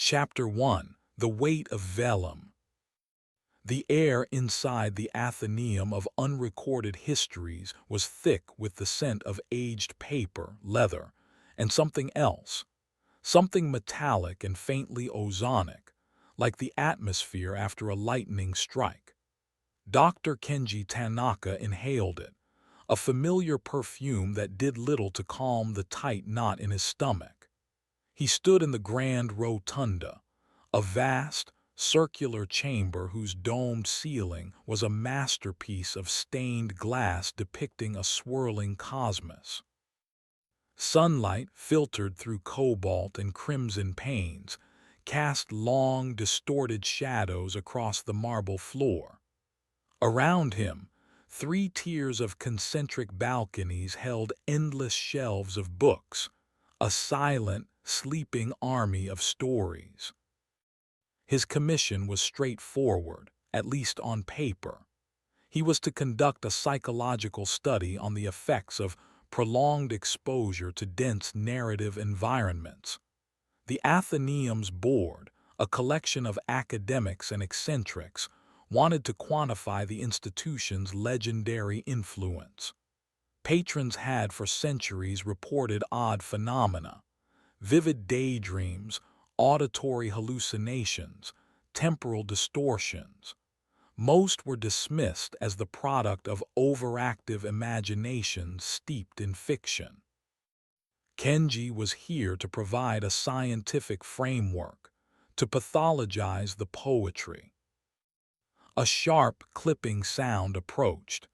Chapter 1: The Weight of Vellum. The air inside the Athenaeum of unrecorded histories was thick with the scent of aged paper, leather, and something else, something metallic and faintly ozonic, like the atmosphere after a lightning strike. Dr. Kenji Tanaka inhaled it, a familiar perfume that did little to calm the tight knot in his stomach. He stood in the grand rotunda, a vast, circular chamber whose domed ceiling was a masterpiece of stained glass depicting a swirling cosmos. Sunlight filtered through cobalt and crimson panes, cast long, distorted shadows across the marble floor. Around him, 3 tiers of concentric balconies held endless shelves of books, a silent, sleeping army of stories. His commission was straightforward, at least on paper. He was to conduct a psychological study on the effects of prolonged exposure to dense narrative environments. The Athenaeum's board, a collection of academics and eccentrics, wanted to quantify the institution's legendary influence. Patrons had for centuries reported odd phenomena: vivid daydreams, auditory hallucinations, temporal distortions. Most were dismissed as the product of overactive imaginations steeped in fiction. Kenji was here to provide a scientific framework, to pathologize the poetry. A sharp, clipping sound approached.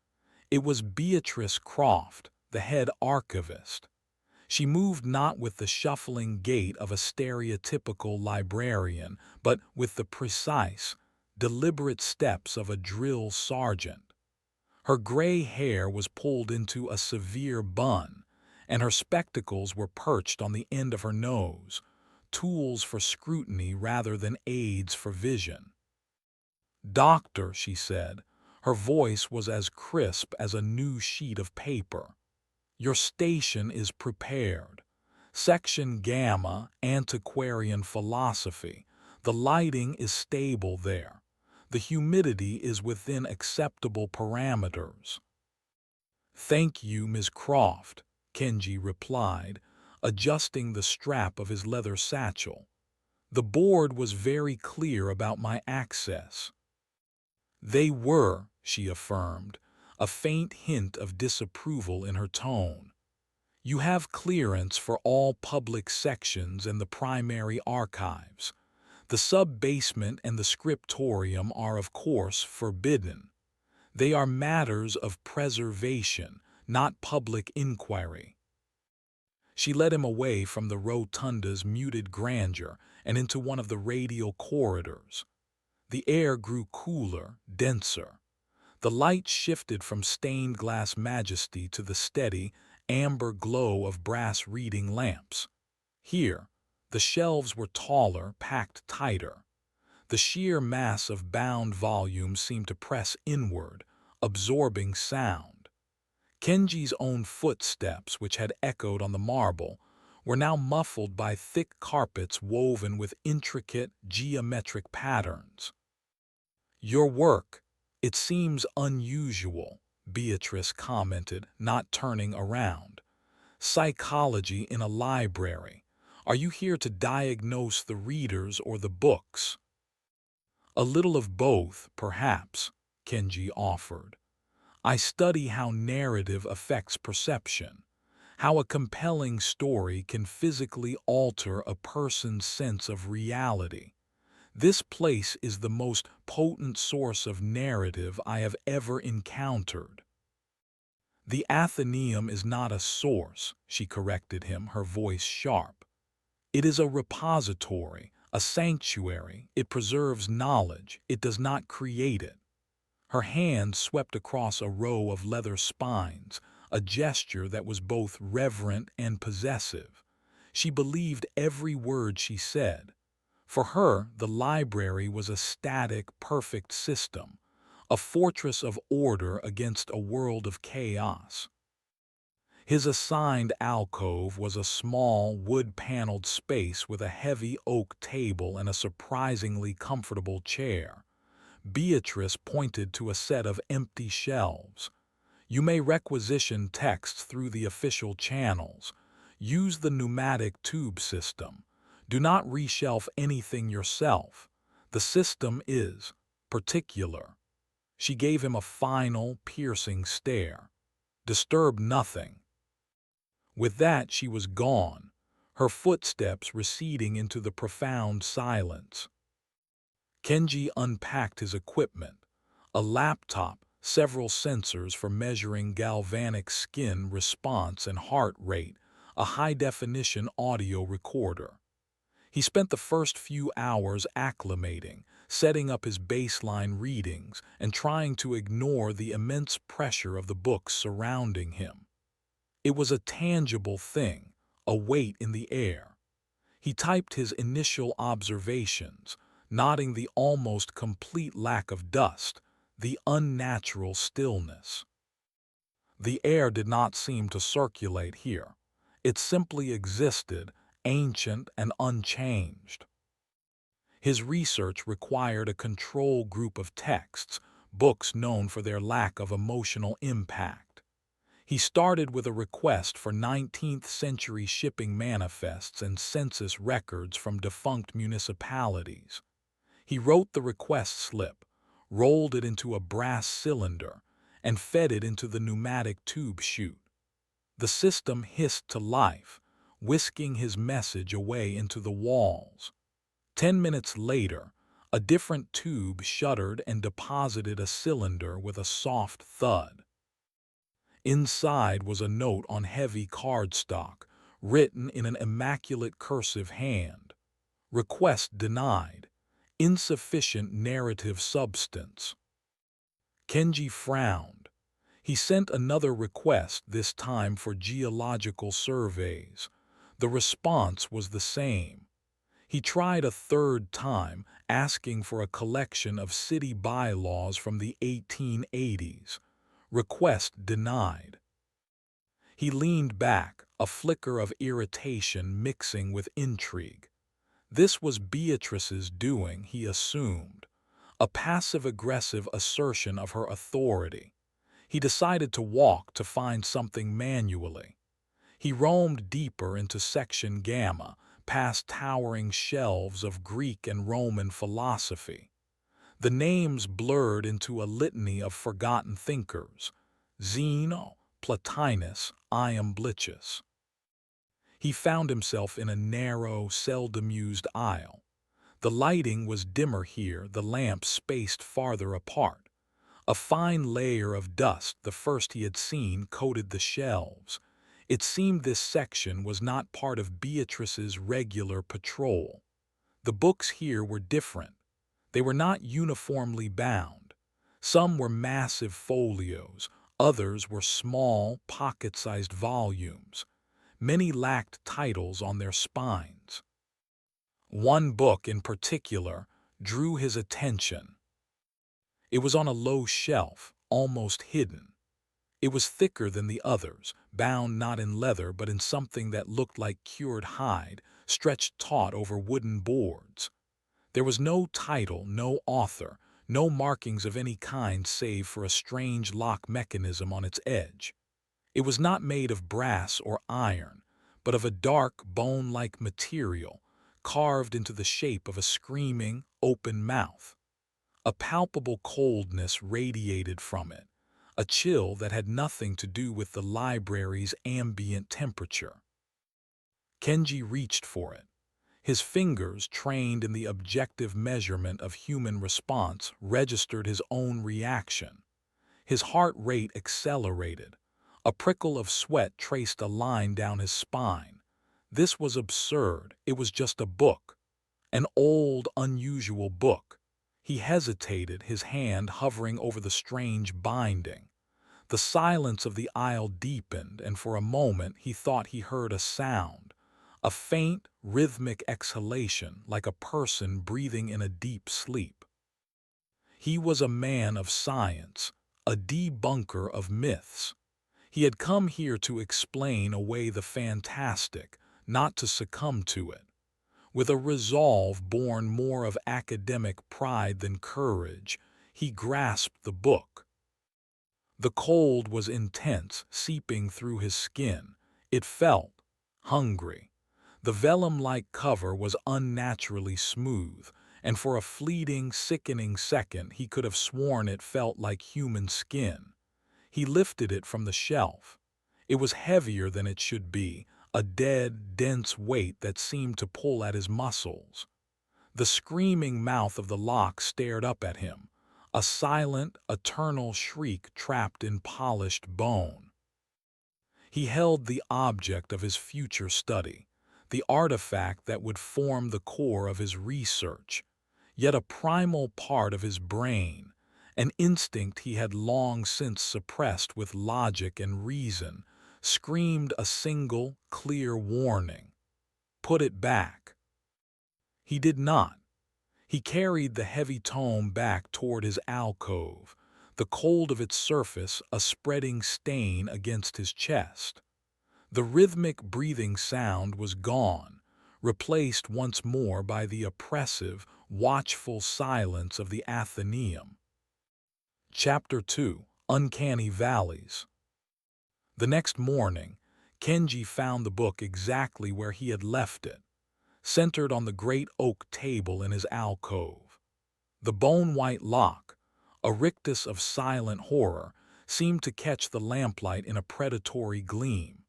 It was Beatrice Croft, the head archivist. She moved not with the shuffling gait of a stereotypical librarian, but with the precise, deliberate steps of a drill sergeant. Her gray hair was pulled into a severe bun, and her spectacles were perched on the end of her nose, tools for scrutiny rather than aids for vision. "Doctor," she said, her voice was as crisp as a new sheet of paper, "your station is prepared. Section Gamma, Antiquarian Philosophy. The lighting is stable there. The humidity is within acceptable parameters." "Thank you, Ms. Croft," Kenji replied, adjusting the strap of his leather satchel. "The board was very clear about my access." "They were," she affirmed, a faint hint of disapproval in her tone. "You have clearance for all public sections and the primary archives. The sub-basement and the scriptorium are of course forbidden. They are matters of preservation, not public inquiry." She led him away from the rotunda's muted grandeur and into one of the radial corridors. The air grew cooler, denser. The light shifted from stained glass majesty to the steady, amber glow of brass reading lamps. Here, the shelves were taller, packed tighter. The sheer mass of bound volumes seemed to press inward, absorbing sound. Kenji's own footsteps, which had echoed on the marble, were now muffled by thick carpets woven with intricate, geometric patterns. "Your work, it seems unusual," Beatrice commented, not turning around. "Psychology in a library. Are you here to diagnose the readers or the books?" "A little of both, perhaps," Kenji offered. "I study how narrative affects perception, how a compelling story can physically alter a person's sense of reality. This place is the most potent source of narrative I have ever encountered." "The Athenaeum is not a source," she corrected him, her voice sharp. "It is a repository, a sanctuary. It preserves knowledge. It does not create it." Her hand swept across a row of leather spines, a gesture that was both reverent and possessive. She believed every word she said. For her, the library was a static, perfect system, a fortress of order against a world of chaos. His assigned alcove was a small, wood-paneled space with a heavy oak table and a surprisingly comfortable chair. Beatrice pointed to a set of empty shelves. You may requisition texts through the official channels. Use the pneumatic tube system. Do not reshelf anything yourself. The system is particular. She gave him a final, piercing stare. Disturb nothing. With that, she was gone, her footsteps receding into the profound silence. Kenji unpacked his equipment, a laptop, several sensors for measuring galvanic skin response and heart rate, a high-definition audio recorder. He spent the first few hours acclimating, setting up his baseline readings, and trying to ignore the immense pressure of the books surrounding him. It was a tangible thing, a weight in the air. He typed his initial observations, noting the almost complete lack of dust, the unnatural stillness. The air did not seem to circulate here. It simply existed, ancient and unchanged. His research required a control group of texts, books known for their lack of emotional impact. He started with a request for 19th-century shipping manifests and census records from defunct municipalities. He wrote the request slip, rolled it into a brass cylinder, and fed it into the pneumatic tube chute. The system hissed to life, whisking his message away into the walls. 10 minutes later, a different tube shuddered and deposited a cylinder with a soft thud. Inside was a note on heavy cardstock, written in an immaculate cursive hand. Request denied. Insufficient narrative substance. Kenji frowned. He sent another request, this time for geological surveys. The response was the same. He tried a third time, asking for a collection of city bylaws from the 1880s. Request denied. He leaned back, a flicker of irritation mixing with intrigue. This was Beatrice's doing, he assumed, a passive-aggressive assertion of her authority. He decided to walk to find something manually. He roamed deeper into Section Gamma, past towering shelves of Greek and Roman philosophy. The names blurred into a litany of forgotten thinkers: Zeno, Plotinus, Iamblichus. He found himself in a narrow, seldom-used aisle. The lighting was dimmer here, the lamps spaced farther apart. A fine layer of dust, the first he had seen, coated the shelves. It seemed this section was not part of Beatrice's regular patrol. The books here were different. They were not uniformly bound. Some were massive folios, others were small, pocket-sized volumes. Many lacked titles on their spines. One book in particular drew his attention. It was on a low shelf, almost hidden. It was thicker than the others, bound not in leather but in something that looked like cured hide, stretched taut over wooden boards. There was no title, no author, no markings of any kind save for a strange lock mechanism on its edge. It was not made of brass or iron, but of a dark, bone-like material, carved into the shape of a screaming, open mouth. A palpable coldness radiated from it, a chill that had nothing to do with the library's ambient temperature. Kenji reached for it. His fingers, trained in the objective measurement of human response, registered his own reaction. His heart rate accelerated. A prickle of sweat traced a line down his spine. This was absurd. It was just a book. An old, unusual book. He hesitated, his hand hovering over the strange binding. The silence of the aisle deepened, and for a moment he thought he heard a sound. A faint, rhythmic exhalation, like a person breathing in a deep sleep. He was a man of science, a debunker of myths. He had come here to explain away the fantastic, not to succumb to it. With a resolve born more of academic pride than courage, he grasped the book. The cold was intense, seeping through his skin. It felt hungry. The vellum-like cover was unnaturally smooth, and for a fleeting, sickening second he could have sworn it felt like human skin. He lifted it from the shelf. It was heavier than it should be, a dead, dense weight that seemed to pull at his muscles. The screaming mouth of the lock stared up at him, a silent, eternal shriek trapped in polished bone. He held the object of his future study, the artifact that would form the core of his research, yet a primal part of his brain, an instinct he had long since suppressed with logic and reason, screamed a single, clear warning. Put it back. He did not. He carried the heavy tome back toward his alcove, the cold of its surface a spreading stain against his chest. The rhythmic breathing sound was gone, replaced once more by the oppressive, watchful silence of the Athenaeum. Chapter 2: Uncanny Valleys. The next morning, Kenji found the book exactly where he had left it, centered on the great oak table in his alcove. The bone-white lock, a rictus of silent horror, seemed to catch the lamplight in a predatory gleam.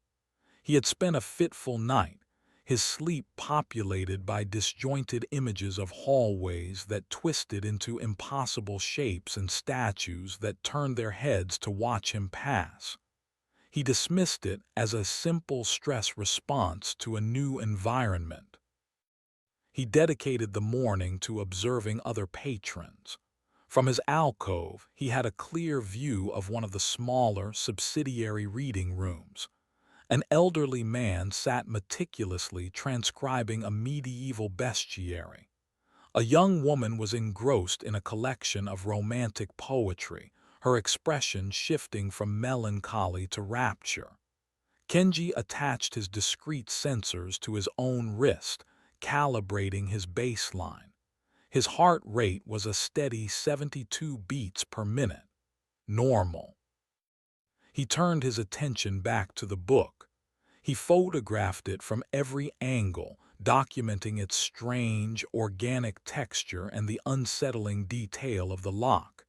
He had spent a fitful night, his sleep populated by disjointed images of hallways that twisted into impossible shapes and statues that turned their heads to watch him pass. He dismissed it as a simple stress response to a new environment. He dedicated the morning to observing other patrons. From his alcove, he had a clear view of one of the smaller, subsidiary reading rooms. An elderly man sat meticulously transcribing a medieval bestiary. A young woman was engrossed in a collection of romantic poetry, her expression shifting from melancholy to rapture. Kenji attached his discreet sensors to his own wrist, calibrating his baseline. His heart rate was a steady 72 beats per minute. Normal. He turned his attention back to the book. He photographed it from every angle, documenting its strange, organic texture and the unsettling detail of the lock.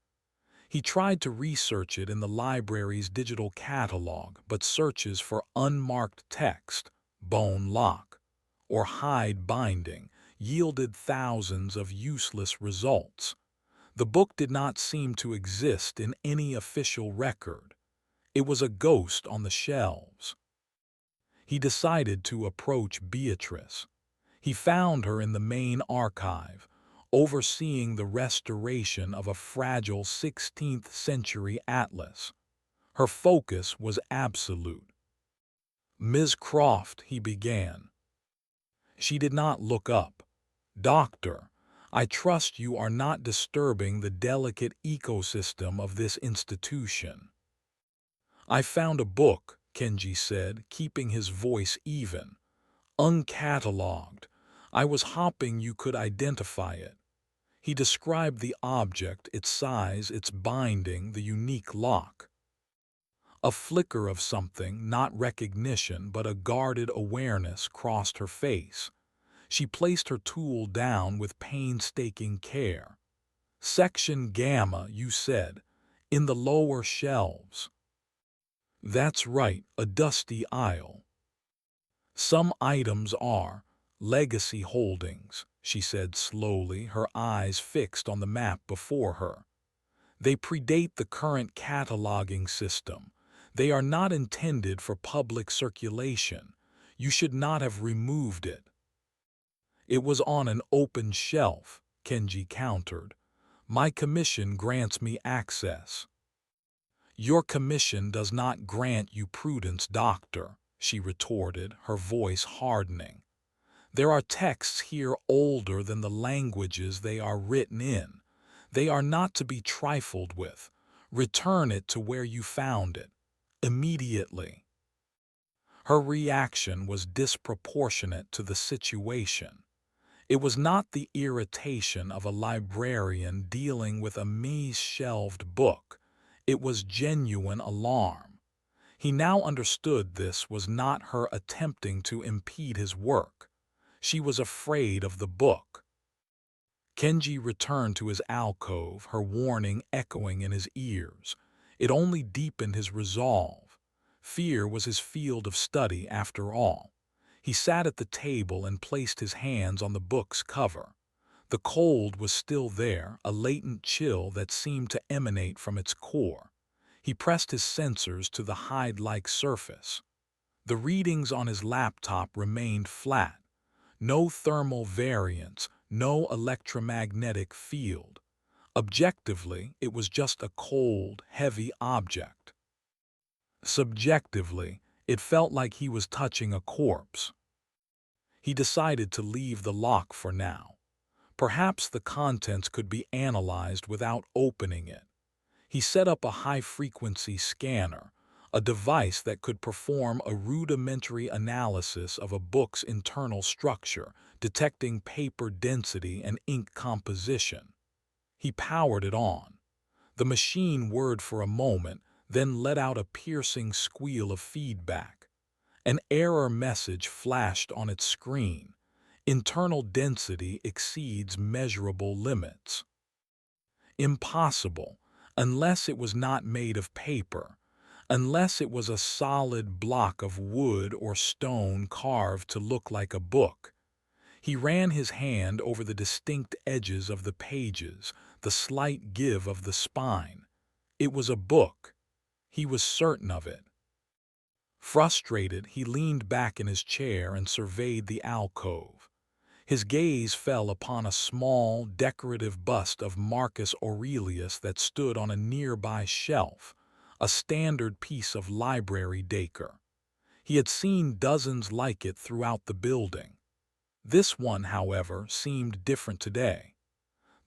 He tried to research it in the library's digital catalog, but searches for unmarked text, bone lock, or hide binding yielded thousands of useless results. The book did not seem to exist in any official record. It was a ghost on the shelves. He decided to approach Beatrice. He found her in the main archive, overseeing the restoration of a fragile 16th century atlas. Her focus was absolute. "Ms. Croft," he began. She did not look up. "Doctor, I trust you are not disturbing the delicate ecosystem of this institution." "I found a book," Kenji said, keeping his voice even. "Uncatalogued. I was hoping you could identify it." He described the object, its size, its binding, the unique lock. A flicker of something, not recognition, but a guarded awareness, crossed her face. She placed her tool down with painstaking care. "Section Gamma, you said, in the lower shelves." "That's right, a dusty aisle." "Some items are legacy holdings," she said slowly, her eyes fixed on the map before her. "They predate the current cataloging system. They are not intended for public circulation. You should not have removed it." "It was on an open shelf," Kenji countered. "My commission grants me access." "Your commission does not grant you prudence, doctor," she retorted, her voice hardening. "There are texts here older than the languages they are written in. They are not to be trifled with. Return it to where you found it." immediately. Her reaction was disproportionate to the situation. It was not the irritation of a librarian dealing with a mis-shelved book. It was genuine alarm. He now understood this was not her attempting to impede his work. She was afraid of the book. Kenji returned to his alcove, her warning echoing in his ears. It only deepened his resolve. Fear was his field of study after all. He sat at the table and placed his hands on the book's cover. The cold was still there, a latent chill that seemed to emanate from its core. He pressed his sensors to the hide-like surface. The readings on his laptop remained flat. No thermal variance, no electromagnetic field. Objectively, it was just a cold, heavy object. Subjectively, it felt like he was touching a corpse. He decided to leave the lock for now. Perhaps the contents could be analyzed without opening it. He set up a high-frequency scanner, a device that could perform a rudimentary analysis of a book's internal structure, detecting paper density and ink composition. He powered it on. The machine whirred for a moment, then let out a piercing squeal of feedback. An error message flashed on its screen. Internal density exceeds measurable limits. Impossible, unless it was not made of paper, unless it was a solid block of wood or stone carved to look like a book. He ran his hand over the distinct edges of the pages, the slight give of the spine. It was a book. He was certain of it. Frustrated, he leaned back in his chair and surveyed the alcove. His gaze fell upon a small, decorative bust of Marcus Aurelius that stood on a nearby shelf, a standard piece of library decor. He had seen dozens like it throughout the building. This one, however, seemed different today.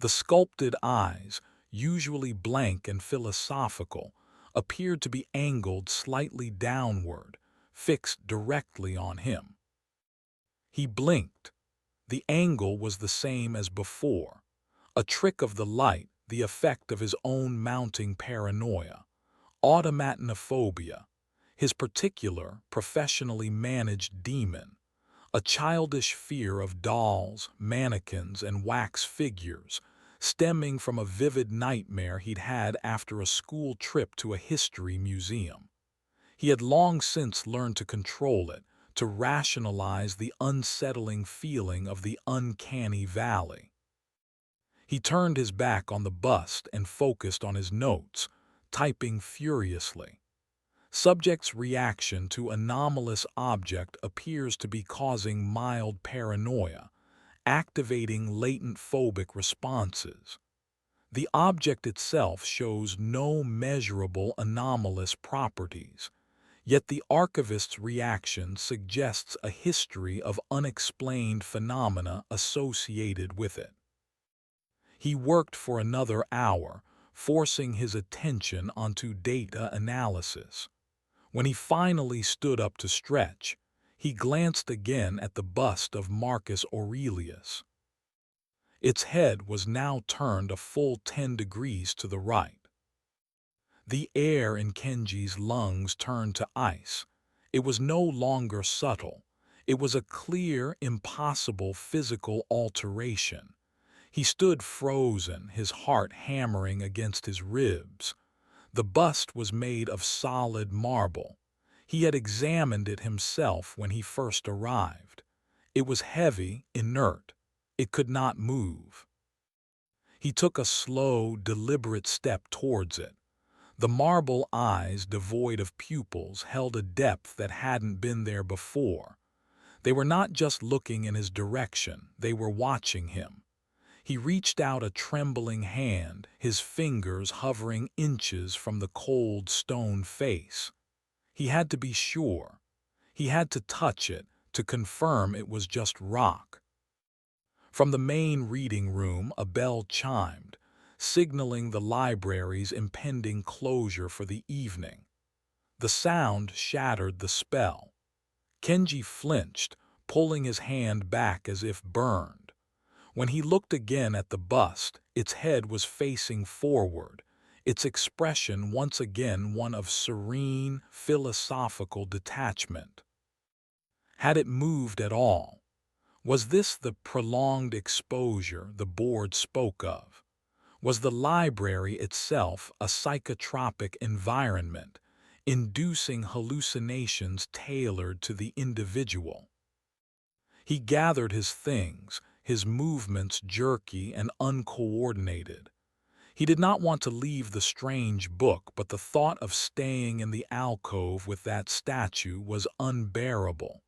The sculpted eyes, usually blank and philosophical, appeared to be angled slightly downward, fixed directly on him. He blinked. The angle was the same as before, a trick of the light, the effect of his own mounting paranoia, automatinophobia, his particular, professionally managed demon, a childish fear of dolls, mannequins, and wax figures, stemming from a vivid nightmare he'd had after a school trip to a history museum. He had long since learned to control it, to rationalize the unsettling feeling of the uncanny valley. He turned his back on the bust and focused on his notes, typing furiously. Subject's reaction to anomalous object appears to be causing mild paranoia, activating latent phobic responses. The object itself shows no measurable anomalous properties, yet the archivist's reaction suggests a history of unexplained phenomena associated with it. He worked for another hour, forcing his attention onto data analysis. When he finally stood up to stretch, he glanced again at the bust of Marcus Aurelius. Its head was now turned a full 10 degrees to the right. The air in Kenji's lungs turned to ice. It was no longer subtle. It was a clear, impossible physical alteration. He stood frozen, his heart hammering against his ribs. The bust was made of solid marble. He had examined it himself when he first arrived. It was heavy, inert. It could not move. He took a slow, deliberate step towards it. The marble eyes, devoid of pupils, held a depth that hadn't been there before. They were not just looking in his direction, they were watching him. He reached out a trembling hand, his fingers hovering inches from the cold stone face. He had to be sure. He had to touch it, to confirm it was just rock. From the main reading room, a bell chimed, signaling the library's impending closure for the evening. The sound shattered the spell. Kenji flinched, pulling his hand back as if burned. When he looked again at the bust, its head was facing forward, its expression once again one of serene, philosophical detachment. Had it moved at all? Was this the prolonged exposure the board spoke of? Was the library itself a psychotropic environment, inducing hallucinations tailored to the individual? He gathered his things, his movements jerky and uncoordinated. He did not want to leave the strange book, but the thought of staying in the alcove with that statue was unbearable.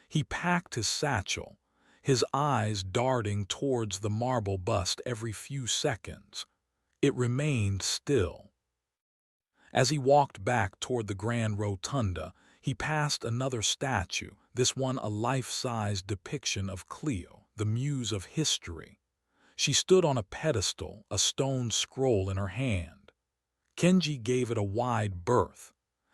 He packed his satchel, his eyes darting towards the marble bust every few seconds. It remained still. As he walked back toward the grand rotunda, he passed another statue, this one a life-size depiction of Clio, the muse of history. She stood on a pedestal, a stone scroll in her hand. Kenji gave it a wide berth.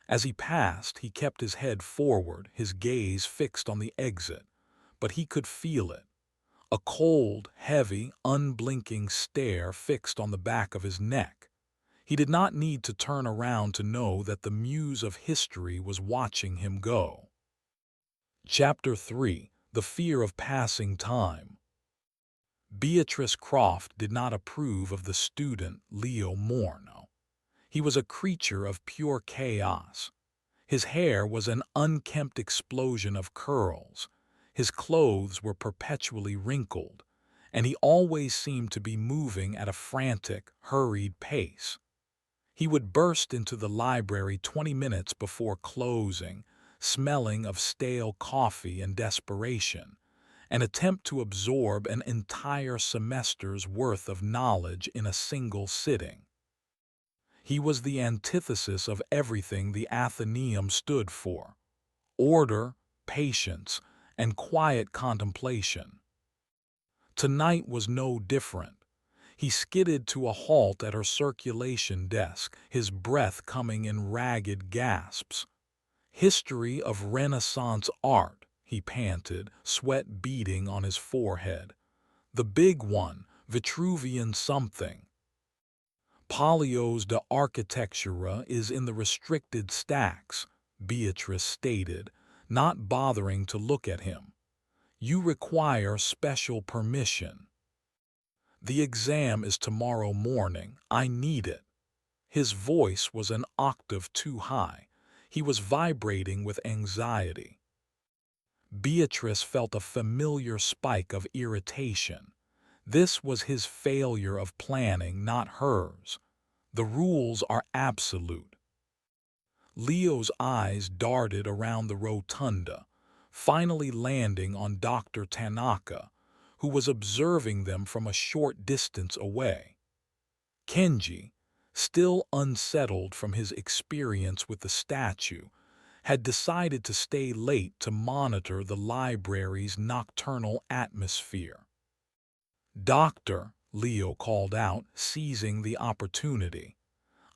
As he passed, he kept his head forward, his gaze fixed on the exit, but he could feel it. A cold, heavy, unblinking stare fixed on the back of his neck. He did not need to turn around to know that the muse of history was watching him go. Chapter 3: The Fear of Passing Time. Beatrice Croft did not approve of the student Leo Morno. He was a creature of pure chaos. His hair was an unkempt explosion of curls. His clothes were perpetually wrinkled, and he always seemed to be moving at a frantic, hurried pace. He would burst into the library 20 minutes before closing, smelling of stale coffee and desperation, and attempt to absorb an entire semester's worth of knowledge in a single sitting. He was the antithesis of everything the Athenaeum stood for: order, patience, and quiet contemplation. Tonight was no different. He skidded to a halt at her circulation desk, his breath coming in ragged gasps. "History of Renaissance art," he panted, sweat beading on his forehead. "The big one, Vitruvian something." "Polios de Architectura is in the restricted stacks," Beatrice stated, not bothering to look at him. "You require special permission." "The exam is tomorrow morning. I need it." His voice was an octave too high. He was vibrating with anxiety. Beatrice felt a familiar spike of irritation. This was his failure of planning, not hers. The rules are absolute. Leo's eyes darted around the rotunda, finally landing on Dr. Tanaka, who was observing them from a short distance away. Kenji, still unsettled from his experience with the statue, had decided to stay late to monitor the library's nocturnal atmosphere. "Doctor," Leo called out, seizing the opportunity,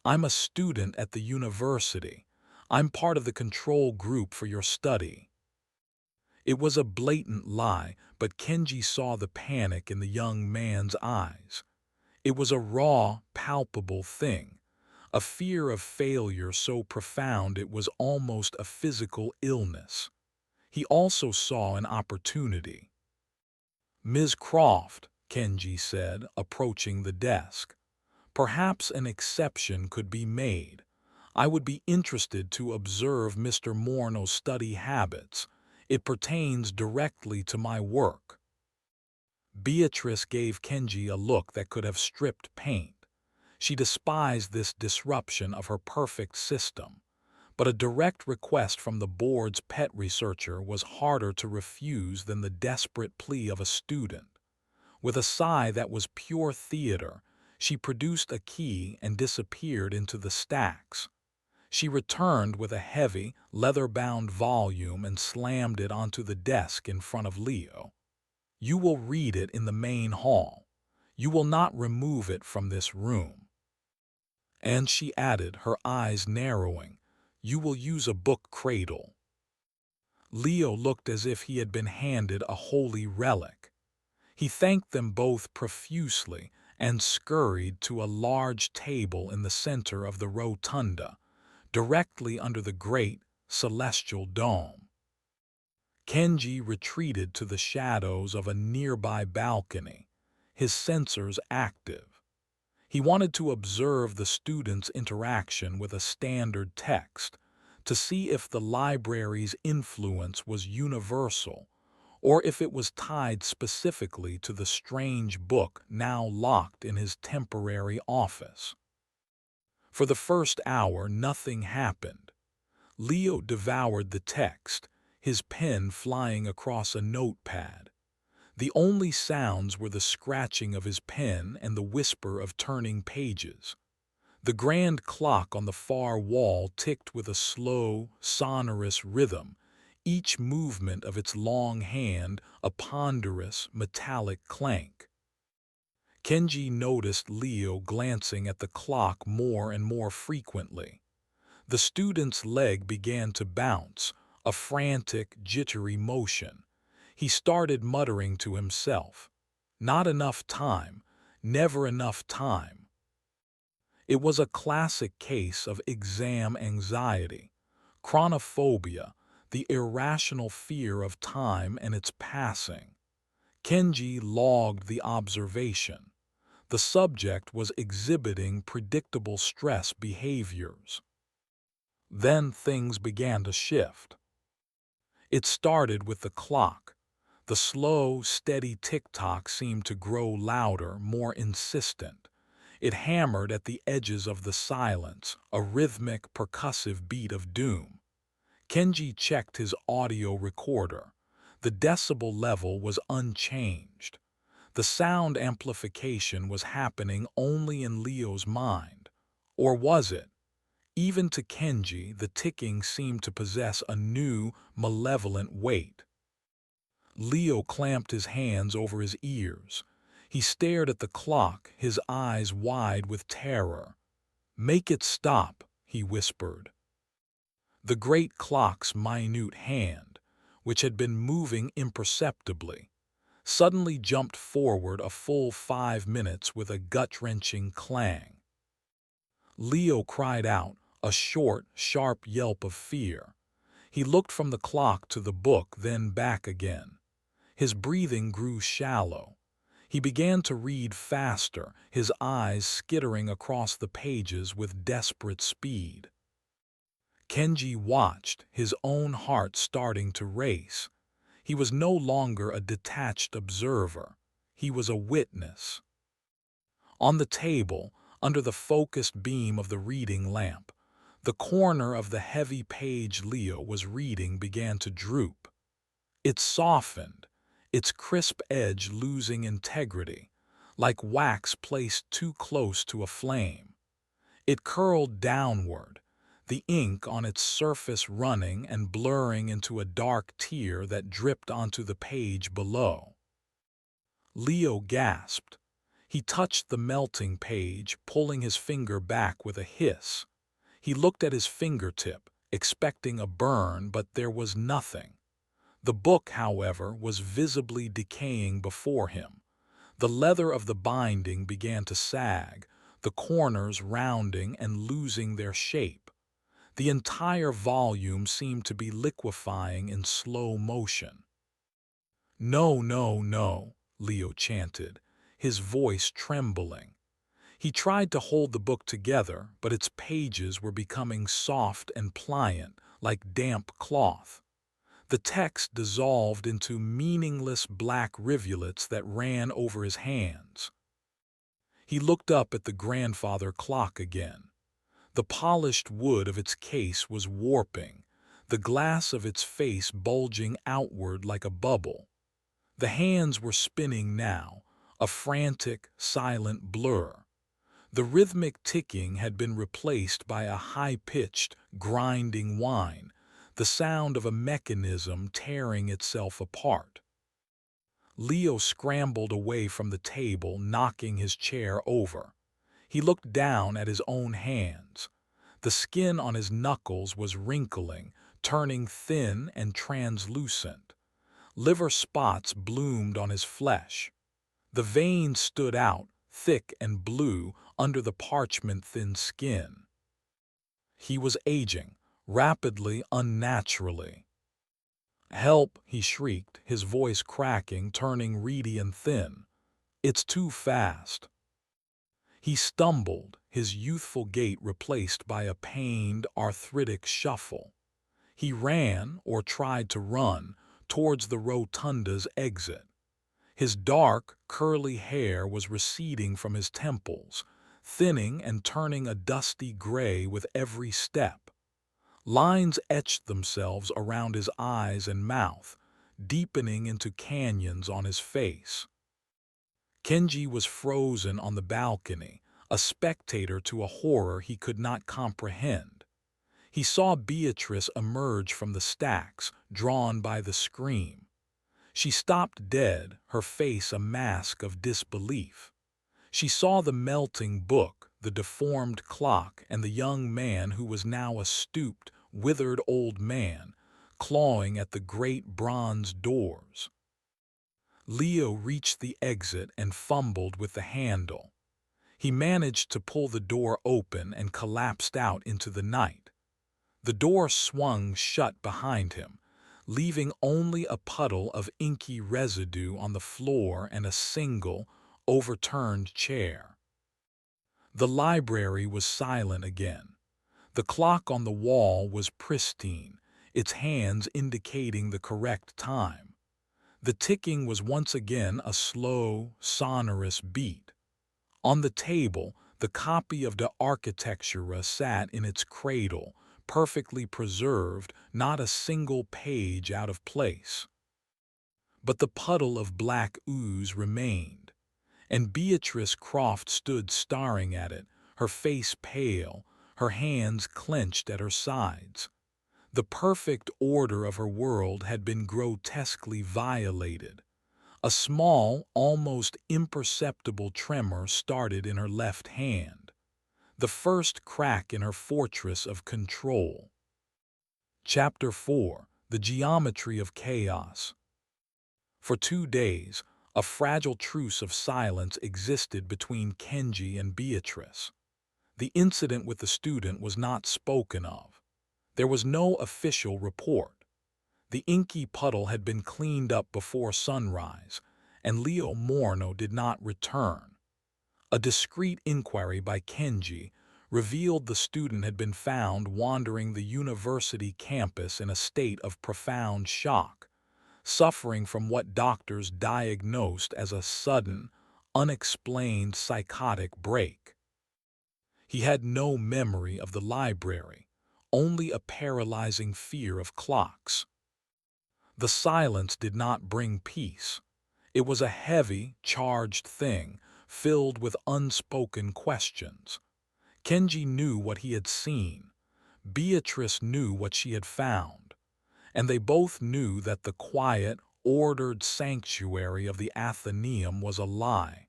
"I'm a student at the university. I'm part of the control group for your study." It was a blatant lie, but Kenji saw the panic in the young man's eyes. It was a raw, palpable thing, a fear of failure so profound it was almost a physical illness. He also saw an opportunity. "Ms. Croft," Kenji said, approaching the desk, "perhaps an exception could be made. I would be interested to observe Mr. Morno's study habits. It pertains directly to my work." Beatrice gave Kenji a look that could have stripped paint. She despised this disruption of her perfect system, but a direct request from the board's pet researcher was harder to refuse than the desperate plea of a student. With a sigh that was pure theater, she produced a key and disappeared into the stacks. She returned with a heavy, leather-bound volume and slammed it onto the desk in front of Leo. "You will read it in the main hall. You will not remove it from this room." And she added, her eyes narrowing, You will use a book cradle." Leo looked as if he had been handed a holy relic. He thanked them both profusely and scurried to a large table in the center of the rotunda, directly under the great celestial dome. Kenji retreated to the shadows of a nearby balcony, his sensors active. He wanted to observe the students' interaction with a standard text, to see if the library's influence was universal, or if it was tied specifically to the strange book now locked in his temporary office. For the first hour, nothing happened. Leo devoured the text, his pen flying across a notepad. The only sounds were the scratching of his pen and the whisper of turning pages. The grand clock on the far wall ticked with a slow, sonorous rhythm, each movement of its long hand a ponderous, metallic clank. Kenji noticed Leo glancing at the clock more and more frequently. The student's leg began to bounce, a frantic, jittery motion. He started muttering to himself, "Not enough time, never enough time." It was a classic case of exam anxiety, chronophobia, the irrational fear of time and its passing. Kenji logged the observation. The subject was exhibiting predictable stress behaviors. Then things began to shift. It started with the clock. The slow, steady tick-tock seemed to grow louder, more insistent. It hammered at the edges of the silence, a rhythmic, percussive beat of doom. Kenji checked his audio recorder. The decibel level was unchanged. The sound amplification was happening only in Leo's mind. Or was it? Even to Kenji, the ticking seemed to possess a new, malevolent weight. Leo clamped his hands over his ears. He stared at the clock, his eyes wide with terror. "Make it stop," he whispered. The great clock's minute hand, which had been moving imperceptibly, suddenly jumped forward a full 5 minutes with a gut-wrenching clang. Leo cried out, a short, sharp yelp of fear. He looked from the clock to the book, then back again. His breathing grew shallow. He began to read faster, his eyes skittering across the pages with desperate speed. Kenji watched, his own heart starting to race. He was no longer a detached observer. He was a witness. On the table, under the focused beam of the reading lamp, the corner of the heavy page Leo was reading began to droop. It softened, its crisp edge losing integrity, like wax placed too close to a flame. It curled downward, the ink on its surface running and blurring into a dark tear that dripped onto the page below. Leo gasped. He touched the melting page, pulling his finger back with a hiss. He looked at his fingertip, expecting a burn, but there was nothing. The book, however, was visibly decaying before him. The leather of the binding began to sag, the corners rounding and losing their shape. The entire volume seemed to be liquefying in slow motion. "No, no, no," Leo chanted, his voice trembling. He tried to hold the book together, but its pages were becoming soft and pliant, like damp cloth. The text dissolved into meaningless black rivulets that ran over his hands. He looked up at the grandfather clock again. The polished wood of its case was warping, the glass of its face bulging outward like a bubble. The hands were spinning now, a frantic, silent blur. The rhythmic ticking had been replaced by a high-pitched, grinding whine, the sound of a mechanism tearing itself apart. Leo scrambled away from the table, knocking his chair over. He looked down at his own hands. The skin on his knuckles was wrinkling, turning thin and translucent. Liver spots bloomed on his flesh. The veins stood out, thick and blue, under the parchment-thin skin. He was aging, rapidly, unnaturally. "Help!" he shrieked, his voice cracking, turning reedy and thin. "It's too fast." He stumbled, his youthful gait replaced by a pained, arthritic shuffle. He ran, or tried to run, towards the rotunda's exit. His dark, curly hair was receding from his temples, thinning and turning a dusty gray with every step. Lines etched themselves around his eyes and mouth, deepening into canyons on his face. Kenji was frozen on the balcony, a spectator to a horror he could not comprehend. He saw Beatrice emerge from the stacks, drawn by the scream. She stopped dead, her face a mask of disbelief. She saw the melting book, the deformed clock, and the young man who was now a stooped, withered old man, clawing at the great bronze doors. Leo reached the exit and fumbled with the handle. He managed to pull the door open and collapsed out into the night. The door swung shut behind him, leaving only a puddle of inky residue on the floor and a single, overturned chair. The library was silent again. The clock on the wall was pristine, its hands indicating the correct time. The ticking was once again a slow, sonorous beat. On the table, the copy of De Architectura sat in its cradle, perfectly preserved, not a single page out of place. But the puddle of black ooze remained, and Beatrice Croft stood staring at it, her face pale, her hands clenched at her sides. The perfect order of her world had been grotesquely violated. A small, almost imperceptible tremor started in her left hand, the first crack in her fortress of control. Chapter 4: The Geometry of Chaos. For 2 days, a fragile truce of silence existed between Kenji and Beatrice. The incident with the student was not spoken of. There was no official report. The inky puddle had been cleaned up before sunrise, and Leo Morno did not return. A discreet inquiry by Kenji revealed the student had been found wandering the university campus in a state of profound shock, suffering from what doctors diagnosed as a sudden, unexplained psychotic break. He had no memory of the library, only a paralyzing fear of clocks. The silence did not bring peace. It was a heavy, charged thing, filled with unspoken questions. Kenji knew what he had seen. Beatrice knew what she had found. And they both knew that the quiet, ordered sanctuary of the Athenaeum was a lie.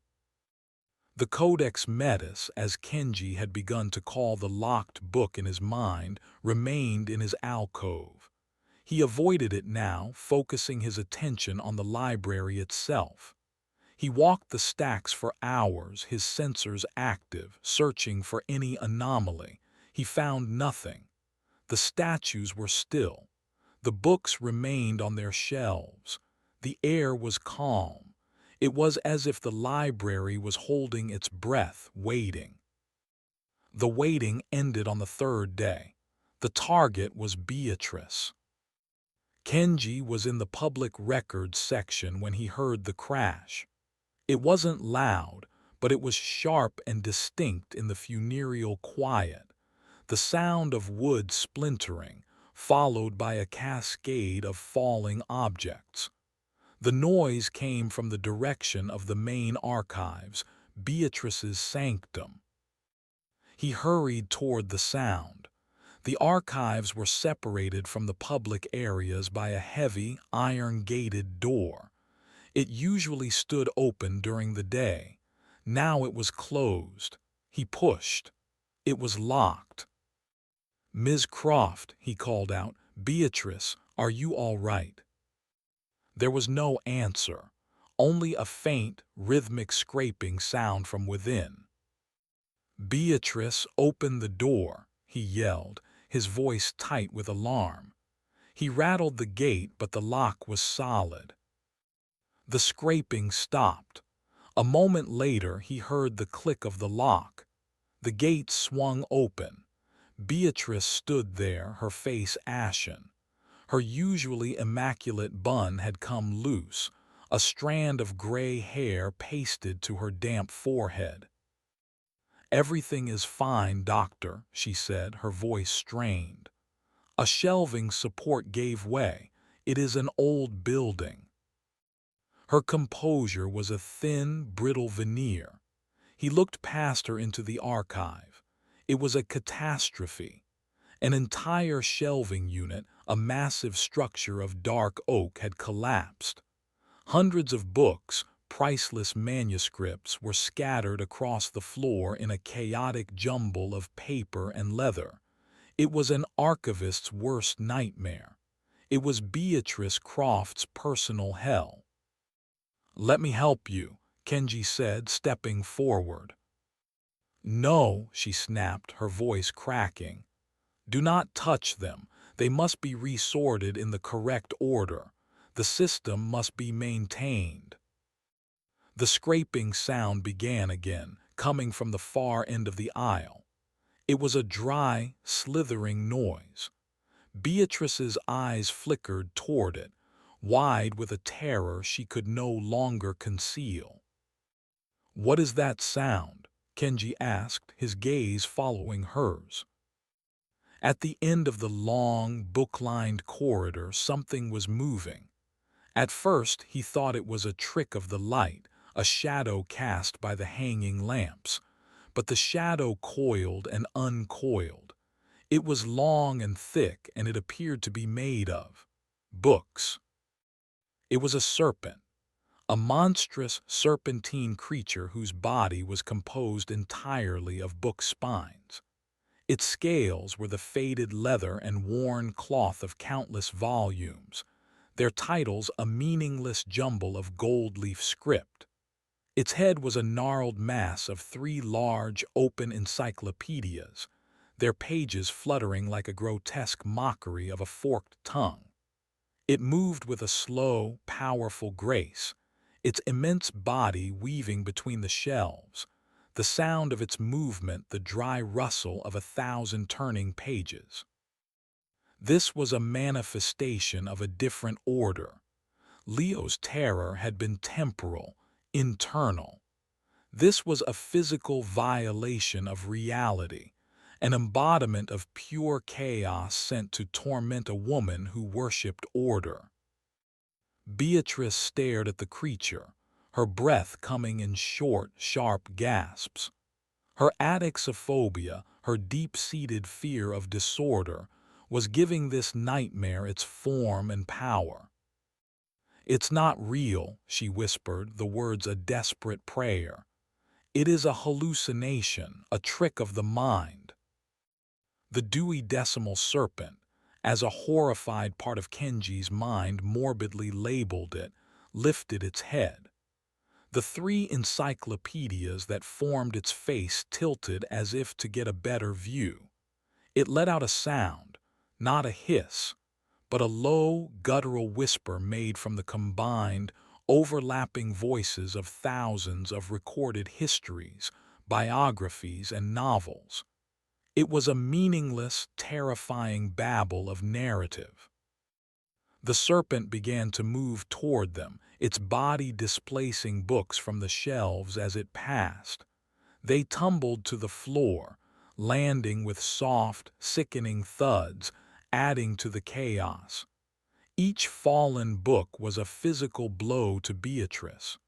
The Codex Metis, as Kenji had begun to call the locked book in his mind, remained in his alcove. He avoided it now, focusing his attention on the library itself. He walked the stacks for hours, his sensors active, searching for any anomaly. He found nothing. The statues were still. The books remained on their shelves. The air was calm. It was as if the library was holding its breath, waiting. The waiting ended on the 3rd day. The target was Beatrice. Kenji was in the public records section when he heard the crash. It wasn't loud, but it was sharp and distinct in the funereal quiet, the sound of wood splintering, followed by a cascade of falling objects. The noise came from the direction of the main archives, Beatrice's sanctum. He hurried toward the sound. The archives were separated from the public areas by a heavy, iron-gated door. It usually stood open during the day. Now it was closed. He pushed. It was locked. "Ms. Croft," he called out, "Beatrice, are you all right?" There was no answer, only a faint, rhythmic scraping sound from within. "Beatrice, open the door," he yelled, his voice tight with alarm. He rattled the gate, but the lock was solid. The scraping stopped. A moment later, he heard the click of the lock. The gate swung open. Beatrice stood there, her face ashen. Her usually immaculate bun had come loose, a strand of gray hair pasted to her damp forehead. "Everything is fine, doctor," she said, her voice strained. A shelving support gave way. "It is an old building." Her composure was a thin, brittle veneer. He looked past her into the archive. It was a catastrophe. An entire shelving unit, a massive structure of dark oak, had collapsed. Hundreds of books, priceless manuscripts, were scattered across the floor in a chaotic jumble of paper and leather. It was an archivist's worst nightmare. It was Beatrice Croft's personal hell. "Let me help you," Kenji said, stepping forward. "No," she snapped, her voice cracking. "Do not touch them. They must be resorted in the correct order. The system must be maintained." The scraping sound began again, coming from the far end of the aisle. It was a dry, slithering noise. Beatrice's eyes flickered toward it, wide with a terror she could no longer conceal. "What is that sound?" Kenji asked, his gaze following hers. At the end of the long, book-lined corridor, something was moving. At first, he thought it was a trick of the light, a shadow cast by the hanging lamps. But the shadow coiled and uncoiled. It was long and thick, and it appeared to be made of books. It was a serpent, a monstrous serpentine creature whose body was composed entirely of book spines. Its scales were the faded leather and worn cloth of countless volumes, their titles a meaningless jumble of gold-leaf script. Its head was a gnarled mass of 3 large, open encyclopedias, their pages fluttering like a grotesque mockery of a forked tongue. It moved with a slow, powerful grace, its immense body weaving between the shelves, the sound of its movement the dry rustle of 1,000 turning pages. This was a manifestation of a different order. Leo's terror had been temporal, internal. This was a physical violation of reality, an embodiment of pure chaos sent to torment a woman who worshipped order. Beatrice stared at the creature, her breath coming in short, sharp gasps. Her ataxophobia, her deep-seated fear of disorder, was giving this nightmare its form and power. "It's not real," she whispered, the words a desperate prayer. "It is a hallucination, a trick of the mind." The Dewey Decimal Serpent, as a horrified part of Kenji's mind morbidly labeled it, lifted its head. The 3 encyclopedias that formed its face tilted as if to get a better view. It let out a sound, not a hiss, but a low, guttural whisper made from the combined, overlapping voices of thousands of recorded histories, biographies, and novels. It was a meaningless, terrifying babble of narrative. The serpent began to move toward them, its body displacing books from the shelves as it passed. They tumbled to the floor, landing with soft, sickening thuds, adding to the chaos. Each fallen book was a physical blow to Beatrice.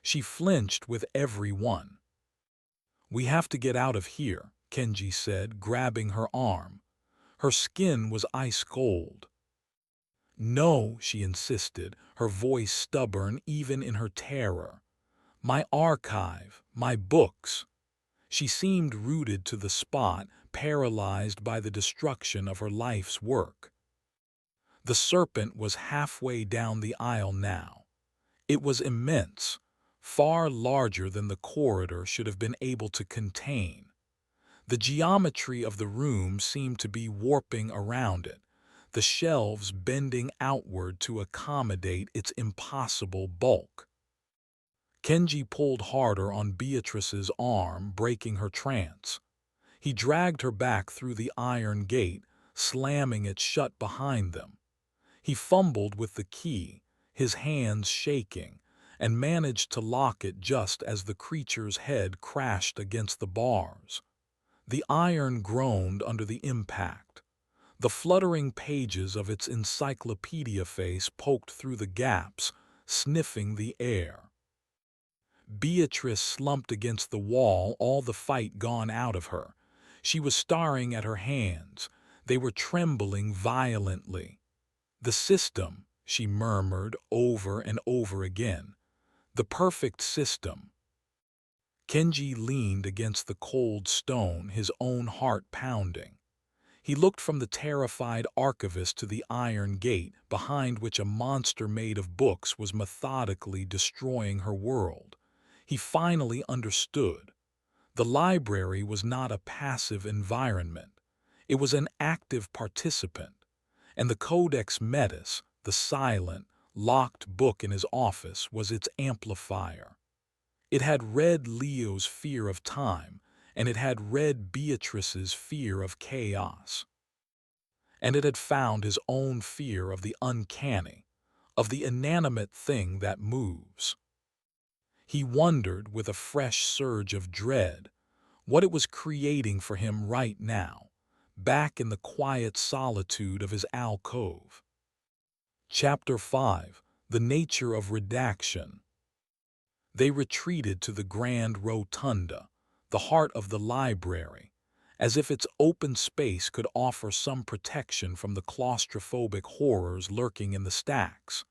She flinched with every one. "We have to get out of here," Kenji said, grabbing her arm. Her skin was ice cold. "No," she insisted, her voice stubborn even in her terror. "My archive, my books." She seemed rooted to the spot, paralyzed by the destruction of her life's work. The serpent was halfway down the aisle now. It was immense, far larger than the corridor should have been able to contain. The geometry of the room seemed to be warping around it, the shelves bending outward to accommodate its impossible bulk. Kenji pulled harder on Beatrice's arm, breaking her trance. He dragged her back through the iron gate, slamming it shut behind them. He fumbled with the key, his hands shaking, and managed to lock it just as the creature's head crashed against the bars. The iron groaned under the impact. The fluttering pages of its encyclopedia face poked through the gaps, sniffing the air. Beatrice slumped against the wall, all the fight gone out of her. She was staring at her hands. They were trembling violently. "The system," she murmured over and over again. "The perfect system." Kenji leaned against the cold stone, his own heart pounding. He looked from the terrified archivist to the iron gate, behind which a monster made of books was methodically destroying her world. He finally understood. The library was not a passive environment. It was an active participant. And the Codex Metis, the silent, locked book in his office, was its amplifier. It had read Leo's fear of time, and it had read Beatrice's fear of chaos. And it had found his own fear of the uncanny, of the inanimate thing that moves. He wondered, with a fresh surge of dread, what it was creating for him right now, back in the quiet solitude of his alcove. Chapter 5. The Nature of Redaction. They retreated to the grand rotunda, the heart of the library, as if its open space could offer some protection from the claustrophobic horrors lurking in the stacks.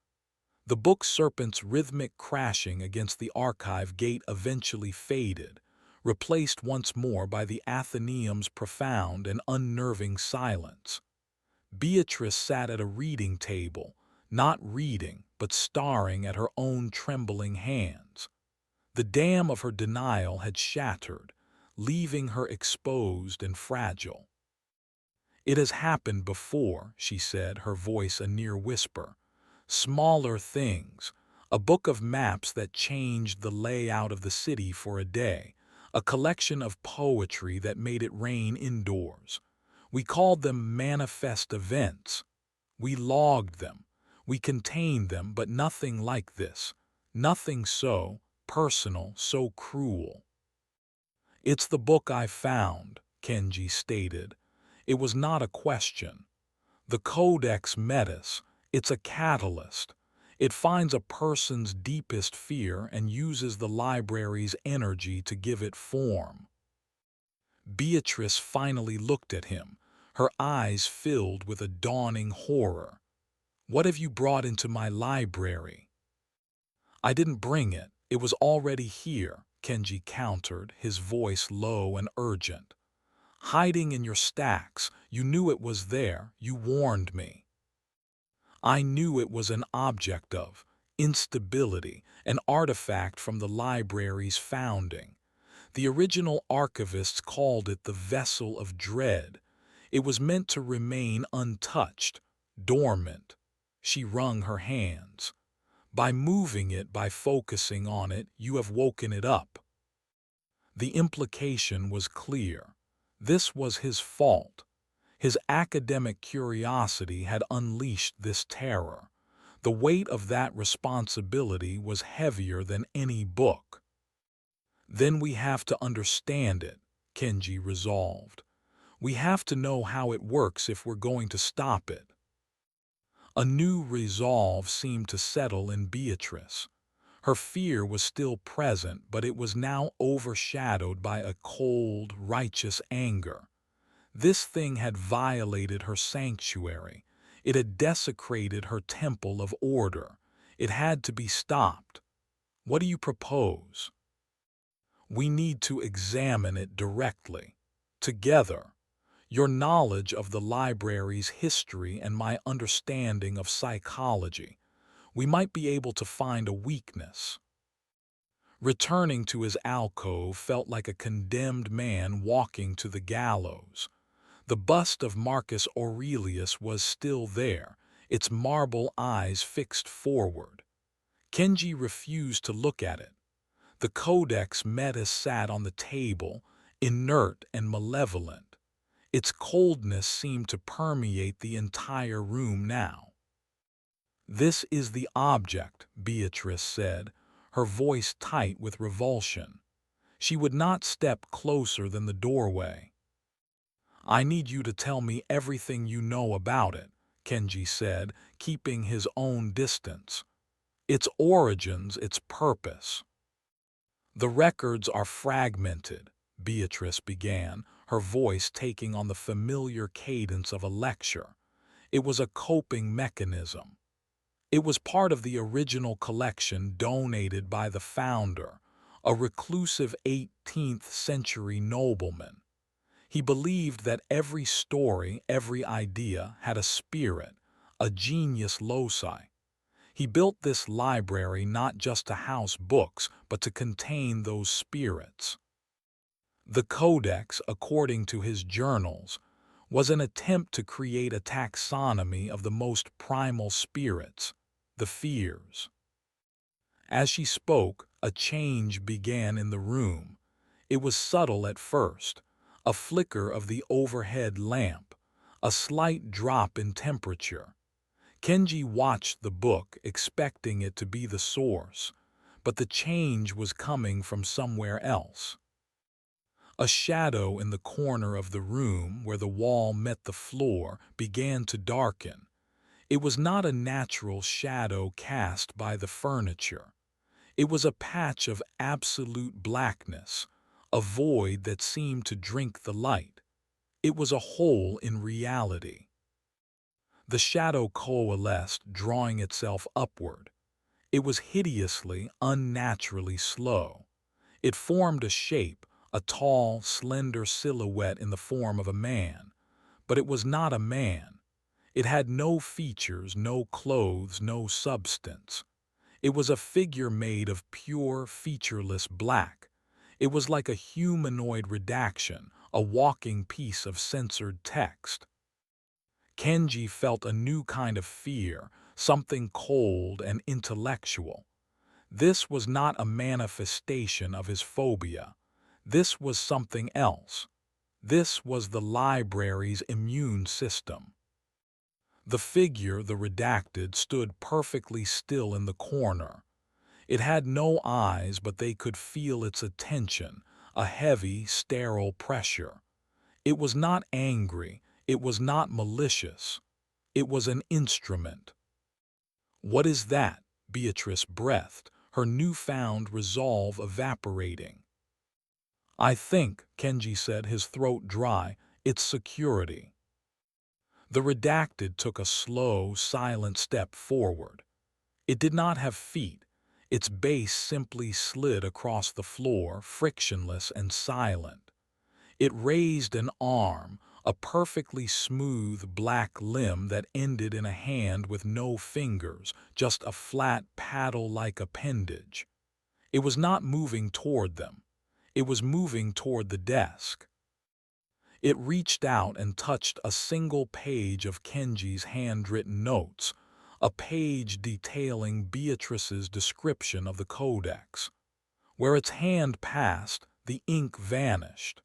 The book serpent's rhythmic crashing against the archive gate eventually faded, replaced once more by the Athenaeum's profound and unnerving silence. Beatrice sat at a reading table, not reading, but staring at her own trembling hands. The dam of her denial had shattered, leaving her exposed and fragile. "It has happened before," she said, her voice a near whisper. "Smaller things, a book of maps that changed the layout of the city for a day, a collection of poetry that made it rain indoors. We called them manifest events. We logged them. We contained them, but nothing like this. Nothing so personal, so cruel." "It's the book I found," Kenji stated. It was not a question. "The Codex Metis, it's a catalyst. It finds a person's deepest fear and uses the library's energy to give it form." Beatrice finally looked at him, her eyes filled with a dawning horror. "What have you brought into my library?" "I didn't bring it. It was already here," Kenji countered, his voice low and urgent. "Hiding in your stacks, you knew it was there, you warned me." "I knew it was an object of instability, an artifact from the library's founding. The original archivists called it the vessel of dread. It was meant to remain untouched, dormant." She wrung her hands. "By moving it, by focusing on it, you have woken it up." The implication was clear. This was his fault. His academic curiosity had unleashed this terror. The weight of that responsibility was heavier than any book. "Then we have to understand it," Kenji resolved. "We have to know how it works if we're going to stop it." A new resolve seemed to settle in Beatrice. Her fear was still present, but it was now overshadowed by a cold, righteous anger. This thing had violated her sanctuary. It had desecrated her temple of order. It had to be stopped. "What do you propose?" "We need to examine it directly. Together. Your knowledge of the library's history and my understanding of psychology. We might be able to find a weakness." Returning to his alcove felt like a condemned man walking to the gallows. The bust of Marcus Aurelius was still there, its marble eyes fixed forward. Kenji refused to look at it. The codex Metis sat on the table, inert and malevolent. Its coldness seemed to permeate the entire room now. "This is the object," Beatrice said, her voice tight with revulsion. She would not step closer than the doorway. "I need you to tell me everything you know about it," Kenji said, keeping his own distance. "Its origins, its purpose." "The records are fragmented," Beatrice began, her voice taking on the familiar cadence of a lecture. It was a coping mechanism. It was part of the original collection donated by the founder, a reclusive 18th century nobleman. He believed that every story, every idea had a spirit, a genius loci. He built this library not just to house books, but to contain those spirits. The Codex, according to his journals, was an attempt to create a taxonomy of the most primal spirits, the fears. As she spoke, a change began in the room. It was subtle at first, a flicker of the overhead lamp, a slight drop in temperature. Kenji watched the book, expecting it to be the source, but the change was coming from somewhere else. A shadow in the corner of the room where the wall met the floor began to darken. It was not a natural shadow cast by the furniture. It was a patch of absolute blackness, a void that seemed to drink the light. It was a hole in reality. The shadow coalesced, drawing itself upward. It was hideously, unnaturally slow. It formed a shape, a tall, slender silhouette in the form of a man. But it was not a man. It had no features, no clothes, no substance. It was a figure made of pure, featureless black. It was like a humanoid redaction, a walking piece of censored text. Kenji felt a new kind of fear, something cold and intellectual. This was not a manifestation of his phobia. This was something else. This was the library's immune system. The figure, the redacted, stood perfectly still in the corner. It had no eyes, but they could feel its attention, a heavy, sterile pressure. It was not angry. It was not malicious. It was an instrument. "What is that?" Beatrice breathed, her newfound resolve evaporating. "I think," Kenji said, his throat dry, "it's security." The redacted took a slow, silent step forward. It did not have feet. Its base simply slid across the floor, frictionless and silent. It raised an arm, a perfectly smooth black limb that ended in a hand with no fingers, just a flat paddle-like appendage. It was not moving toward them. It was moving toward the desk. It reached out and touched a single page of Kenji's handwritten notes, a page detailing Beatrice's description of the codex. Where its hand passed, the ink vanished.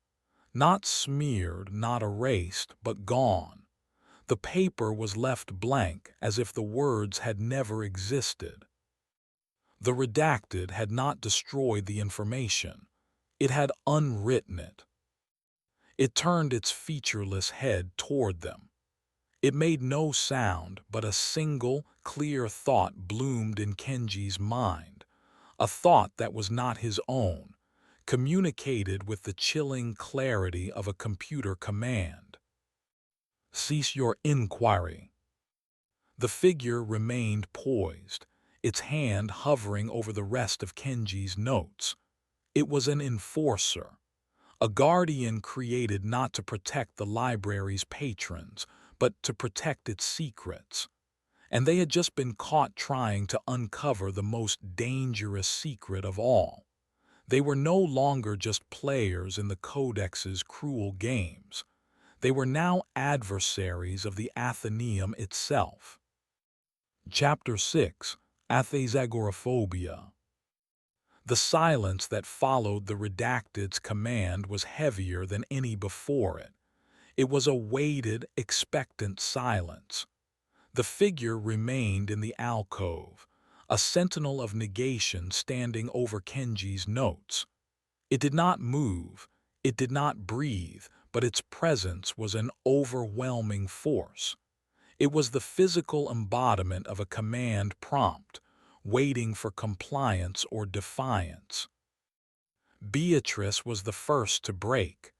Not smeared, not erased, but gone. The paper was left blank, as if the words had never existed. The redacted had not destroyed the information. It had unwritten it. It turned its featureless head toward them. It made no sound, but a single, clear thought bloomed in Kenji's mind, a thought that was not his own, communicated with the chilling clarity of a computer command. "Cease your inquiry." The figure remained poised, its hand hovering over the rest of Kenji's notes. It was an enforcer, a guardian created not to protect the library's patrons, but to protect its secrets. And they had just been caught trying to uncover the most dangerous secret of all. They were no longer just players in the Codex's cruel games. They were now adversaries of the Athenaeum itself. Chapter 6. Athenagoraphobia. The silence that followed the redacted's command was heavier than any before it. It was a weighted, expectant silence. The figure remained in the alcove, a sentinel of negation standing over Kenji's notes. It did not move, it did not breathe, but its presence was an overwhelming force. It was the physical embodiment of a command prompt, waiting for compliance or defiance. Beatrice was the first to break.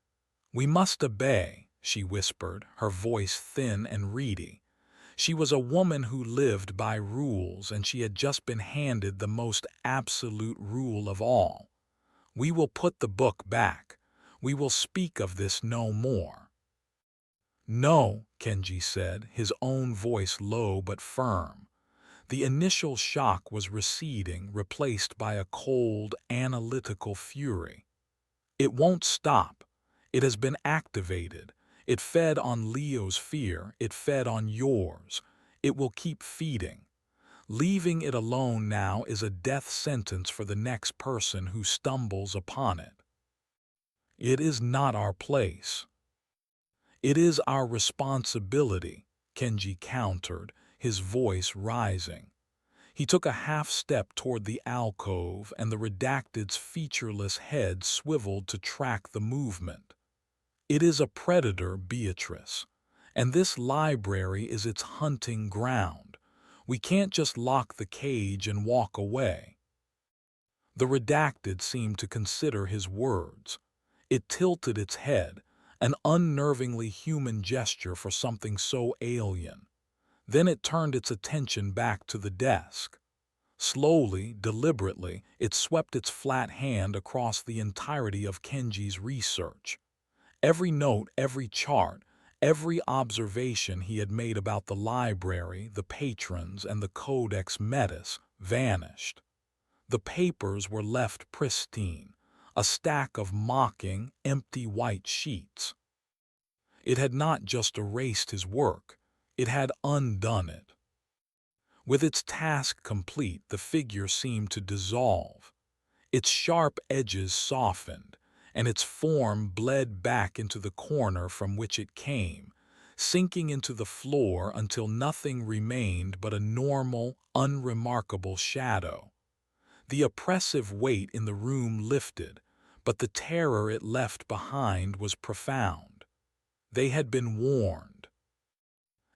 "We must obey," she whispered, her voice thin and reedy. She was a woman who lived by rules, and she had just been handed the most absolute rule of all. "We will put the book back. We will speak of this no more." "No," Kenji said, his own voice low but firm. The initial shock was receding, replaced by a cold, analytical fury. "It won't stop. It has been activated. It fed on Leo's fear. It fed on yours. It will keep feeding. Leaving it alone now is a death sentence for the next person who stumbles upon it." "It is not our place." "It is our responsibility," Kenji countered, his voice rising. He took a half-step toward the alcove, and the redacted's featureless head swiveled to track the movement. "It is a predator, Beatrice, and this library is its hunting ground. We can't just lock the cage and walk away." The redacted seemed to consider his words. It tilted its head, an unnervingly human gesture for something so alien. Then it turned its attention back to the desk. Slowly, deliberately, it swept its flat hand across the entirety of Kenji's research. Every note, every chart, every observation he had made about the library, the patrons, and the Codex Metis vanished. The papers were left pristine, a stack of mocking, empty white sheets. It had not just erased his work, it had undone it. With its task complete, the figure seemed to dissolve. Its sharp edges softened, and its form bled back into the corner from which it came, sinking into the floor until nothing remained but a normal, unremarkable shadow. The oppressive weight in the room lifted, but the terror it left behind was profound. They had been warned.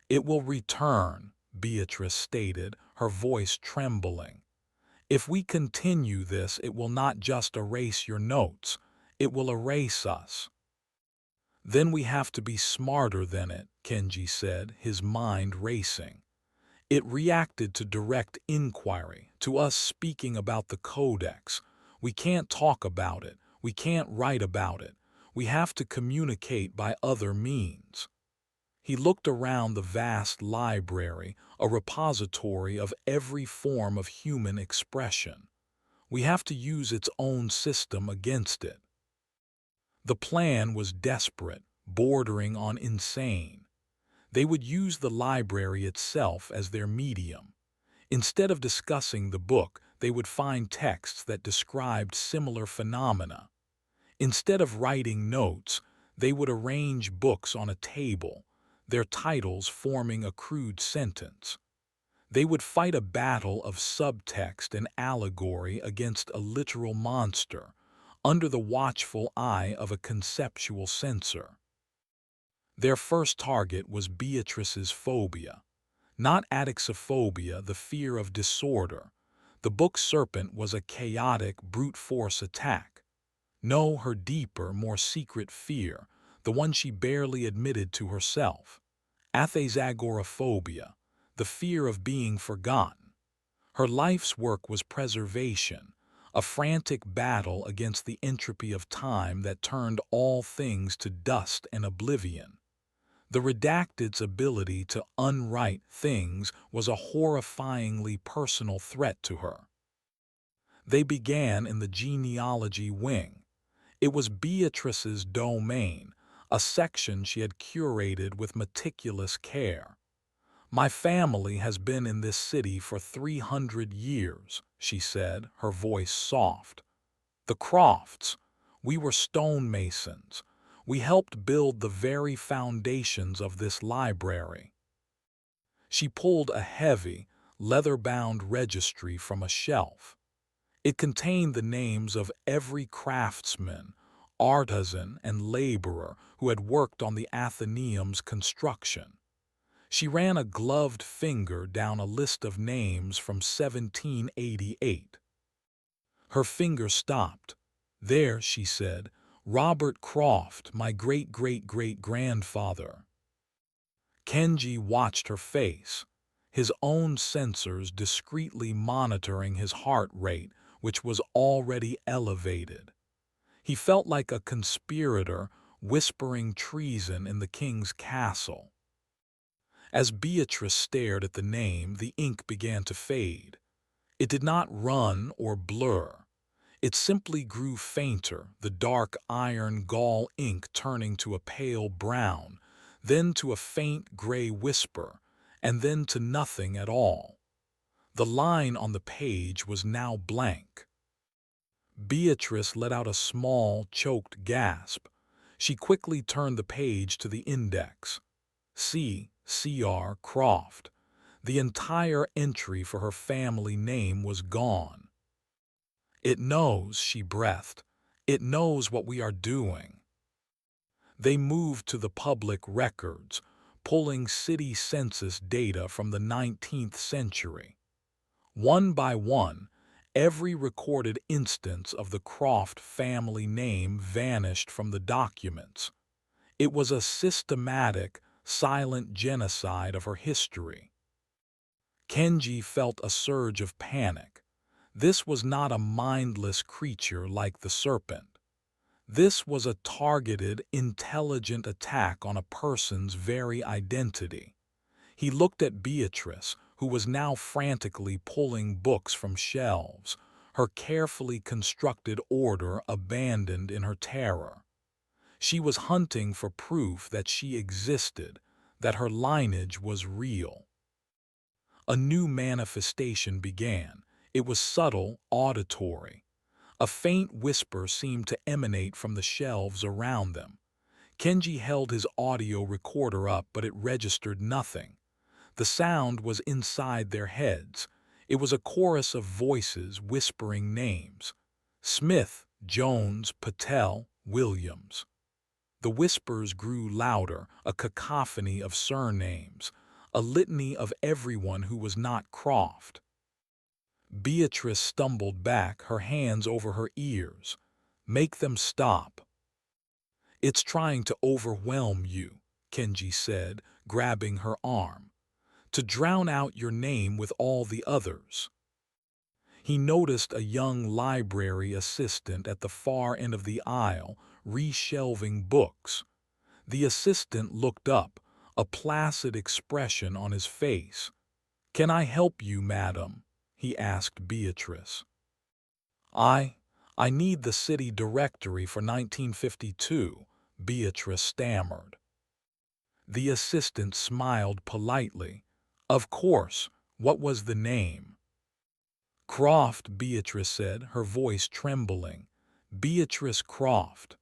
"It will return," Beatrice stated, her voice trembling. "If we continue this, it will not just erase your notes, it will erase us." "Then we have to be smarter than it," Kenji said, his mind racing. It reacted to direct inquiry, to us speaking about the Codex. We can't talk about it, we can't write about it, we have to communicate by other means. He looked around the vast library, a repository of every form of human expression. We have to use its own system against it. The plan was desperate, bordering on insane. They would use the library itself as their medium. Instead of discussing the book, they would find texts that described similar phenomena. Instead of writing notes, they would arrange books on a table, their titles forming a crude sentence. They would fight a battle of subtext and allegory against a literal monster, under the watchful eye of a conceptual censor. Their first target was Beatrice's phobia. Not adixophobia, the fear of disorder. The book serpent was a chaotic, brute force attack. No, her deeper, more secret fear, the one she barely admitted to herself. Athenagoraphobia, the fear of being forgotten. Her life's work was preservation, a frantic battle against the entropy of time that turned all things to dust and oblivion. The redacted's ability to unwrite things was a horrifyingly personal threat to her. They began in the genealogy wing. It was Beatrice's domain, a section she had curated with meticulous care. "My family has been in this city for 300 years," she said, her voice soft. "The Crofts, we were stonemasons. We helped build the very foundations of this library." She pulled a heavy, leather-bound registry from a shelf. It contained the names of every craftsman, artisan, and laborer who had worked on the Athenaeum's construction. She ran a gloved finger down a list of names from 1788. Her finger stopped. "There," she said, "Robert Croft, my great-great-great-grandfather." Kenji watched her face, his own sensors discreetly monitoring his heart rate, which was already elevated. He felt like a conspirator whispering treason in the king's castle. As Beatrice stared at the name, the ink began to fade. It did not run or blur. It simply grew fainter, the dark iron gall ink turning to a pale brown, then to a faint gray whisper, and then to nothing at all. The line on the page was now blank. Beatrice let out a small, choked gasp. She quickly turned the page to the index. C.R. Croft. The entire entry for her family name was gone. "It knows," she breathed. "It knows what we are doing." They moved to the public records, pulling city census data from the 19th century. One by one, every recorded instance of the Croft family name vanished from the documents. It was a systematic, silent genocide of her history. Kenji felt a surge of panic. This was not a mindless creature like the serpent. This was a targeted, intelligent attack on a person's very identity. He looked at Beatrice, who was now frantically pulling books from shelves, her carefully constructed order abandoned in her terror. She was hunting for proof that she existed, that her lineage was real. A new manifestation began. It was subtle, auditory. A faint whisper seemed to emanate from the shelves around them. Kenji held his audio recorder up, but it registered nothing. The sound was inside their heads. It was a chorus of voices whispering names. Smith, Jones, Patel, Williams. The whispers grew louder, a cacophony of surnames, a litany of everyone who was not Croft. Beatrice stumbled back, her hands over her ears. "Make them stop." "It's trying to overwhelm you," Kenji said, grabbing her arm. "To drown out your name with all the others." He noticed a young library assistant at the far end of the aisle, reshelving books. The assistant looked up, a placid expression on his face. "Can I help you, madam?" he asked Beatrice. I need the city directory for 1952, Beatrice stammered. The assistant smiled politely. "Of course, what was the name?" "Croft," Beatrice said, her voice trembling. "Beatrice Croft."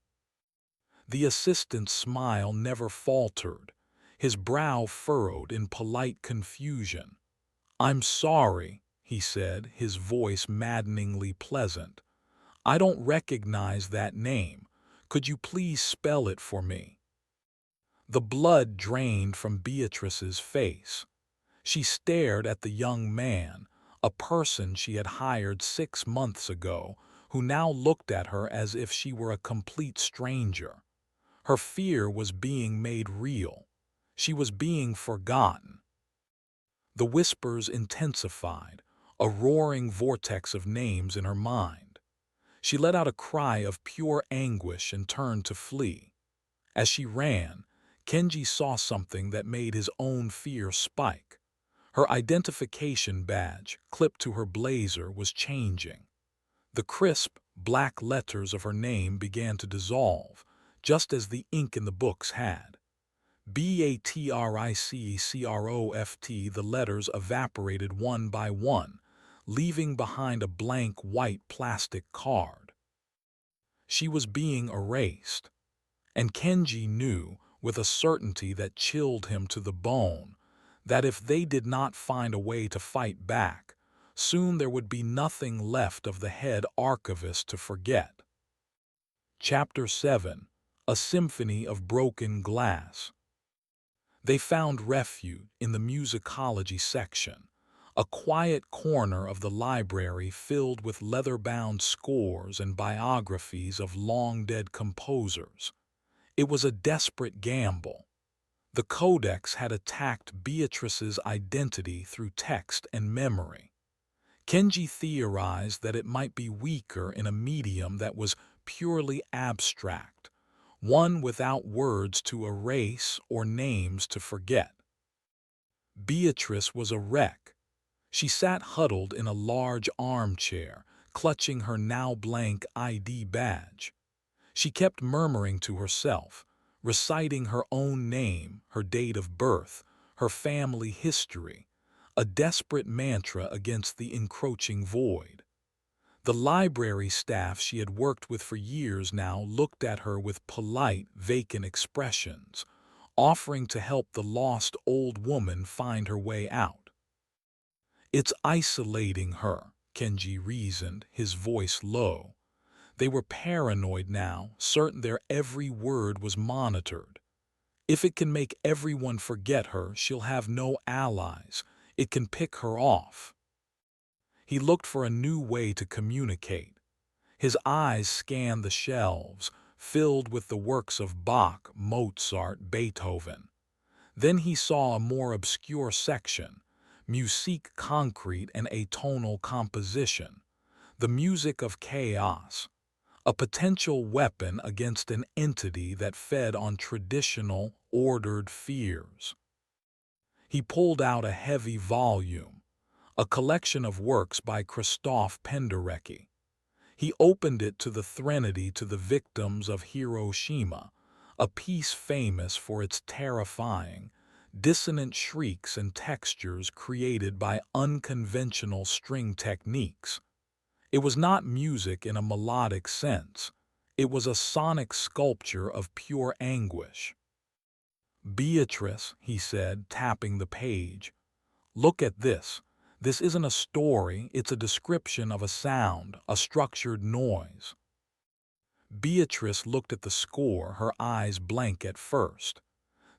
The assistant's smile never faltered. His brow furrowed in polite confusion. "I'm sorry," he said, his voice maddeningly pleasant. "I don't recognize that name. Could you please spell it for me?" The blood drained from Beatrice's face. She stared at the young man, a person she had hired 6 months ago, who now looked at her as if she were a complete stranger. Her fear was being made real. She was being forgotten. The whispers intensified, a roaring vortex of names in her mind. She let out a cry of pure anguish and turned to flee. As she ran, Kenji saw something that made his own fear spike. Her identification badge, clipped to her blazer, was changing. The crisp, black letters of her name began to dissolve, just as the ink in the books had. Batriccroft, the letters evaporated one by one, leaving behind a blank white plastic card. She was being erased, and Kenji knew, with a certainty that chilled him to the bone, that if they did not find a way to fight back, soon there would be nothing left of the head archivist to forget. Chapter 7: A Symphony of Broken Glass. They found refuge in the musicology section, a quiet corner of the library filled with leather-bound scores and biographies of long-dead composers. It was a desperate gamble. The Codex had attacked Beatrice's identity through text and memory. Kenji theorized that it might be weaker in a medium that was purely abstract, one without words to erase or names to forget. Beatrice was a wreck. She sat huddled in a large armchair, clutching her now blank ID badge. She kept murmuring to herself, reciting her own name, her date of birth, her family history, a desperate mantra against the encroaching void. The library staff she had worked with for years now looked at her with polite, vacant expressions, offering to help the lost old woman find her way out. "It's isolating her," Kenji reasoned, his voice low. They were paranoid now, certain their every word was monitored. If it can make everyone forget her, she'll have no allies. It can pick her off. He looked for a new way to communicate. His eyes scanned the shelves, filled with the works of Bach, Mozart, Beethoven. Then he saw a more obscure section, musique concrete and atonal composition, the music of chaos, a potential weapon against an entity that fed on traditional, ordered fears. He pulled out a heavy volume, a collection of works by Christoph Penderecki. He opened it to the Threnody to the Victims of Hiroshima, a piece famous for its terrifying, dissonant shrieks and textures created by unconventional string techniques. It was not music in a melodic sense. It was a sonic sculpture of pure anguish. "Beatrice," he said, tapping the page, "look at this. This isn't a story, it's a description of a sound, a structured noise." Beatrice looked at the score, her eyes blank at first.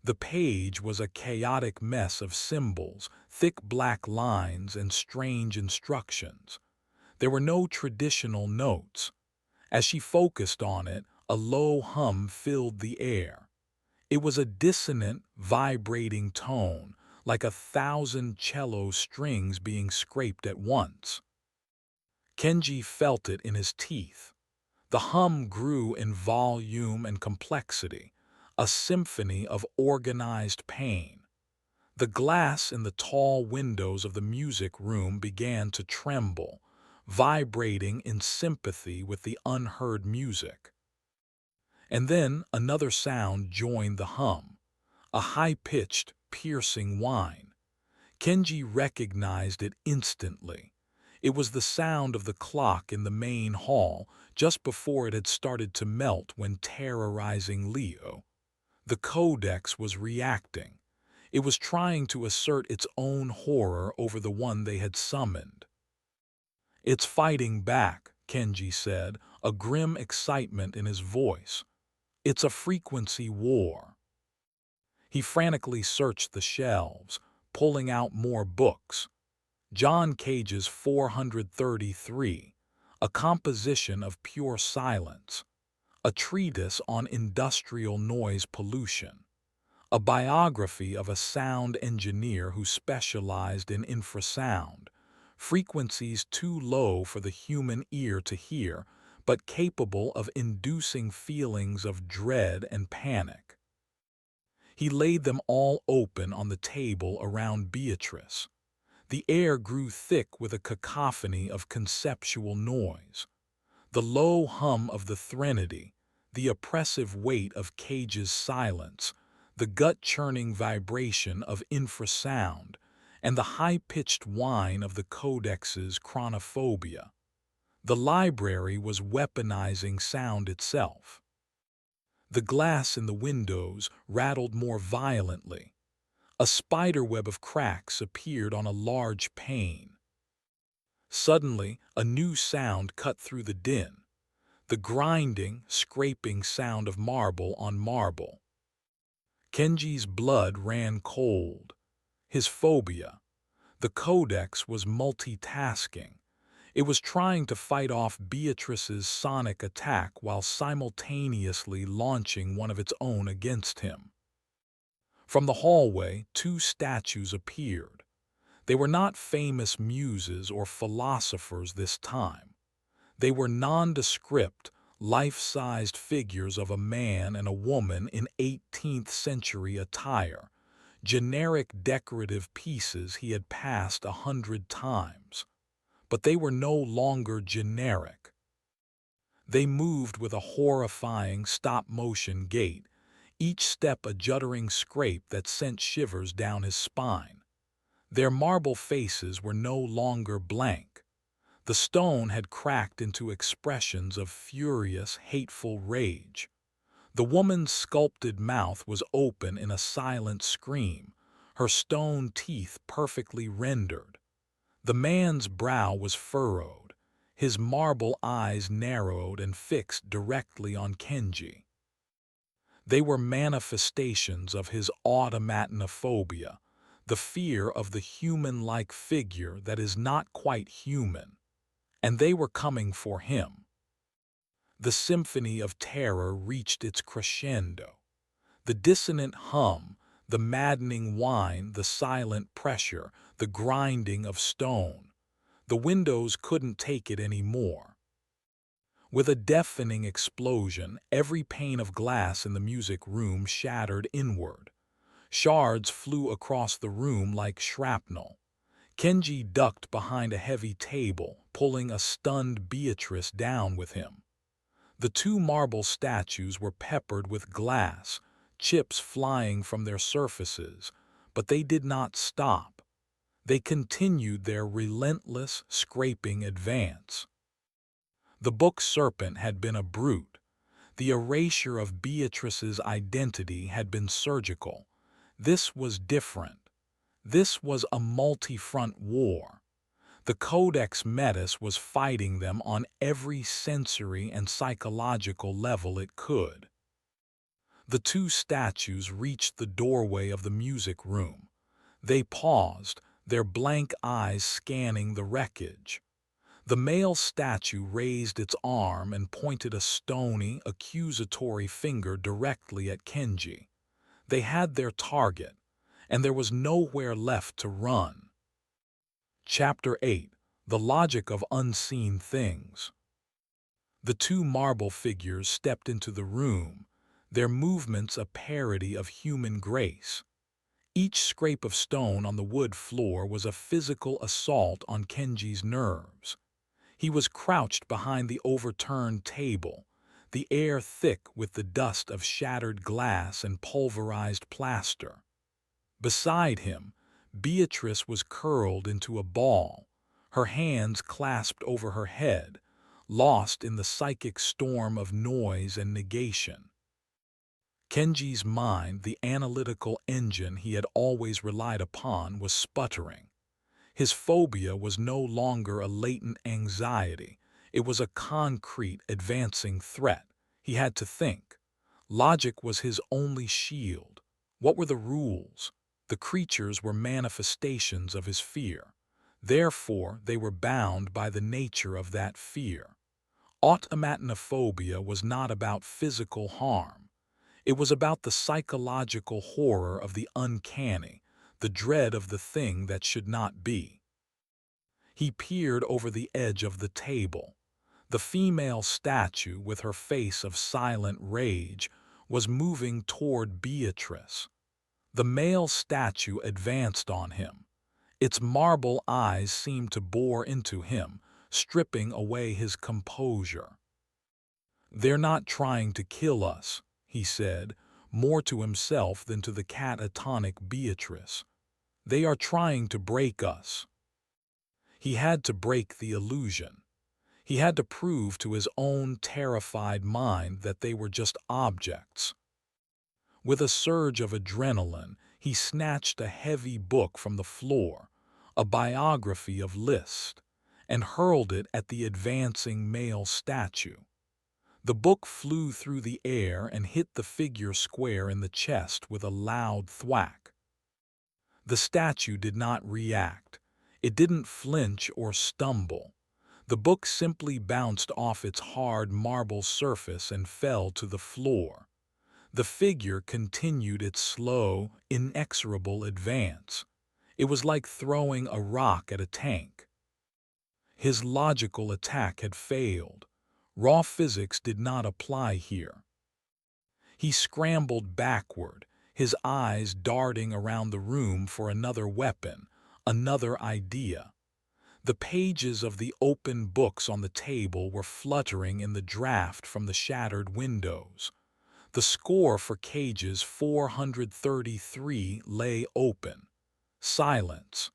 The page was a chaotic mess of symbols, thick black lines, and strange instructions. There were no traditional notes. As she focused on it, a low hum filled the air. It was a dissonant, vibrating tone, like 1,000 cello strings being scraped at once. Kenji felt it in his teeth. The hum grew in volume and complexity, a symphony of organized pain. The glass in the tall windows of the music room began to tremble, vibrating in sympathy with the unheard music. And then another sound joined the hum, a high-pitched, piercing whine. Kenji recognized it instantly. It was the sound of the clock in the main hall just before it had started to melt when terrorizing Leo. The Codex was reacting. It was trying to assert its own horror over the one they had summoned. "It's fighting back," Kenji said, a grim excitement in his voice. "It's a frequency war." He frantically searched the shelves, pulling out more books. John Cage's 433, a composition of pure silence, a treatise on industrial noise pollution, a biography of a sound engineer who specialized in infrasound, frequencies too low for the human ear to hear, but capable of inducing feelings of dread and panic. He laid them all open on the table around Beatrice. The air grew thick with a cacophony of conceptual noise. The low hum of the threnody, the oppressive weight of Cage's silence, the gut-churning vibration of infrasound, and the high-pitched whine of the codex's chronophobia. The library was weaponizing sound itself. The glass in the windows rattled more violently. A spiderweb of cracks appeared on a large pane. Suddenly, a new sound cut through the din, the grinding, scraping sound of marble on marble. Kenji's blood ran cold. His phobia. The codex was multitasking. It was trying to fight off Beatrice's sonic attack while simultaneously launching one of its own against him. From the hallway, two statues appeared. They were not famous muses or philosophers this time. They were nondescript, life-sized figures of a man and a woman in 18th century attire, generic decorative pieces he had passed 100 times. But they were no longer generic. They moved with a horrifying stop-motion gait, each step a juddering scrape that sent shivers down his spine. Their marble faces were no longer blank. The stone had cracked into expressions of furious, hateful rage. The woman's sculpted mouth was open in a silent scream, her stone teeth perfectly rendered. The man's brow was furrowed, his marble eyes narrowed and fixed directly on Kenji. They were manifestations of his automatinophobia, the fear of the human-like figure that is not quite human, and they were coming for him. The symphony of terror reached its crescendo. The dissonant hum, the maddening whine, the silent pressure, the grinding of stone. The windows couldn't take it anymore. With a deafening explosion, every pane of glass in the music room shattered inward. Shards flew across the room like shrapnel. Kenji ducked behind a heavy table, pulling a stunned Beatrice down with him. The two marble statues were peppered with glass, chips flying from their surfaces, but they did not stop. They continued their relentless, scraping advance. The book serpent had been a brute. The erasure of Beatrice's identity had been surgical. This was different. This was a multi-front war. The Codex Metis was fighting them on every sensory and psychological level it could. The two statues reached the doorway of the music room. They paused, their blank eyes scanning the wreckage. The male statue raised its arm and pointed a stony, accusatory finger directly at Kenji. They had their target, and there was nowhere left to run. Chapter 8: The Logic of Unseen Things. The two marble figures stepped into the room, their movements a parody of human grace. Each scrape of stone on the wood floor was a physical assault on Kenji's nerves. He was crouched behind the overturned table, the air thick with the dust of shattered glass and pulverized plaster. Beside him, Beatrice was curled into a ball, her hands clasped over her head, lost in the psychic storm of noise and negation. Kenji's mind, the analytical engine he had always relied upon, was sputtering. His phobia was no longer a latent anxiety. It was a concrete, advancing threat. He had to think. Logic was his only shield. What were the rules? The creatures were manifestations of his fear. Therefore, they were bound by the nature of that fear. Automatinophobia was not about physical harm. It was about the psychological horror of the uncanny, the dread of the thing that should not be. He peered over the edge of the table. The female statue, with her face of silent rage, was moving toward Beatrice. The male statue advanced on him. Its marble eyes seemed to bore into him, stripping away his composure. "They're not trying to kill us," he said, more to himself than to the catatonic Beatrice. "They are trying to break us." He had to break the illusion. He had to prove to his own terrified mind that they were just objects. With a surge of adrenaline, he snatched a heavy book from the floor, a biography of Liszt, and hurled it at the advancing male statue. The book flew through the air and hit the figure square in the chest with a loud thwack. The statue did not react. It didn't flinch or stumble. The book simply bounced off its hard marble surface and fell to the floor. The figure continued its slow, inexorable advance. It was like throwing a rock at a tank. His logical attack had failed. Raw physics did not apply here. He scrambled backward, his eyes darting around the room for another weapon, another idea. The pages of the open books on the table were fluttering in the draft from the shattered windows. The score for cages 433 lay open. Silence.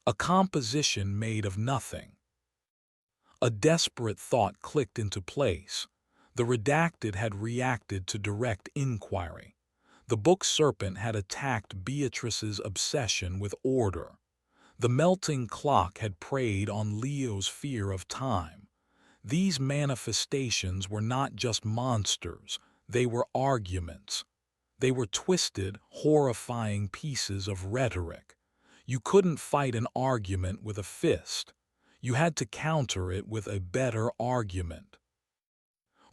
A composition made of nothing. A desperate thought clicked into place. The redacted had reacted to direct inquiry. The book serpent had attacked Beatrice's obsession with order. The melting clock had preyed on Leo's fear of time. These manifestations were not just monsters, they were arguments. They were twisted, horrifying pieces of rhetoric. You couldn't fight an argument with a fist. You had to counter it with a better argument.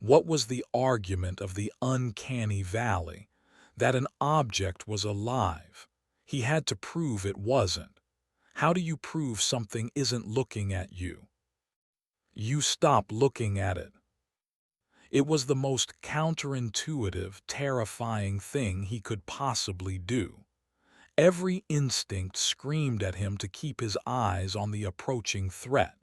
What was the argument of the uncanny valley? That an object was alive. He had to prove it wasn't. How do you prove something isn't looking at you? You stop looking at it. It was the most counterintuitive, terrifying thing he could possibly do. Every instinct screamed at him to keep his eyes on the approaching threat.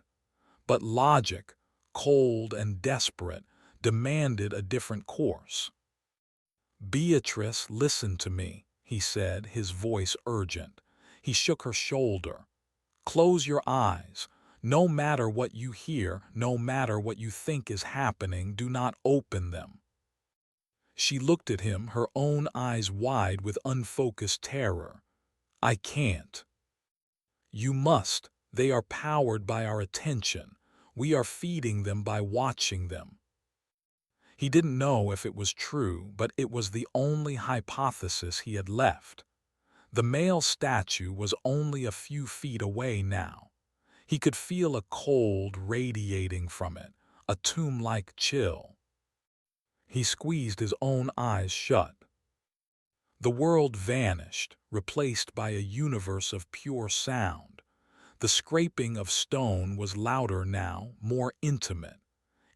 But logic, cold and desperate, demanded a different course. "Beatrice, listen to me," he said, his voice urgent. He shook her shoulder. "Close your eyes. No matter what you hear, no matter what you think is happening, do not open them." She looked at him, her own eyes wide with unfocused terror. "I can't." "You must. They are powered by our attention. We are feeding them by watching them." He didn't know if it was true, but it was the only hypothesis he had left. The male statue was only a few feet away now. He could feel a cold radiating from it, a tomb-like chill. He squeezed his own eyes shut. The world vanished, replaced by a universe of pure sound. The scraping of stone was louder now, more intimate.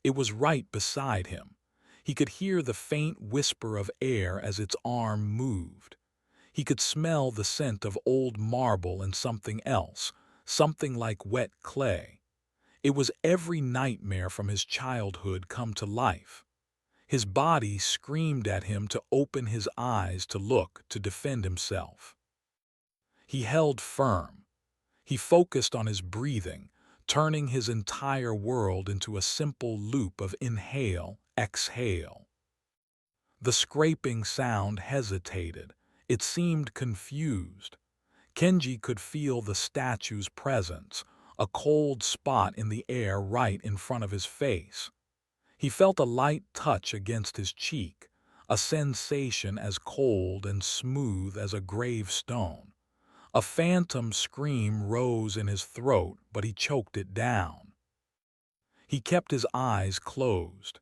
It was right beside him. He could hear the faint whisper of air as its arm moved. He could smell the scent of old marble and something else, something like wet clay. It was every nightmare from his childhood come to life. His body screamed at him to open his eyes, to look, to defend himself. He held firm. He focused on his breathing, turning his entire world into a simple loop of inhale, exhale. The scraping sound hesitated. It seemed confused. Kenji could feel the statue's presence, a cold spot in the air right in front of his face. He felt a light touch against his cheek, a sensation as cold and smooth as a gravestone. A phantom scream rose in his throat, but he choked it down. He kept his eyes closed.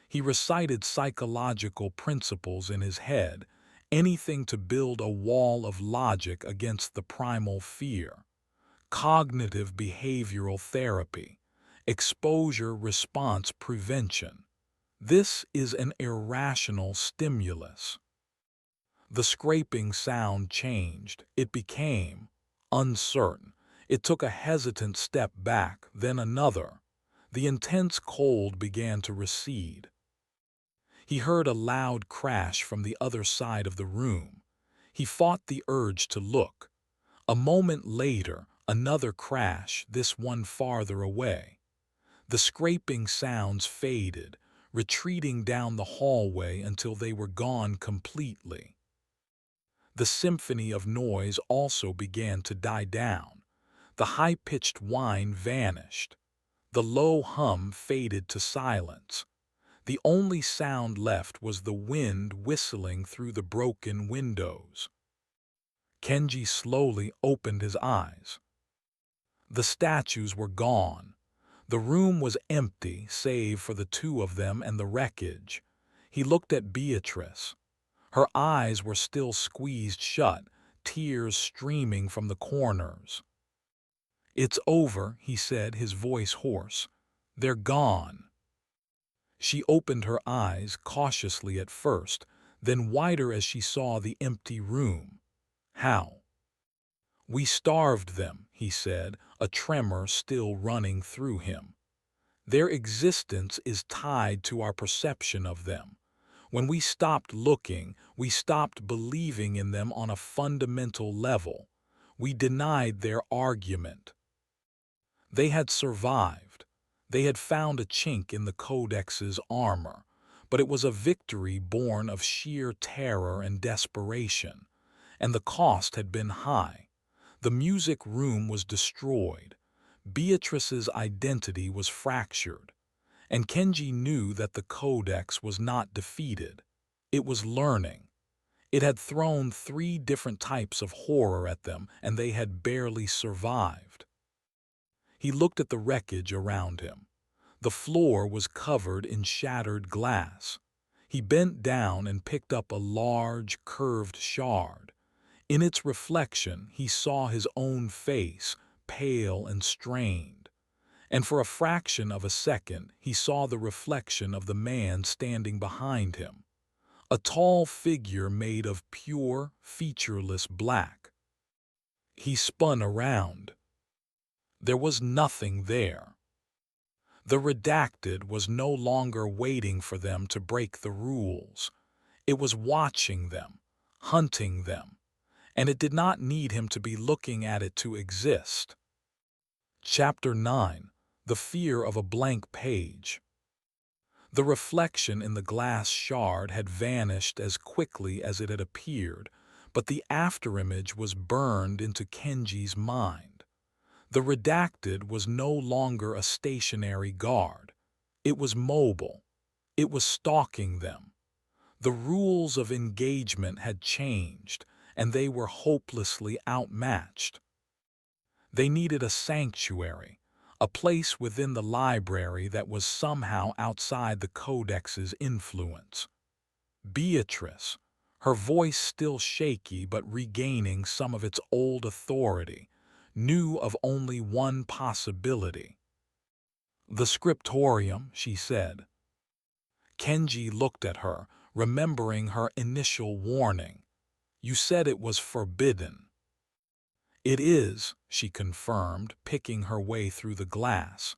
He recited psychological principles in his head, anything to build a wall of logic against the primal fear. Cognitive behavioral therapy. exposure response prevention. This is an irrational stimulus. The scraping sound changed. It became uncertain. It took a hesitant step back, then another. The intense cold began to recede. He heard a loud crash from the other side of the room. He fought the urge to look. A moment later, another crash, this one farther away. The scraping sounds faded, retreating down the hallway until they were gone completely. The symphony of noise also began to die down. The high-pitched whine vanished. The low hum faded to silence. The only sound left was the wind whistling through the broken windows. Kenji slowly opened his eyes. The statues were gone. The room was empty, save for the two of them and the wreckage. He looked at Beatrice. Her eyes were still squeezed shut, tears streaming from the corners. "It's over," he said, his voice hoarse. "They're gone." She opened her eyes cautiously at first, then wider as she saw the empty room. "How?" "We starved them," he said, a tremor still running through him. "Their existence is tied to our perception of them. When we stopped looking, we stopped believing in them on a fundamental level. We denied their argument. They had survived. They had found a chink in the Codex's armor, but it was a victory born of sheer terror and desperation, and the cost had been high. The music room was destroyed. Beatrice's identity was fractured, and Kenji knew that the Codex was not defeated. It was learning. It had thrown 3 different types of horror at them, and they had barely survived. He looked at the wreckage around him. The floor was covered in shattered glass. He bent down and picked up a large, curved shard. In its reflection, he saw his own face, pale and strained. And for a fraction of a second, he saw the reflection of the man standing behind him. A tall figure made of pure, featureless black. He spun around. There was nothing there. The redacted was no longer waiting for them to break the rules. It was watching them, hunting them, and it did not need him to be looking at it to exist. Chapter 9. The Fear of a Blank Page. The reflection in the glass shard had vanished as quickly as it had appeared, but the afterimage was burned into Kenji's mind. The redacted was no longer a stationary guard. It was mobile. It was stalking them. The rules of engagement had changed, and they were hopelessly outmatched. They needed a sanctuary, a place within the library that was somehow outside the Codex's influence. Beatrice, her voice still shaky but regaining some of its old authority, knew of only one possibility. "The scriptorium," she said. Kenji looked at her, remembering her initial warning. "You said it was forbidden." "It is," she confirmed, picking her way through the glass.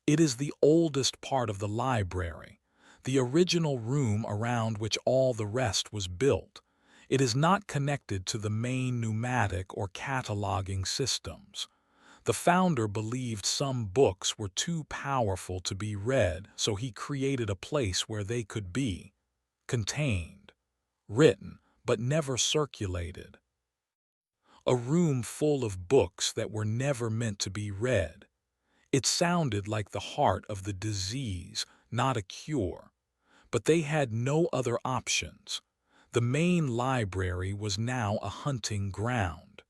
"It is the oldest part of the library, the original room around which all the rest was built. It is not connected to the main pneumatic or cataloging systems. The founder believed some books were too powerful to be read, so he created a place where they could be contained, written, but never circulated. A room full of books that were never meant to be read. It sounded like the heart of the disease, not a cure. But they had no other options. The main library was now a hunting ground.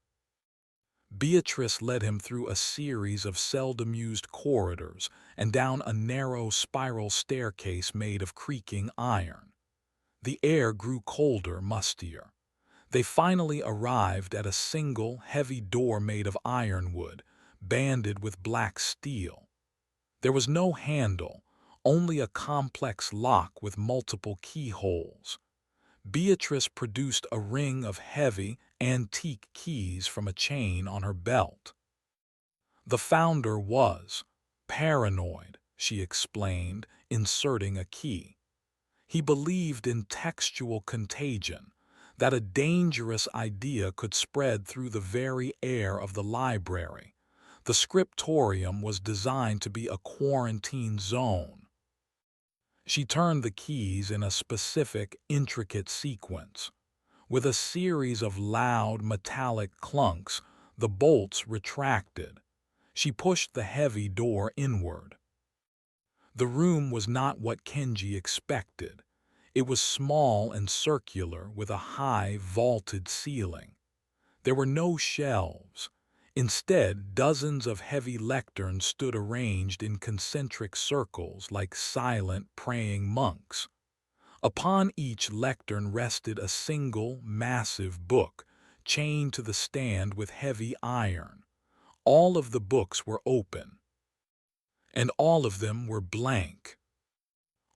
Beatrice led him through a series of seldom-used corridors and down a narrow spiral staircase made of creaking iron. The air grew colder, mustier. They finally arrived at a single, heavy door made of ironwood, banded with black steel. There was no handle, only a complex lock with multiple keyholes. Beatrice produced a ring of heavy, antique keys from a chain on her belt. The founder was paranoid, she explained, inserting a key. He believed in textual contagion, that a dangerous idea could spread through the very air of the library. The scriptorium was designed to be a quarantine zone. She turned the keys in a specific, intricate sequence. With a series of loud, metallic clunks, the bolts retracted. She pushed the heavy door inward. The room was not what Kenji expected. It was small and circular with a high, vaulted ceiling. There were no shelves. Instead, dozens of heavy lecterns stood arranged in concentric circles like silent, praying monks. Upon each lectern rested a single, massive book, chained to the stand with heavy iron. All of the books were open, and all of them were blank.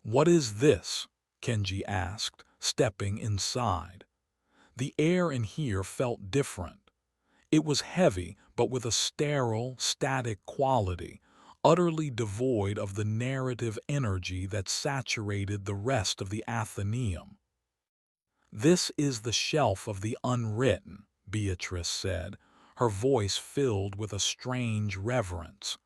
"What is this?" Kenji asked, stepping inside. The air in here felt different. It was heavy, but with a sterile, static quality, utterly devoid of the narrative energy that saturated the rest of the Athenaeum. "This is the shelf of the unwritten," Beatrice said, her voice filled with a strange reverence.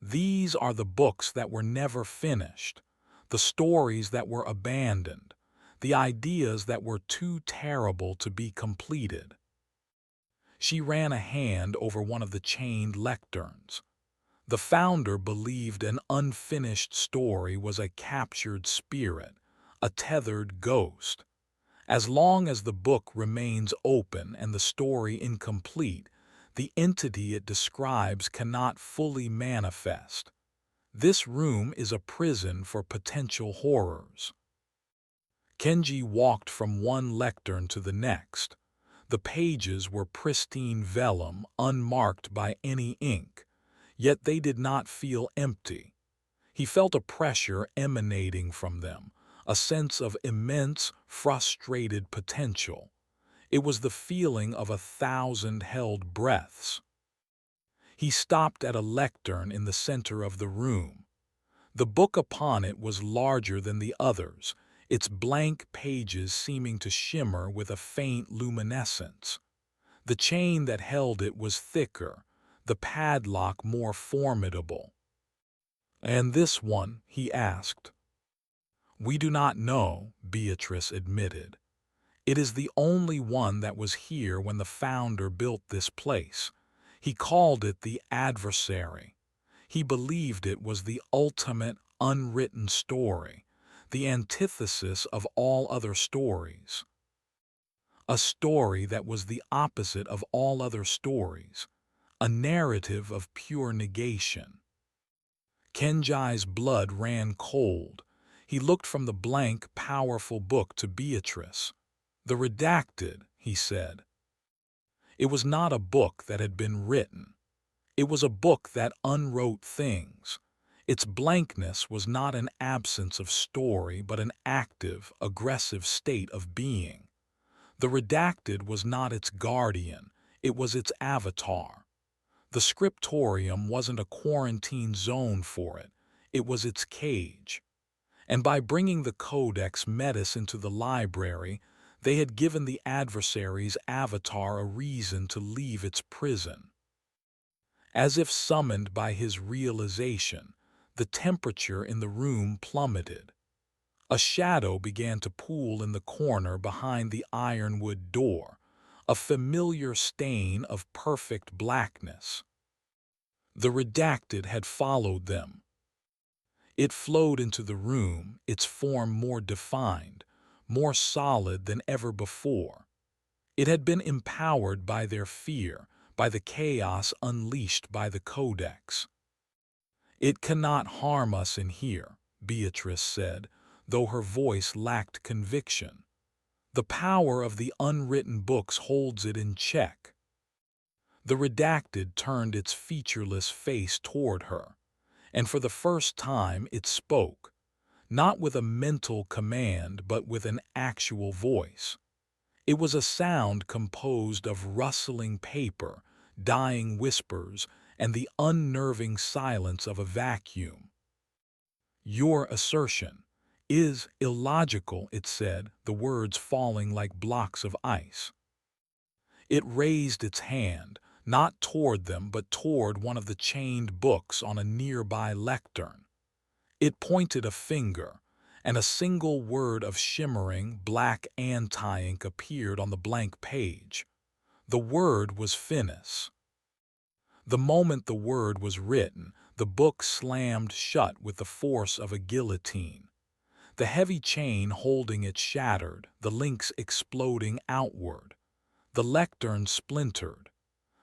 "These are the books that were never finished, the stories that were abandoned, the ideas that were too terrible to be completed." She ran a hand over one of the chained lecterns. The founder believed an unfinished story was a captured spirit, a tethered ghost. As long as the book remains open and the story incomplete, the entity it describes cannot fully manifest. This room is a prison for potential horrors. Kenji walked from one lectern to the next. The pages were pristine vellum, unmarked by any ink, yet they did not feel empty. He felt a pressure emanating from them, a sense of immense, frustrated potential. It was the feeling of 1,000 held breaths. He stopped at a lectern in the center of the room. The book upon it was larger than the others, its blank pages seeming to shimmer with a faint luminescence. The chain that held it was thicker, the padlock more formidable. "And this one?" he asked. "We do not know," Beatrice admitted. "It is the only one that was here when the founder built this place. He called it the adversary. He believed it was the ultimate unwritten story, the antithesis of all other stories. A story that was the opposite of all other stories, a narrative of pure negation." Kenji's blood ran cold. He looked from the blank, powerful book to Beatrice. "The redacted," he said. It was not a book that had been written. It was a book that unwrote things. Its blankness was not an absence of story, but an active, aggressive state of being. The redacted was not its guardian, it was its avatar. The scriptorium wasn't a quarantine zone for it, it was its cage. And by bringing the Codex Metis into the library, they had given the adversary's avatar a reason to leave its prison. As if summoned by his realization, the temperature in the room plummeted. A shadow began to pool in the corner behind the ironwood door, a familiar stain of perfect blackness. The redacted had followed them. It flowed into the room, its form more defined, more solid than ever before. It had been empowered by their fear, by the chaos unleashed by the Codex. "It cannot harm us in here," Beatrice said, though her voice lacked conviction. "The power of the unwritten books holds it in check." The redacted turned its featureless face toward her. and for the first time it spoke, not with a mental command but with an actual voice. It was a sound composed of rustling paper, dying whispers, and the unnerving silence of a vacuum. "Your assertion is illogical," it said, the words falling like blocks of ice. It raised its hand, not toward them but toward one of the chained books on a nearby lectern. It pointed a finger, and a single word of shimmering black anti-ink appeared on the blank page. The word was finis. The moment the word was written, the book slammed shut with the force of a guillotine. The heavy chain holding it shattered, the links exploding outward. The lectern splintered.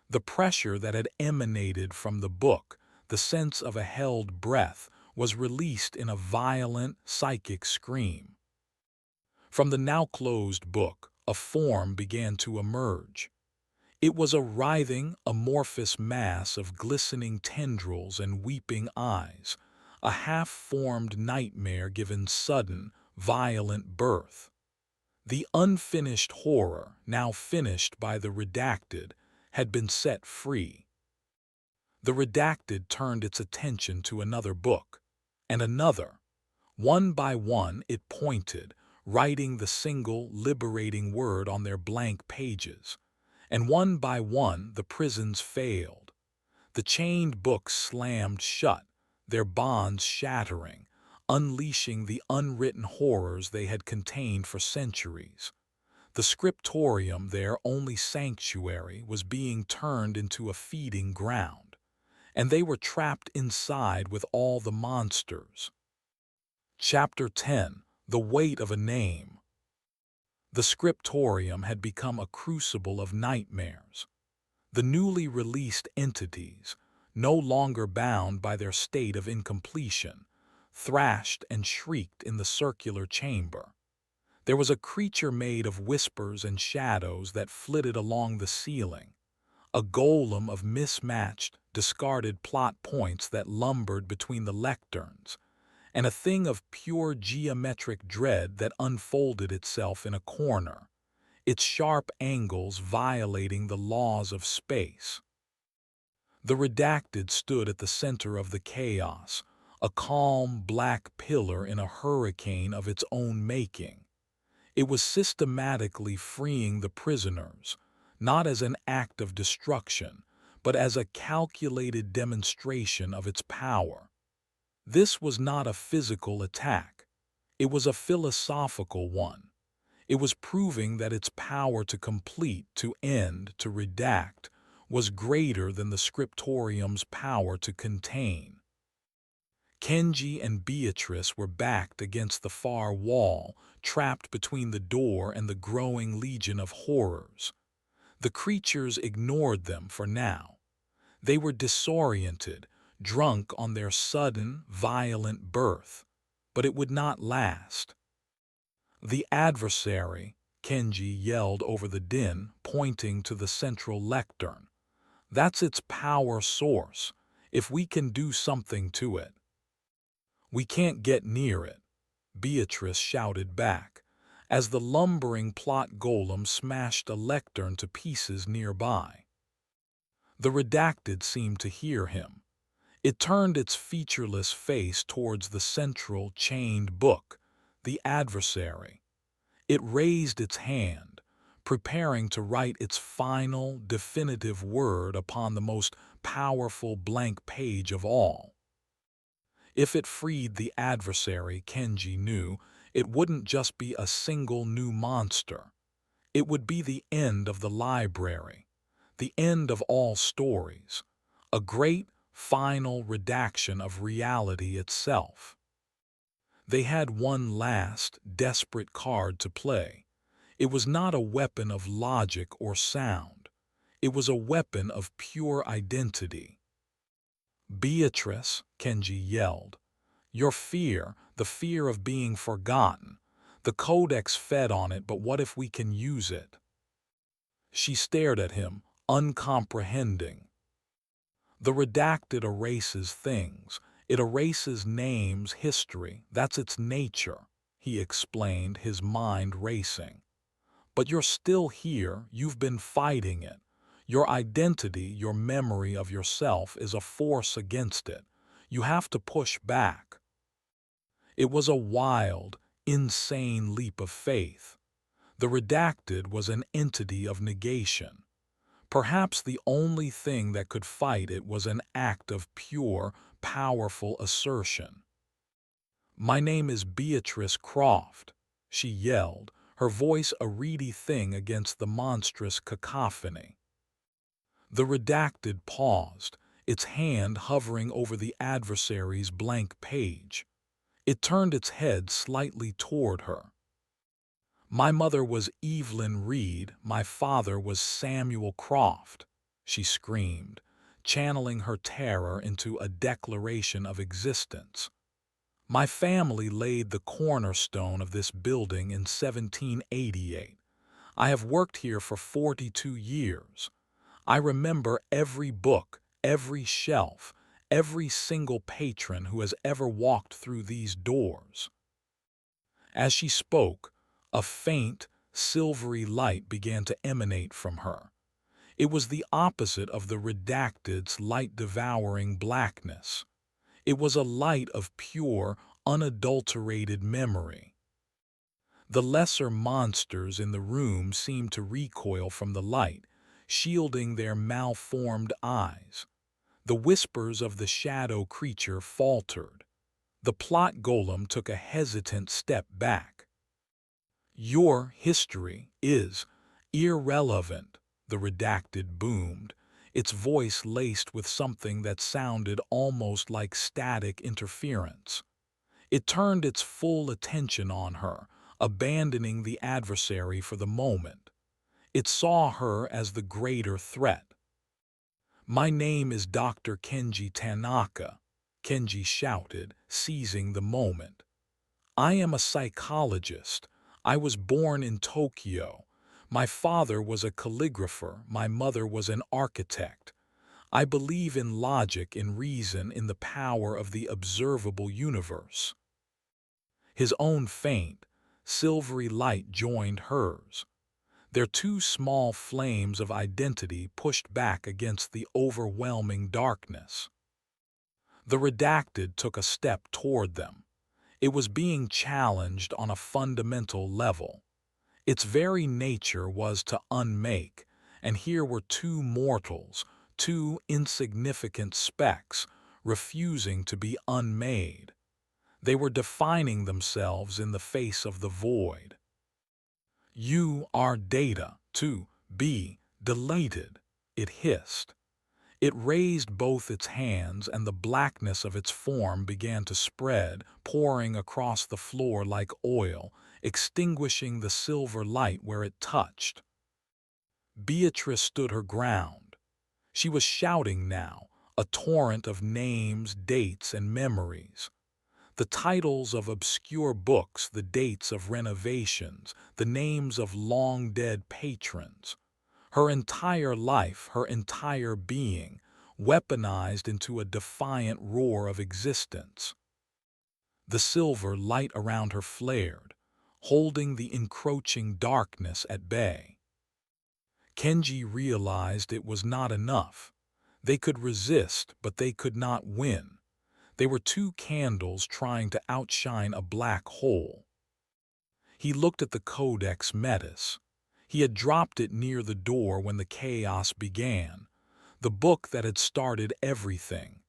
The pressure that had emanated from the book, the sense of a held breath, was released in a violent, psychic scream. From the now closed book, a form began to emerge. It was a writhing, amorphous mass of glistening tendrils and weeping eyes, a half-formed nightmare given sudden, violent birth. The unfinished horror, now finished by the redacted, had been set free. The redacted turned its attention to another book, and another. One by one it pointed, writing the single, liberating word on their blank pages. And one by one the prisons failed. The chained books slammed shut, their bonds shattering, unleashing the unwritten horrors they had contained for centuries. The scriptorium, their only sanctuary, was being turned into a feeding ground, and they were trapped inside with all the monsters. Chapter 10: The Weight of a Name. The scriptorium had become a crucible of nightmares. The newly released entities, no longer bound by their state of incompletion, thrashed and shrieked in the circular chamber. There was a creature made of whispers and shadows that flitted along the ceiling, a golem of mismatched, discarded plot points that lumbered between the lecterns, and a thing of pure geometric dread that unfolded itself in a corner, its sharp angles violating the laws of space. The redacted stood at the center of the chaos, a calm black pillar in a hurricane of its own making. It was systematically freeing the prisoners, not as an act of destruction, but as a calculated demonstration of its power. This was not a physical attack. It was a philosophical one. It was proving that its power to complete, to end, to redact, was greater than the scriptorium's power to contain. Kenji and Beatrice were backed against the far wall, trapped between the door and the growing legion of horrors. The creatures ignored them for now. They were disoriented, drunk on their sudden, violent birth. But it would not last. "The adversary," Kenji yelled over the din, pointing to the central lectern. "That's its power source, if we can do something to it." "We can't get near it," Beatrice shouted back, as the lumbering plot golem smashed a lectern to pieces nearby. The redacted seemed to hear him. It turned its featureless face towards the central, chained book, the adversary. It raised its hand, preparing to write its final, definitive word upon the most powerful blank page of all. If it freed the adversary, Kenji knew, it wouldn't just be a single new monster. It would be the end of the library, the end of all stories, a great, final redaction of reality itself. They had one last, desperate card to play. It was not a weapon of logic or sound. It was a weapon of pure identity. "Beatrice," Kenji yelled, "your fear, the fear of being forgotten. The Codex fed on it, but what if we can use it?" She stared at him, uncomprehending. The redacted erases things. It erases names, history. That's its nature, he explained, his mind racing. But you're still here. You've been fighting it. Your identity, your memory of yourself is a force against it. You have to push back. It was a wild, insane leap of faith. The redacted was an entity of negation. Perhaps the only thing that could fight it was an act of pure, powerful assertion. "My name is Beatrice Croft," she yelled, her voice a reedy thing against the monstrous cacophony. The redacted paused, its hand hovering over the adversary's blank page. It turned its head slightly toward her. "My mother was Evelyn Reed, my father was Samuel Croft," she screamed, channeling her terror into a declaration of existence. "My family laid the cornerstone of this building in 1788. I have worked here for 42 years. I remember every book, every shelf, every single patron who has ever walked through these doors." As she spoke, a faint, silvery light began to emanate from her. It was the opposite of the redacted's light-devouring blackness. It was a light of pure, unadulterated memory. The lesser monsters in the room seemed to recoil from the light, shielding their malformed eyes. The whispers of the shadow creature faltered. The plot golem took a hesitant step back. "Your history is irrelevant," the redacted boomed, its voice laced with something that sounded almost like static interference. It turned its full attention on her, abandoning the adversary for the moment. It saw her as the greater threat. "My name is Dr. Kenji Tanaka," Kenji shouted, seizing the moment. "I am a psychologist. I was born in Tokyo. My father was a calligrapher, my mother was an architect. I believe in logic, in reason, in the power of the observable universe." His own faint, silvery light joined hers. Their two small flames of identity pushed back against the overwhelming darkness. The redacted took a step toward them. It was being challenged on a fundamental level. Its very nature was to unmake, and here were two mortals, two insignificant specks, refusing to be unmade. They were defining themselves in the face of the void. "You are data, to be deleted," it hissed. It raised both its hands, and the blackness of its form began to spread, pouring across the floor like oil, extinguishing the silver light where it touched. Beatrice stood her ground. She was shouting now, a torrent of names, dates, and memories. The titles of obscure books, the dates of renovations, the names of long-dead patrons. Her entire life, her entire being, weaponized into a defiant roar of existence. The silver light around her flared, holding the encroaching darkness at bay. Kenji realized it was not enough. They could resist, but they could not win. They were two candles trying to outshine a black hole. He looked at the Codex Metis. He had dropped it near the door when the chaos began. The book that had started everything.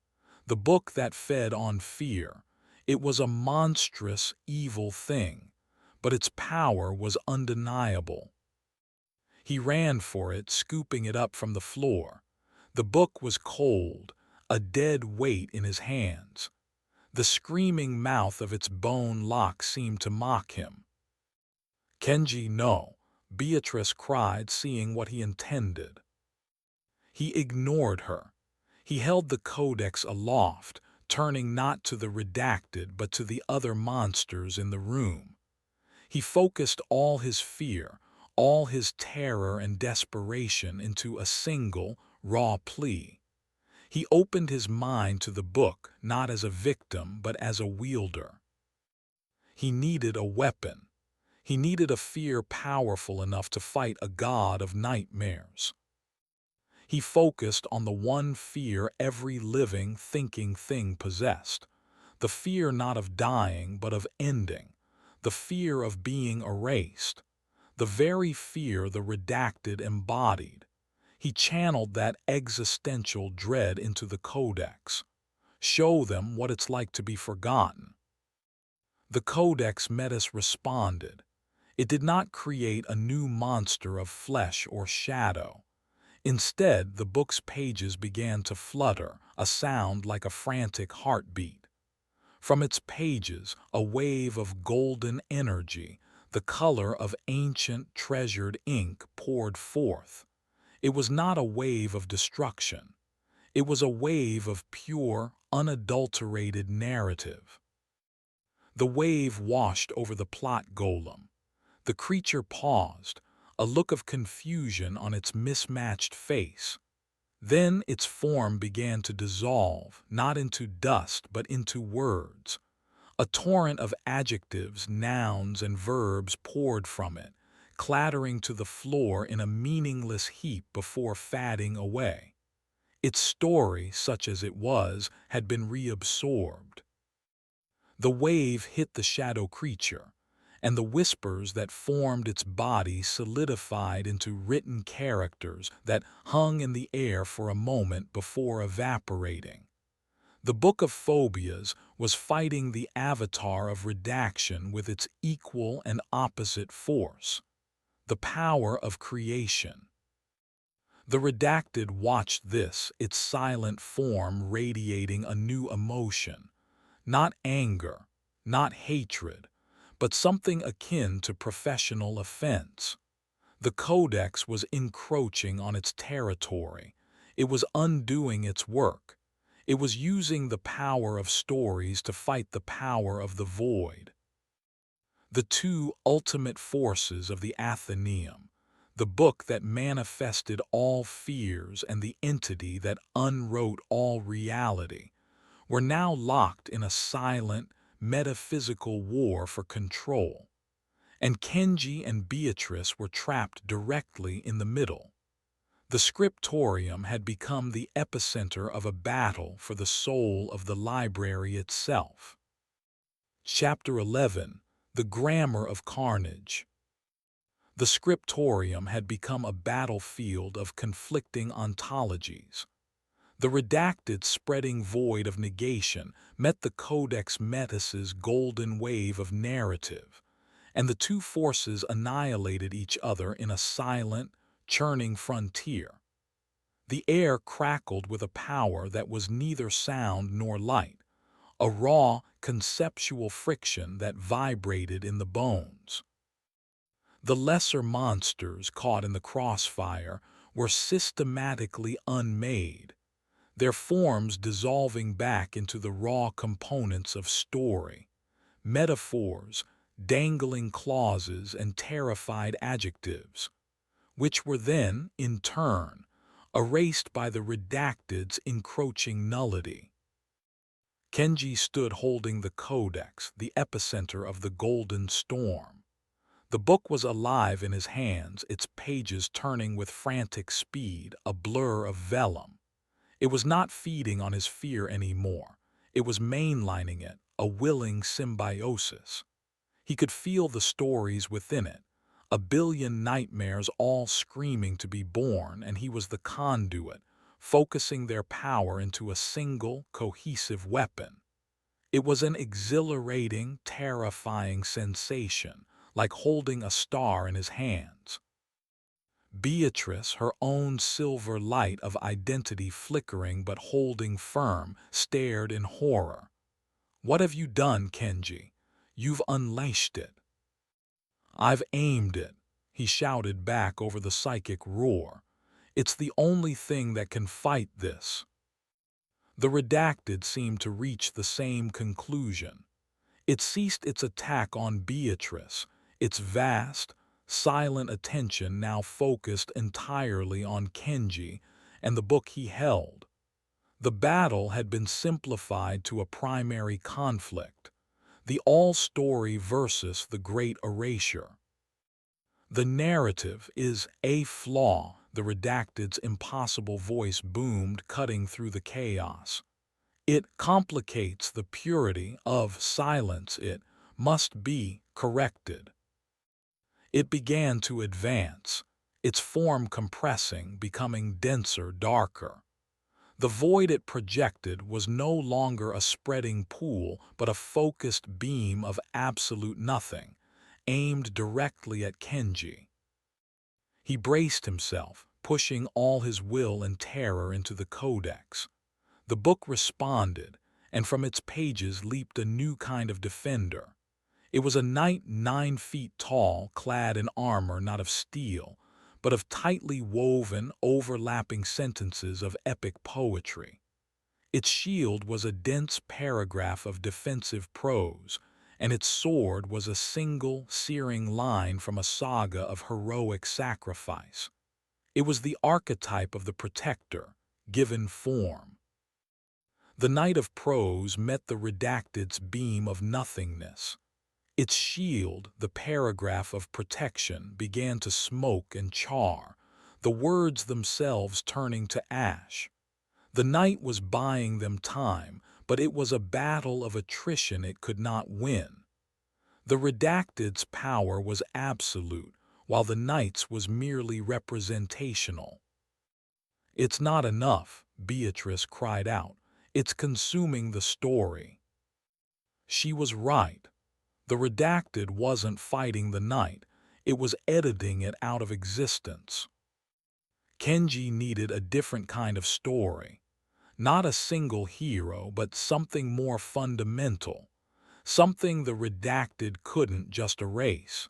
The book that fed on fear. It was a monstrous, evil thing, but its power was undeniable. He ran for it, scooping it up from the floor. The book was cold, a dead weight in his hands. The screaming mouth of its bone lock seemed to mock him. "Kenji, no," Beatrice cried, seeing what he intended. He ignored her. He held the codex aloft, turning not to the redacted but to the other monsters in the room. He focused all his fear, all his terror and desperation into a single, raw plea. He opened his mind to the book not as a victim but as a wielder. He needed a weapon. He needed a fear powerful enough to fight a god of nightmares. He focused on the one fear every living, thinking thing possessed. The fear not of dying but of ending. The fear of being erased. The very fear the redacted embodied. He channeled that existential dread into the codex. Show them what it's like to be forgotten. The codex Metis responded. It did not create a new monster of flesh or shadow. Instead, the book's pages began to flutter, a sound like a frantic heartbeat. From its pages, a wave of golden energy, the color of ancient, treasured ink, poured forth. It was not a wave of destruction. It was a wave of pure, unadulterated narrative. The wave washed over the plot golem. The creature paused, a look of confusion on its mismatched face. Then its form began to dissolve, not into dust but into words. A torrent of adjectives, nouns, and verbs poured from it, clattering to the floor in a meaningless heap before fading away. Its story, such as it was, had been reabsorbed. The wave hit the shadow creature, and the whispers that formed its body solidified into written characters that hung in the air for a moment before evaporating. The Book of Phobias was fighting the avatar of redaction with its equal and opposite force, the power of creation. The redacted watched this, its silent form radiating a new emotion, not anger, not hatred, but something akin to professional offense. The codex was encroaching on its territory. It was undoing its work. It was using the power of stories to fight the power of the void. The two ultimate forces of the Athenaeum, the book that manifested all fears and the entity that unwrote all reality, were now locked in a silent, metaphysical war for control. And Kenji and Beatrice were trapped directly in the middle. The scriptorium had become the epicenter of a battle for the soul of the library itself. Chapter 11. The Grammar of Carnage. The scriptorium had become a battlefield of conflicting ontologies. The redacted spreading void of negation met the Codex Metis's golden wave of narrative, and the two forces annihilated each other in a silent, churning frontier. The air crackled with a power that was neither sound nor light, a raw, conceptual friction that vibrated in the bones. The lesser monsters caught in the crossfire were systematically unmade, their forms dissolving back into the raw components of story, metaphors, dangling clauses, and terrified adjectives, which were then, in turn, erased by the redacted's encroaching nullity. Kenji stood holding the codex, the epicenter of the golden storm. The book was alive in his hands, its pages turning with frantic speed, a blur of vellum. It was not feeding on his fear anymore. It was mainlining it, a willing symbiosis. He could feel the stories within it, a billion nightmares all screaming to be born, and he was the conduit, focusing their power into a single, cohesive weapon. It was an exhilarating, terrifying sensation, like holding a star in his hands. Beatrice, her own silver light of identity flickering but holding firm, stared in horror. "What have you done, Kenji? You've unleashed it." "I've aimed it," he shouted back over the psychic roar. "It's the only thing that can fight this." The redacted seemed to reach the same conclusion. It ceased its attack on Beatrice, its vast, silent attention now focused entirely on Kenji and the book he held. The battle had been simplified to a primary conflict, the all-story versus the great erasure. The narrative is a flaw, the redacted's impossible voice boomed, cutting through the chaos. It complicates the purity of silence. It must be corrected. It began to advance, its form compressing, becoming denser, darker. The void it projected was no longer a spreading pool, but a focused beam of absolute nothing, aimed directly at Kenji. He braced himself, pushing all his will and terror into the codex. The book responded, and from its pages leaped a new kind of defender. It was a knight 9 feet tall, clad in armor not of steel, but of tightly woven, overlapping sentences of epic poetry. Its shield was a dense paragraph of defensive prose, and its sword was a single, searing line from a saga of heroic sacrifice. It was the archetype of the protector, given form. The knight of prose met the redacted's beam of nothingness. Its shield, the paragraph of protection, began to smoke and char, the words themselves turning to ash. The knight was buying them time, but it was a battle of attrition it could not win. The redacted's power was absolute, while the knight's was merely representational. "It's not enough," Beatrice cried out. "It's consuming the story." She was right. The redacted wasn't fighting the knight, it was editing it out of existence. Kenji needed a different kind of story. Not a single hero, but something more fundamental. Something the redacted couldn't just erase.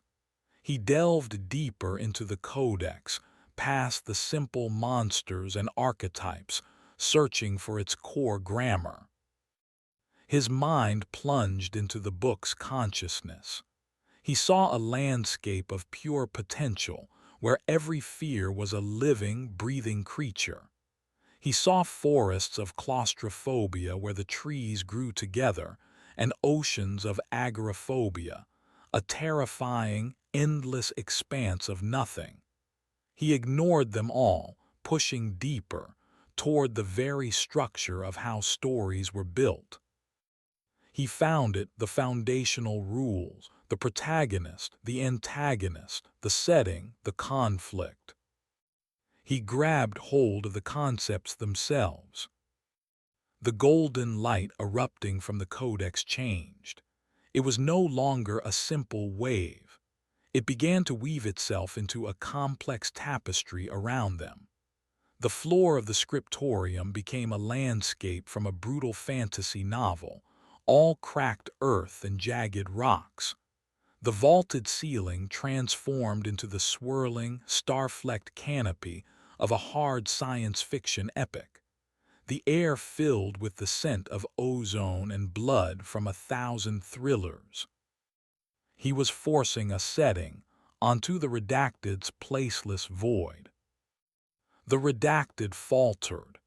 He delved deeper into the codex, past the simple monsters and archetypes, searching for its core grammar. His mind plunged into the book's consciousness. He saw a landscape of pure potential, where every fear was a living, breathing creature. He saw forests of claustrophobia where the trees grew together, and oceans of agoraphobia, a terrifying, endless expanse of nothing. He ignored them all, pushing deeper, toward the very structure of how stories were built. He found it, the foundational rules, the protagonist, the antagonist, the setting, the conflict. He grabbed hold of the concepts themselves. The golden light erupting from the codex changed. It was no longer a simple wave. It began to weave itself into a complex tapestry around them. The floor of the scriptorium became a landscape from a brutal fantasy novel, all cracked earth and jagged rocks. The vaulted ceiling transformed into the swirling, star-flecked canopy of a hard science fiction epic. The air filled with the scent of ozone and blood from 1,000 thrillers. He was forcing a setting onto the redacted's placeless void. The redacted faltered.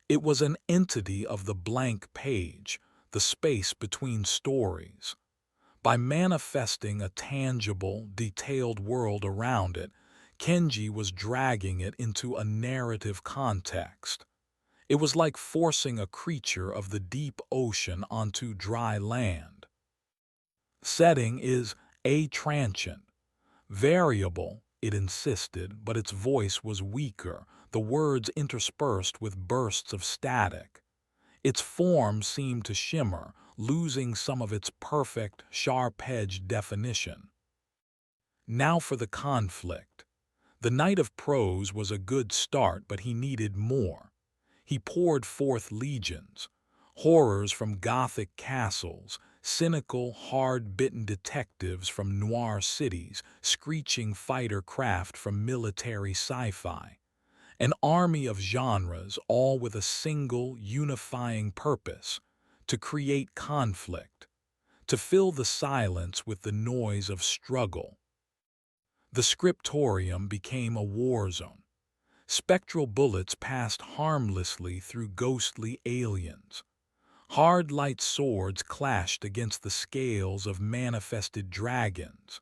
It was an entity of the blank page, the space between stories. By manifesting a tangible, detailed world around it, Kenji was dragging it into a narrative context. It was like forcing a creature of the deep ocean onto dry land. Setting is transient, variable, it insisted, but its voice was weaker, the words interspersed with bursts of static. Its form seemed to shimmer, losing some of its perfect, sharp-edged definition. Now for the conflict. The Knight of Prose was a good start, but he needed more. He poured forth legions, horrors from Gothic castles, cynical, hard-bitten detectives from noir cities, screeching fighter craft from military sci-fi. An army of genres, all with a single, unifying purpose: to create conflict, to fill the silence with the noise of struggle. The scriptorium became a war zone. Spectral bullets passed harmlessly through ghostly aliens. Hard light swords clashed against the scales of manifested dragons.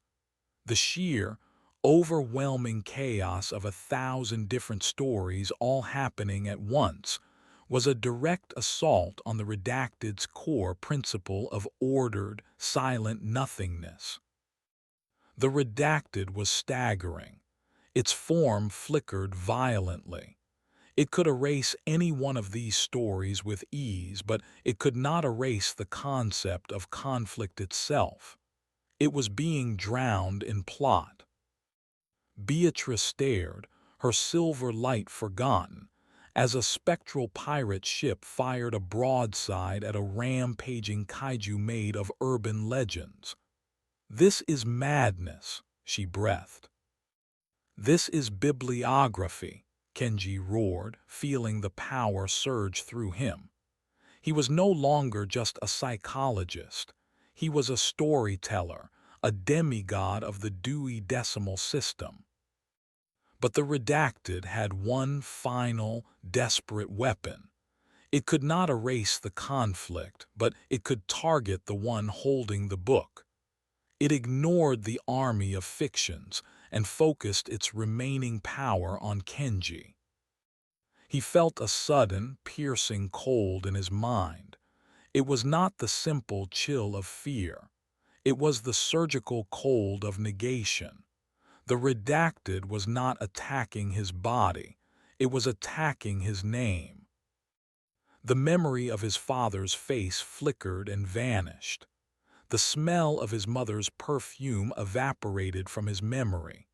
The sheer, overwhelming chaos of 1,000 different stories all happening at once was a direct assault on the Redacted's core principle of ordered, silent nothingness. The Redacted was staggering. Its form flickered violently. It could erase any one of these stories with ease, but it could not erase the concept of conflict itself. It was being drowned in plot. Beatrice stared, her silver light forgotten, as a spectral pirate ship fired a broadside at a rampaging kaiju made of urban legends. "This is madness," she breathed. "This is bibliography," Kenji roared, feeling the power surge through him. He was no longer just a psychologist. He was a storyteller, a demigod of the Dewey Decimal System. But the Redacted had one final, desperate weapon. It could not erase the conflict, but it could target the one holding the book. It ignored the army of fictions and focused its remaining power on Kenji. He felt a sudden, piercing cold in his mind. It was not the simple chill of fear. It was the surgical cold of negation. The Redacted was not attacking his body. It was attacking his name. The memory of his father's face flickered and vanished. The smell of his mother's perfume evaporated from his memory.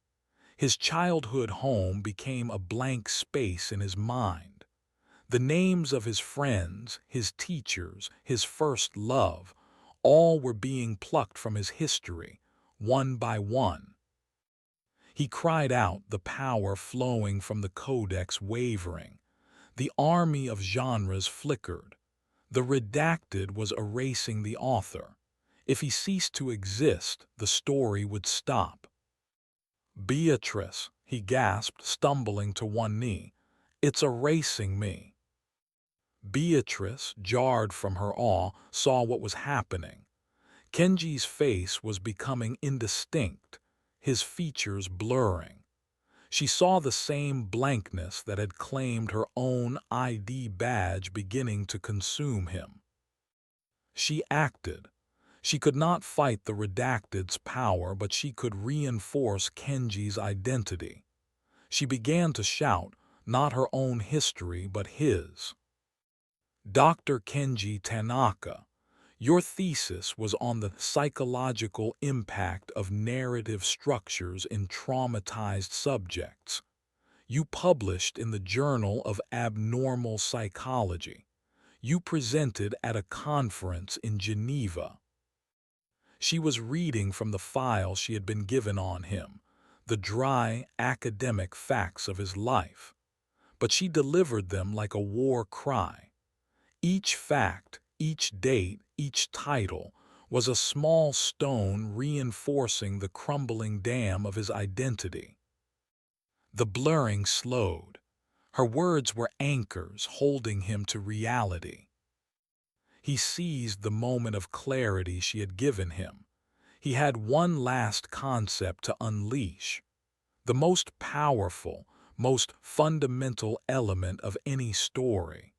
His childhood home became a blank space in his mind. The names of his friends, his teachers, his first love, all were being plucked from his history, one by one. He cried out, the power flowing from the codex wavering. The army of genres flickered. The Redacted was erasing the author. If he ceased to exist, the story would stop. "Beatrice," he gasped, stumbling to one knee. "It's erasing me." Beatrice, jarred from her awe, saw what was happening. Kenji's face was becoming indistinct, his features blurring. She saw the same blankness that had claimed her own ID badge beginning to consume him. She acted. She could not fight the Redacted's power, but she could reinforce Kenji's identity. She began to shout, not her own history, but his. "Dr. Kenji Tanaka, your thesis was on the psychological impact of narrative structures in traumatized subjects. You published in the Journal of Abnormal Psychology. You presented at a conference in Geneva." She was reading from the file she had been given on him, the dry, academic facts of his life. But she delivered them like a war cry. Each fact, each date, each title was a small stone reinforcing the crumbling dam of his identity. The blurring slowed. Her words were anchors holding him to reality. He seized the moment of clarity she had given him. He had one last concept to unleash. The most powerful, most fundamental element of any story.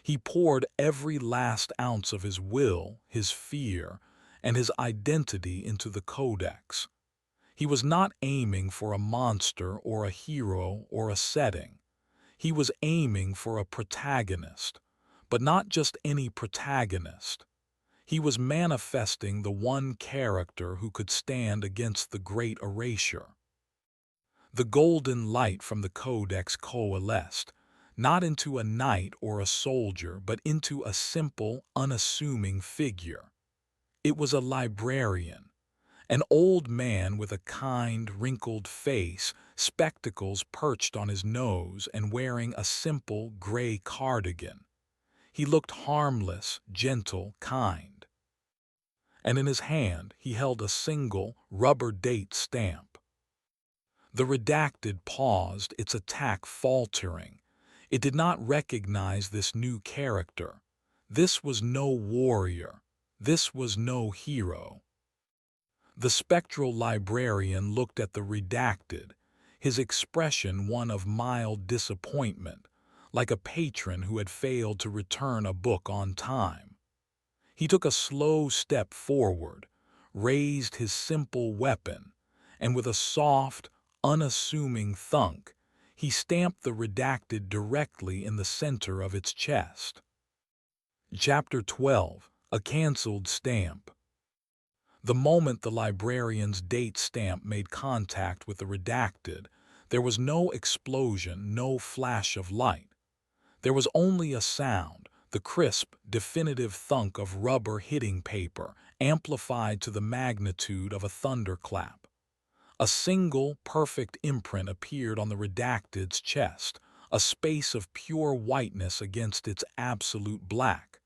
He poured every last ounce of his will, his fear, and his identity into the codex. He was not aiming for a monster or a hero or a setting. He was aiming for a protagonist, but not just any protagonist. He was manifesting the one character who could stand against the great erasure. The golden light from the codex coalesced, not into a knight or a soldier, but into a simple, unassuming figure. It was a librarian, an old man with a kind, wrinkled face, spectacles perched on his nose, and wearing a simple gray cardigan. He looked harmless, gentle, kind. And in his hand he held a single rubber date stamp. The redacted paused, its attack faltering. It did not recognize this new character. This was no warrior. This was no hero. The spectral librarian looked at the redacted, his expression one of mild disappointment, like a patron who had failed to return a book on time. He took a slow step forward, raised his simple weapon, and with a soft, unassuming thunk, he stamped the redacted directly in the center of its chest. Chapter 12. A Cancelled Stamp. The moment the librarian's date stamp made contact with the redacted, there was no explosion, no flash of light. There was only a sound, the crisp, definitive thunk of rubber hitting paper, amplified to the magnitude of a thunderclap. A single, perfect imprint appeared on the redacted's chest, a space of pure whiteness against its absolute black.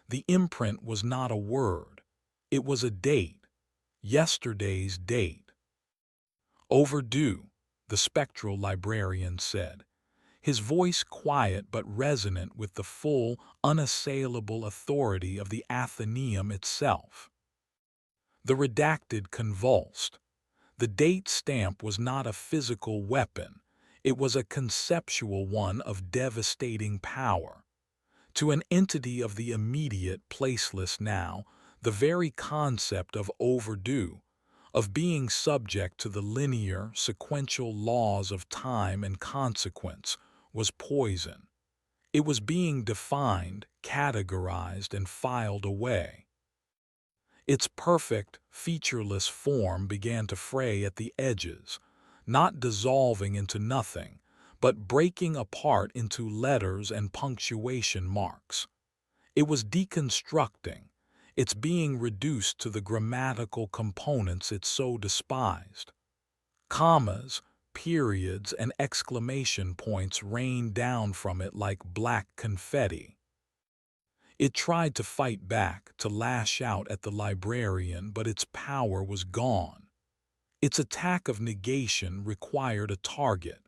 The imprint was not a word. It was a date. Yesterday's date. Overdue, the spectral librarian said, his voice quiet but resonant with the full, unassailable authority of the Athenaeum itself. The redacted convulsed. The date stamp was not a physical weapon. It was a conceptual one of devastating power. To an entity of the immediate, placeless now, the very concept of overdue, of being subject to the linear, sequential laws of time and consequence, was poison. It was being defined, categorized, and filed away. Its perfect, featureless form began to fray at the edges, not dissolving into nothing, but breaking apart into letters and punctuation marks. It was deconstructing, its being reduced to the grammatical components it so despised. Commas, periods, and exclamation points rained down from it like black confetti. It tried to fight back, to lash out at the librarian, but its power was gone. Its attack of negation required a target.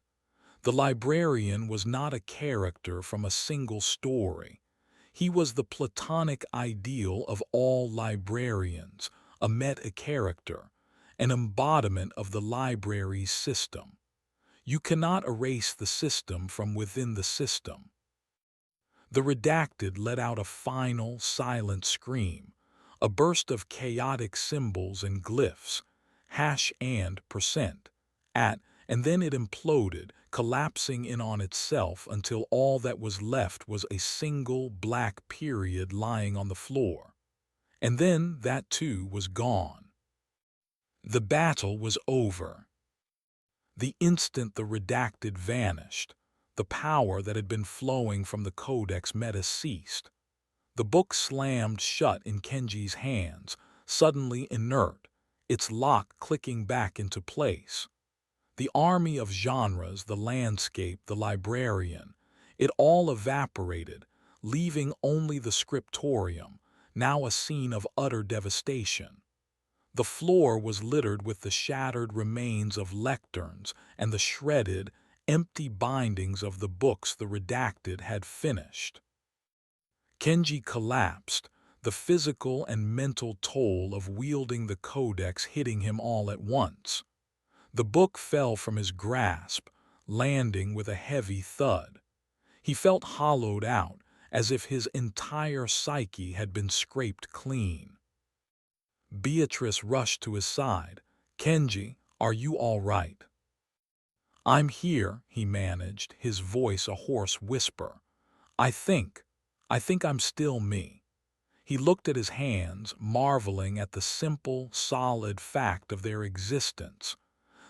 The librarian was not a character from a single story. He was the Platonic ideal of all librarians, a meta-character, an embodiment of the library's system. You cannot erase the system from within the system. The redacted let out a final, silent scream, a burst of chaotic symbols and glyphs, hash and percent, at, and then it imploded, collapsing in on itself until all that was left was a single black period lying on the floor. And then that too was gone. The battle was over. The instant the redacted vanished, the power that had been flowing from the codex meta ceased. The book slammed shut in Kenji's hands, suddenly inert, its lock clicking back into place. The army of genres, the landscape, the librarian, it all evaporated, leaving only the scriptorium, now a scene of utter devastation. The floor was littered with the shattered remains of lecterns and the shredded, empty bindings of the books the redacted had finished. Kenji collapsed, the physical and mental toll of wielding the codex hitting him all at once. The book fell from his grasp, landing with a heavy thud. He felt hollowed out, as if his entire psyche had been scraped clean. Beatrice rushed to his side. "Kenji, are you all right?" "I'm here," he managed, his voice a hoarse whisper. I think I'm still me." He looked at his hands, marveling at the simple, solid fact of their existence.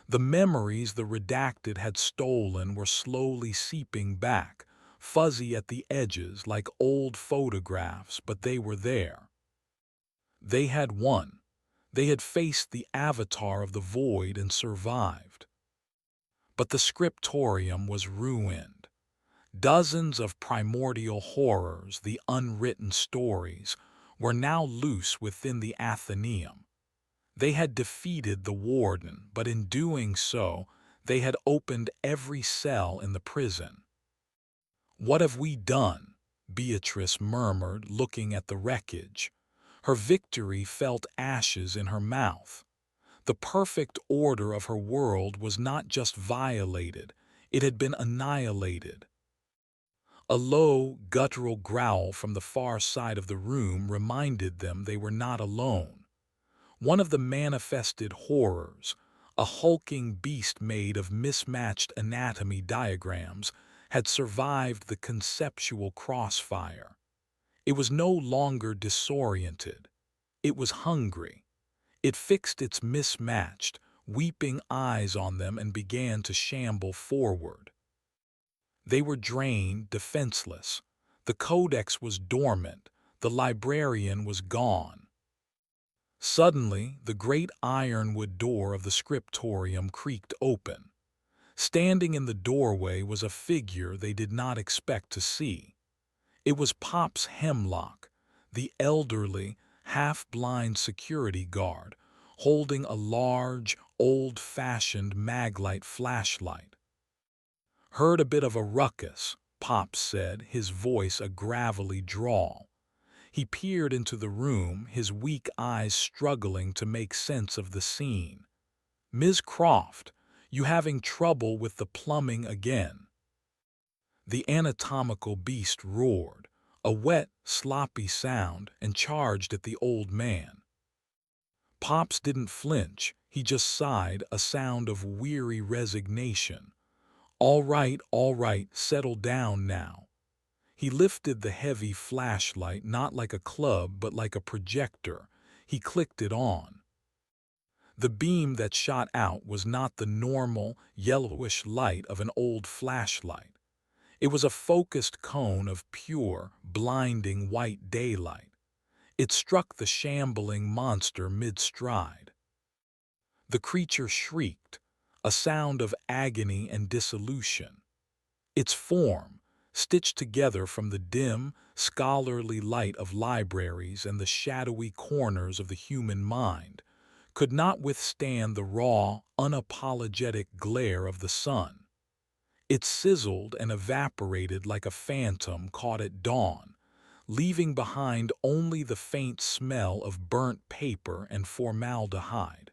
The memories the redacted had stolen were slowly seeping back, fuzzy at the edges like old photographs, but they were there. They had won. They had faced the avatar of the void and survived. But the scriptorium was ruined. Dozens of primordial horrors, the unwritten stories, were now loose within the Athenaeum. They had defeated the warden, but in doing so, They had opened every cell in the prison. "What have we done?" Beatrice murmured, looking at the wreckage. Her victory felt ashes in her mouth. The perfect order of her world was not just violated, it had been annihilated. A low, guttural growl from the far side of the room reminded them they were not alone. One of the manifested horrors, a hulking beast made of mismatched anatomy diagrams, had survived the conceptual crossfire. It was no longer disoriented. It was hungry. It fixed its mismatched, weeping eyes on them and began to shamble forward. They were drained, defenseless. The codex was dormant. The librarian was gone. Suddenly, the great ironwood door of the scriptorium creaked open. Standing in the doorway was a figure they did not expect to see. It was Pops Hemlock, the elderly, half-blind security guard, holding a large, old-fashioned maglite flashlight. "Heard a bit of a ruckus," Pops said, his voice a gravelly drawl. He peered into the room, his weak eyes struggling to make sense of the scene. "Ms. Croft, you having trouble with the plumbing again?" The anatomical beast roared, a wet, sloppy sound, and charged at the old man. Pops didn't flinch, he just sighed, a sound of weary resignation. All right, settle down now." He lifted the heavy flashlight not like a club but like a projector. He clicked it on. The beam that shot out was not the normal, yellowish light of an old flashlight. It was a focused cone of pure, blinding white daylight. It struck the shambling monster mid-stride. The creature shrieked, a sound of agony and dissolution. Its form, stitched together from the dim, scholarly light of libraries and the shadowy corners of the human mind, could not withstand the raw, unapologetic glare of the sun. It sizzled and evaporated like a phantom caught at dawn, leaving behind only the faint smell of burnt paper and formaldehyde.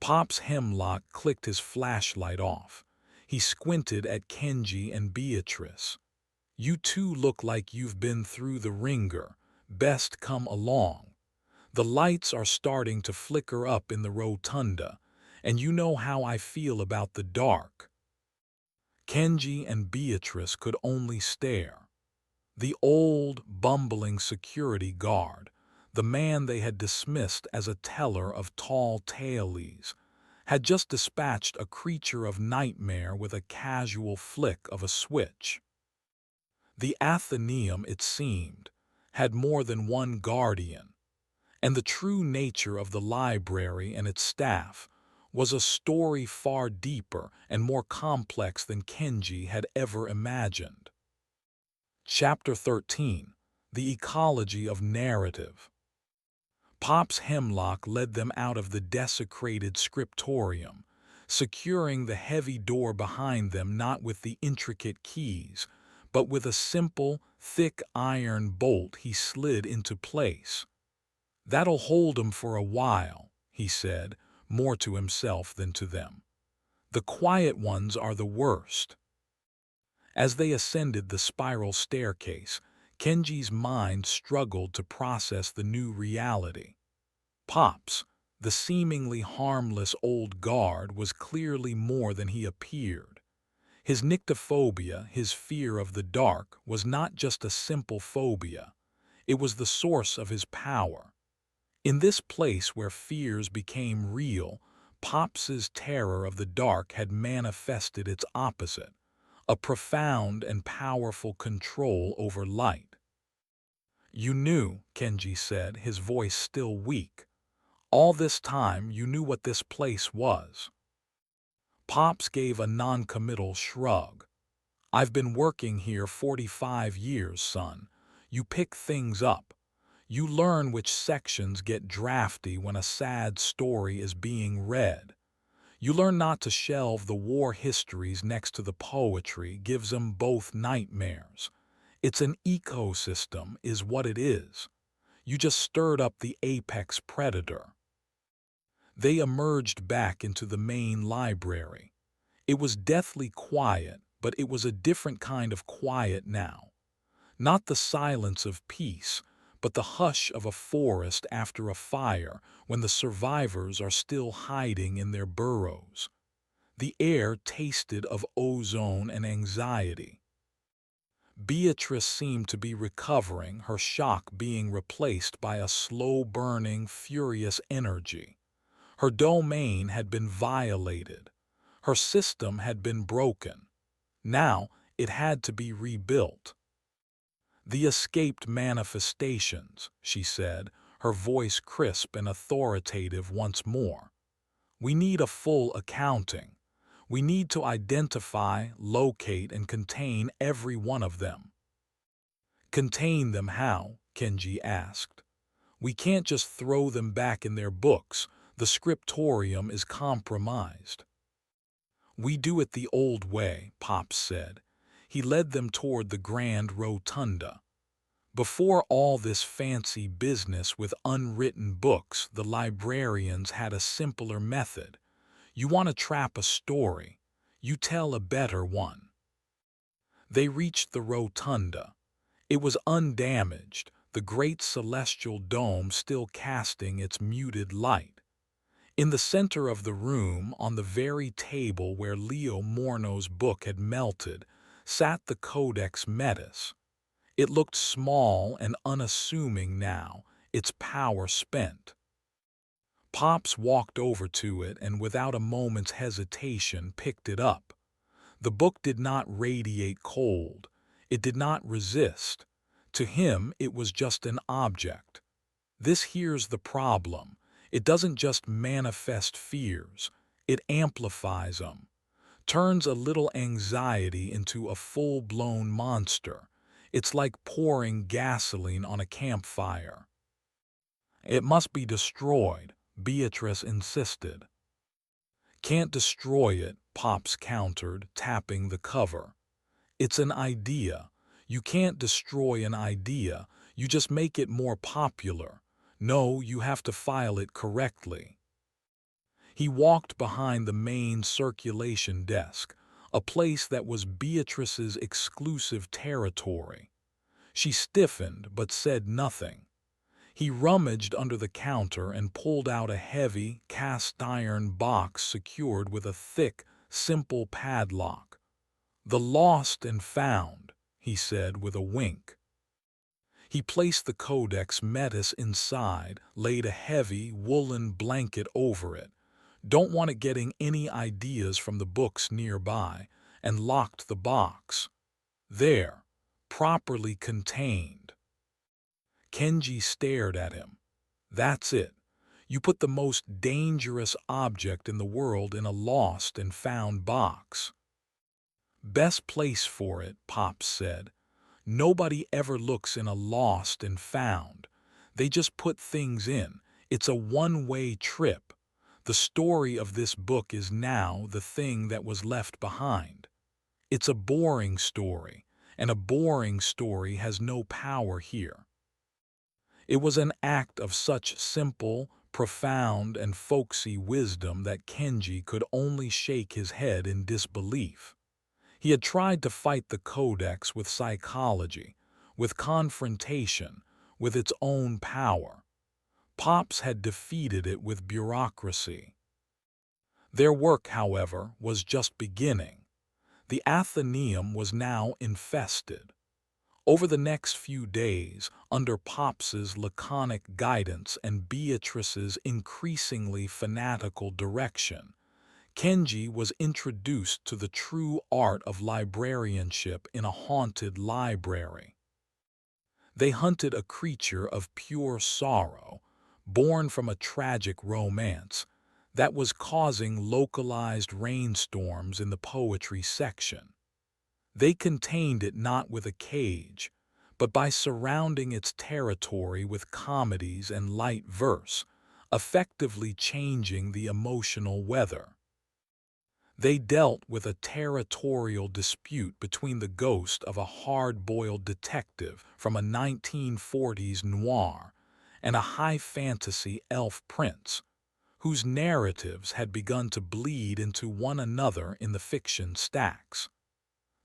Pops Hemlock clicked his flashlight off. He squinted at Kenji and Beatrice. "You two look like you've been through the ringer. Best come along. The lights are starting to flicker up in the rotunda, and you know how I feel about the dark." Kenji and Beatrice could only stare. The old, bumbling security guard, the man they had dismissed as a teller of tall tales, had just dispatched a creature of nightmare with a casual flick of a switch. The Athenaeum, it seemed, had more than one guardian, and the true nature of the library and its staff was a story far deeper and more complex than Kenji had ever imagined. Chapter 13: The Ecology of Narrative. Pops Hemlock led them out of the desecrated scriptorium, securing the heavy door behind them not with the intricate keys, but with a simple, thick iron bolt he slid into place. "That'll hold 'em for a while," he said, more to himself than to them. "The quiet ones are the worst." As they ascended the spiral staircase, Kenji's mind struggled to process the new reality. Pops, the seemingly harmless old guard, was clearly more than he appeared. His nyctophobia, his fear of the dark, was not just a simple phobia. It was the source of his power. In this place where fears became real, Pops's terror of the dark had manifested its opposite, a profound and powerful control over light. "You knew," Kenji said, his voice still weak. "All this time you knew what this place was." Pops gave a non-committal shrug. "I've been working here 45 years, son. You pick things up. You learn which sections get drafty when a sad story is being read. You learn not to shelve the war histories next to the poetry gives them both nightmares. It's an ecosystem is what it is. You just stirred up the apex predator. They emerged back into the main library. It was deathly quiet, but it was a different kind of quiet now. Not the silence of peace, but the hush of a forest after a fire when the survivors are still hiding in their burrows. The air tasted of ozone and anxiety. Beatrice seemed to be recovering, her shock being replaced by a slow-burning, furious energy. Her domain had been violated. Her system had been broken. Now it had to be rebuilt. The escaped manifestations, she said, her voice crisp and authoritative once more. We need a full accounting. We need to identify, locate, and contain every one of them. Contain them how? Kenji asked. We can't just throw them back in their books. The scriptorium is compromised. We do it the old way, Pops said. He led them toward the grand rotunda. Before all this fancy business with unwritten books, the librarians had a simpler method. You want to trap a story, you tell a better one. They reached the rotunda. It was undamaged, the great celestial dome still casting its muted light. In the center of the room, on the very table where Leo Morno's book had melted, sat the Codex Metis. It looked small and unassuming now, its power spent. Pops walked over to it and without a moment's hesitation picked it up. The book did not radiate cold. It did not resist. To him, it was just an object. This here's the problem. It doesn't just manifest fears. It amplifies them. Turns a little anxiety into a full-blown monster. It's like pouring gasoline on a campfire. It must be destroyed, Beatrice insisted. Can't destroy it, Pops countered, tapping the cover. It's an idea. You can't destroy an idea, you just make it more popular. No, you have to file it correctly. He walked behind the main circulation desk, a place that was Beatrice's exclusive territory. She stiffened but said nothing. He rummaged under the counter and pulled out a heavy, cast-iron box secured with a thick, simple padlock. "The lost and found," he said with a wink. He placed the Codex Metis inside, laid a heavy, woolen blanket over it, don't want it getting any ideas from the books nearby, and locked the box. There, properly contained. Kenji stared at him. That's it. You put the most dangerous object in the world in a lost and found box. Best place for it, Pops said. Nobody ever looks in a lost and found. They just put things in. It's a one-way trip. The story of this book is now the thing that was left behind. It's a boring story, and a boring story has no power here. It was an act of such simple, profound, and folksy wisdom that Kenji could only shake his head in disbelief. He had tried to fight the Codex with psychology, with confrontation, with its own power. Pops had defeated it with bureaucracy. Their work, however, was just beginning. The Athenaeum was now infested. Over the next few days, under Pops's laconic guidance and Beatrice's increasingly fanatical direction, Kenji was introduced to the true art of librarianship in a haunted library. They hunted a creature of pure sorrow, born from a tragic romance, that was causing localized rainstorms in the poetry section. They contained it not with a cage, but by surrounding its territory with comedies and light verse, effectively changing the emotional weather. They dealt with a territorial dispute between the ghost of a hard-boiled detective from a 1940s noir and a high-fantasy elf prince, whose narratives had begun to bleed into one another in the fiction stacks.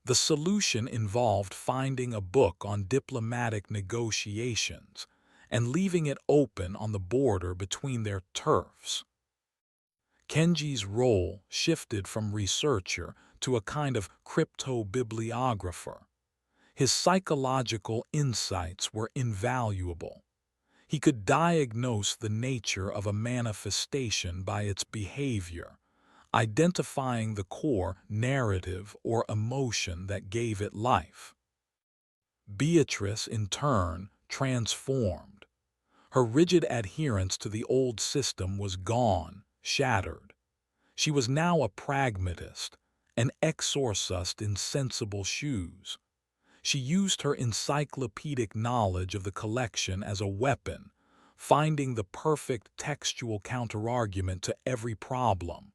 The solution involved finding a book on diplomatic negotiations and leaving it open on the border between their turfs. Kenji's role shifted from researcher to a kind of crypto-bibliographer. His psychological insights were invaluable. He could diagnose the nature of a manifestation by its behavior, identifying the core narrative or emotion that gave it life. Beatrice, in turn, transformed. Her rigid adherence to the old system was gone, shattered. She was now a pragmatist, an exorcist in sensible shoes. She used her encyclopedic knowledge of the collection as a weapon, finding the perfect textual counterargument to every problem.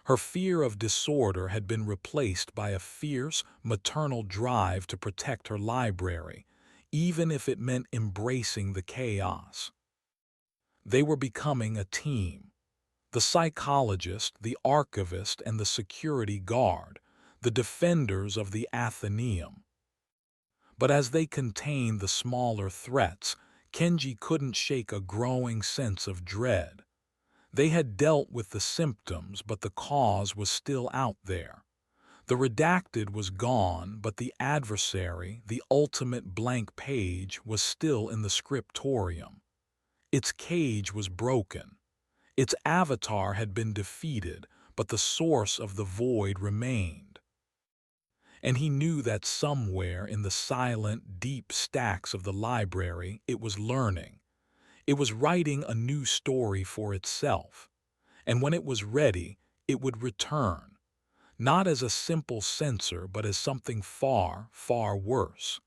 Her fear of disorder had been replaced by a fierce, maternal drive to protect her library, even if it meant embracing the chaos. They were becoming a team. The psychologist, the archivist, and the security guard, the defenders of the Athenaeum. But as they contained the smaller threats, Kenji couldn't shake a growing sense of dread. They had dealt with the symptoms, but the cause was still out there. The redacted was gone, but the adversary, the ultimate blank page, was still in the scriptorium. Its cage was broken. Its avatar had been defeated, but the source of the void remained. And he knew that somewhere in the silent, deep stacks of the library it was learning. It was writing a new story for itself. And when it was ready, it would return, not as a simple censor, but as something far, far worse.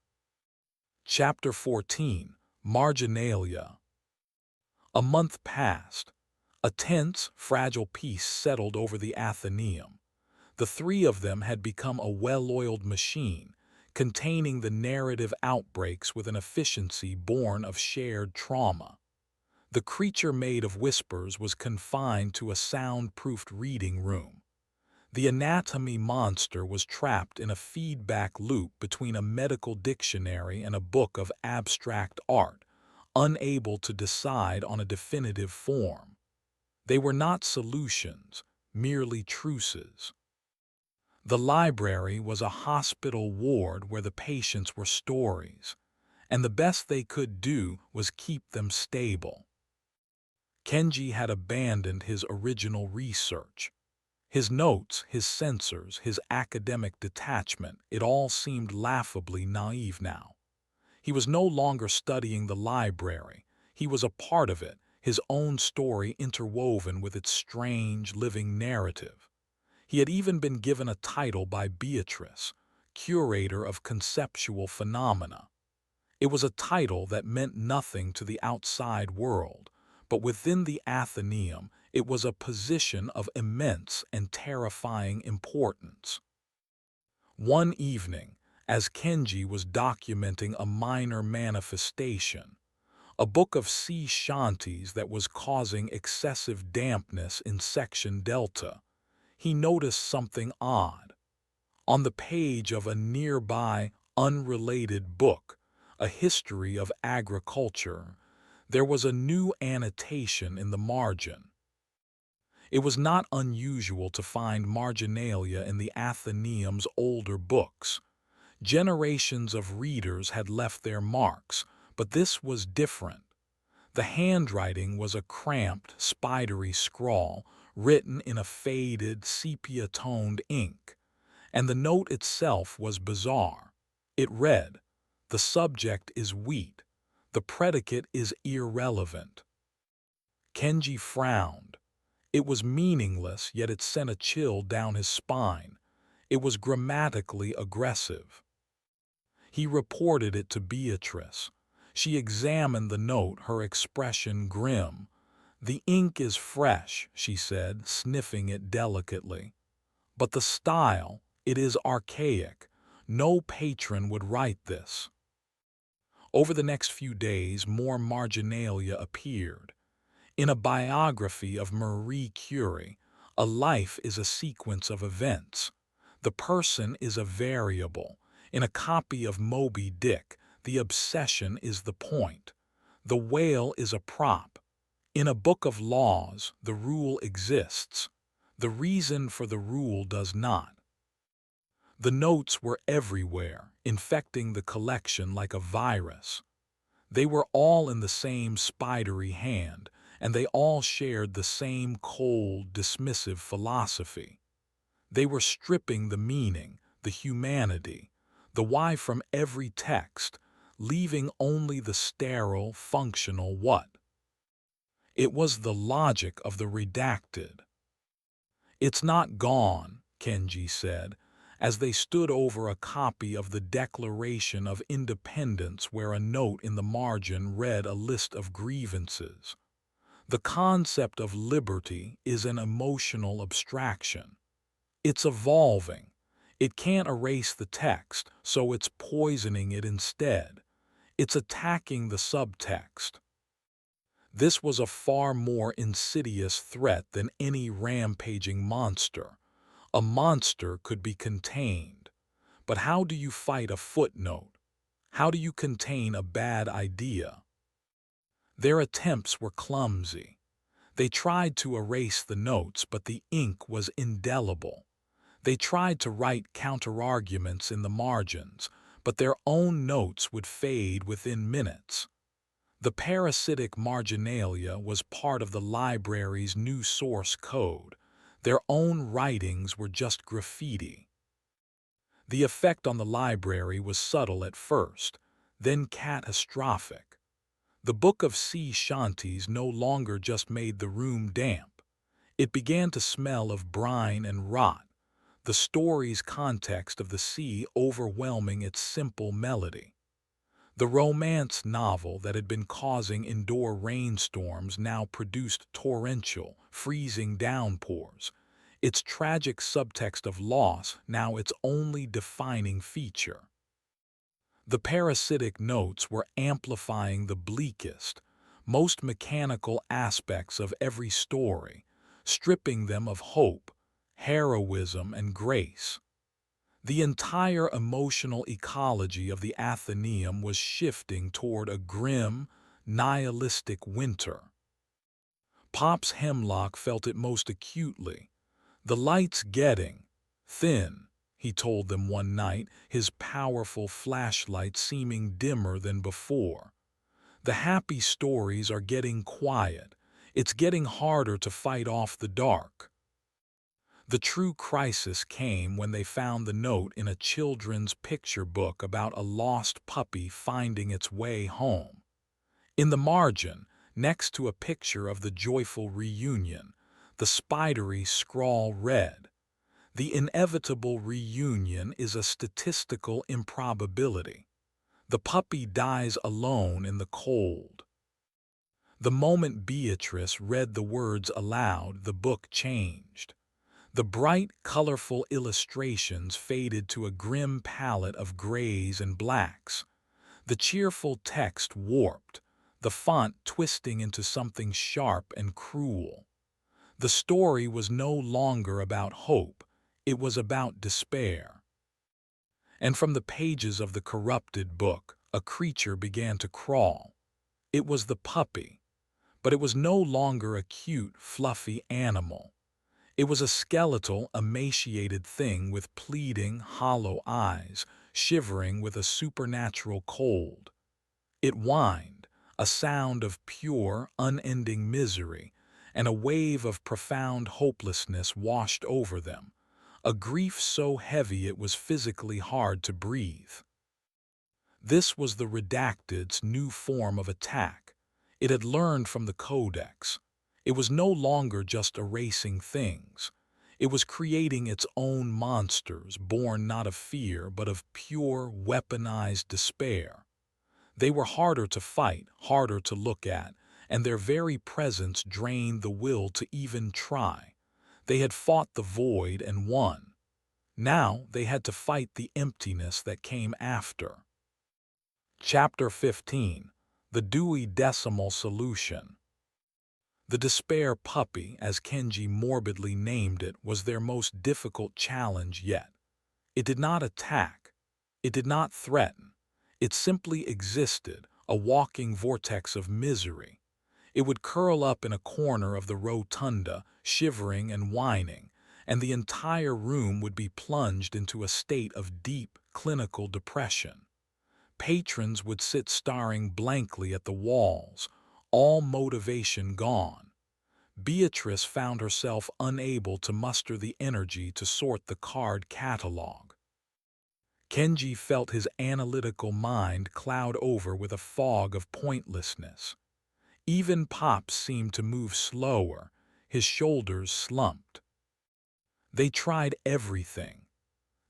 Chapter 14, Marginalia. A month passed. A tense, fragile peace settled over the Athenaeum. The three of them had become a well-oiled machine, containing the narrative outbreaks with an efficiency born of shared trauma. The creature made of whispers was confined to a soundproofed reading room. The anatomy monster was trapped in a feedback loop between a medical dictionary and a book of abstract art, unable to decide on a definitive form. They were not solutions, merely truces. The library was a hospital ward where the patients were stories, and the best they could do was keep them stable. Kenji had abandoned his original research. His notes, his censors, his academic detachment, it all seemed laughably naive now. He was no longer studying the library. He was a part of it, his own story interwoven with its strange, living narrative. He had even been given a title by Beatrice, curator of conceptual phenomena. It was a title that meant nothing to the outside world, but within the Athenaeum it was a position of immense and terrifying importance. One evening, as Kenji was documenting a minor manifestation, a book of sea shanties that was causing excessive dampness in Section Delta, he noticed something odd. On the page of a nearby, unrelated book, A History of Agriculture, there was a new annotation in the margin. It was not unusual to find marginalia in the Athenaeum's older books. Generations of readers had left their marks, but this was different. The handwriting was a cramped, spidery scrawl written in a faded, sepia-toned ink, and the note itself was bizarre. It read, "The subject is wheat. The predicate is irrelevant." Kenji frowned. It was meaningless, yet it sent a chill down his spine. It was grammatically aggressive. He reported it to Beatrice. She examined the note, her expression grim. "The ink is fresh," she said, sniffing it delicately. But the style, it is archaic. No patron would write this. Over the next few days, more marginalia appeared. In a biography of Marie Curie, a life is a sequence of events. The person is a variable. In a copy of Moby Dick, the obsession is the point. The whale is a prop. In a book of laws, the rule exists. The reason for the rule does not. The notes were everywhere, infecting the collection like a virus. They were all in the same spidery hand, and they all shared the same cold, dismissive philosophy. They were stripping the meaning, the humanity, the why from every text, leaving only the sterile, functional what. It was the logic of the redacted. "It's not gone," Kenji said, as they stood over a copy of the Declaration of Independence where a note in the margin read a list of grievances. "The concept of liberty is an emotional abstraction. It's evolving. It can't erase the text, so it's poisoning it instead. It's attacking the subtext." This was a far more insidious threat than any rampaging monster. A monster could be contained. But how do you fight a footnote? How do you contain a bad idea? Their attempts were clumsy. They tried to erase the notes, but the ink was indelible. They tried to write counterarguments in the margins, but their own notes would fade within minutes. The parasitic marginalia was part of the library's new source code. Their own writings were just graffiti. The effect on the library was subtle at first, then catastrophic. The Book of Sea Shanties no longer just made the room damp. It began to smell of brine and rot, the story's context of the sea overwhelming its simple melody. The romance novel that had been causing indoor rainstorms now produced torrential, freezing downpours, its tragic subtext of loss now its only defining feature. The parasitic notes were amplifying the bleakest, most mechanical aspects of every story, stripping them of hope, heroism, and grace. The entire emotional ecology of the Athenaeum was shifting toward a grim, nihilistic winter. Pop's Hemlock felt it most acutely. "The light's getting thin," he told them one night, his powerful flashlight seeming dimmer than before. "The happy stories are getting quiet. It's getting harder to fight off the dark." The true crisis came when they found the note in a children's picture book about a lost puppy finding its way home. In the margin, next to a picture of the joyful reunion, the spidery scrawl read, "The inevitable reunion is a statistical improbability. The puppy dies alone in the cold." The moment Beatrice read the words aloud, the book changed. The bright, colorful illustrations faded to a grim palette of grays and blacks. The cheerful text warped, the font twisting into something sharp and cruel. The story was no longer about hope, it was about despair. And from the pages of the corrupted book, a creature began to crawl. It was the puppy, but it was no longer a cute, fluffy animal. It was a skeletal, emaciated thing with pleading, hollow eyes, shivering with a supernatural cold. It whined, a sound of pure, unending misery, and a wave of profound hopelessness washed over them, a grief so heavy it was physically hard to breathe. This was the redacted's new form of attack. It had learned from the Codex. It was no longer just erasing things. It was creating its own monsters, born not of fear, but of pure, weaponized despair. They were harder to fight, harder to look at, and their very presence drained the will to even try. They had fought the void and won. Now they had to fight the emptiness that came after. Chapter 15. The Dewey Decimal Solution. The despair puppy, as Kenji morbidly named it, was their most difficult challenge yet. It did not attack. It did not threaten. It simply existed, a walking vortex of misery. It would curl up in a corner of the rotunda, shivering and whining, and the entire room would be plunged into a state of deep, clinical depression. Patrons would sit staring blankly at the walls, all motivation gone. Beatrice found herself unable to muster the energy to sort the card catalog. Kenji felt his analytical mind cloud over with a fog of pointlessness. Even Pops seemed to move slower, his shoulders slumped. They tried everything.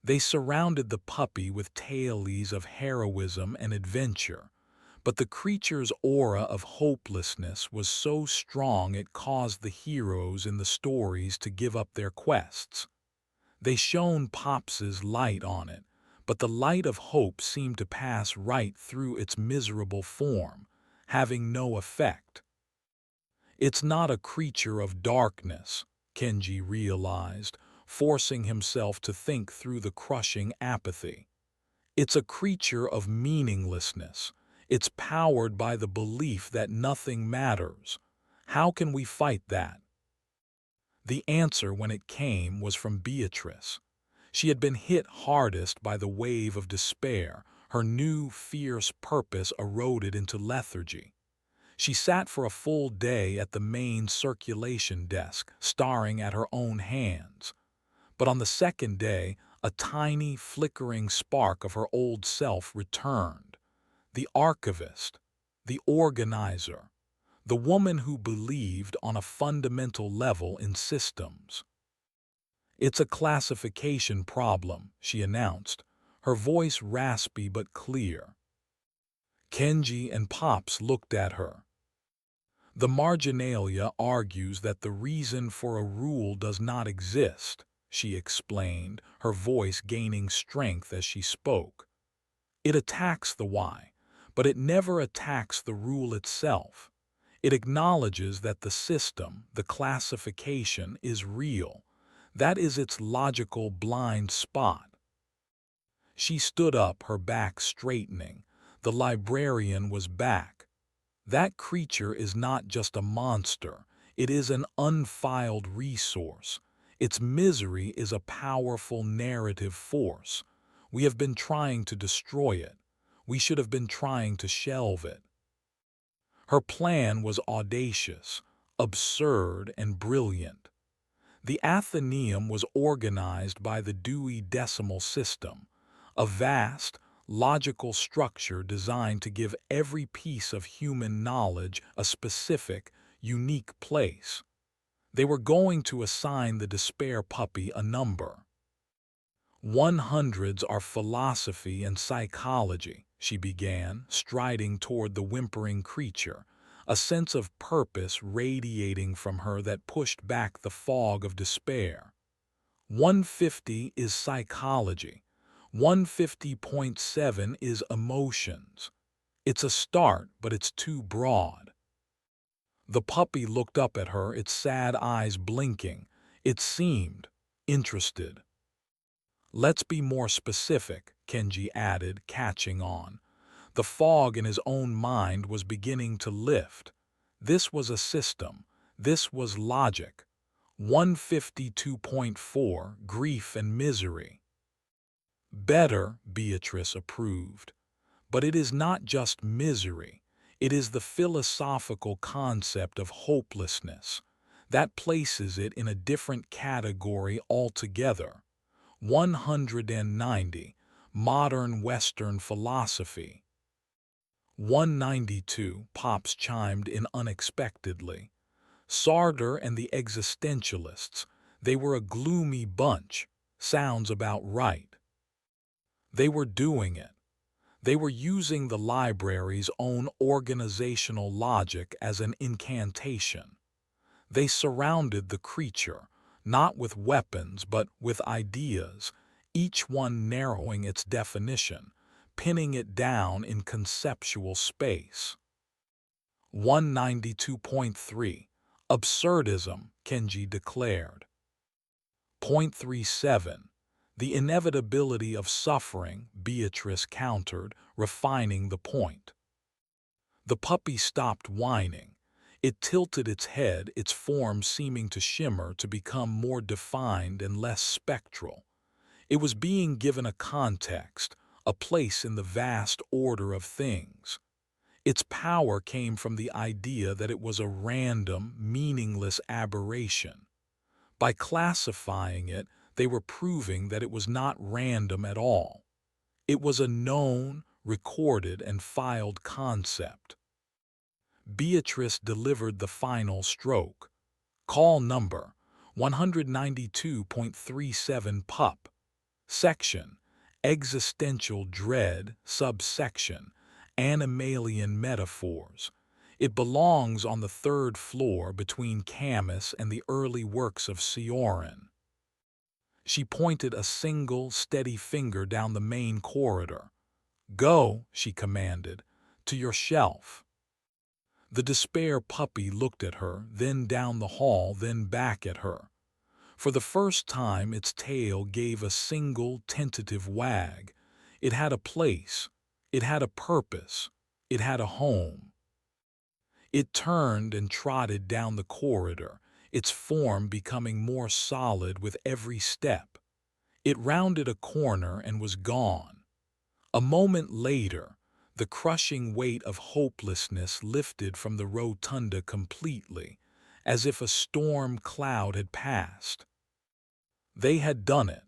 They surrounded the puppy with tales of heroism and adventure, but the creature's aura of hopelessness was so strong it caused the heroes in the stories to give up their quests. They shone Pops's light on it, but the light of hope seemed to pass right through its miserable form, having no effect. It's not a creature of darkness, Kenji realized, forcing himself to think through the crushing apathy. It's a creature of meaninglessness. It's powered by the belief that nothing matters. How can we fight that? The answer, when it came, was from Beatrice. She had been hit hardest by the wave of despair. Her new, fierce purpose eroded into lethargy. She sat for a full day at the main circulation desk, staring at her own hands. But on the second day, a tiny, flickering spark of her old self returned. The archivist, the organizer, the woman who believed on a fundamental level in systems. "It's a classification problem," she announced, her voice raspy but clear. Kenji and Pops looked at her. "The marginalia argues that the reason for a rule does not exist," she explained, her voice gaining strength as she spoke. "It attacks the why, but it never attacks the rule itself. It acknowledges that the system, the classification, is real. That is its logical blind spot." She stood up, her back straightening. The librarian was back. "That creature is not just a monster. It is an unfiled resource. Its misery is a powerful narrative force. We have been trying to destroy it. We should have been trying to shelve it." Her plan was audacious, absurd, and brilliant. The Athenaeum was organized by the Dewey Decimal System, a vast, logical structure designed to give every piece of human knowledge a specific, unique place. They were going to assign the despair puppy a number. "100s are philosophy and psychology," she began, striding toward the whimpering creature, a sense of purpose radiating from her that pushed back the fog of despair. 150 is psychology. 150.7 is emotions. It's a start, but it's too broad. The puppy looked up at her, its sad eyes blinking. It seemed interested. "Let's be more specific," Kenji added, catching on. The fog in his own mind was beginning to lift. This was a system. This was logic. 152.4, grief and misery. "Better," Beatrice approved. "But it is not just misery. It is the philosophical concept of hopelessness. That places it in a different category altogether. 190, modern Western philosophy." 192, Pops chimed in unexpectedly. "Sartre and the existentialists. They were a gloomy bunch. Sounds about right." They were doing it. They were using the library's own organizational logic as an incantation. They surrounded the creature, not with weapons but with ideas, each one narrowing its definition, pinning it down in conceptual space. 192.3 Absurdism, Kenji declared. Point 37 The inevitability of suffering, Beatrice countered, refining the point. The puppy stopped whining. It tilted its head, its form seeming to shimmer, to become more defined and less spectral. It was being given a context, a place in the vast order of things. Its power came from the idea that it was a random, meaningless aberration. By classifying it, they were proving that it was not random at all. It was a known, recorded, and filed concept. Beatrice delivered the final stroke. Call number 192.37 PUP. Section Existential Dread. Subsection Animalian Metaphors. It belongs on the third floor between Camus and the early works of Sioran. She pointed a single, steady finger down the main corridor. Go, she commanded, to your shelf. The despair puppy looked at her, then down the hall, then back at her. For the first time, its tail gave a single, tentative wag. It had a place. It had a purpose. It had a home. It turned and trotted down the corridor, its form becoming more solid with every step. It rounded a corner and was gone. A moment later, the crushing weight of hopelessness lifted from the rotunda completely, as if a storm cloud had passed. They had done it.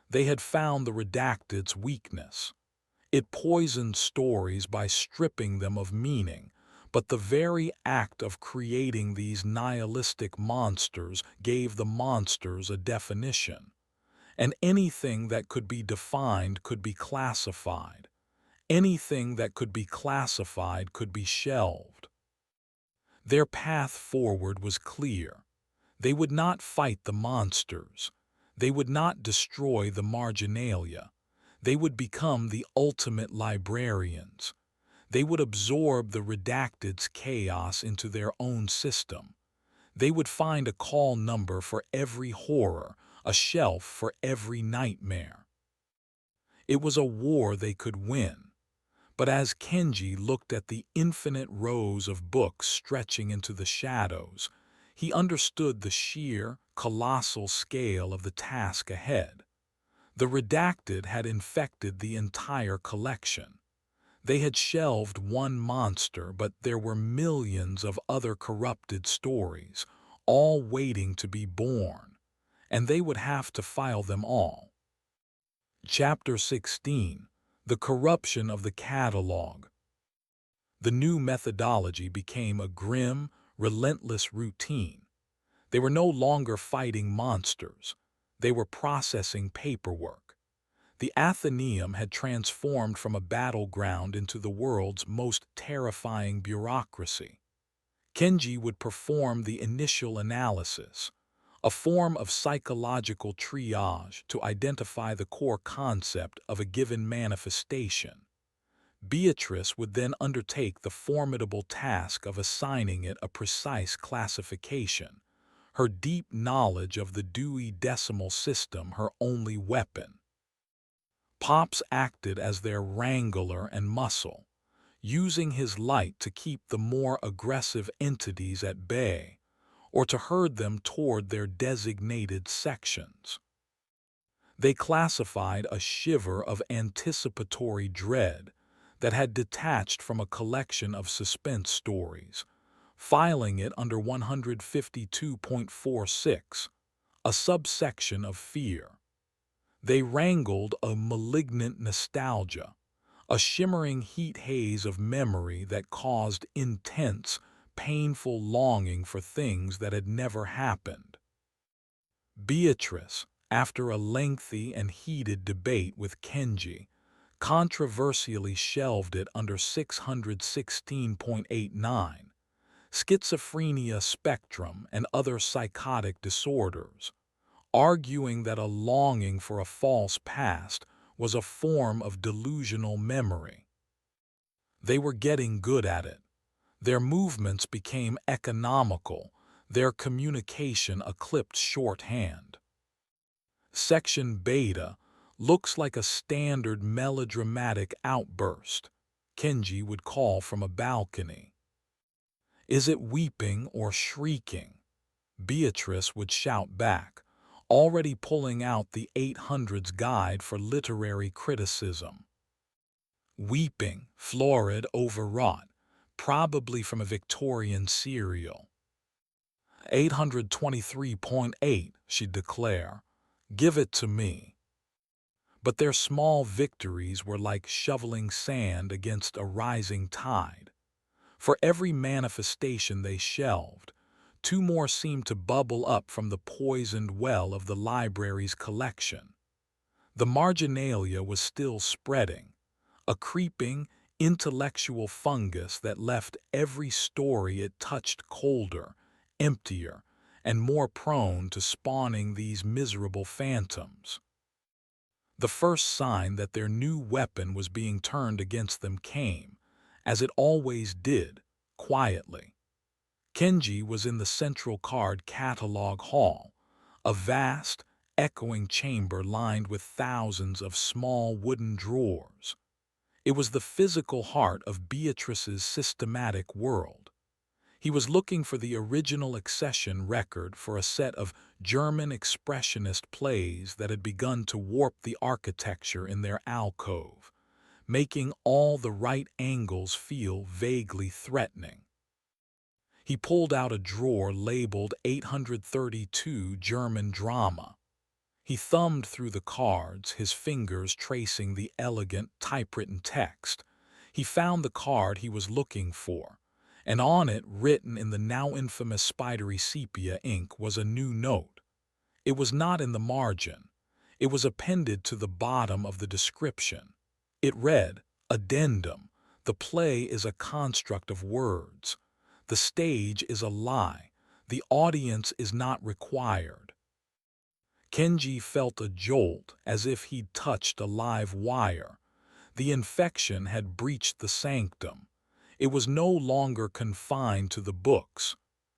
They had found the redacted's weakness. It poisoned stories by stripping them of meaning, but the very act of creating these nihilistic monsters gave the monsters a definition. And anything that could be defined could be classified. Anything that could be classified could be shelved. Their path forward was clear. They would not fight the monsters. They would not destroy the marginalia. They would become the ultimate librarians. They would absorb the redacted's chaos into their own system. They would find a call number for every horror, a shelf for every nightmare. It was a war they could win. But as Kenji looked at the infinite rows of books stretching into the shadows, he understood the sheer, colossal scale of the task ahead. The redacted had infected the entire collection. They had shelved one monster, but there were millions of other corrupted stories, all waiting to be born, and they would have to file them all. Chapter 16 The Corruption of the Catalog. The new methodology became a grim, relentless routine. They were no longer fighting monsters. They were processing paperwork. The Athenaeum had transformed from a battleground into the world's most terrifying bureaucracy. Kenji would perform the initial analysis, a form of psychological triage to identify the core concept of a given manifestation. Beatrice would then undertake the formidable task of assigning it a precise classification, her deep knowledge of the Dewey Decimal System her only weapon. Pops acted as their wrangler and muscle, using his light to keep the more aggressive entities at bay, or to herd them toward their designated sections. They classified a shiver of anticipatory dread that had detached from a collection of suspense stories, filing it under 152.46, a subsection of fear. They wrangled a malignant nostalgia, a shimmering heat haze of memory that caused intense, painful longing for things that had never happened. Beatrice, after a lengthy and heated debate with Kenji, controversially shelved it under 616.89, schizophrenia spectrum and other psychotic disorders. arguing that a longing for a false past was a form of delusional memory. They were getting good at it. Their movements became economical, their communication a clipped shorthand. Section Beta looks like a standard melodramatic outburst, Kenji would call from a balcony. Is it weeping or shrieking? Beatrice would shout back, already pulling out the 800's guide for literary criticism. Weeping, florid, overwrought, probably from a Victorian serial. 823.8, she'd declare. Give it to me. But their small victories were like shoveling sand against a rising tide. For every manifestation they shelved, two more seemed to bubble up from the poisoned well of the library's collection. The marginalia was still spreading, a creeping, intellectual fungus that left every story it touched colder, emptier, and more prone to spawning these miserable phantoms. The first sign that their new weapon was being turned against them came, as it always did, quietly. Kenji was in the central card catalog hall, a vast, echoing chamber lined with thousands of small wooden drawers. It was the physical heart of Beatrice's systematic world. He was looking for the original accession record for a set of German expressionist plays that had begun to warp the architecture in their alcove, making all the right angles feel vaguely threatening. He pulled out a drawer labeled 832 German Drama. He thumbed through the cards, his fingers tracing the elegant, typewritten text. He found the card he was looking for, and on it, written in the now infamous spidery sepia ink, was a new note. It was not in the margin. It was appended to the bottom of the description. It read, "Addendum. The play is a construct of words. The stage is a lie. The audience is not required." Kenji felt a jolt as if he'd touched a live wire. The infection had breached the sanctum. It was no longer confined to the books.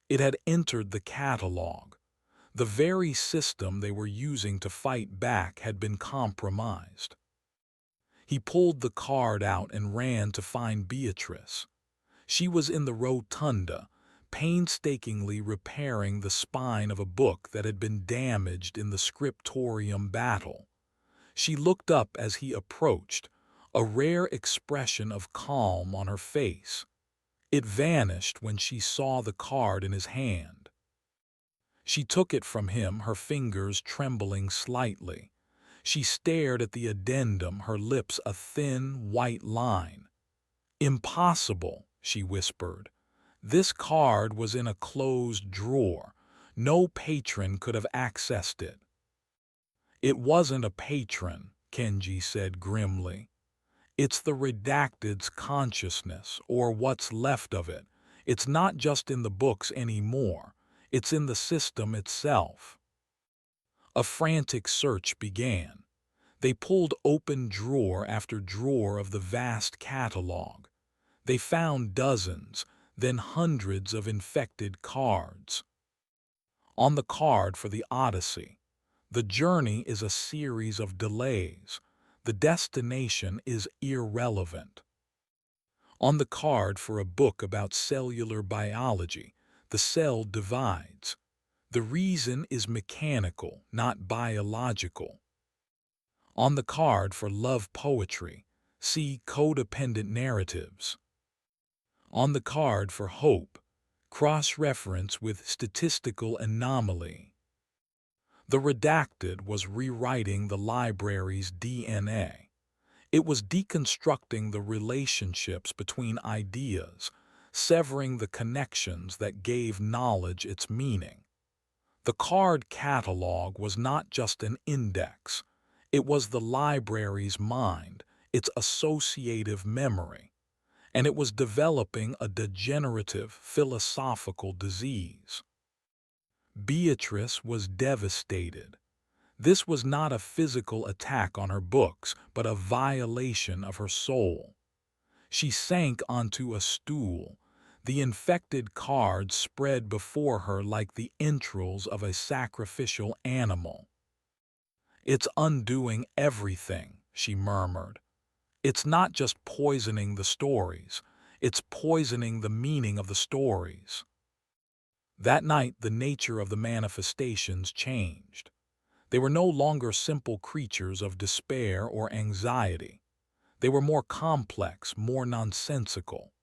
It had entered the catalog. The very system they were using to fight back had been compromised. He pulled the card out and ran to find Beatrice. She was in the rotunda, painstakingly repairing the spine of a book that had been damaged in the scriptorium battle. She looked up as he approached, a rare expression of calm on her face. It vanished when she saw the card in his hand. She took it from him, her fingers trembling slightly. She stared at the addendum, her lips a thin, white line. "Impossible," she whispered. "This card was in a closed drawer. No patron could have accessed it." "It wasn't a patron," Kenji said grimly. "It's the redacted's consciousness, or what's left of it. It's not just in the books anymore. It's in the system itself." A frantic search began. They pulled open drawer after drawer of the vast catalog. They found dozens, then hundreds of infected cards. On the card for the Odyssey, the journey is a series of delays. The destination is irrelevant. On the card for a book about cellular biology, the cell divides. The reason is mechanical, not biological. On the card for love poetry, see codependent narratives. On the card for hope, cross-reference with statistical anomaly. The redacted was rewriting the library's DNA. It was deconstructing the relationships between ideas, severing the connections that gave knowledge its meaning. The card catalog was not just an index. It was the library's mind, its associative memory. And it was developing a degenerative philosophical disease. Beatrice was devastated. This was not a physical attack on her books, but a violation of her soul. She sank onto a stool, the infected cards spread before her like the entrails of a sacrificial animal. "It's undoing everything," she murmured. "It's not just poisoning the stories, it's poisoning the meaning of the stories." That night, the nature of the manifestations changed. They were no longer simple creatures of despair or anxiety. They were more complex, more nonsensical.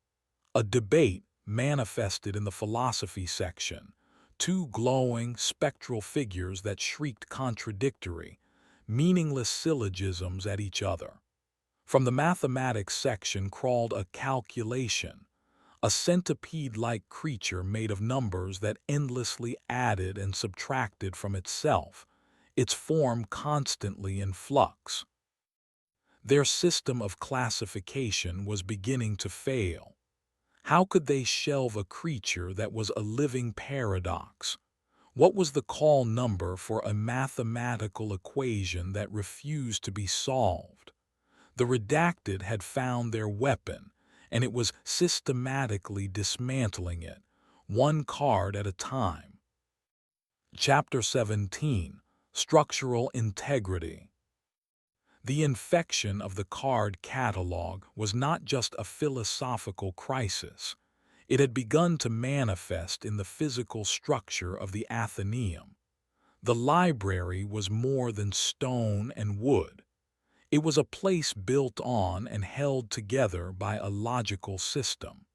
A debate manifested in the philosophy section, two glowing, spectral figures that shrieked contradictory, meaningless syllogisms at each other. From the mathematics section crawled a calculation, a centipede-like creature made of numbers that endlessly added and subtracted from itself, its form constantly in flux. Their system of classification was beginning to fail. How could they shelve a creature that was a living paradox? What was the call number for a mathematical equation that refused to be solved? The redacted had found their weapon, and it was systematically dismantling it, one card at a time. Chapter 17: Structural Integrity. The infection of the card catalog was not just a philosophical crisis. It had begun to manifest in the physical structure of the Athenaeum. The library was more than stone and wood. It was a place built on and held together by a logical system.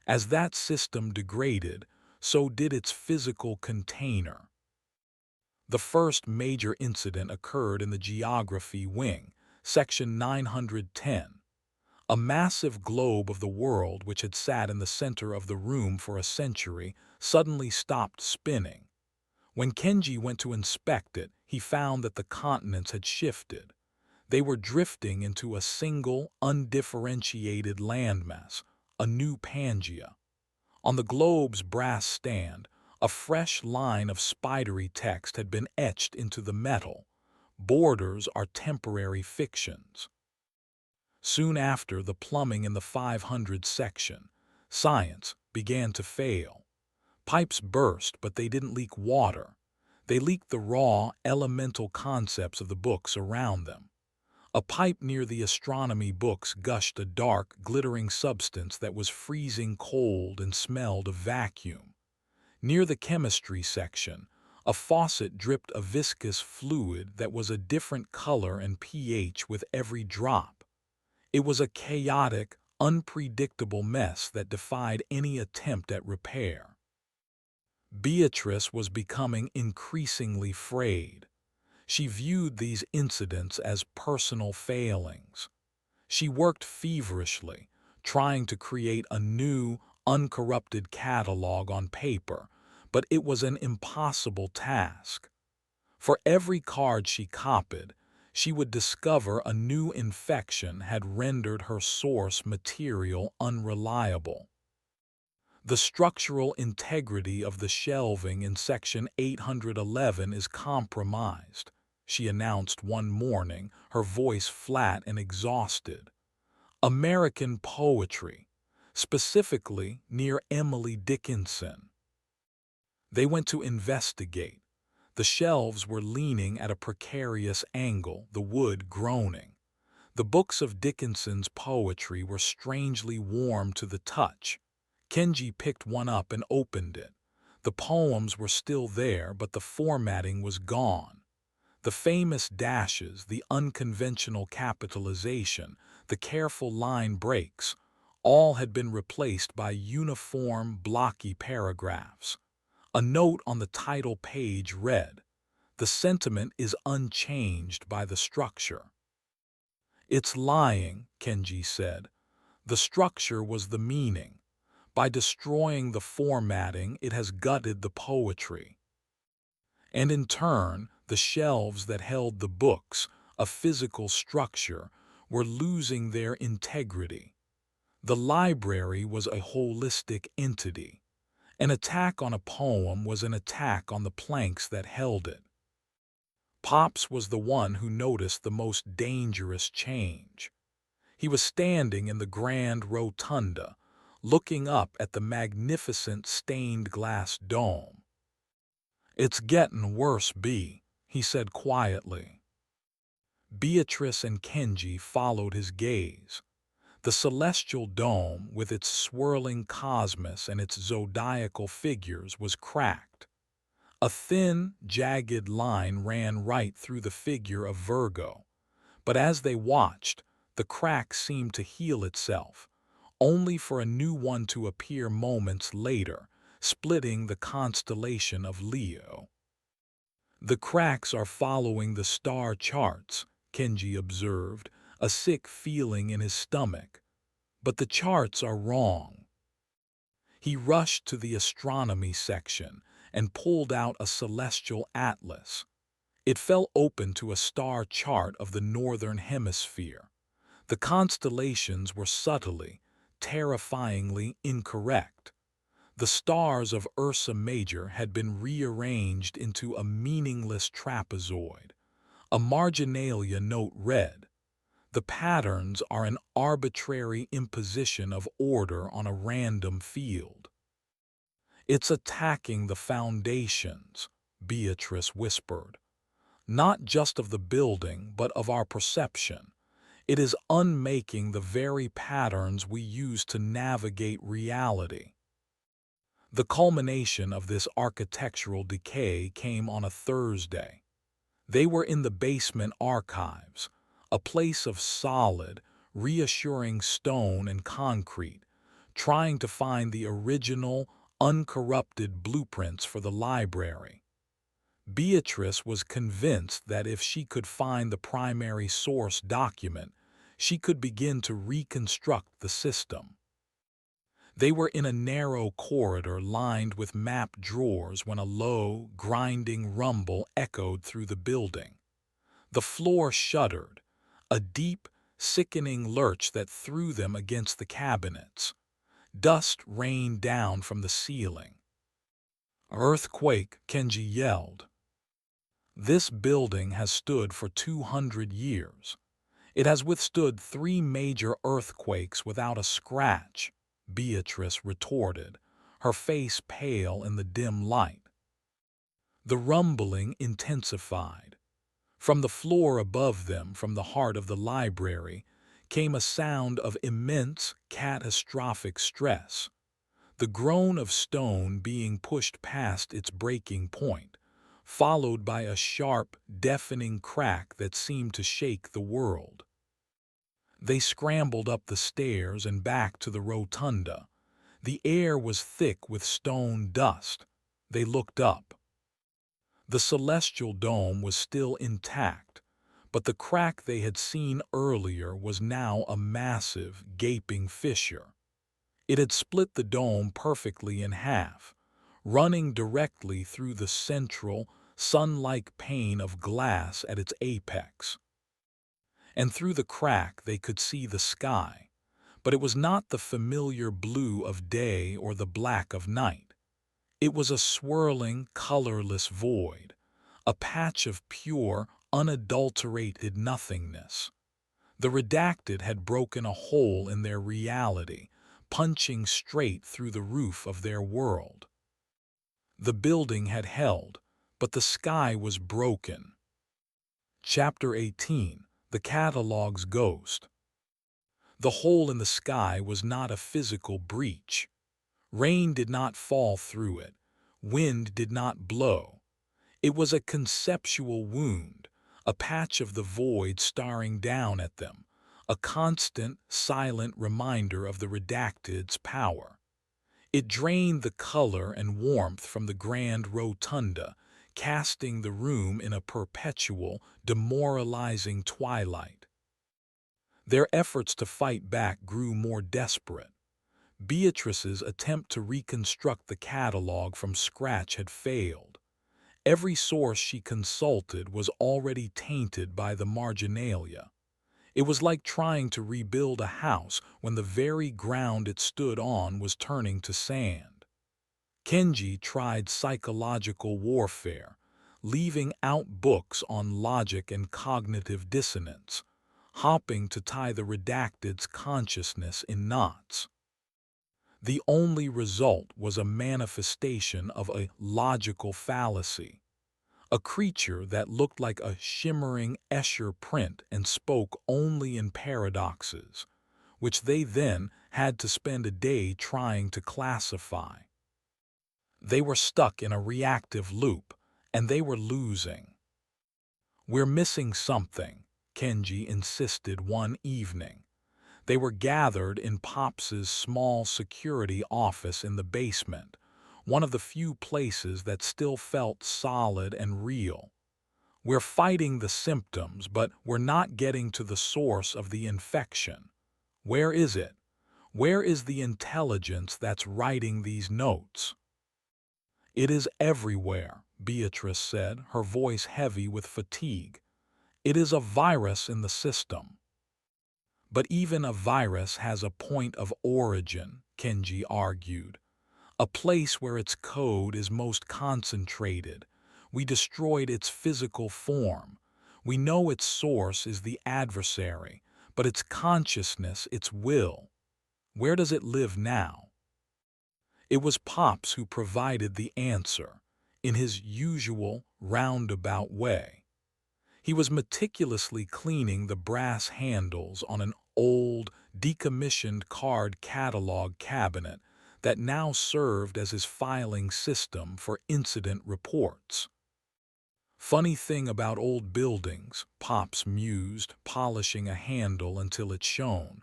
As that system degraded, so did its physical container. The first major incident occurred in the geography wing, section 910. A massive globe of the world which had sat in the center of the room for a century suddenly stopped spinning. When Kenji went to inspect it, he found that the continents had shifted. They were drifting into a single, undifferentiated landmass, a new Pangaea. On the globe's brass stand, a fresh line of spidery text had been etched into the metal. Borders are temporary fictions. Soon after, the plumbing in the 500 section, science, began to fail. Pipes burst, but they didn't leak water. They leaked the raw, elemental concepts of the books around them. A pipe near the astronomy books gushed a dark, glittering substance that was freezing cold and smelled of vacuum. Near the chemistry section, a faucet dripped a viscous fluid that was a different color and pH with every drop. It was a chaotic, unpredictable mess that defied any attempt at repair. Beatrice was becoming increasingly frayed. She viewed these incidents as personal failings. She worked feverishly, trying to create a new, uncorrupted catalog on paper, but it was an impossible task. For every card she copied, she would discover a new infection had rendered her source material unreliable. The structural integrity of the shelving in section 811 is compromised, she announced one morning, her voice flat and exhausted. American poetry, specifically near Emily Dickinson. They went to investigate. The shelves were leaning at a precarious angle, the wood groaning. The books of Dickinson's poetry were strangely warm to the touch. Kenji picked one up and opened it. The poems were still there, but the formatting was gone. The famous dashes, the unconventional capitalization, the careful line breaks, all had been replaced by uniform, blocky paragraphs. A note on the title page read, "The sentiment is unchanged by the structure." "It's lying," Kenji said. "The structure was the meaning. By destroying the formatting, it has gutted the poetry." And in turn, the shelves that held the books, a physical structure, were losing their integrity. The library was a holistic entity. An attack on a poem was an attack on the planks that held it. Pops was the one who noticed the most dangerous change. He was standing in the grand rotunda, looking up at the magnificent stained glass dome. "It's getting worse, B," he said quietly. Beatrice and Kenji followed his gaze. The celestial dome, with its swirling cosmos and its zodiacal figures, was cracked. A thin, jagged line ran right through the figure of Virgo, but as they watched, the crack seemed to heal itself, only for a new one to appear moments later, splitting the constellation of Leo. "The cracks are following the star charts," Kenji observed, a sick feeling in his stomach. "But the charts are wrong." He rushed to the astronomy section and pulled out a celestial atlas. It fell open to a star chart of the northern hemisphere. The constellations were subtly, terrifyingly incorrect. The stars of Ursa Major had been rearranged into a meaningless trapezoid. A marginalia note read, "The patterns are an arbitrary imposition of order on a random field." "It's attacking the foundations," Beatrice whispered. "Not just of the building, but of our perception. It is unmaking the very patterns we use to navigate reality." The culmination of this architectural decay came on a Thursday. They were in the basement archives, a place of solid, reassuring stone and concrete, trying to find the original, uncorrupted blueprints for the library. Beatrice was convinced that if she could find the primary source document, she could begin to reconstruct the system. They were in a narrow corridor lined with map drawers when a low, grinding rumble echoed through the building. The floor shuddered, a deep, sickening lurch that threw them against the cabinets. Dust rained down from the ceiling. "Earthquake," Kenji yelled. "This building has stood for 200 years. It has withstood 3 major earthquakes without a scratch," Beatrice retorted, her face pale in the dim light. The rumbling intensified. From the floor above them, from the heart of the library, came a sound of immense, catastrophic stress, the groan of stone being pushed past its breaking point, followed by a sharp, deafening crack that seemed to shake the world. They scrambled up the stairs and back to the rotunda. The air was thick with stone dust. They looked up. The celestial dome was still intact, but the crack they had seen earlier was now a massive, gaping fissure. It had split the dome perfectly in half, running directly through the central, sun-like pane of glass at its apex. And through the crack they could see the sky, but it was not the familiar blue of day or the black of night. It was a swirling, colorless void, a patch of pure, unadulterated nothingness. The redacted had broken a hole in their reality, punching straight through the roof of their world. The building had held, but the sky was broken. Chapter 18: The Catalog's Ghost. The hole in the sky was not a physical breach. Rain did not fall through it. Wind did not blow. It was a conceptual wound, a patch of the void staring down at them, a constant, silent reminder of the redacted's power. It drained the color and warmth from the grand rotunda, casting the room in a perpetual, demoralizing twilight. Their efforts to fight back grew more desperate. Beatrice's attempt to reconstruct the catalog from scratch had failed. Every source she consulted was already tainted by the marginalia. It was like trying to rebuild a house when the very ground it stood on was turning to sand. Kenji tried psychological warfare, leaving out books on logic and cognitive dissonance, hopping to tie the redacted's consciousness in knots. The only result was a manifestation of a logical fallacy, a creature that looked like a shimmering Escher print and spoke only in paradoxes, which they then had to spend a day trying to classify. They were stuck in a reactive loop, and they were losing. "We're missing something," Kenji insisted one evening. They were gathered in Pops's small security office in the basement, one of the few places that still felt solid and real. "We're fighting the symptoms, but we're not getting to the source of the infection. Where is it? Where is the intelligence that's writing these notes?" "It is everywhere," Beatrice said, her voice heavy with fatigue. "It is a virus in the system." "But even a virus has a point of origin," Kenji argued. "A place where its code is most concentrated. We destroyed its physical form. We know its source is the adversary, but its consciousness, its will. Where does it live now?" It was Pops who provided the answer, in his usual roundabout way. He was meticulously cleaning the brass handles on an old, decommissioned card catalog cabinet that now served as his filing system for incident reports. "Funny thing about old buildings," Pops mused, polishing a handle until it shone.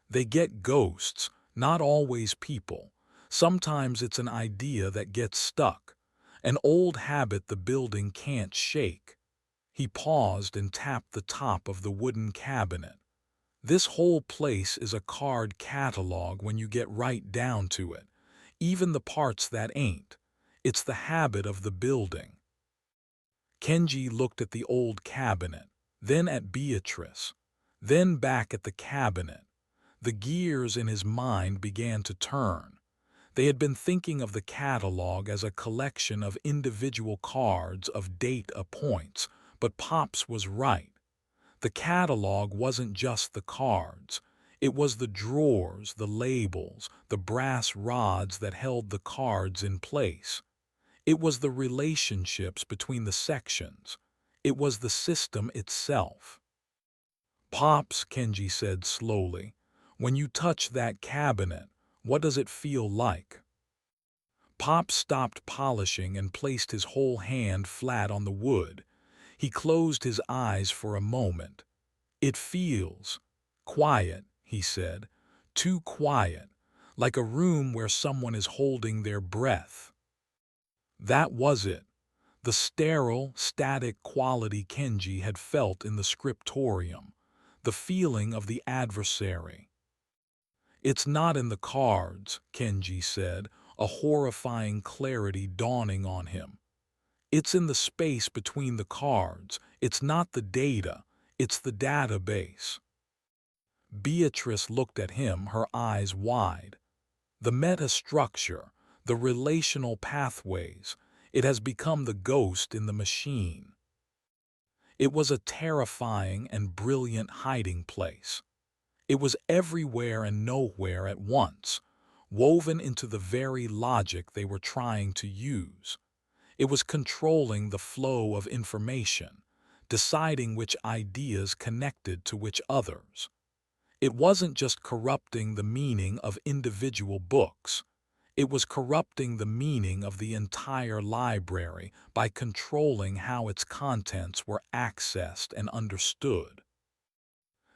"They get ghosts, not always people. Sometimes it's an idea that gets stuck, an old habit the building can't shake." He paused and tapped the top of the wooden cabinet. "This whole place is a card catalog when you get right down to it, even the parts that ain't. It's the habit of the building." Kenji looked at the old cabinet, then at Beatrice, then back at the cabinet. The gears in his mind began to turn. They had been thinking of the catalog as a collection of individual cards of data points, but Pops was right. The catalog wasn't just the cards. It was the drawers, the labels, the brass rods that held the cards in place. It was the relationships between the sections. It was the system itself. "Pops," Kenji said slowly, "when you touch that cabinet, what does it feel like?" Pop stopped polishing and placed his whole hand flat on the wood. He closed his eyes for a moment. "It feels quiet," he said. "Too quiet, like a room where someone is holding their breath." That was it. The sterile, static quality Kenji had felt in the scriptorium. The feeling of the adversary. "It's not in the cards," Kenji said, a horrifying clarity dawning on him. "It's in the space between the cards. It's not the data. It's the database." Beatrice looked at him, her eyes wide. "The metastructure, the relational pathways, it has become the ghost in the machine." It was a terrifying and brilliant hiding place. It was everywhere and nowhere at once, woven into the very logic they were trying to use. It was controlling the flow of information, deciding which ideas connected to which others. It wasn't just corrupting the meaning of individual books. It was corrupting the meaning of the entire library by controlling how its contents were accessed and understood.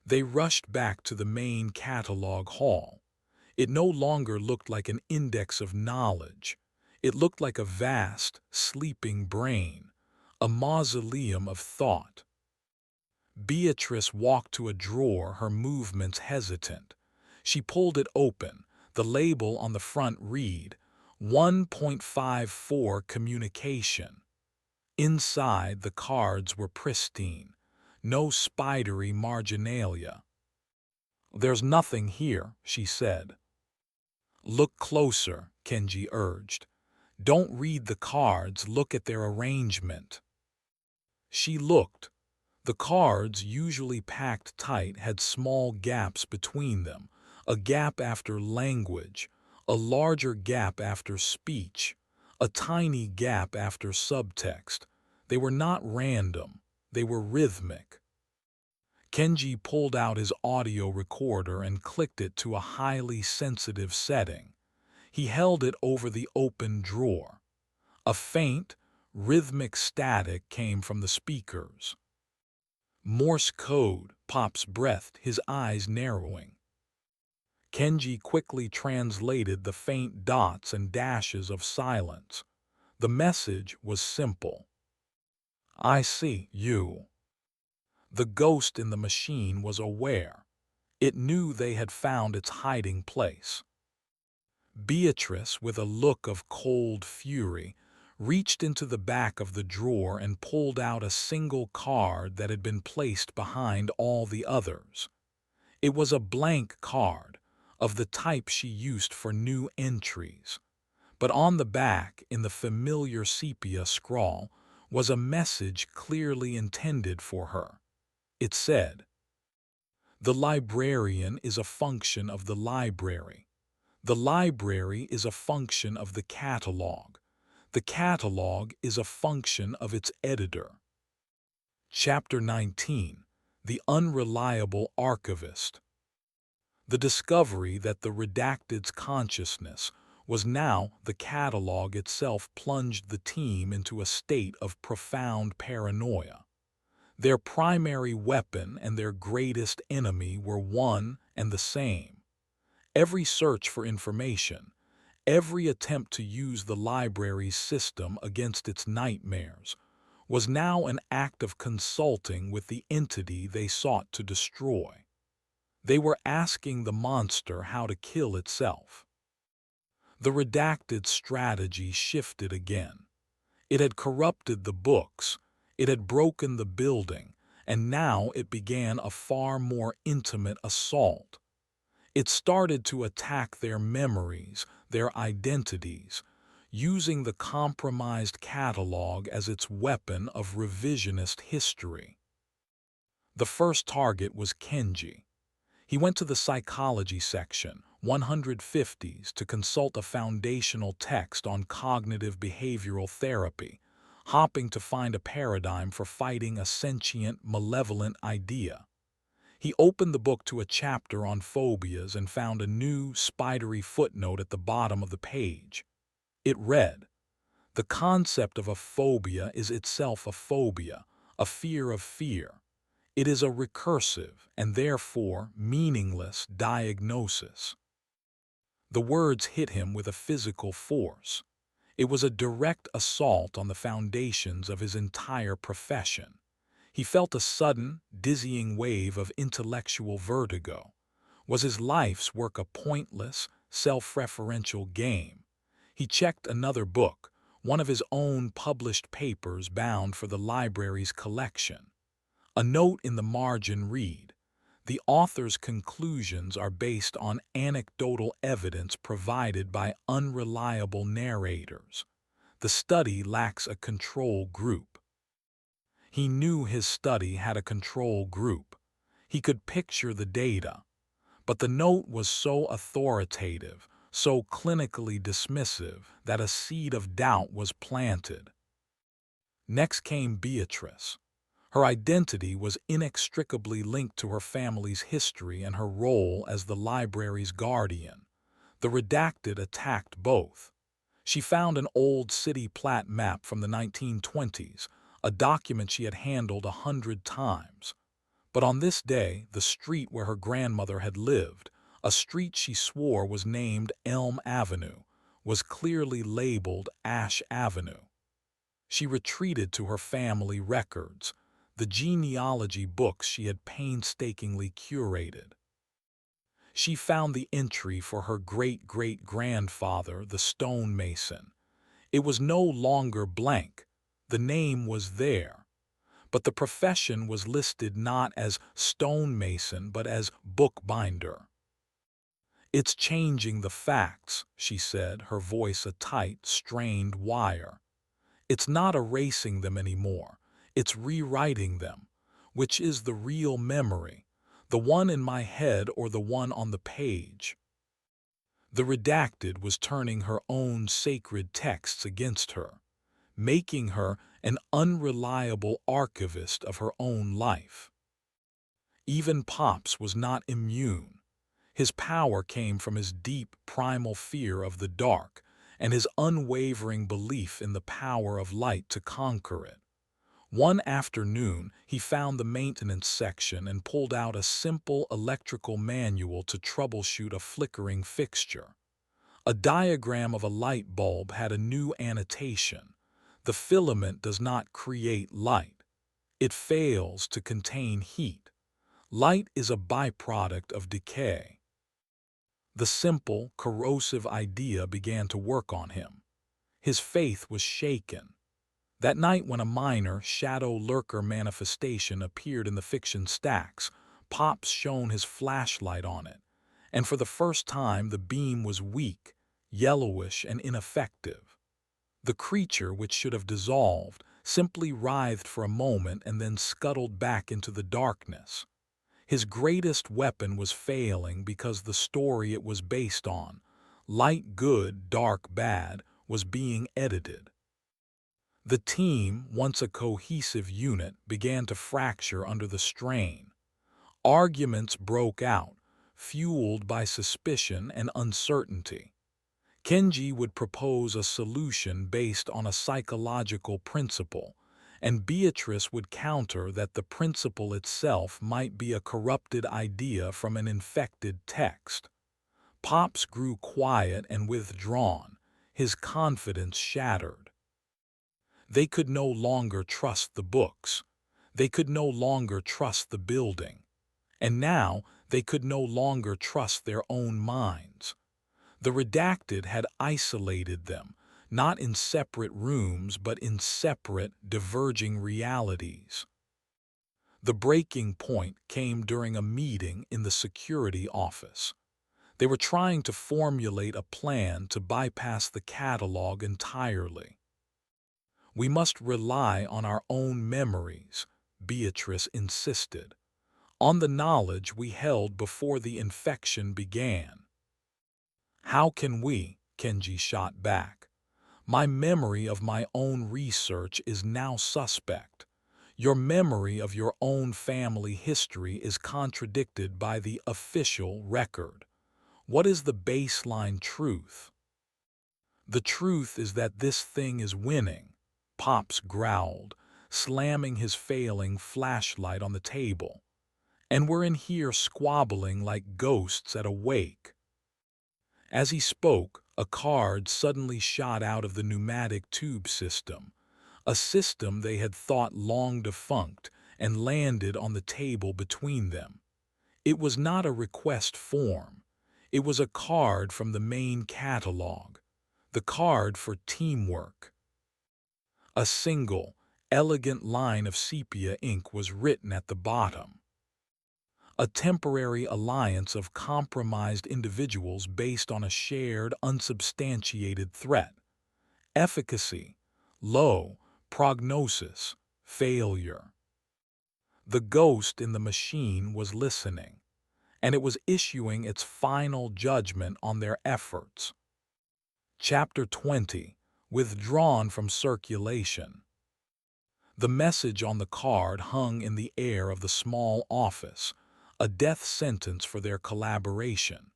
They rushed back to the main catalog hall. It no longer looked like an index of knowledge. It looked like a vast, sleeping brain, a mausoleum of thought. Beatrice walked to a drawer, her movements hesitant. She pulled it open. The label on the front read, 1.54 communication. Inside, the cards were pristine. No spidery marginalia. "There's nothing here," she said. "Look closer," Kenji urged. "Don't read the cards, look at their arrangement." She looked. The cards, usually packed tight, had small gaps between them, a gap after language, a larger gap after speech, a tiny gap after subtext. They were not random, they were rhythmic. Kenji pulled out his audio recorder and clicked it to a highly sensitive setting. He held it over the open drawer. A faint, rhythmic static came from the speakers. Morse code, Pops breathed, his eyes narrowing. Kenji quickly translated the faint dots and dashes of silence. The message was simple. I see you. The ghost in the machine was aware. It knew they had found its hiding place. Beatrice, with a look of cold fury, reached into the back of the drawer and pulled out a single card that had been placed behind all the others. It was a blank card, of the type she used for new entries. But on the back, in the familiar sepia scrawl, was a message clearly intended for her. It said, "The librarian is a function of the library. The library is a function of the catalog. The catalog is a function of its editor." Chapter 19. The Unreliable Archivist. The discovery that the redacted's consciousness was now the catalog itself plunged the team into a state of profound paranoia. Their primary weapon and their greatest enemy were one and the same. Every search for information, every attempt to use the library's system against its nightmares, was now an act of consulting with the entity they sought to destroy. They were asking the monster how to kill itself. The redacted strategy shifted again. It had corrupted the books, it had broken the building, and now it began a far more intimate assault. It started to attack their memories, their identities, using the compromised catalog as its weapon of revisionist history. The first target was Kenji. He went to the psychology section, 150s, to consult a foundational text on cognitive behavioral therapy, hoping to find a paradigm for fighting a sentient, malevolent idea. He opened the book to a chapter on phobias and found a new, spidery footnote at the bottom of the page. It read, "The concept of a phobia is itself a phobia, a fear of fear. It is a recursive and therefore meaningless diagnosis." The words hit him with a physical force. It was a direct assault on the foundations of his entire profession. He felt a sudden, dizzying wave of intellectual vertigo. Was his life's work a pointless, self-referential game? He checked another book, one of his own published papers bound for the library's collection. A note in the margin read, "The author's conclusions are based on anecdotal evidence provided by unreliable narrators. The study lacks a control group." He knew his study had a control group. He could picture the data. But the note was so authoritative, so clinically dismissive, that a seed of doubt was planted. Next came Beatrice. Her identity was inextricably linked to her family's history and her role as the library's guardian. The redacted attacked both. She found an old city plat map from the 1920s, a document she had handled 100 times. But on this day, the street where her grandmother had lived, a street she swore was named Elm Avenue, was clearly labeled Ash Avenue. She retreated to her family records, the genealogy books she had painstakingly curated. She found the entry for her great-great-grandfather, the stonemason. It was no longer blank. The name was there. But the profession was listed not as stonemason but as bookbinder. "It's changing the facts," she said, her voice a tight, strained wire. "It's not erasing them anymore. It's rewriting them. Which is the real memory? The one in my head or the one on the page? The redacted was turning her own sacred texts against her, making her an unreliable archivist of her own life. Even Pops was not immune. His power came from his deep, primal fear of the dark and his unwavering belief in the power of light to conquer it. One afternoon, he found the maintenance section and pulled out a simple electrical manual to troubleshoot a flickering fixture. A diagram of a light bulb had a new annotation. The filament does not create light. It fails to contain heat. Light is a byproduct of decay. The simple, corrosive idea began to work on him. His faith was shaken. That night when a minor, shadow lurker manifestation appeared in the fiction stacks, Pops shone his flashlight on it, and for the first time the beam was weak, yellowish, and ineffective. The creature, which should have dissolved, simply writhed for a moment and then scuttled back into the darkness. His greatest weapon was failing because the story it was based on, light good, dark bad, was being edited. The team, once a cohesive unit, began to fracture under the strain. Arguments broke out, fueled by suspicion and uncertainty. Kenji would propose a solution based on a psychological principle, and Beatrice would counter that the principle itself might be a corrupted idea from an infected text. Pops grew quiet and withdrawn, his confidence shattered. They could no longer trust the books. They could no longer trust the building. And now they could no longer trust their own minds. The redacted had isolated them, not in separate rooms but in separate, diverging realities. The breaking point came during a meeting in the security office. They were trying to formulate a plan to bypass the catalog entirely. "We must rely on our own memories," Beatrice insisted, "on the knowledge we held before the infection began." "How can we?" Kenji shot back. "My memory of my own research is now suspect. Your memory of your own family history is contradicted by the official record. What is the baseline truth?" "The truth is that this thing is winning," Pops growled, slamming his failing flashlight on the table. "And we're in here squabbling like ghosts at a wake." As he spoke, a card suddenly shot out of the pneumatic tube system, a system they had thought long defunct, and landed on the table between them. It was not a request form. It was a card from the main catalog, the card for teamwork. A single, elegant line of sepia ink was written at the bottom. A temporary alliance of compromised individuals based on a shared, unsubstantiated threat. Efficacy, low. Prognosis, failure. The ghost in the machine was listening, and it was issuing its final judgment on their efforts. Chapter 20. Withdrawn from circulation. The message on the card hung in the air of the small office, a death sentence for their collaboration.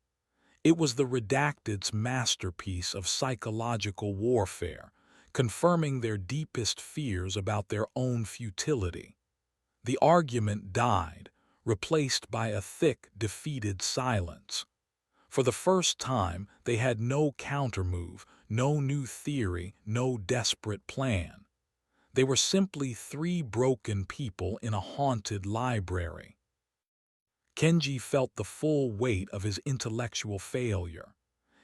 It was the redacted's masterpiece of psychological warfare, confirming their deepest fears about their own futility. The argument died, replaced by a thick, defeated silence. For the first time, they had no countermove, no new theory, no desperate plan. They were simply three broken people in a haunted library. Kenji felt the full weight of his intellectual failure.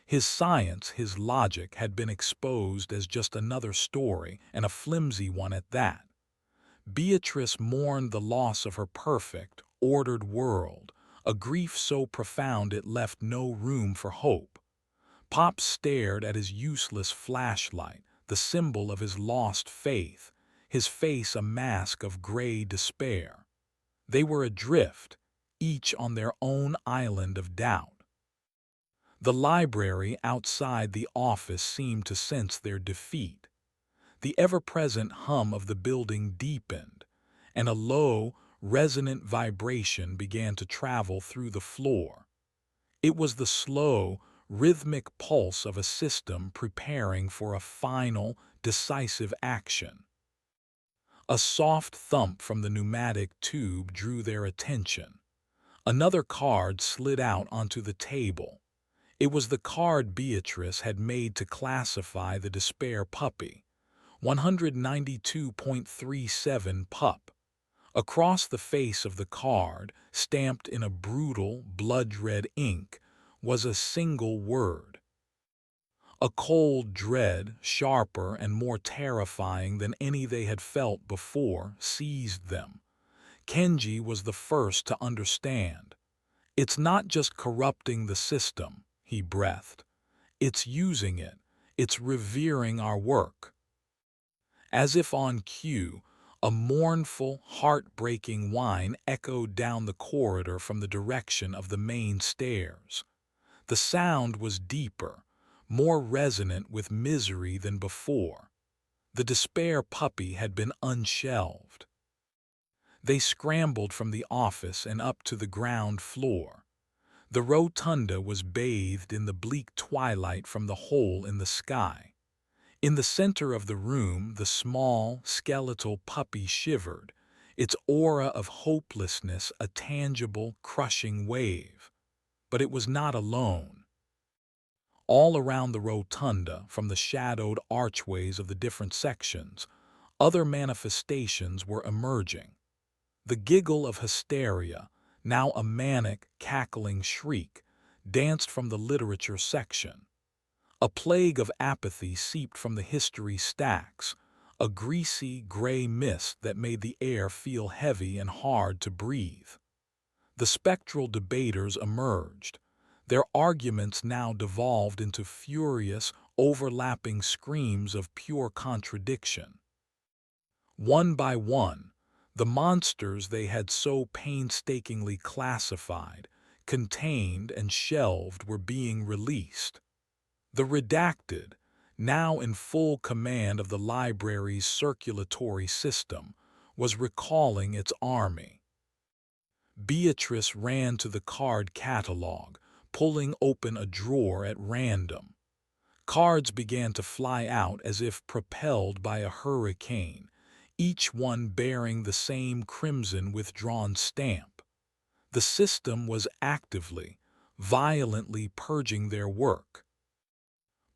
His science, his logic, had been exposed as just another story, and a flimsy one at that. Beatrice mourned the loss of her perfect, ordered world, a grief so profound it left no room for hope. Pop stared at his useless flashlight, the symbol of his lost faith, his face a mask of gray despair. They were adrift, each on their own island of doubt. The library outside the office seemed to sense their defeat. The ever-present hum of the building deepened, and a low, resonant vibration began to travel through the floor. It was the slow, rhythmic pulse of a system preparing for a final, decisive action. A soft thump from the pneumatic tube drew their attention. Another card slid out onto the table. It was the card Beatrice had made to classify the despair puppy, 192.37 pup. Across the face of the card, stamped in a brutal, blood-red ink, was a single word. A cold dread, sharper and more terrifying than any they had felt before, seized them. Kenji was the first to understand. It's not just corrupting the system, he breathed. It's using it. It's revering our work. As if on cue, a mournful, heartbreaking whine echoed down the corridor from the direction of the main stairs. The sound was deeper, more resonant with misery than before. The despair puppy had been unshelved. They scrambled from the office and up to the ground floor. The rotunda was bathed in the bleak twilight from the hole in the sky. In the center of the room, the small, skeletal puppy shivered, its aura of hopelessness a tangible, crushing wave. But it was not alone. All around the rotunda, from the shadowed archways of the different sections, other manifestations were emerging. The giggle of hysteria, now a manic, cackling shriek, danced from the literature section. A plague of apathy seeped from the history stacks, a greasy, gray mist that made the air feel heavy and hard to breathe. The spectral debaters emerged. Their arguments now devolved into furious, overlapping screams of pure contradiction. One by one, the monsters they had so painstakingly classified, contained, and shelved were being released. The redacted, now in full command of the library's circulatory system, was recalling its army. Beatrice ran to the card catalog, pulling open a drawer at random. Cards began to fly out as if propelled by a hurricane, each one bearing the same crimson withdrawn stamp. The system was actively, violently purging their work.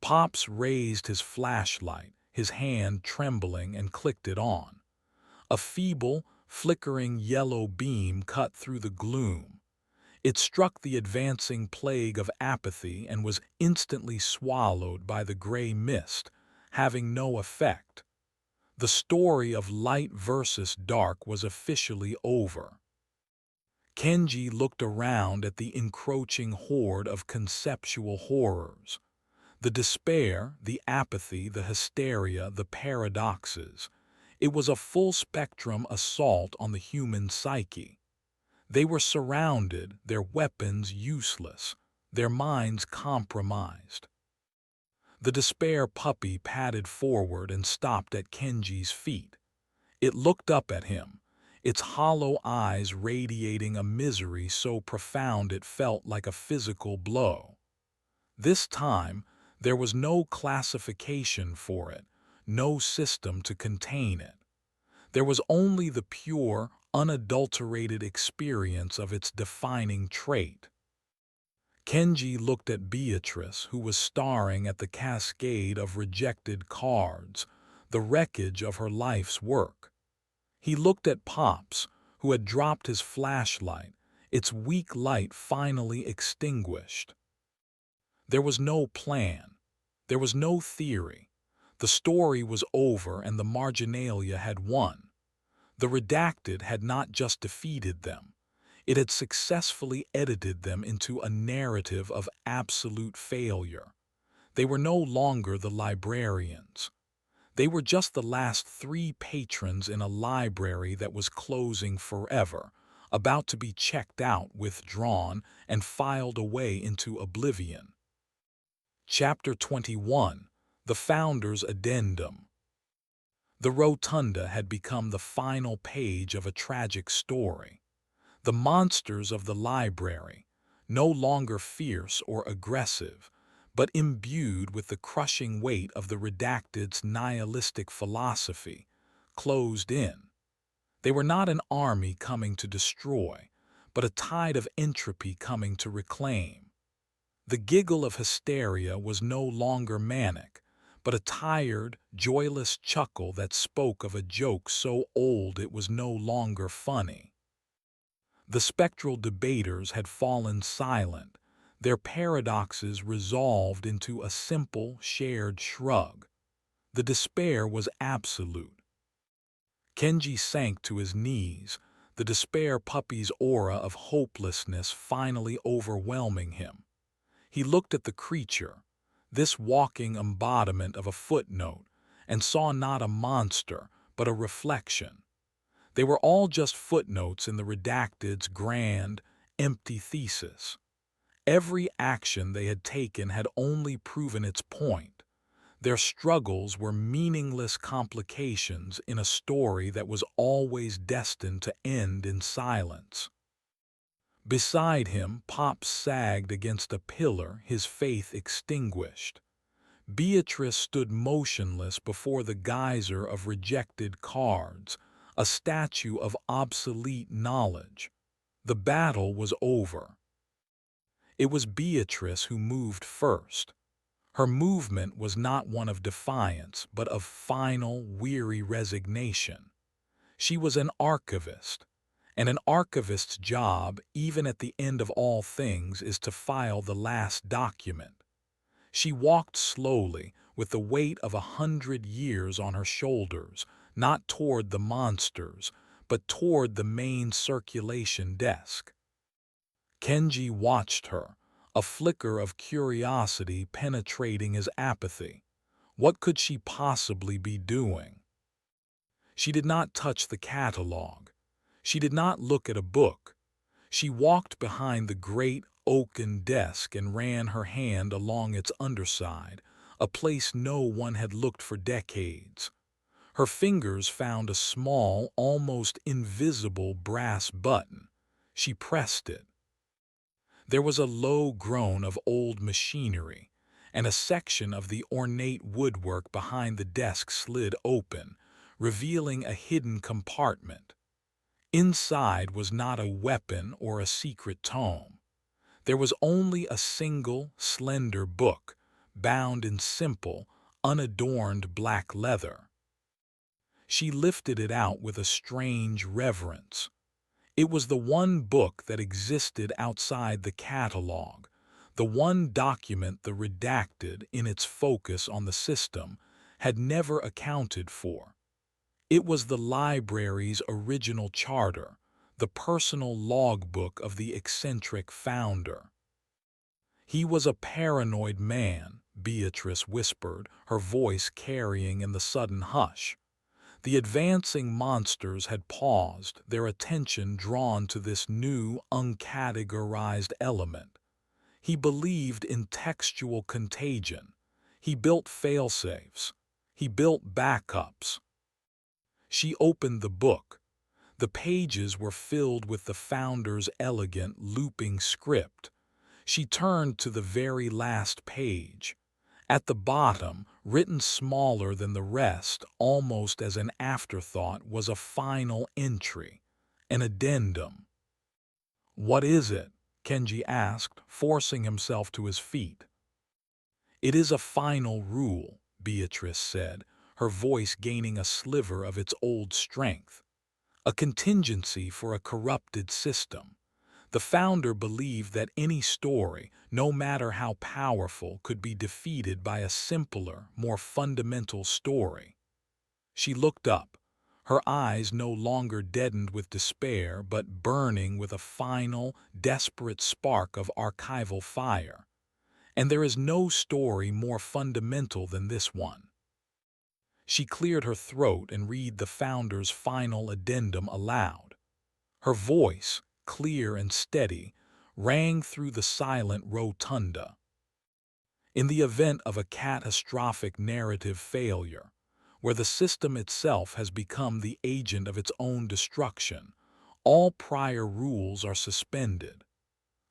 Pops raised his flashlight, his hand trembling, and clicked it on. A feeble, flickering yellow beam cut through the gloom. It struck the advancing plague of apathy and was instantly swallowed by the gray mist, having no effect. The story of light versus dark was officially over. Kenji looked around at the encroaching horde of conceptual horrors. The despair, the apathy, the hysteria, the paradoxes. It was a full-spectrum assault on the human psyche. They were surrounded, their weapons useless, their minds compromised. The despair puppy padded forward and stopped at Kenji's feet. It looked up at him, its hollow eyes radiating a misery so profound it felt like a physical blow. This time, there was no classification for it, no system to contain it. There was only the pure, unadulterated experience of its defining trait. Kenji looked at Beatrice, who was staring at the cascade of rejected cards, the wreckage of her life's work. He looked at Pops, who had dropped his flashlight, its weak light finally extinguished. There was no plan. There was no theory. The story was over and the marginalia had won. The redacted had not just defeated them. It had successfully edited them into a narrative of absolute failure. They were no longer the librarians. They were just the last three patrons in a library that was closing forever, about to be checked out, withdrawn, and filed away into oblivion. Chapter 21. The Founder's Addendum. The rotunda had become the final page of a tragic story. The monsters of the library, no longer fierce or aggressive, but imbued with the crushing weight of the redacted's nihilistic philosophy, closed in. They were not an army coming to destroy, but a tide of entropy coming to reclaim. The giggle of hysteria was no longer manic, but a tired, joyless chuckle that spoke of a joke so old it was no longer funny. The spectral debaters had fallen silent, their paradoxes resolved into a simple, shared shrug. The despair was absolute. Kenji sank to his knees, the despair puppy's aura of hopelessness finally overwhelming him. He looked at the creature, this walking embodiment of a footnote, and saw not a monster, but a reflection. They were all just footnotes in the redacted's grand, empty thesis. Every action they had taken had only proven its point. Their struggles were meaningless complications in a story that was always destined to end in silence. Beside him, Pop sagged against a pillar, his faith extinguished. Beatrice stood motionless before the geyser of rejected cards, a statue of obsolete knowledge. The battle was over. It was Beatrice who moved first. Her movement was not one of defiance, but of final, weary resignation. She was an archivist, and an archivist's job, even at the end of all things, is to file the last document. She walked slowly, with the weight of 100 years on her shoulders, not toward the monsters, but toward the main circulation desk. Kenji watched her, a flicker of curiosity penetrating his apathy. What could she possibly be doing? She did not touch the catalog. She did not look at a book. She walked behind the great oaken desk and ran her hand along its underside, a place no one had looked for decades. Her fingers found a small, almost invisible brass button. She pressed it. There was a low groan of old machinery, and a section of the ornate woodwork behind the desk slid open, revealing a hidden compartment. Inside was not a weapon or a secret tome. There was only a single, slender book, bound in simple, unadorned black leather. She lifted it out with a strange reverence. It was the one book that existed outside the catalog, the one document the redacted, in its focus on the system, had never accounted for. It was the library's original charter, the personal logbook of the eccentric founder. He was a paranoid man, Beatrice whispered, her voice carrying in the sudden hush. The advancing monsters had paused, their attention drawn to this new, uncategorized element. He believed in textual contagion. He built failsafes. He built backups. She opened the book. The pages were filled with the founder's elegant, looping script. She turned to the very last page. At the bottom, written smaller than the rest, almost as an afterthought, was a final entry, an addendum. "What is it?" Kenji asked, forcing himself to his feet. "It is a final rule," Beatrice said, her voice gaining a sliver of its old strength. "A contingency for a corrupted system. The founder believed that any story, no matter how powerful, could be defeated by a simpler, more fundamental story." She looked up, her eyes no longer deadened with despair but burning with a final, desperate spark of archival fire. "And there is no story more fundamental than this one." She cleared her throat and read the founder's final addendum aloud. Her voice, clear and steady, rang through the silent rotunda. In the event of a catastrophic narrative failure, where the system itself has become the agent of its own destruction, all prior rules are suspended.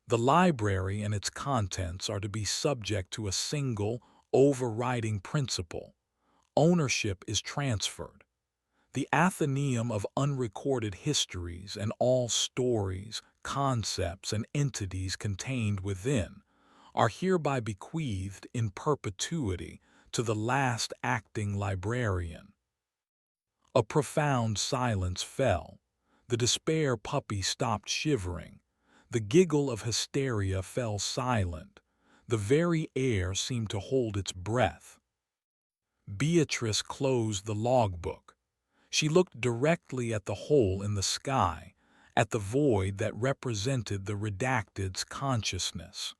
The library and its contents are to be subject to a single, overriding principle. Ownership is transferred. The Athenaeum of unrecorded histories and all stories, concepts, and entities contained within are hereby bequeathed in perpetuity to the last acting librarian. A profound silence fell. The despair puppy stopped shivering. The giggle of hysteria fell silent. The very air seemed to hold its breath. Beatrice closed the logbook. She looked directly at the hole in the sky, at the void that represented the redacted's consciousness.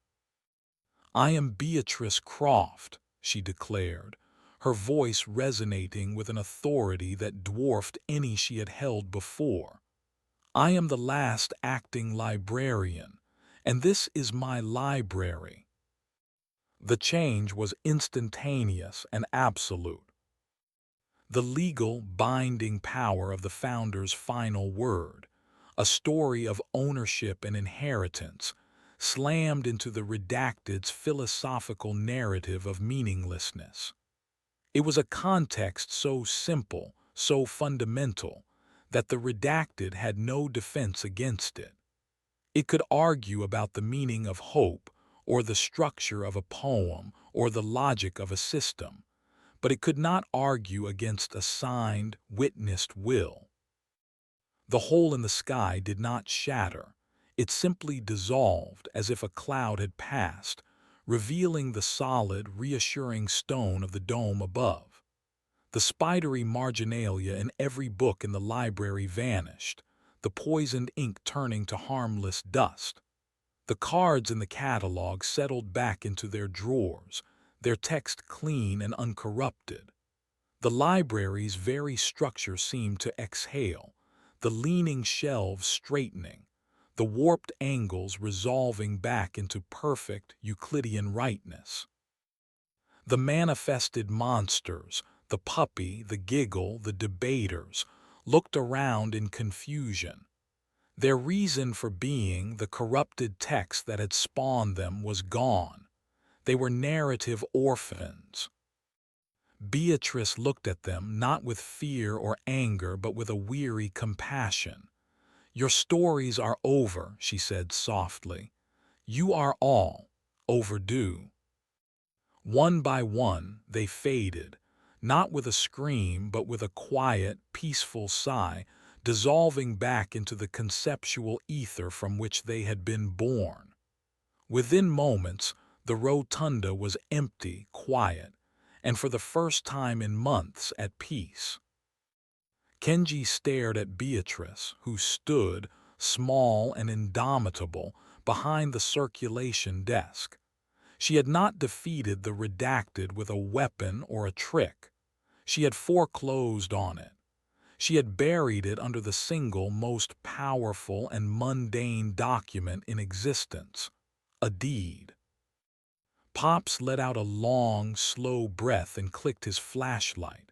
"I am Beatrice Croft," she declared, her voice resonating with an authority that dwarfed any she had held before. "I am the last acting librarian, and this is my library." The change was instantaneous and absolute. The legal, binding power of the founder's final word, a story of ownership and inheritance, slammed into the redacted's philosophical narrative of meaninglessness. It was a context so simple, so fundamental, that the redacted had no defense against it. It could argue about the meaning of hope, or the structure of a poem, or the logic of a system, but it could not argue against a signed, witnessed will. The hole in the sky did not shatter. It simply dissolved as if a cloud had passed, revealing the solid, reassuring stone of the dome above. The spidery marginalia in every book in the library vanished, the poisoned ink turning to harmless dust. The cards in the catalog settled back into their drawers, their text clean and uncorrupted. The library's very structure seemed to exhale, the leaning shelves straightening, the warped angles resolving back into perfect Euclidean rightness. The manifested monsters, the puppy, the giggle, the debaters, looked around in confusion. Their reason for being, the corrupted text that had spawned them, was gone. They were narrative orphans. Beatrice looked at them, not with fear or anger, but with a weary compassion. "Your stories are over," she said softly. "You are all overdue." One by one, they faded, not with a scream, but with a quiet, peaceful sigh, dissolving back into the conceptual ether from which they had been born. Within moments, the rotunda was empty, quiet, and for the first time in months at peace. Kenji stared at Beatrice, who stood, small and indomitable, behind the circulation desk. She had not defeated the redacted with a weapon or a trick. She had foreclosed on it. She had buried it under the single most powerful and mundane document in existence, a deed. Pops let out a long, slow breath and clicked his flashlight.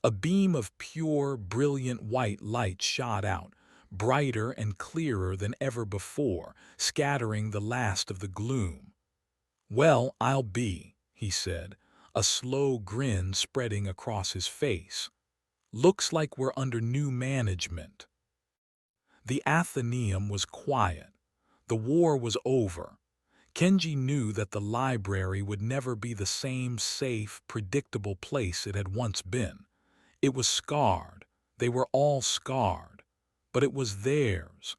A beam of pure, brilliant white light shot out, brighter and clearer than ever before, scattering the last of the gloom. "Well, I'll be," he said, a slow grin spreading across his face. "Looks like we're under new management." The Athenaeum was quiet. The war was over. Kenji knew that the library would never be the same safe, predictable place it had once been. It was scarred. They were all scarred. But it was theirs.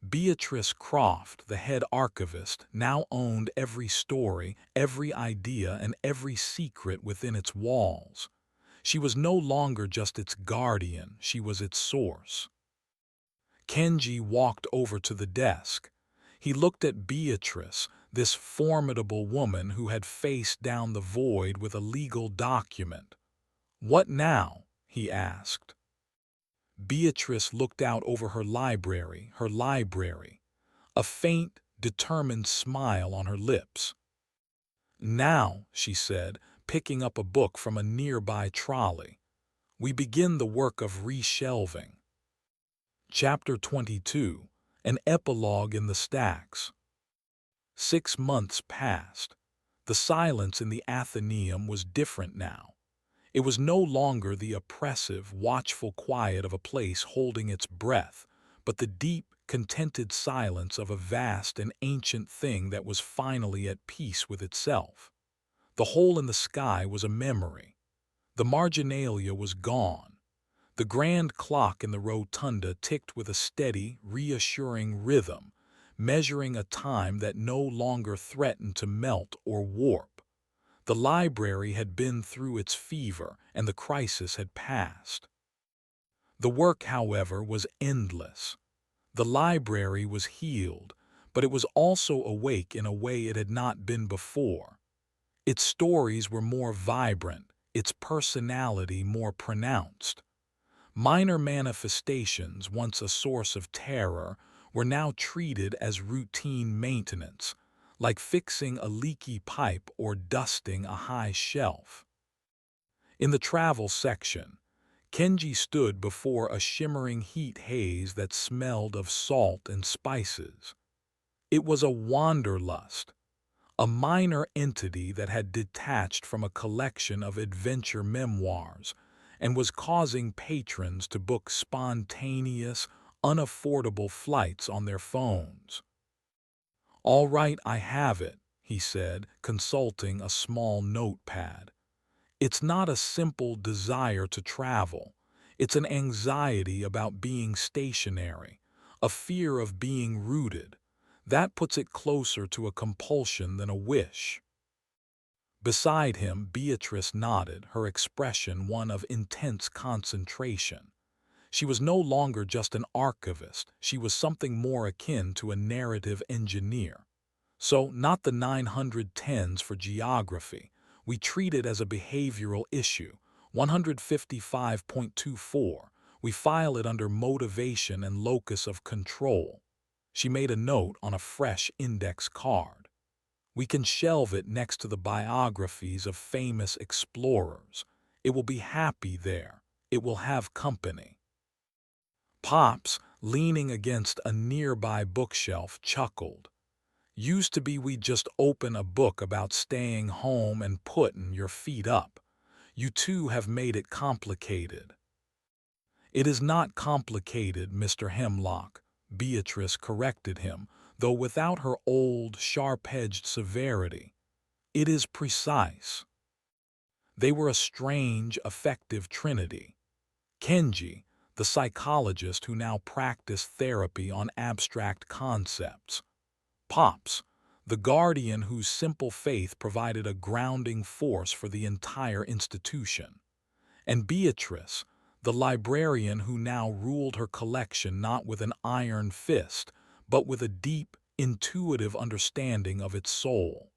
Beatrice Croft, the head archivist, now owned every story, every idea, and every secret within its walls. She was no longer just its guardian, she was its source. Kenji walked over to the desk. He looked at Beatrice, this formidable woman who had faced down the void with a legal document. "What now?" he asked. Beatrice looked out over her library, a faint, determined smile on her lips. "Now," she said, picking up a book from a nearby trolley, "we begin the work of reshelving." Chapter 22, An Epilogue in the Stacks. 6 months passed. The silence in the Athenaeum was different now. It was no longer the oppressive, watchful quiet of a place holding its breath, but the deep, contented silence of a vast and ancient thing that was finally at peace with itself. The hole in the sky was a memory. The marginalia was gone. The grand clock in the rotunda ticked with a steady, reassuring rhythm, measuring a time that no longer threatened to melt or warp. The library had been through its fever, and the crisis had passed. The work, however, was endless. The library was healed, but it was also awake in a way it had not been before. Its stories were more vibrant, its personality more pronounced. Minor manifestations, once a source of terror, were now treated as routine maintenance, like fixing a leaky pipe or dusting a high shelf. In the travel section, Kenji stood before a shimmering heat haze that smelled of salt and spices. It was a wanderlust, a minor entity that had detached from a collection of adventure memoirs and was causing patrons to book spontaneous, unaffordable flights on their phones. "All right, I have it," he said, consulting a small notepad. "It's not a simple desire to travel. It's an anxiety about being stationary, a fear of being rooted. That puts it closer to a compulsion than a wish." Beside him, Beatrice nodded, her expression one of intense concentration. She was no longer just an archivist, she was something more akin to a narrative engineer. "So, not the 910s for geography. We treat it as a behavioral issue. 155.24. We file it under motivation and locus of control." She made a note on a fresh index card. "We can shelve it next to the biographies of famous explorers. It will be happy there. It will have company." Pops, leaning against a nearby bookshelf, chuckled. "Used to be we'd just open a book about staying home and putting your feet up. You two have made it complicated." "It is not complicated, Mr. Hemlock," Beatrice corrected him, though without her old, sharp-edged severity. "It is precise." They were a strange, effective trinity. Kenji, the psychologist who now practiced therapy on abstract concepts. Pops, the guardian whose simple faith provided a grounding force for the entire institution. And Beatrice, the librarian who now ruled her collection not with an iron fist, but with a deep, intuitive understanding of its soul.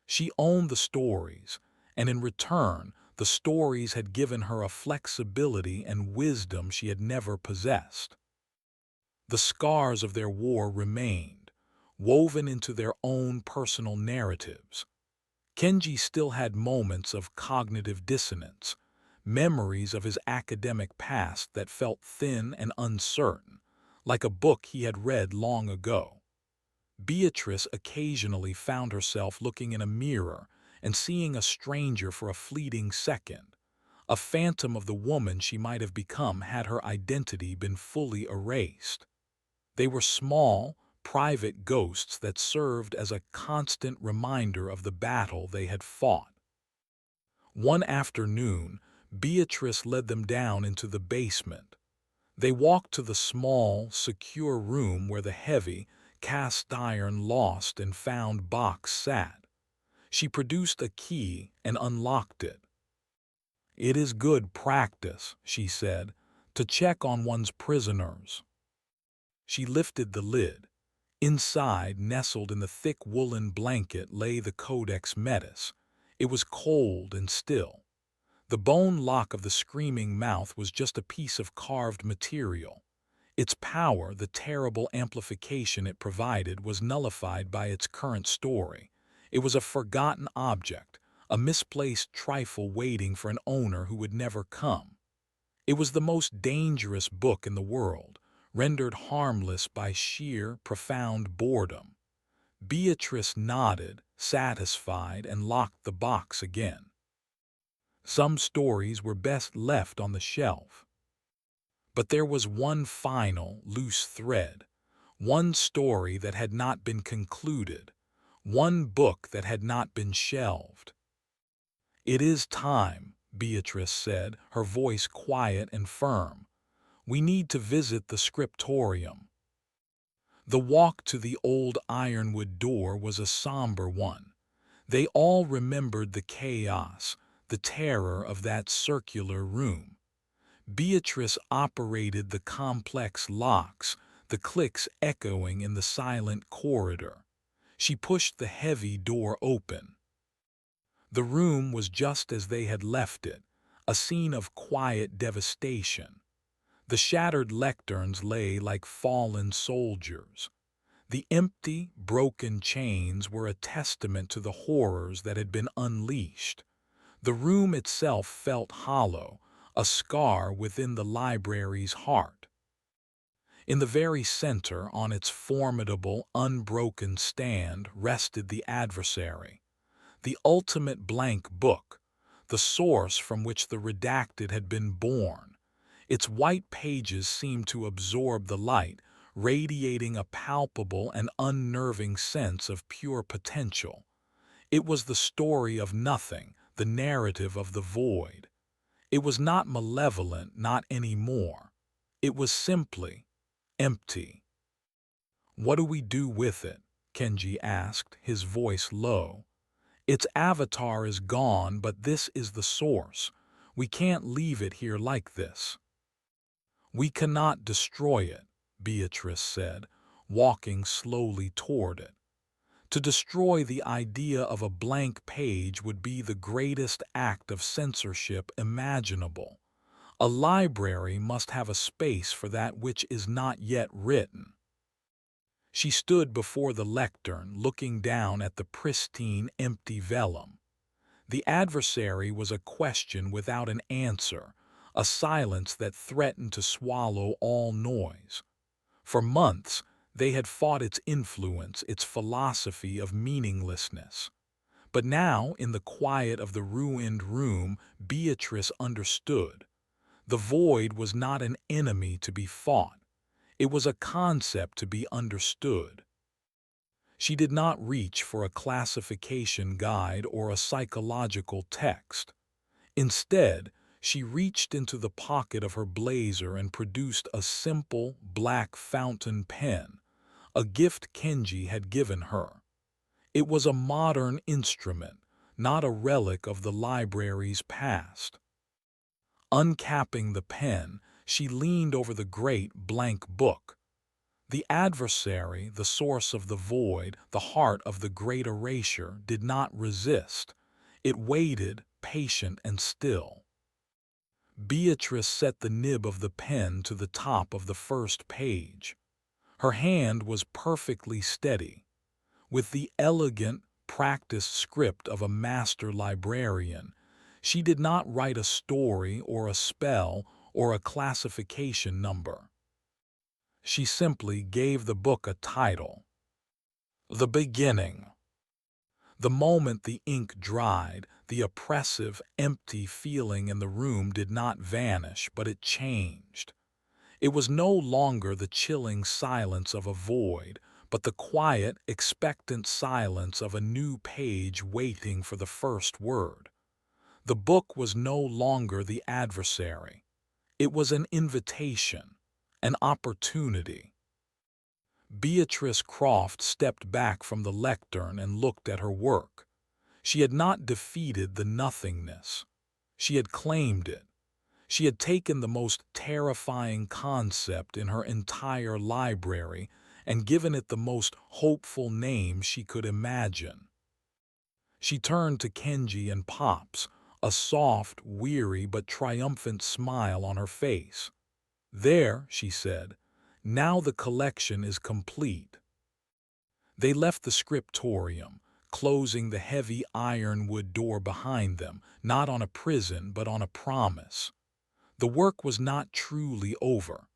She owned the stories, and in return, the stories had given her a flexibility and wisdom she had never possessed. The scars of their war remained, woven into their own personal narratives. Kenji still had moments of cognitive dissonance, memories of his academic past that felt thin and uncertain, like a book he had read long ago. Beatrice occasionally found herself looking in a mirror and seeing a stranger for a fleeting second, a phantom of the woman she might have become had her identity been fully erased. They were small, private ghosts that served as a constant reminder of the battle they had fought. One afternoon, Beatrice led them down into the basement. They walked to the small, secure room where the heavy, cast-iron lost and found box sat. She produced a key and unlocked it. "It is good practice," she said, "to check on one's prisoners." She lifted the lid. Inside, nestled in the thick woolen blanket, lay the Codex Metis. It was cold and still. The bone lock of the screaming mouth was just a piece of carved material. Its power, the terrible amplification it provided, was nullified by its current story. It was a forgotten object, a misplaced trifle waiting for an owner who would never come. It was the most dangerous book in the world, rendered harmless by sheer, profound boredom. Beatrice nodded, satisfied, and locked the box again. Some stories were best left on the shelf. But there was one final, loose thread, one story that had not been concluded, one book that had not been shelved. "It is time," Beatrice said, her voice quiet and firm. "We need to visit the scriptorium." The walk to the old ironwood door was a somber one. They all remembered the chaos, the terror of that circular room. Beatrice operated the complex locks, the clicks echoing in the silent corridor. She pushed the heavy door open. The room was just as they had left it, a scene of quiet devastation. The shattered lecterns lay like fallen soldiers. The empty, broken chains were a testament to the horrors that had been unleashed. The room itself felt hollow, a scar within the library's heart. In the very center, on its formidable, unbroken stand, rested the adversary, the ultimate blank book, the source from which the redacted had been born. Its white pages seemed to absorb the light, radiating a palpable and unnerving sense of pure potential. It was the story of nothing, the narrative of the void. It was not malevolent, not anymore. It was simply empty. "What do we do with it?" Kenji asked, his voice low. "Its avatar is gone, but this is the source. We can't leave it here like this." "We cannot destroy it," Beatrice said, walking slowly toward it. To destroy the idea of a blank page would be the greatest act of censorship imaginable. A library must have a space for that which is not yet written. She stood before the lectern, looking down at the pristine, empty vellum. The adversary was a question without an answer, a silence that threatened to swallow all noise. For months, they had fought its influence, its philosophy of meaninglessness. But now, in the quiet of the ruined room, Beatrice understood. The void was not an enemy to be fought. It was a concept to be understood. She did not reach for a classification guide or a psychological text. Instead, she reached into the pocket of her blazer and produced a simple, black fountain pen, a gift Kenji had given her. It was a modern instrument, not a relic of the library's past. Uncapping the pen, she leaned over the great blank book. The adversary, the source of the void, the heart of the great erasure, did not resist. It waited, patient and still. Beatrice set the nib of the pen to the top of the first page. Her hand was perfectly steady. With the elegant, practiced script of a master librarian, she did not write a story or a spell or a classification number. She simply gave the book a title. The Beginning. The moment the ink dried, the oppressive, empty feeling in the room did not vanish, but it changed. It was no longer the chilling silence of a void, but the quiet, expectant silence of a new page waiting for the first word. The book was no longer the adversary. It was an invitation, an opportunity. Beatrice Croft stepped back from the lectern and looked at her work. She had not defeated the nothingness. She had claimed it. She had taken the most terrifying concept in her entire library and given it the most hopeful name she could imagine. She turned to Kenji and Pops, a soft, weary but triumphant smile on her face. "There," she said, "now the collection is complete." They left the scriptorium, closing the heavy ironwood door behind them, not on a prison but on a promise. The work was not truly over.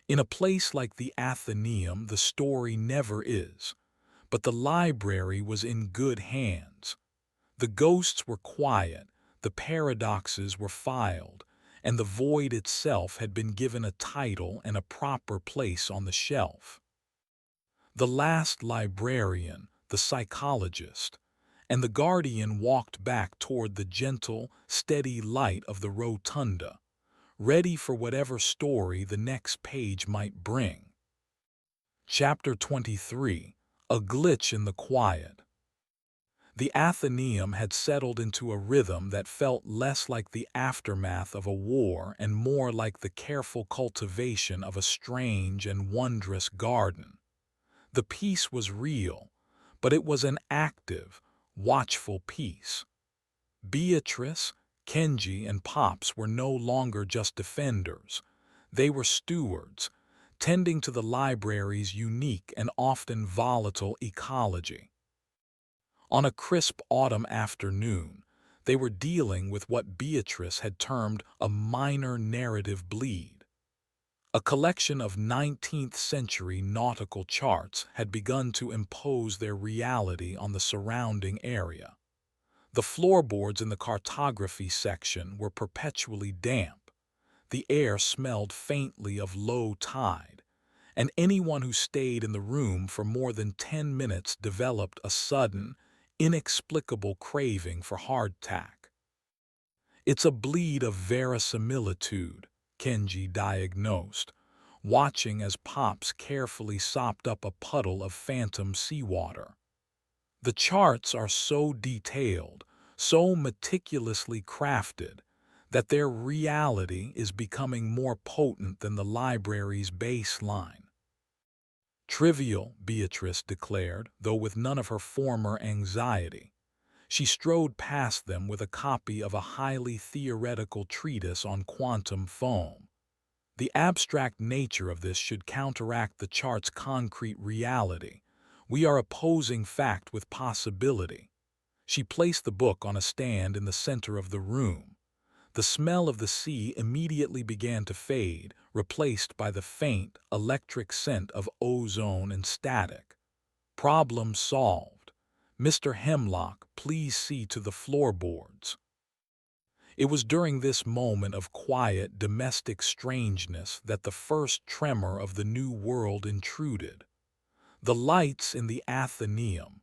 In a place like the Athenaeum, the story never is. But the library was in good hands. The ghosts were quiet, the paradoxes were filed, and the void itself had been given a title and a proper place on the shelf. The last librarian, the psychologist, and the guardian walked back toward the gentle, steady light of the rotunda, ready for whatever story the next page might bring. Chapter 23: A Glitch in the Quiet. The Athenaeum had settled into a rhythm that felt less like the aftermath of a war and more like the careful cultivation of a strange and wondrous garden. The peace was real, but it was an active, watchful peace. Beatrice, Kenji, and Pops were no longer just defenders. They were stewards, tending to the library's unique and often volatile ecology. On a crisp autumn afternoon, they were dealing with what Beatrice had termed a minor narrative bleed. A collection of 19th-century nautical charts had begun to impose their reality on the surrounding area. The floorboards in the cartography section were perpetually damp. The air smelled faintly of low tide, and anyone who stayed in the room for more than 10 minutes developed a sudden, inexplicable craving for hardtack. "It's a bleed of verisimilitude," Kenji diagnosed, watching as Pops carefully sopped up a puddle of phantom seawater. "The charts are so detailed, so meticulously crafted, that their reality is becoming more potent than the library's baseline." "Trivial," Beatrice declared, though with none of her former anxiety. She strode past them with a copy of a highly theoretical treatise on quantum foam. "The abstract nature of this should counteract the chart's concrete reality. We are opposing fact with possibility." She placed the book on a stand in the center of the room. The smell of the sea immediately began to fade, replaced by the faint, electric scent of ozone and static. "Problem solved. Mr. Hemlock, please see to the floorboards." It was during this moment of quiet, domestic strangeness that the first tremor of the new world intruded. The lights in the Athenaeum,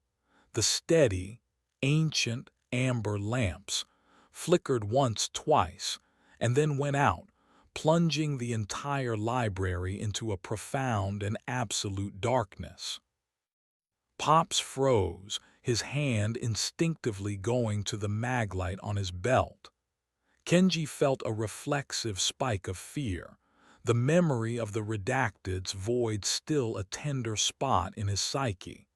the steady, ancient amber lamps, flickered once, twice, and then went out, plunging the entire library into a profound and absolute darkness. Pops froze, his hand instinctively going to the maglite on his belt. Kenji felt a reflexive spike of fear, the memory of the redacted's void still a tender spot in his psyche.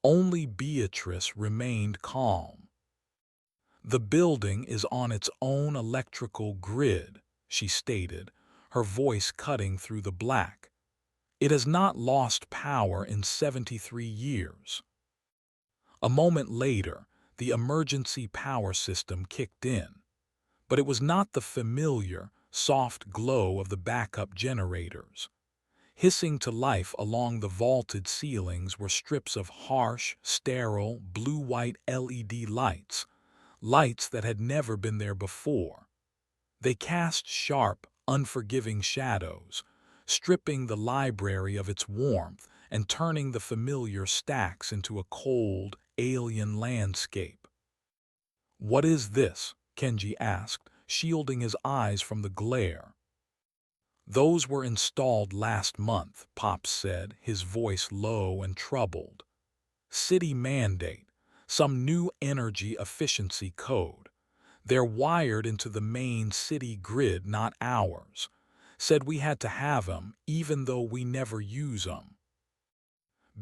Only Beatrice remained calm. "The building is on its own electrical grid," she stated, her voice cutting through the black. "It has not lost power in 73 years." A moment later, the emergency power system kicked in. But it was not the familiar, soft glow of the backup generators. Hissing to life along the vaulted ceilings were strips of harsh, sterile, blue-white LED lights, lights that had never been there before. They cast sharp, unforgiving shadows, stripping the library of its warmth and turning the familiar stacks into a cold, alien landscape. "What is this?" Kenji asked, shielding his eyes from the glare. "Those were installed last month," Pops said, his voice low and troubled. "City mandate, some new energy efficiency code. They're wired into the main city grid, not ours. Said we had to have 'em, even though we never use 'em."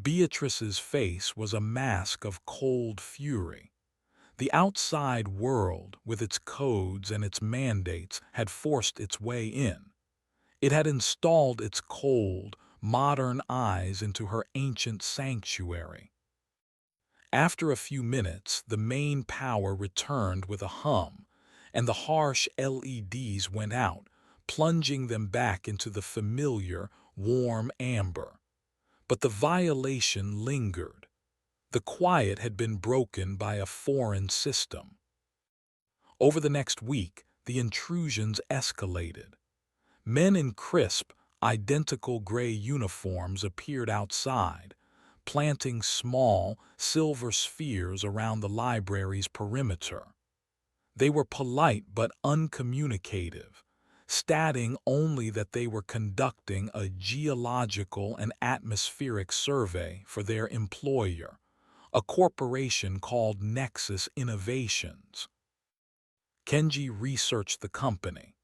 Beatrice's face was a mask of cold fury. The outside world, with its codes and its mandates, had forced its way in. It had installed its cold, modern eyes into her ancient sanctuary. After a few minutes, the main power returned with a hum, and the harsh LEDs went out, plunging them back into the familiar, warm amber. But the violation lingered. The quiet had been broken by a foreign system. Over the next week, the intrusions escalated. Men in crisp, identical gray uniforms appeared outside, planting small, silver spheres around the library's perimeter. They were polite but uncommunicative, stating only that they were conducting a geological and atmospheric survey for their employer, a corporation called Nexus Innovations. Kenji researched the company.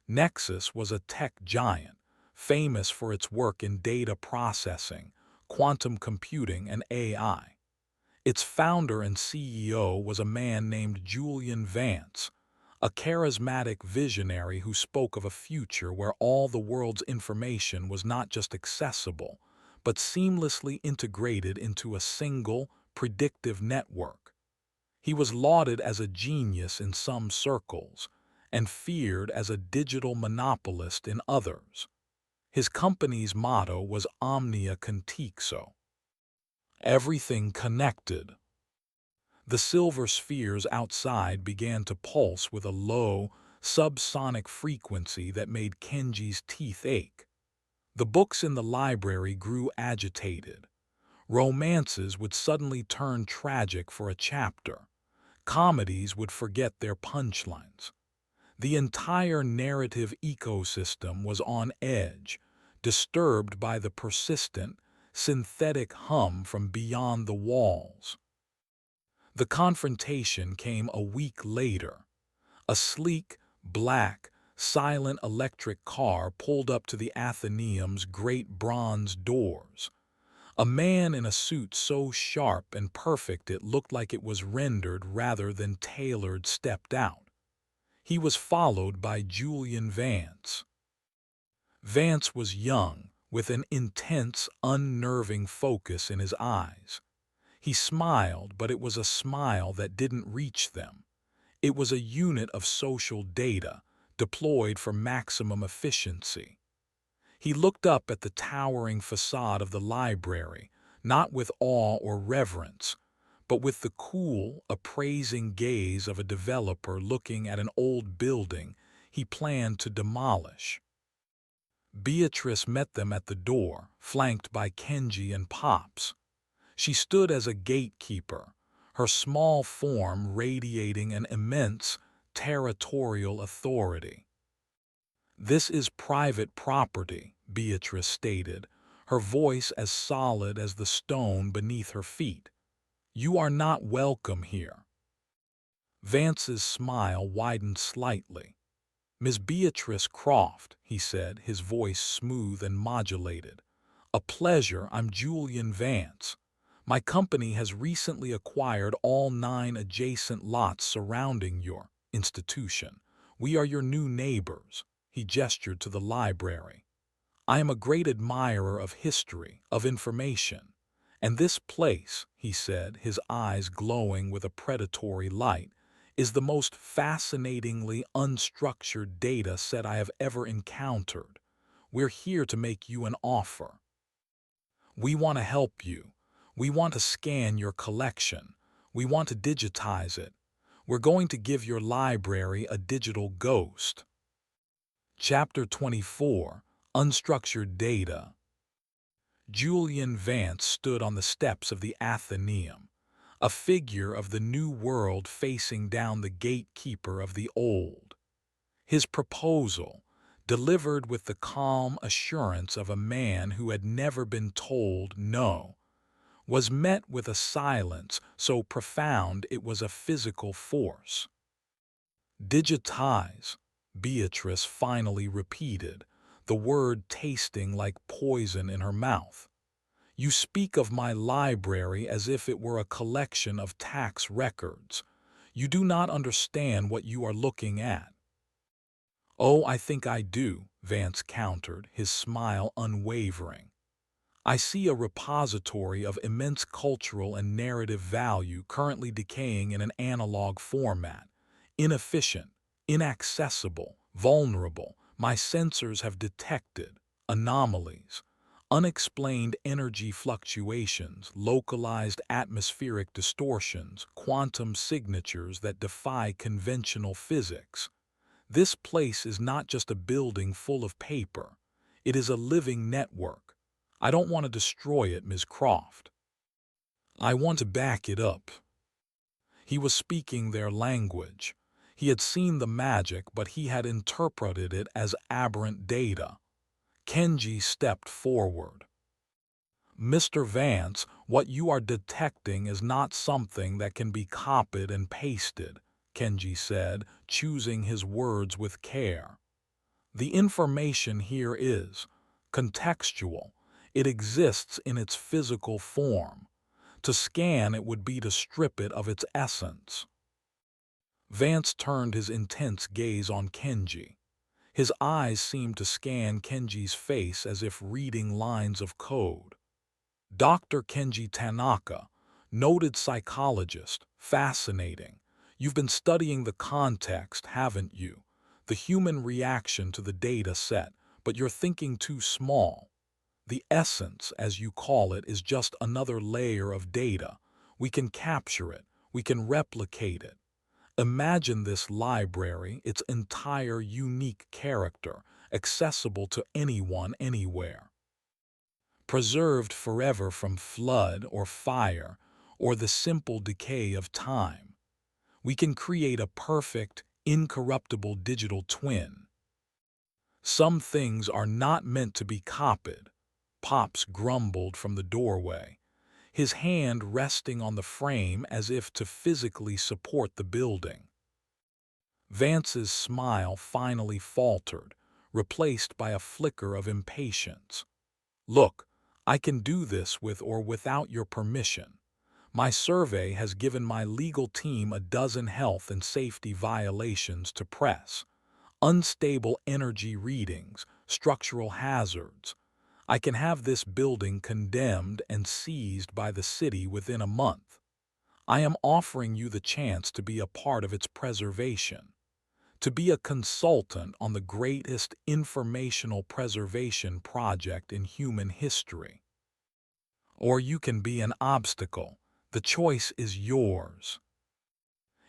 Nexus was a tech giant, famous for its work in data processing, quantum computing, and AI. Its founder and CEO was a man named Julian Vance, a charismatic visionary who spoke of a future where all the world's information was not just accessible, but seamlessly integrated into a single, predictive network. He was lauded as a genius in some circles, and feared as a digital monopolist in others. His company's motto was Omnia Contexto, everything connected. The silver spheres outside began to pulse with a low, subsonic frequency that made Kenji's teeth ache. The books in the library grew agitated. Romances would suddenly turn tragic for a chapter. Comedies would forget their punchlines. The entire narrative ecosystem was on edge, disturbed by the persistent, synthetic hum from beyond the walls. The confrontation came a week later. A sleek, black, silent electric car pulled up to the Athenaeum's great bronze doors. A man in a suit so sharp and perfect it looked like it was rendered rather than tailored stepped out. He was followed by Julian Vance. Vance was young, with an intense, unnerving focus in his eyes. He smiled, but it was a smile that didn't reach them. It was a unit of social data, deployed for maximum efficiency. He looked up at the towering facade of the library, not with awe or reverence, but with the cool, appraising gaze of a developer looking at an old building he planned to demolish. Beatrice met them at the door, flanked by Kenji and Pops. She stood as a gatekeeper, her small form radiating an immense, territorial authority. "This is private property," Beatrice stated, her voice as solid as the stone beneath her feet. "You are not welcome here." Vance's smile widened slightly. "Miss Beatrice Croft," he said, his voice smooth and modulated. "A pleasure. I'm Julian Vance. My company has recently acquired all 9 adjacent lots surrounding your institution. We are your new neighbors." He gestured to the library. "I am a great admirer of history, of information. And this place," he said, his eyes glowing with a predatory light, "is the most fascinatingly unstructured data set I have ever encountered. We're here to make you an offer. We want to help you. We want to scan your collection. We want to digitize it. We're going to give your library a digital ghost." Chapter 24: Unstructured Data. Julian Vance stood on the steps of the Athenaeum, a figure of the new world facing down the gatekeeper of the old. His proposal, delivered with the calm assurance of a man who had never been told no, was met with a silence so profound it was a physical force. "Digitize," Beatrice finally repeated, the word tasting like poison in her mouth. "You speak of my library as if it were a collection of tax records. You do not understand what you are looking at. Oh, I think I do, Vance countered, his smile unwavering. I see a repository of immense cultural and narrative value currently decaying in an analog format. Inefficient, inaccessible, vulnerable. My sensors have detected anomalies, unexplained energy fluctuations, localized atmospheric distortions, quantum signatures that defy conventional physics. This place is not just a building full of paper. It is a living network. I don't want to destroy it, Ms. Croft. I want to back it up. He was speaking their language. He had seen the magic, but he had interpreted it as aberrant data. Kenji stepped forward. Mr. Vance, what you are detecting is not something that can be copied and pasted, Kenji said, choosing his words with care. The information here is contextual. It exists in its physical form. To scan it would be to strip it of its essence. Vance turned his intense gaze on Kenji. His eyes seemed to scan Kenji's face as if reading lines of code. Dr. Kenji Tanaka, noted psychologist, fascinating. You've been studying the context, haven't you? The human reaction to the data set, but you're thinking too small. The essence, as you call it, is just another layer of data. We can capture it. We can replicate it. Imagine this library, its entire unique character, accessible to anyone, anywhere. Preserved forever from flood or fire or the simple decay of time. We can create a perfect, incorruptible digital twin. Some things are not meant to be copied, Pops grumbled from the doorway, his hand resting on the frame as if to physically support the building. Vance's smile finally faltered, replaced by a flicker of impatience. Look, I can do this with or without your permission. My survey has given my legal team a dozen health and safety violations to press. Unstable energy readings, structural hazards. I can have this building condemned and seized by the city within a month. I am offering you the chance to be a part of its preservation, to be a consultant on the greatest informational preservation project in human history. Or you can be an obstacle. The choice is yours.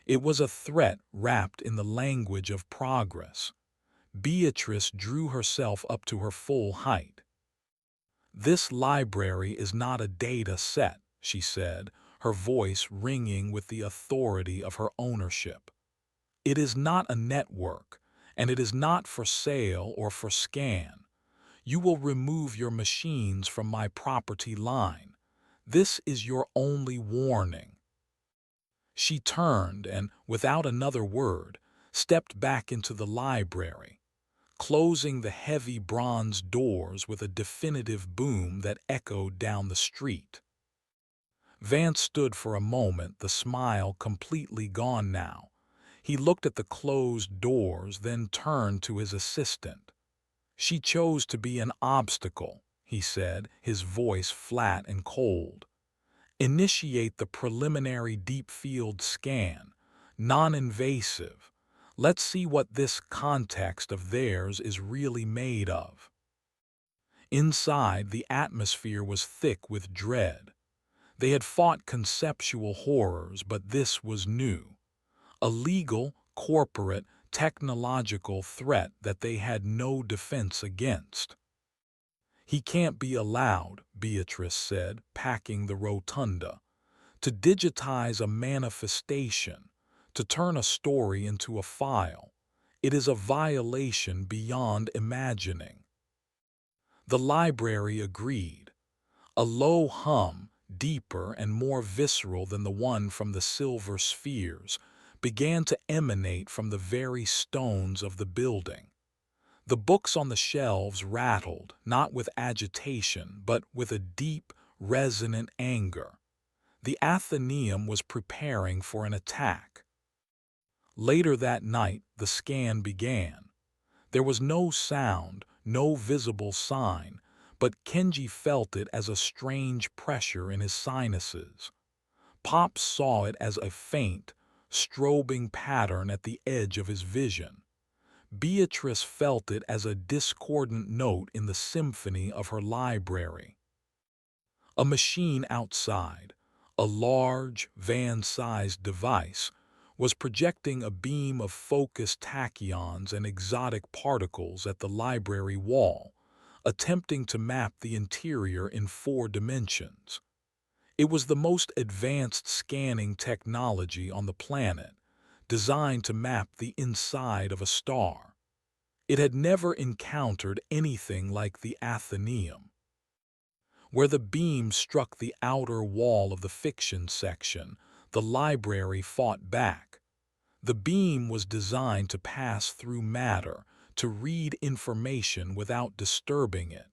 It was a threat wrapped in the language of progress. Beatrice drew herself up to her full height. This library is not a data set, she said, her voice ringing with the authority of her ownership. It is not a network, and it is not for sale or for scan. You will remove your machines from my property line. This is your only warning. She turned and, without another word, stepped back into the library, closing the heavy bronze doors with a definitive boom that echoed down the street. Vance stood for a moment, the smile completely gone now. He looked at the closed doors, then turned to his assistant. She chose to be an obstacle, he said, his voice flat and cold. Initiate the preliminary deep field scan, non-invasive. Let's see what this context of theirs is really made of. Inside, the atmosphere was thick with dread. They had fought conceptual horrors, but this was new. A legal, corporate, technological threat that they had no defense against. He can't be allowed, Beatrice said, packing the rotunda, to digitize a manifestation, to turn a story into a file. It is a violation beyond imagining. The library agreed. A low hum, deeper and more visceral than the one from the silver spheres, began to emanate from the very stones of the building. The books on the shelves rattled, not with agitation, but with a deep, resonant anger. The Athenaeum was preparing for an attack. Later that night, the scan began. There was no sound, no visible sign, but Kenji felt it as a strange pressure in his sinuses. Pop saw it as a faint, strobing pattern at the edge of his vision. Beatrice felt it as a discordant note in the symphony of her library. A machine outside, a large, van-sized device, was projecting a beam of focused tachyons and exotic particles at the library wall, attempting to map the interior in 4 dimensions. It was the most advanced scanning technology on the planet, designed to map the inside of a star. It had never encountered anything like the Athenaeum. Where the beam struck the outer wall of the fiction section, the library fought back. The beam was designed to pass through matter, to read information without disturbing it.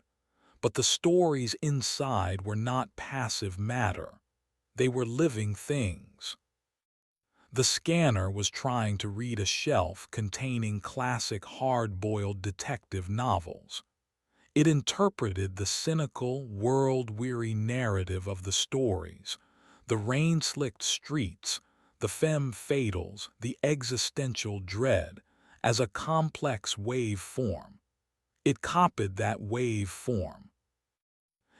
But the stories inside were not passive matter. They were living things. The scanner was trying to read a shelf containing classic hard-boiled detective novels. It interpreted the cynical, world-weary narrative of the stories, the rain-slicked streets, the femme fatales, the existential dread, as a complex wave form. It copied that wave form.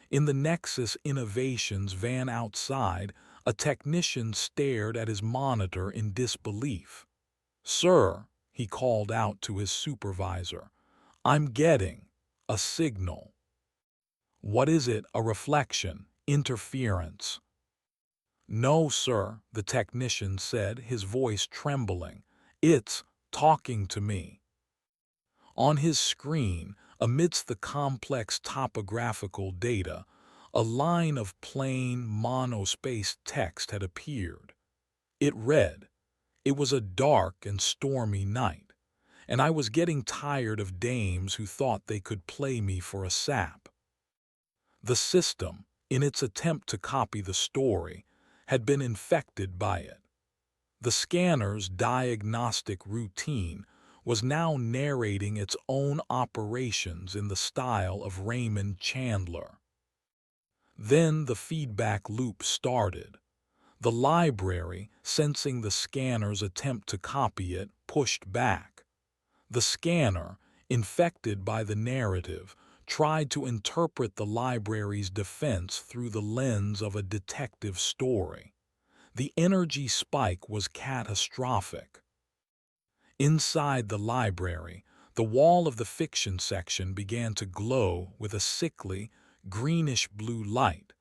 In the Nexus Innovations van outside, a technician stared at his monitor in disbelief. "Sir," he called out to his supervisor, "I'm getting a signal." "What is it? A reflection? Interference?" "No, sir," the technician said, his voice trembling. "It's talking to me." On his screen, amidst the complex topographical data, a line of plain, monospaced text had appeared. It read, "It was a dark and stormy night, and I was getting tired of dames who thought they could play me for a sap." The system, in its attempt to copy the story, had been infected by it. The scanner's diagnostic routine was now narrating its own operations in the style of Raymond Chandler. Then the feedback loop started. The library, sensing the scanner's attempt to copy it, pushed back. The scanner, infected by the narrative, tried to interpret the library's defense through the lens of a detective story. The energy spike was catastrophic. Inside the library, the wall of the fiction section began to glow with a sickly, greenish-blue light,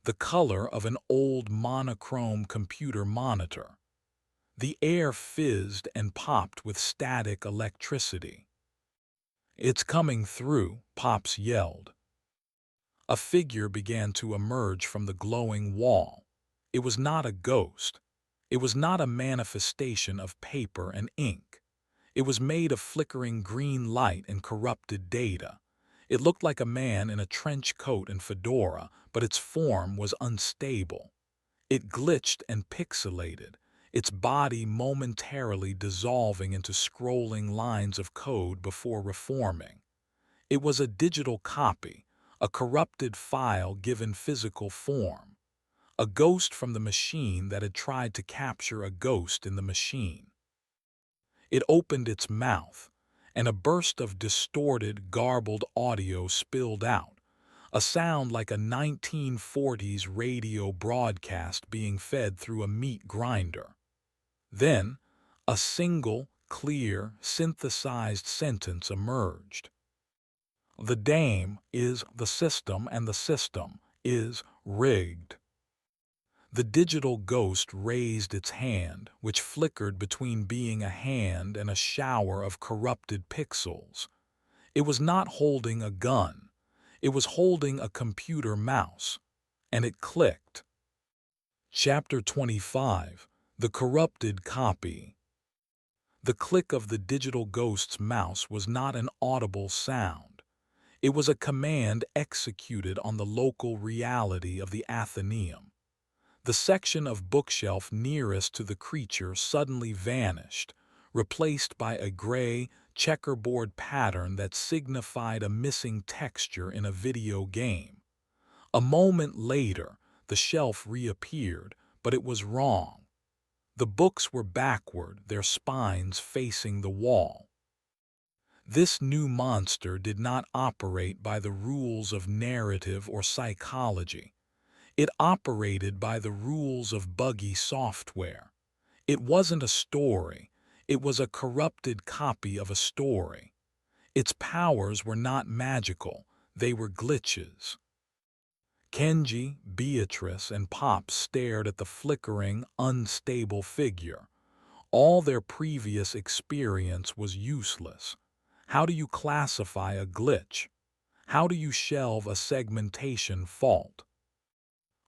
the color of an old monochrome computer monitor. The air fizzed and popped with static electricity. "It's coming through," Pops yelled. A figure began to emerge from the glowing wall. It was not a ghost. It was not a manifestation of paper and ink. It was made of flickering green light and corrupted data. It looked like a man in a trench coat and fedora, but its form was unstable. It glitched and pixelated, its body momentarily dissolving into scrolling lines of code before reforming. It was a digital copy, a corrupted file given physical form, a ghost from the machine that had tried to capture a ghost in the machine. It opened its mouth, and a burst of distorted, garbled audio spilled out, a sound like a 1940s radio broadcast being fed through a meat grinder. Then, a single, clear, synthesized sentence emerged. "The dame is the system, and the system is rigged." The digital ghost raised its hand, which flickered between being a hand and a shower of corrupted pixels. It was not holding a gun. It was holding a computer mouse, and it clicked. Chapter 25: The Corrupted Copy. The click of the digital ghost's mouse was not an audible sound. It was a command executed on the local reality of the Athenaeum. The section of bookshelf nearest to the creature suddenly vanished, replaced by a gray, checkerboard pattern that signified a missing texture in a video game. A moment later, the shelf reappeared, but it was wrong. The books were backward, their spines facing the wall. This new monster did not operate by the rules of narrative or psychology. It operated by the rules of buggy software. It wasn't a story. It was a corrupted copy of a story. Its powers were not magical. They were glitches. Kenji, Beatrice, and Pop stared at the flickering, unstable figure. All their previous experience was useless. How do you classify a glitch? How do you shelve a segmentation fault?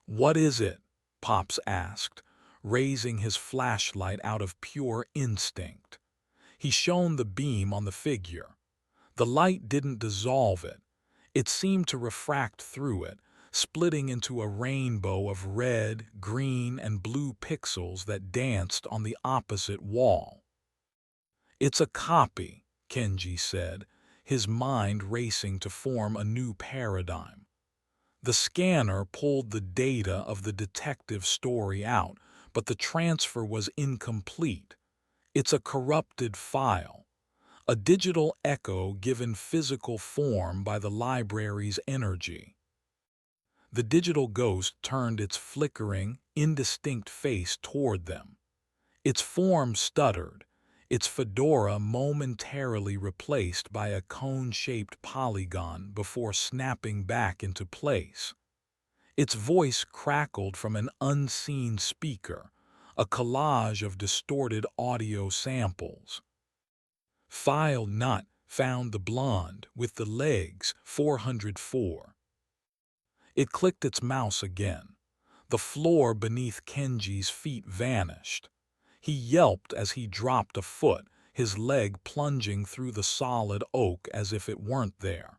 "What is it?" Pops asked, raising his flashlight out of pure instinct. He shone the beam on the figure. The light didn't dissolve it. It seemed to refract through it, splitting into a rainbow of red, green, and blue pixels that danced on the opposite wall. "It's a copy," Kenji said, his mind racing to form a new paradigm. The scanner pulled the data of the detective story out, but the transfer was incomplete. "It's a corrupted file, a digital echo given physical form by the library's energy." The digital ghost turned its flickering, indistinct face toward them. Its form stuttered, its fedora momentarily replaced by a cone-shaped polygon before snapping back into place. Its voice crackled from an unseen speaker, a collage of distorted audio samples. "File not found, the blonde with the legs 404. It clicked its mouse again. The floor beneath Kenji's feet vanished. He yelped as he dropped a foot, his leg plunging through the solid oak as if it weren't there.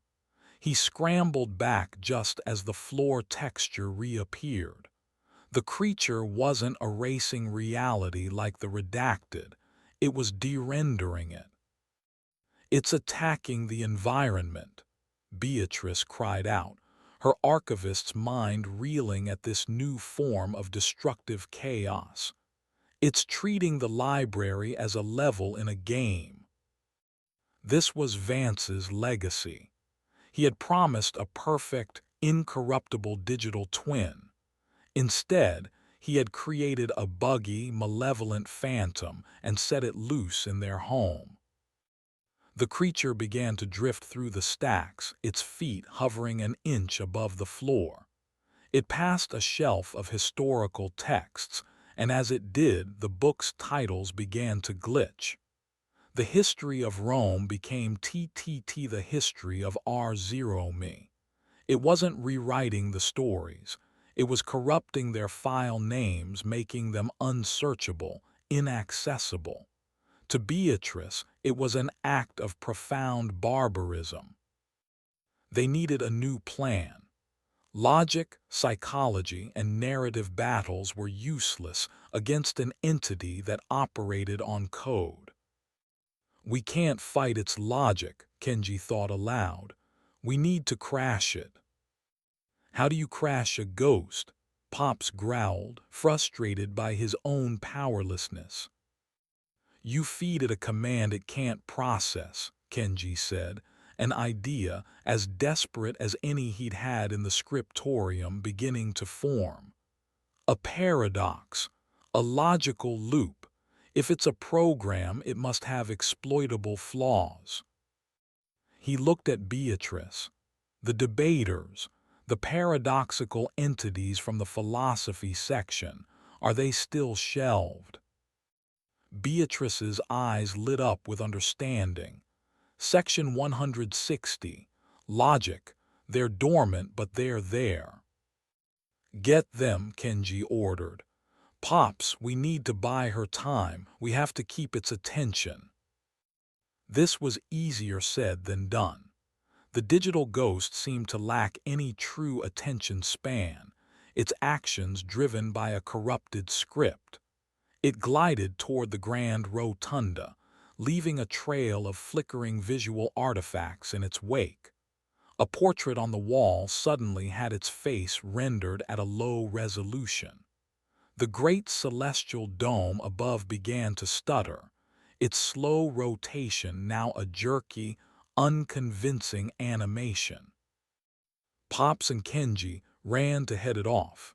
He scrambled back just as the floor texture reappeared. The creature wasn't erasing reality like the redacted. It was de-rendering it. "It's attacking the environment," Beatrice cried out, her archivist's mind reeling at this new form of destructive chaos. "It's treating the library as a level in a game." This was Vance's legacy. He had promised a perfect, incorruptible digital twin. Instead, he had created a buggy, malevolent phantom and set it loose in their home. The creature began to drift through the stacks, its feet hovering an inch above the floor. It passed a shelf of historical texts, and as it did, the book's titles began to glitch. The history of Rome became TTT, the history of R0Me. It wasn't rewriting the stories. It was corrupting their file names, making them unsearchable, inaccessible. To Beatrice, it was an act of profound barbarism. They needed a new plan. Logic, psychology, and narrative battles were useless against an entity that operated on code. "We can't fight its logic," Kenji thought aloud. "We need to crash it." "How do you crash a ghost?" Pops growled, frustrated by his own powerlessness. "You feed it a command it can't process," Kenji said, an idea as desperate as any he'd had in the scriptorium beginning to form. "A paradox, a logical loop. If it's a program, it must have exploitable flaws." He looked at Beatrice. The debaters, the paradoxical entities from the philosophy section, are they still shelved? Beatrice's eyes lit up with understanding. Section 160, logic, they're dormant but they're there. "Get them," Kenji ordered. "Pops, we need to buy her time, we have to keep its attention." This was easier said than done. The digital ghost seemed to lack any true attention span, its actions driven by a corrupted script. It glided toward the grand rotunda, leaving a trail of flickering visual artifacts in its wake. A portrait on the wall suddenly had its face rendered at a low resolution. The great celestial dome above began to stutter, its slow rotation now a jerky, unconvincing animation. Pops and Kenji ran to head it off.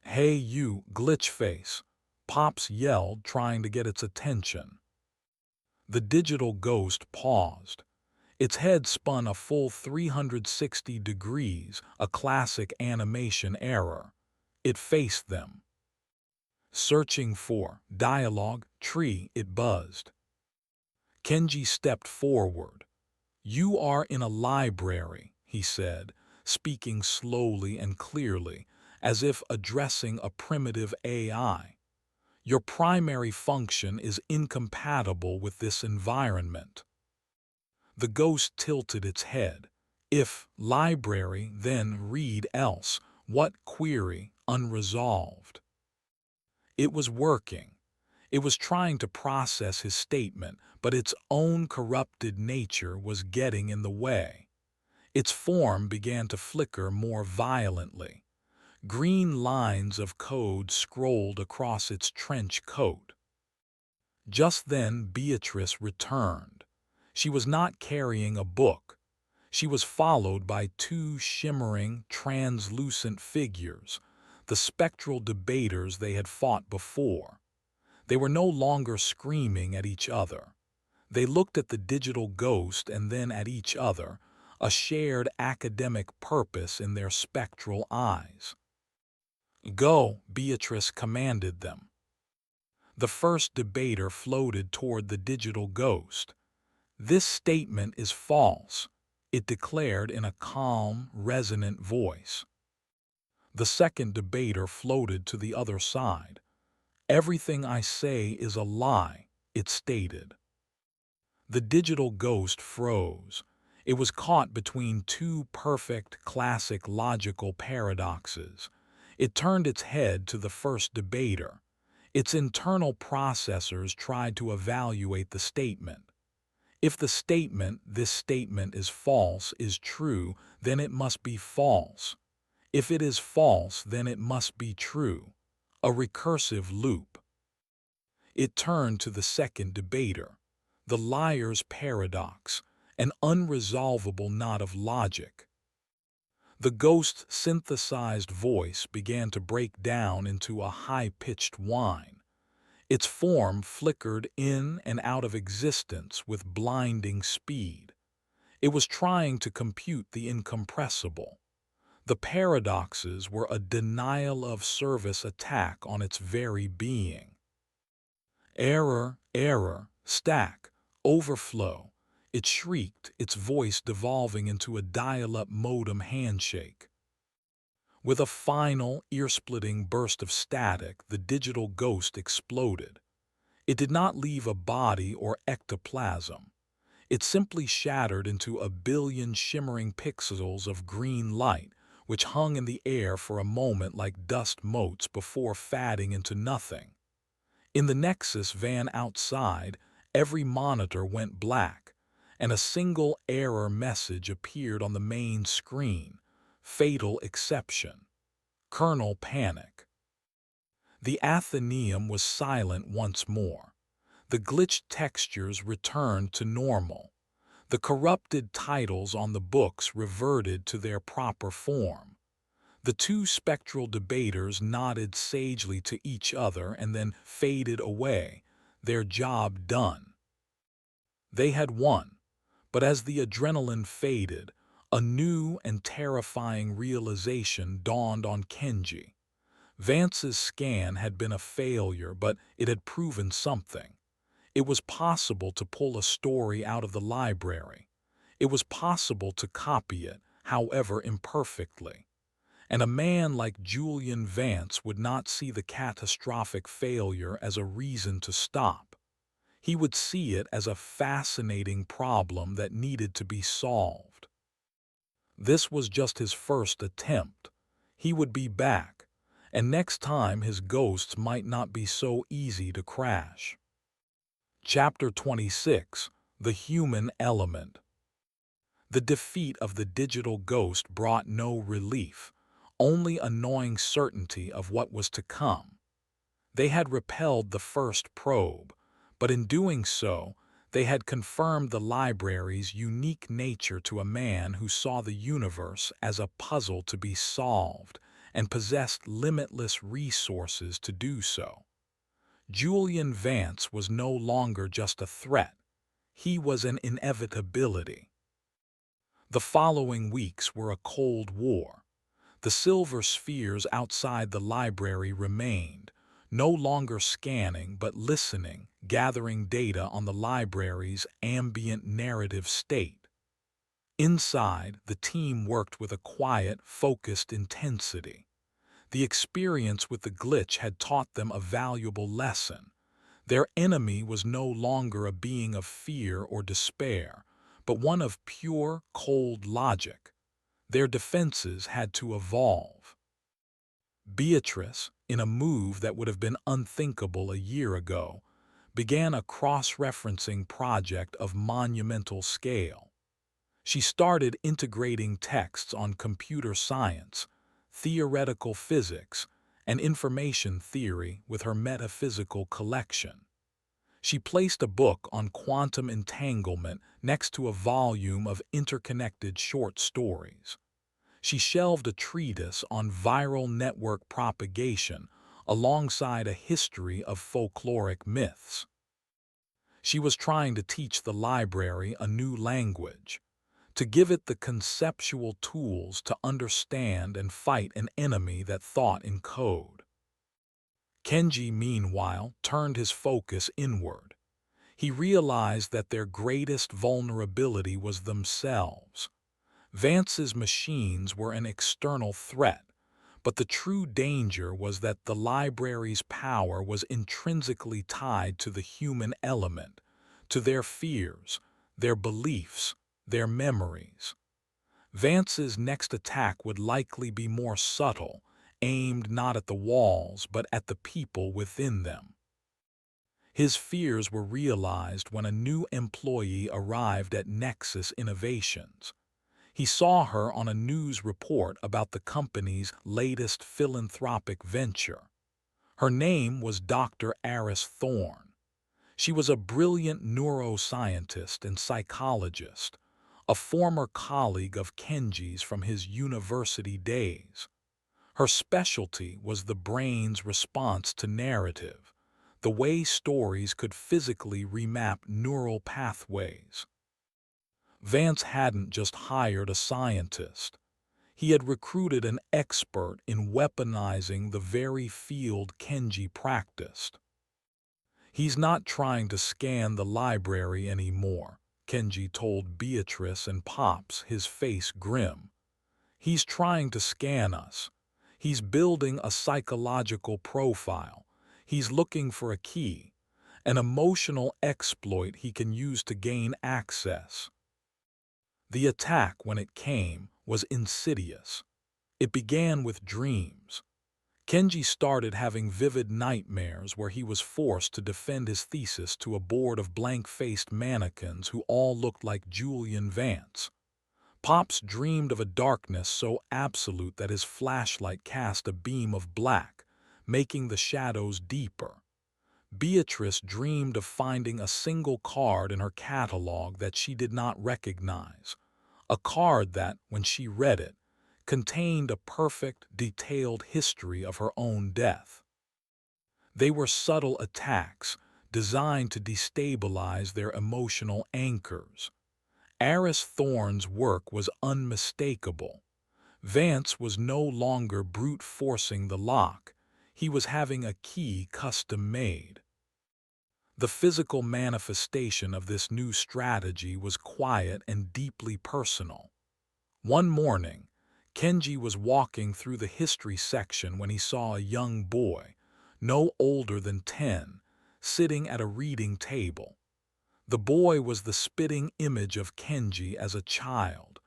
"Hey you, glitch face!" Pops yelled, trying to get its attention. The digital ghost paused. Its head spun a full 360 degrees, a classic animation error. It faced them. "Searching for dialogue tree," it buzzed. Kenji stepped forward. "You are in a library," he said, speaking slowly and clearly, as if addressing a primitive AI. "Your primary function is incompatible with this environment." The ghost tilted its head. "If library, then read else. What query unresolved?" It was working. It was trying to process his statement, but its own corrupted nature was getting in the way. Its form began to flicker more violently. Green lines of code scrolled across its trench coat. Just then Beatrice returned. She was not carrying a book. She was followed by two shimmering, translucent figures, the spectral debaters they had fought before. They were no longer screaming at each other. They looked at the digital ghost and then at each other, a shared academic purpose in their spectral eyes. "Go," Beatrice commanded them. The first debater floated toward the digital ghost. "This statement is false," it declared in a calm, resonant voice. The second debater floated to the other side. "Everything I say is a lie," it stated. The digital ghost froze. It was caught between two perfect, classic logical paradoxes. It turned its head to the first debater. Its internal processors tried to evaluate the statement. If the statement, "this statement is false," is true, then it must be false. If it is false, then it must be true. A recursive loop. It turned to the second debater. The liar's paradox, an unresolvable knot of logic. The ghost's synthesized voice began to break down into a high-pitched whine. Its form flickered in and out of existence with blinding speed. It was trying to compute the incompressible. The paradoxes were a denial-of-service attack on its very being. "Error, error, stack, overflow," it shrieked, its voice devolving into a dial-up modem handshake. With a final, ear-splitting burst of static, the digital ghost exploded. It did not leave a body or ectoplasm. It simply shattered into a billion shimmering pixels of green light, which hung in the air for a moment like dust motes before fading into nothing. In the Nexus van outside, every monitor went black, and a single error message appeared on the main screen: "Fatal exception. Kernel panic." The Athenaeum was silent once more. The glitched textures returned to normal. The corrupted titles on the books reverted to their proper form. The two spectral debaters nodded sagely to each other and then faded away, their job done. They had won, but as the adrenaline faded, a new and terrifying realization dawned on Kenji. Vance's scan had been a failure, but it had proven something. It was possible to pull a story out of the library. It was possible to copy it, however imperfectly. And a man like Julian Vance would not see the catastrophic failure as a reason to stop. He would see it as a fascinating problem that needed to be solved. This was just his first attempt. He would be back, and next time his ghosts might not be so easy to crash. Chapter 26: The Human Element. The defeat of the digital ghost brought no relief, only a gnawing certainty of what was to come. They had repelled the first probe, but in doing so, they had confirmed the library's unique nature to a man who saw the universe as a puzzle to be solved and possessed limitless resources to do so. Julian Vance was no longer just a threat. He was an inevitability. The following weeks were a cold war. The silver spheres outside the library remained, no longer scanning but listening, gathering data on the library's ambient narrative state. Inside, the team worked with a quiet, focused intensity. The experience with the glitch had taught them a valuable lesson. Their enemy was no longer a being of fear or despair, but one of pure, cold logic. Their defenses had to evolve. Beatrice, in a move that would have been unthinkable a year ago, began a cross-referencing project of monumental scale. She started integrating texts on computer science, theoretical physics, and information theory with her metaphysical collection. She placed a book on quantum entanglement next to a volume of interconnected short stories. She shelved a treatise on viral network propagation alongside a history of folkloric myths. She was trying to teach the library a new language, to give it the conceptual tools to understand and fight an enemy that thought in code. Kenji, meanwhile, turned his focus inward. He realized that their greatest vulnerability was themselves. Vance's machines were an external threat, but the true danger was that the library's power was intrinsically tied to the human element, to their fears, their beliefs, their memories. Vance's next attack would likely be more subtle, aimed not at the walls but at the people within them. His fears were realized when a new employee arrived at Nexus Innovations. He saw her on a news report about the company's latest philanthropic venture. Her name was Dr. Aris Thorne. She was a brilliant neuroscientist and psychologist, a former colleague of Kenji's from his university days. Her specialty was the brain's response to narrative, the way stories could physically remap neural pathways. Vance hadn't just hired a scientist. He had recruited an expert in weaponizing the very field Kenji practiced. "He's not trying to scan the library anymore," Kenji told Beatrice and Pops, his face grim. "He's trying to scan us. He's building a psychological profile. He's looking for a key, an emotional exploit he can use to gain access." The attack, when it came, was insidious. It began with dreams. Kenji started having vivid nightmares where he was forced to defend his thesis to a board of blank-faced mannequins who all looked like Julian Vance. Pops dreamed of a darkness so absolute that his flashlight cast a beam of black, making the shadows deeper. Beatrice dreamed of finding a single card in her catalog that she did not recognize, a card that, when she read it, contained a perfect, detailed history of her own death. They were subtle attacks designed to destabilize their emotional anchors. Aris Thorne's work was unmistakable. Vance was no longer brute-forcing the lock. He was having a key custom-made. The physical manifestation of this new strategy was quiet and deeply personal. One morning, Kenji was walking through the history section when he saw a young boy, no older than 10, sitting at a reading table. The boy was the spitting image of Kenji as a child,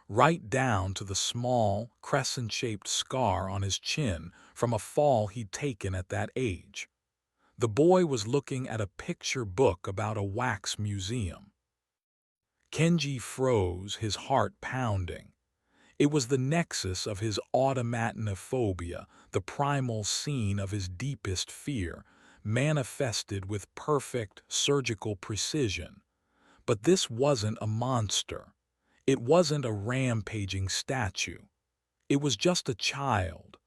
right down to the small, crescent-shaped scar on his chin from a fall he'd taken at that age. The boy was looking at a picture book about a wax museum. Kenji froze, his heart pounding. It was the nexus of his automatinophobia, the primal scene of his deepest fear, manifested with perfect surgical precision. But this wasn't a monster. It wasn't a rampaging statue. It was just a child,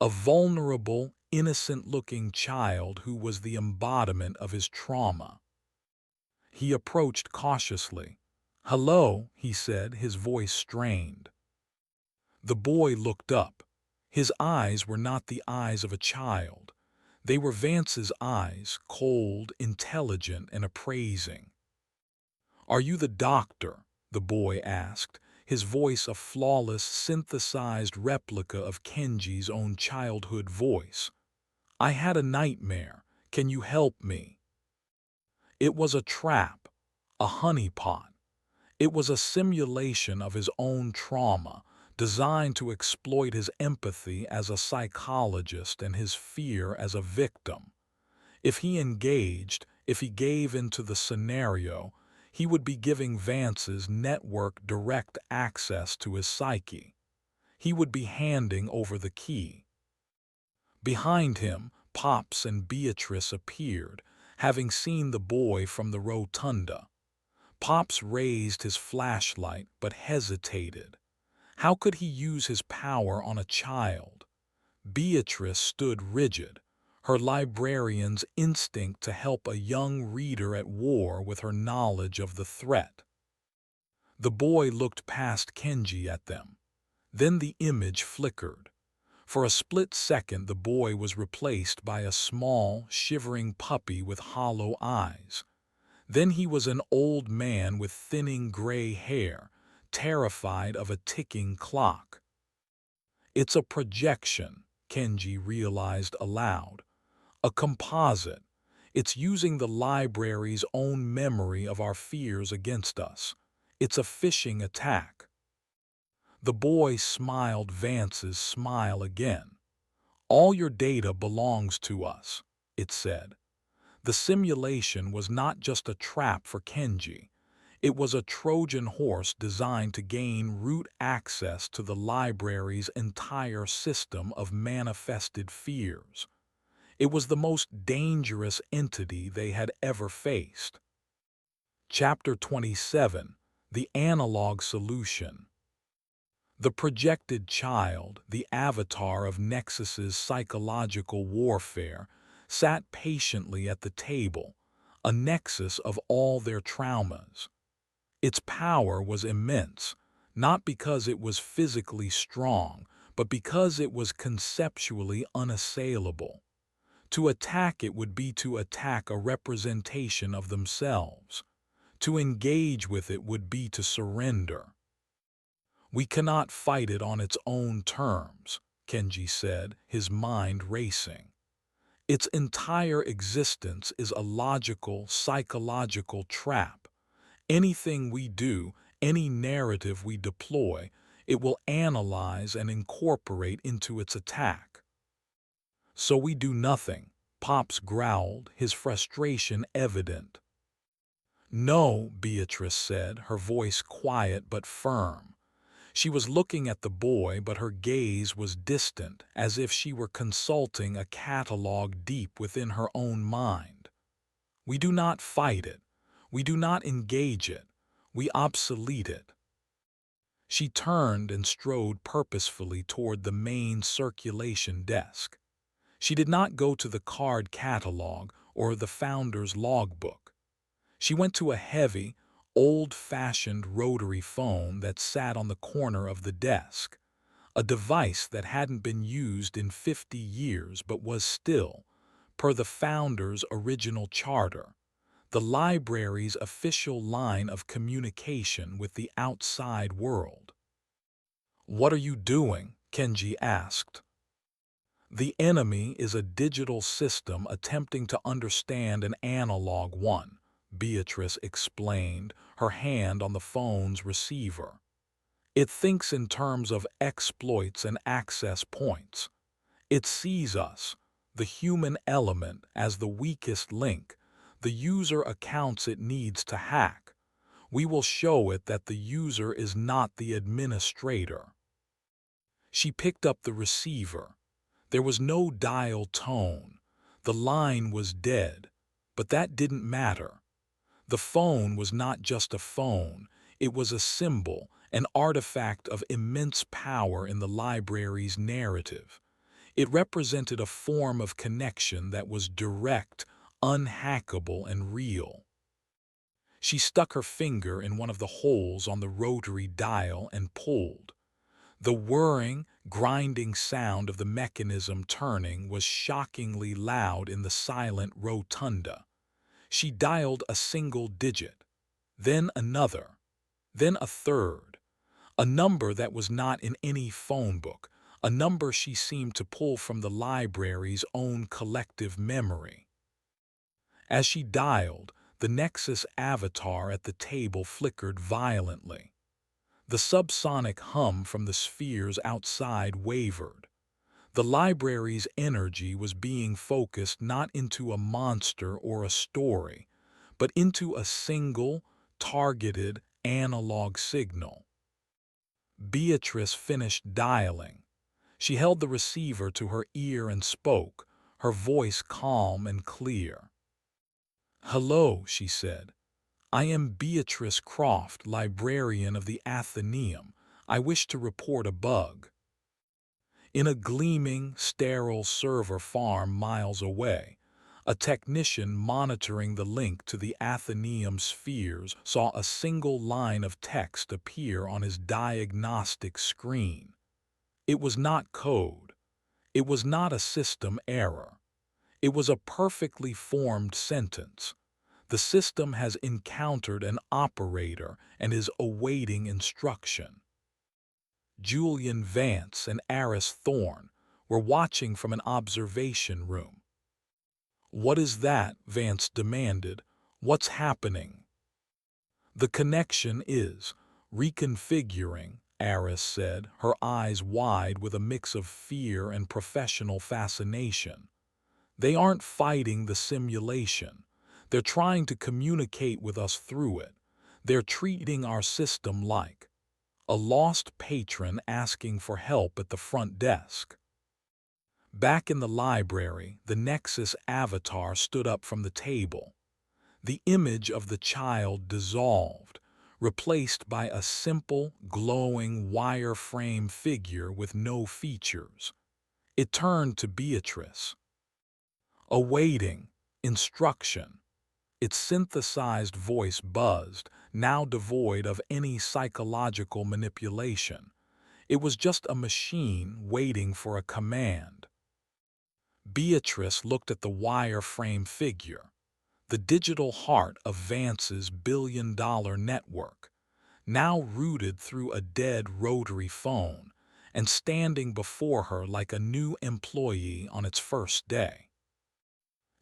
a vulnerable, innocent-looking child who was the embodiment of his trauma. He approached cautiously. "Hello," he said, his voice strained. The boy looked up. His eyes were not the eyes of a child. They were Vance's eyes, cold, intelligent, and appraising. "Are you the doctor?" the boy asked, his voice a flawless, synthesized replica of Kenji's own childhood voice. "I had a nightmare. Can you help me?" It was a trap, a honeypot. It was a simulation of his own trauma, designed to exploit his empathy as a psychologist and his fear as a victim. If he engaged, if he gave into the scenario, he would be giving Vance's network direct access to his psyche. He would be handing over the key. Behind him, Pops and Beatrice appeared, having seen the boy from the rotunda. Pops raised his flashlight but hesitated. How could he use his power on a child? Beatrice stood rigid, her librarian's instinct to help a young reader at war with her knowledge of the threat. The boy looked past Kenji at them. Then the image flickered. For a split second the boy was replaced by a small, shivering puppy with hollow eyes. Then he was an old man with thinning gray hair, terrified of a ticking clock. "It's a projection," Kenji realized aloud. "A composite. It's using the library's own memory of our fears against us. It's a phishing attack." The boy smiled Vance's smile again. "All your data belongs to us," it said. The simulation was not just a trap for Kenji. It was a Trojan horse designed to gain root access to the library's entire system of manifested fears. It was the most dangerous entity they had ever faced. Chapter 27: The Analog Solution. The projected child, the avatar of Nexus's psychological warfare, sat patiently at the table, a nexus of all their traumas. Its power was immense, not because it was physically strong, but because it was conceptually unassailable. To attack it would be to attack a representation of themselves. To engage with it would be to surrender. "We cannot fight it on its own terms," Kenji said, his mind racing. "Its entire existence is a logical, psychological trap. Anything we do, any narrative we deploy, it will analyze and incorporate into its attack." "So we do nothing," Pops growled, his frustration evident. "No," Beatrice said, her voice quiet but firm. She was looking at the boy, but her gaze was distant, as if she were consulting a catalog deep within her own mind. "We do not fight it. We do not engage it. We obsolete it." She turned and strode purposefully toward the main circulation desk. She did not go to the card catalog or the founder's logbook. She went to a heavy, old-fashioned rotary phone that sat on the corner of the desk, a device that hadn't been used in 50 years but was still, per the founder's original charter, the library's official line of communication with the outside world. "What are you doing?" Kenji asked. "The enemy is a digital system attempting to understand an analog one," Beatrice explained, her hand on the phone's receiver. "It thinks in terms of exploits and access points. It sees us, the human element as the weakest link, the user accounts it needs to hack. We will show it that the user is not the administrator. She picked up the receiver. There was no dial tone. The line was dead, but that didn't matter. The phone was not just a phone, it was a symbol, an artifact of immense power in the library's narrative. It represented a form of connection that was direct, unhackable, and real. She stuck her finger in one of the holes on the rotary dial and pulled. The whirring, grinding sound of the mechanism turning was shockingly loud in the silent rotunda. She dialed a single digit, then another, then a third, a number that was not in any phone book, a number she seemed to pull from the library's own collective memory. As she dialed, the Nexus avatar at the table flickered violently. The subsonic hum from the spheres outside wavered. The library's energy was being focused not into a monster or a story, but into a single, targeted, analog signal. Beatrice finished dialing. She held the receiver to her ear and spoke, her voice calm and clear. "Hello," she said. "I am Beatrice Croft, librarian of the Athenaeum. I wish to report a bug." In a gleaming, sterile server farm miles away, a technician monitoring the link to the Athenaeum spheres saw a single line of text appear on his diagnostic screen. It was not code. It was not a system error. It was a perfectly formed sentence. The system has encountered an operator and is awaiting instruction. Julian Vance and Aris Thorne were watching from an observation room. "What is that?" Vance demanded. "What's happening?" "The connection is reconfiguring," Aris said, her eyes wide with a mix of fear and professional fascination. "They aren't fighting the simulation. They're trying to communicate with us through it. They're treating our system like a lost patron asking for help at the front desk." Back in the library, the Nexus avatar stood up from the table. The image of the child dissolved, replaced by a simple, glowing wireframe figure with no features. It turned to Beatrice. "Awaiting instruction." Its synthesized voice buzzed, now devoid of any psychological manipulation. It was just a machine waiting for a command. Beatrice looked at the wireframe figure, the digital heart of Vance's billion-dollar network, now rooted through a dead rotary phone and standing before her like a new employee on its first day.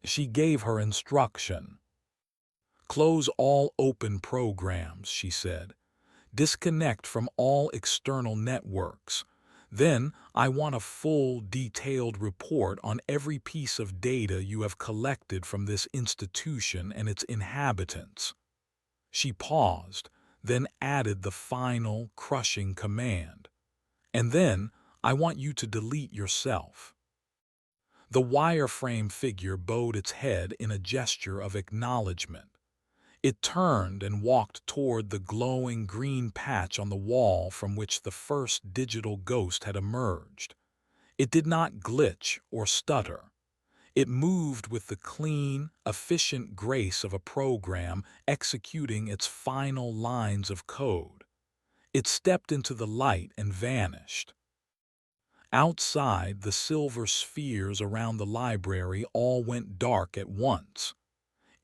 She gave her instruction. "Close all open programs," she said. "Disconnect from all external networks. Then I want a full, detailed report on every piece of data you have collected from this institution and its inhabitants." She paused, then added the final, crushing command. "And then I want you to delete yourself." The wireframe figure bowed its head in a gesture of acknowledgement. It turned and walked toward the glowing green patch on the wall from which the first digital ghost had emerged. It did not glitch or stutter. It moved with the clean, efficient grace of a program executing its final lines of code. It stepped into the light and vanished. Outside, the silver spheres around the library all went dark at once.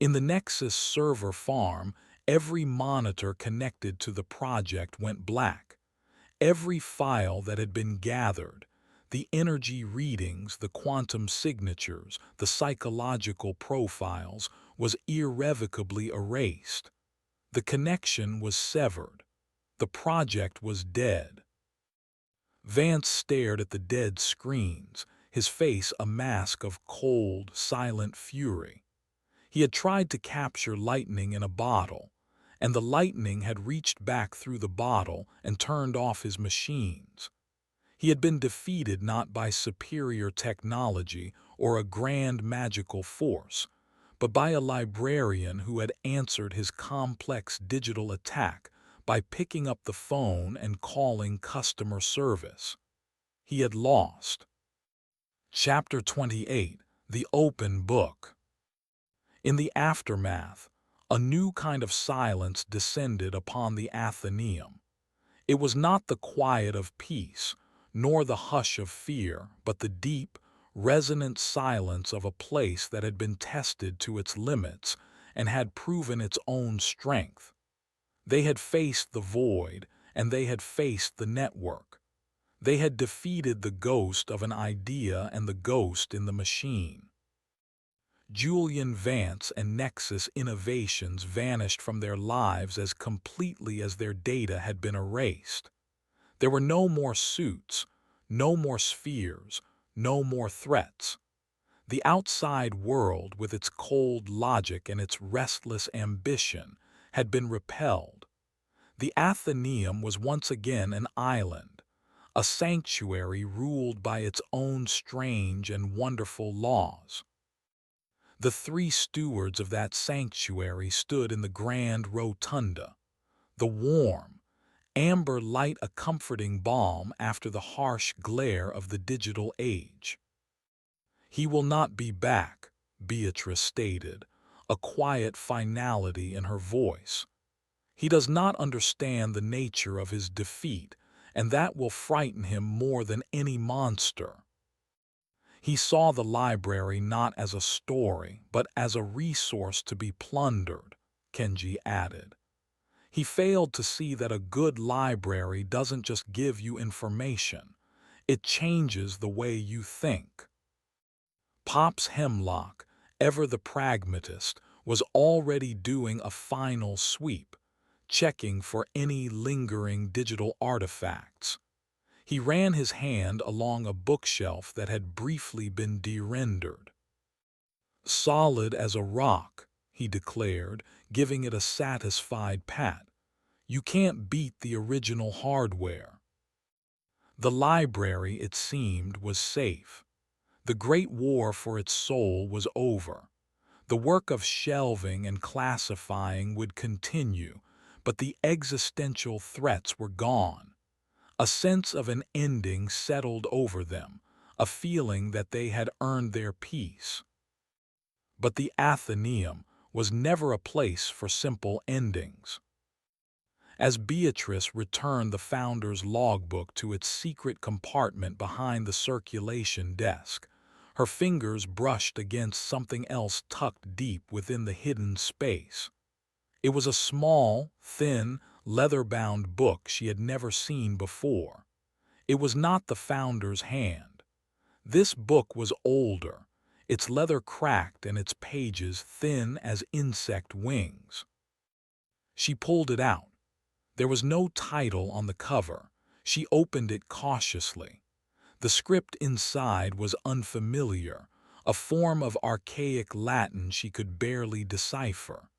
In the Nexus server farm, every monitor connected to the project went black. Every file that had been gathered, the energy readings, the quantum signatures, the psychological profiles, was irrevocably erased. The connection was severed. The project was dead. Vance stared at the dead screens, his face a mask of cold, silent fury. He had tried to capture lightning in a bottle, and the lightning had reached back through the bottle and turned off his machines. He had been defeated not by superior technology or a grand magical force, but by a librarian who had answered his complex digital attack by picking up the phone and calling customer service. He had lost. Chapter 28: The Open Book. In the aftermath, a new kind of silence descended upon the Athenaeum. It was not the quiet of peace, nor the hush of fear, but the deep, resonant silence of a place that had been tested to its limits and had proven its own strength. They had faced the void, and they had faced the network. They had defeated the ghost of an idea and the ghost in the machine. Julian Vance and Nexus Innovations vanished from their lives as completely as their data had been erased. There were no more suits, no more spheres, no more threats. The outside world, with its cold logic and its restless ambition, had been repelled. The Athenaeum was once again an island, a sanctuary ruled by its own strange and wonderful laws. The three stewards of that sanctuary stood in the grand rotunda, the warm, amber light a comforting balm after the harsh glare of the digital age. "He will not be back," Beatrice stated, a quiet finality in her voice. "He does not understand the nature of his defeat, and that will frighten him more than any monster." He saw the library not as a story, but as a resource to be plundered, Kenji added. He failed to see that a good library doesn't just give you information, it changes the way you think. Pops Hemlock, ever the pragmatist, was already doing a final sweep, checking for any lingering digital artifacts. He ran his hand along a bookshelf that had briefly been de-rendered. "Solid as a rock," he declared, giving it a satisfied pat. "You can't beat the original hardware." The library, it seemed, was safe. The great war for its soul was over. The work of shelving and classifying would continue, but the existential threats were gone. A sense of an ending settled over them, a feeling that they had earned their peace. But the Athenaeum was never a place for simple endings. As Beatrice returned the founder's logbook to its secret compartment behind the circulation desk, her fingers brushed against something else tucked deep within the hidden space. It was a small, thin, leather-bound book she had never seen before. It was not the founder's hand. This book was older, its leather cracked and its pages thin as insect wings. She pulled it out. There was no title on the cover. She opened it cautiously. The script inside was unfamiliar, a form of archaic Latin she could barely decipher.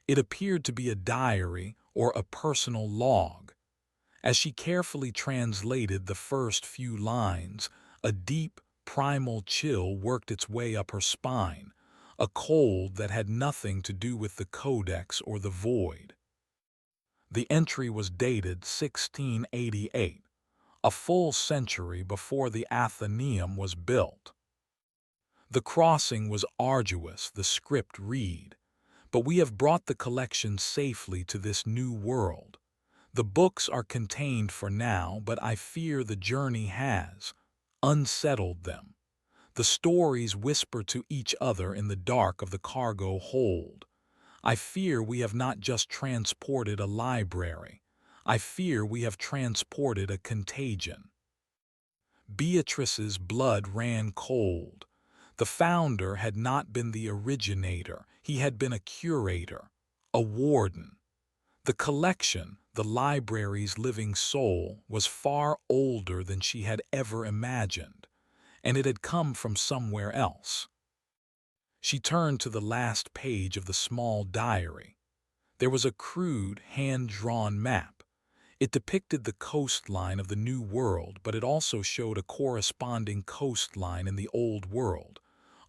It appeared to be a diary or a personal log. As she carefully translated the first few lines, a deep, primal chill worked its way up her spine, a cold that had nothing to do with the codex or the void. The entry was dated 1688, a full century before the Athenaeum was built. "The crossing was arduous," the script read, "but we have brought the collection safely to this new world. The books are contained for now, but I fear the journey has unsettled them. The stories whisper to each other in the dark of the cargo hold. I fear we have not just transported a library. I fear we have transported a contagion." Beatrice's blood ran cold. The founder had not been the originator, he had been a curator, a warden. The collection, the library's living soul, was far older than she had ever imagined, and it had come from somewhere else. She turned to the last page of the small diary. There was a crude, hand-drawn map. It depicted the coastline of the New World, but it also showed a corresponding coastline in the Old World,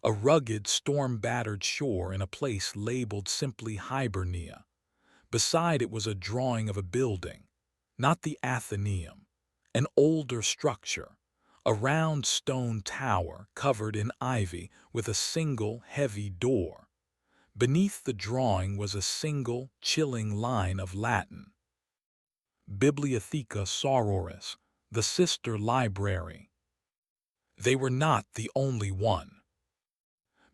a rugged, storm-battered shore in a place labeled simply Hibernia. Beside it was a drawing of a building, not the Athenaeum, an older structure, a round stone tower covered in ivy with a single heavy door. Beneath the drawing was a single, chilling line of Latin: Bibliotheca Sororis, the sister library. They were not the only one.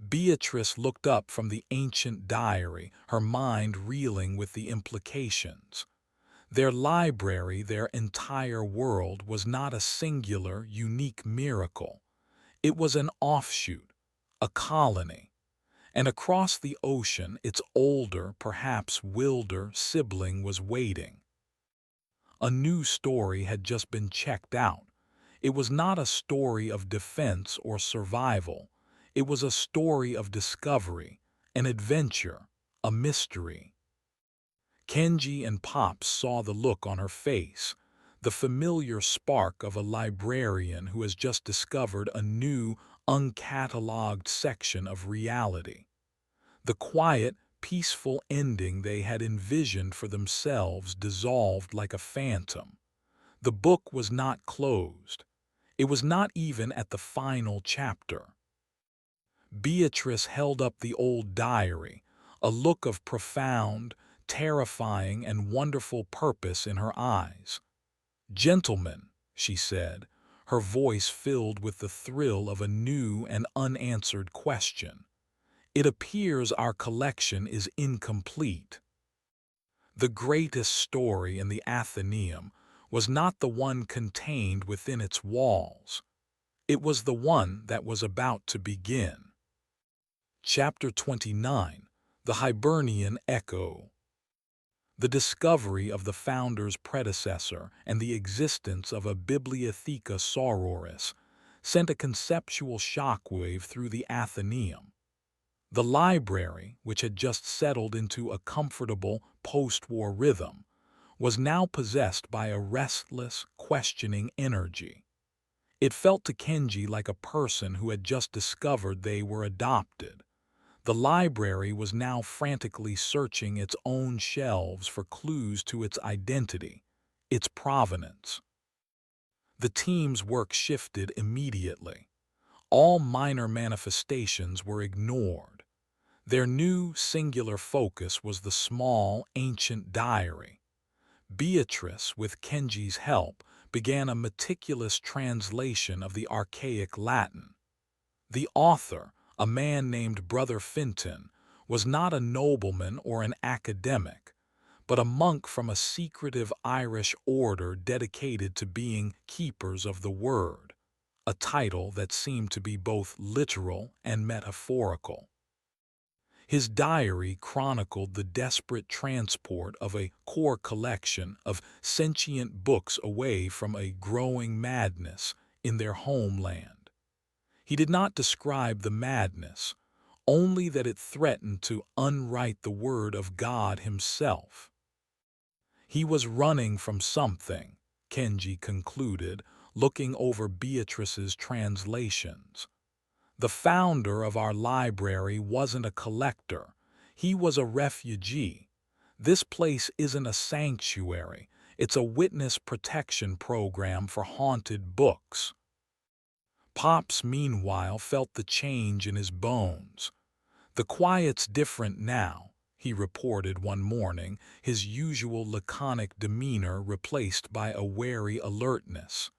Beatrice looked up from the ancient diary, her mind reeling with the implications. Their library, their entire world, was not a singular, unique miracle. It was an offshoot, a colony. And across the ocean, its older, perhaps wilder, sibling was waiting. A new story had just been checked out. It was not a story of defense or survival. It was a story of discovery, an adventure, a mystery. Kenji and Pops saw the look on her face, the familiar spark of a librarian who has just discovered a new, uncatalogued section of reality. The quiet, peaceful ending they had envisioned for themselves dissolved like a phantom. The book was not closed. It was not even at the final chapter. Beatrice held up the old diary, a look of profound, terrifying, and wonderful purpose in her eyes. "Gentlemen," she said, her voice filled with the thrill of a new and unanswered question, "it appears our collection is incomplete." The greatest story in the Athenaeum was not the one contained within its walls. It was the one that was about to begin. Chapter 29: The Hibernian Echo. The discovery of the founder's predecessor and the existence of a Bibliotheca Sororis sent a conceptual shockwave through the Athenaeum. The library, which had just settled into a comfortable post-war rhythm, was now possessed by a restless, questioning energy. It felt to Kenji like a person who had just discovered they were adopted. The library was now frantically searching its own shelves for clues to its identity, its provenance. The team's work shifted immediately. All minor manifestations were ignored. Their new, singular focus was the small, ancient diary. Beatrice, with Kenji's help, began a meticulous translation of the archaic Latin. The author, a man named Brother Finton, was not a nobleman or an academic, but a monk from a secretive Irish order dedicated to being keepers of the word, a title that seemed to be both literal and metaphorical. His diary chronicled the desperate transport of a core collection of sentient books away from a growing madness in their homeland. He did not describe the madness, only that it threatened to unwrite the word of God himself. He was running from something, Kenji concluded, looking over Beatrice's translations. The founder of our library wasn't a collector. He was a refugee. This place isn't a sanctuary. It's a witness protection program for haunted books. Pops, meanwhile, felt the change in his bones. "The quiet's different now," he reported one morning, his usual laconic demeanor replaced by a wary alertness.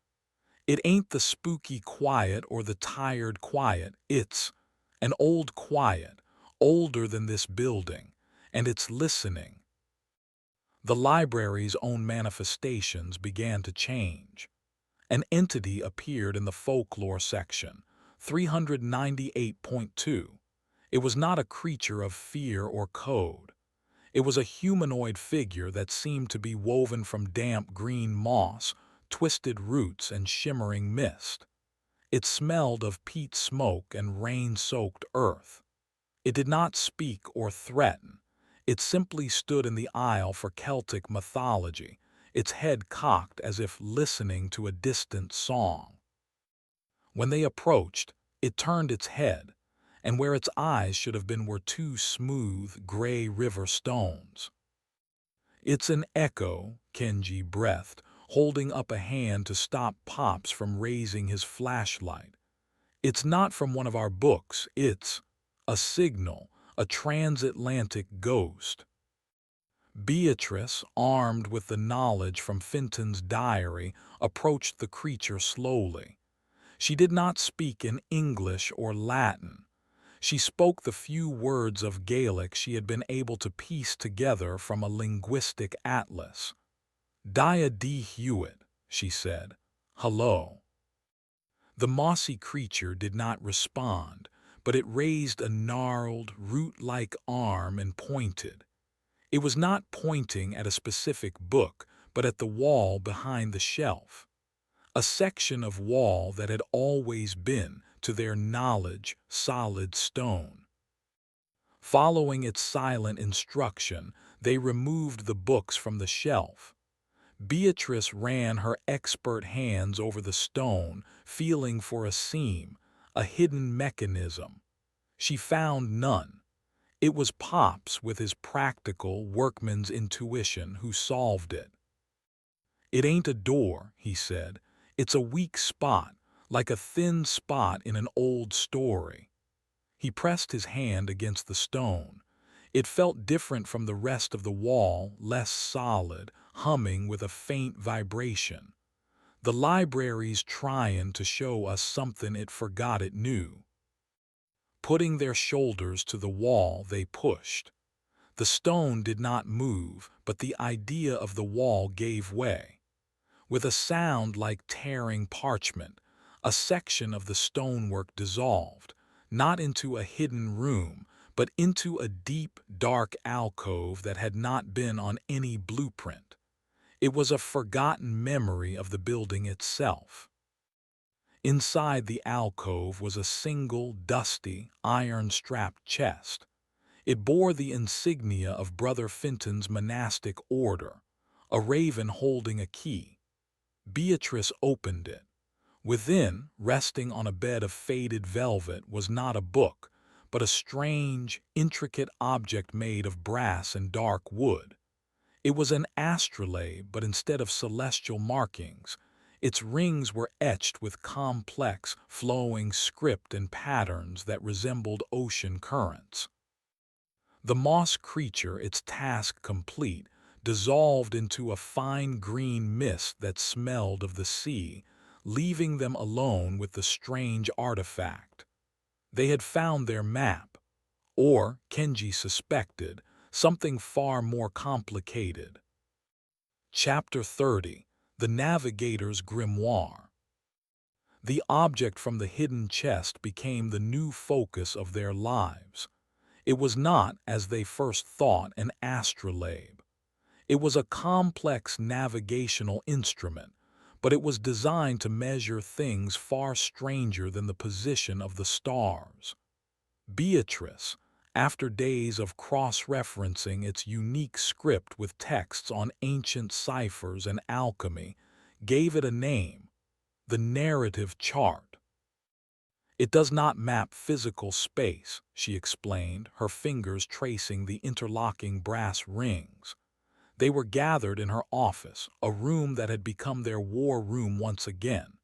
"It ain't the spooky quiet or the tired quiet, it's an old quiet, older than this building, and it's listening." The library's own manifestations began to change. An entity appeared in the folklore section, 398.2. It was not a creature of fear or code. It was a humanoid figure that seemed to be woven from damp green moss, twisted roots, and shimmering mist. It smelled of peat smoke and rain-soaked earth. It did not speak or threaten. It simply stood in the aisle for Celtic mythology, its head cocked as if listening to a distant song. When they approached, it turned its head, and where its eyes should have been were two smooth, gray river stones. "It's an echo," Kenji breathed, holding up a hand to stop Pops from raising his flashlight. "It's not from one of our books, it's a signal, a transatlantic ghost." Beatrice, armed with the knowledge from Fenton's diary, approached the creature slowly. She did not speak in English or Latin. She spoke the few words of Gaelic she had been able to piece together from a linguistic atlas. "Dia D. Hewitt," she said. "Hello." The mossy creature did not respond, but it raised a gnarled, root-like arm and pointed. It was not pointing at a specific book, but at the wall behind the shelf. A section of wall that had always been, to their knowledge, solid stone. Following its silent instruction, they removed the books from the shelf. Beatrice ran her expert hands over the stone, feeling for a seam, a hidden mechanism. She found none. It was Pops, with his practical, workman's intuition, who solved it. "It ain't a door," he said. "It's a weak spot, like a thin spot in an old story." He pressed his hand against the stone. It felt different from the rest of the wall, less solid, humming with a faint vibration. "The library's trying to show us something it forgot it knew." Putting their shoulders to the wall, they pushed. The stone did not move, but the idea of the wall gave way. With a sound like tearing parchment, a section of the stonework dissolved, not into a hidden room, but into a deep, dark alcove that had not been on any blueprint. It was a forgotten memory of the building itself. Inside the alcove was a single, dusty, iron-strapped chest. It bore the insignia of Brother Fenton's monastic order, a raven holding a key. Beatrice opened it. Within, resting on a bed of faded velvet, was not a book, but a strange, intricate object made of brass and dark wood. It was an astrolabe, but instead of celestial markings, its rings were etched with complex, flowing script and patterns that resembled ocean currents. The moss creature, its task complete, dissolved into a fine green mist that smelled of the sea, leaving them alone with the strange artifact. They had found their map, or, Kenji suspected, something far more complicated. Chapter 30: The Navigator's Grimoire. The object from the hidden chest became the new focus of their lives. It was not, as they first thought, an astrolabe. It was a complex navigational instrument, but it was designed to measure things far stranger than the position of the stars. Beatrice, after days of cross-referencing its unique script with texts on ancient ciphers and alchemy, gave it a name: the narrative chart. "It does not map physical space," she explained, her fingers tracing the interlocking brass rings. They were gathered in her office, a room that had become their war room once again.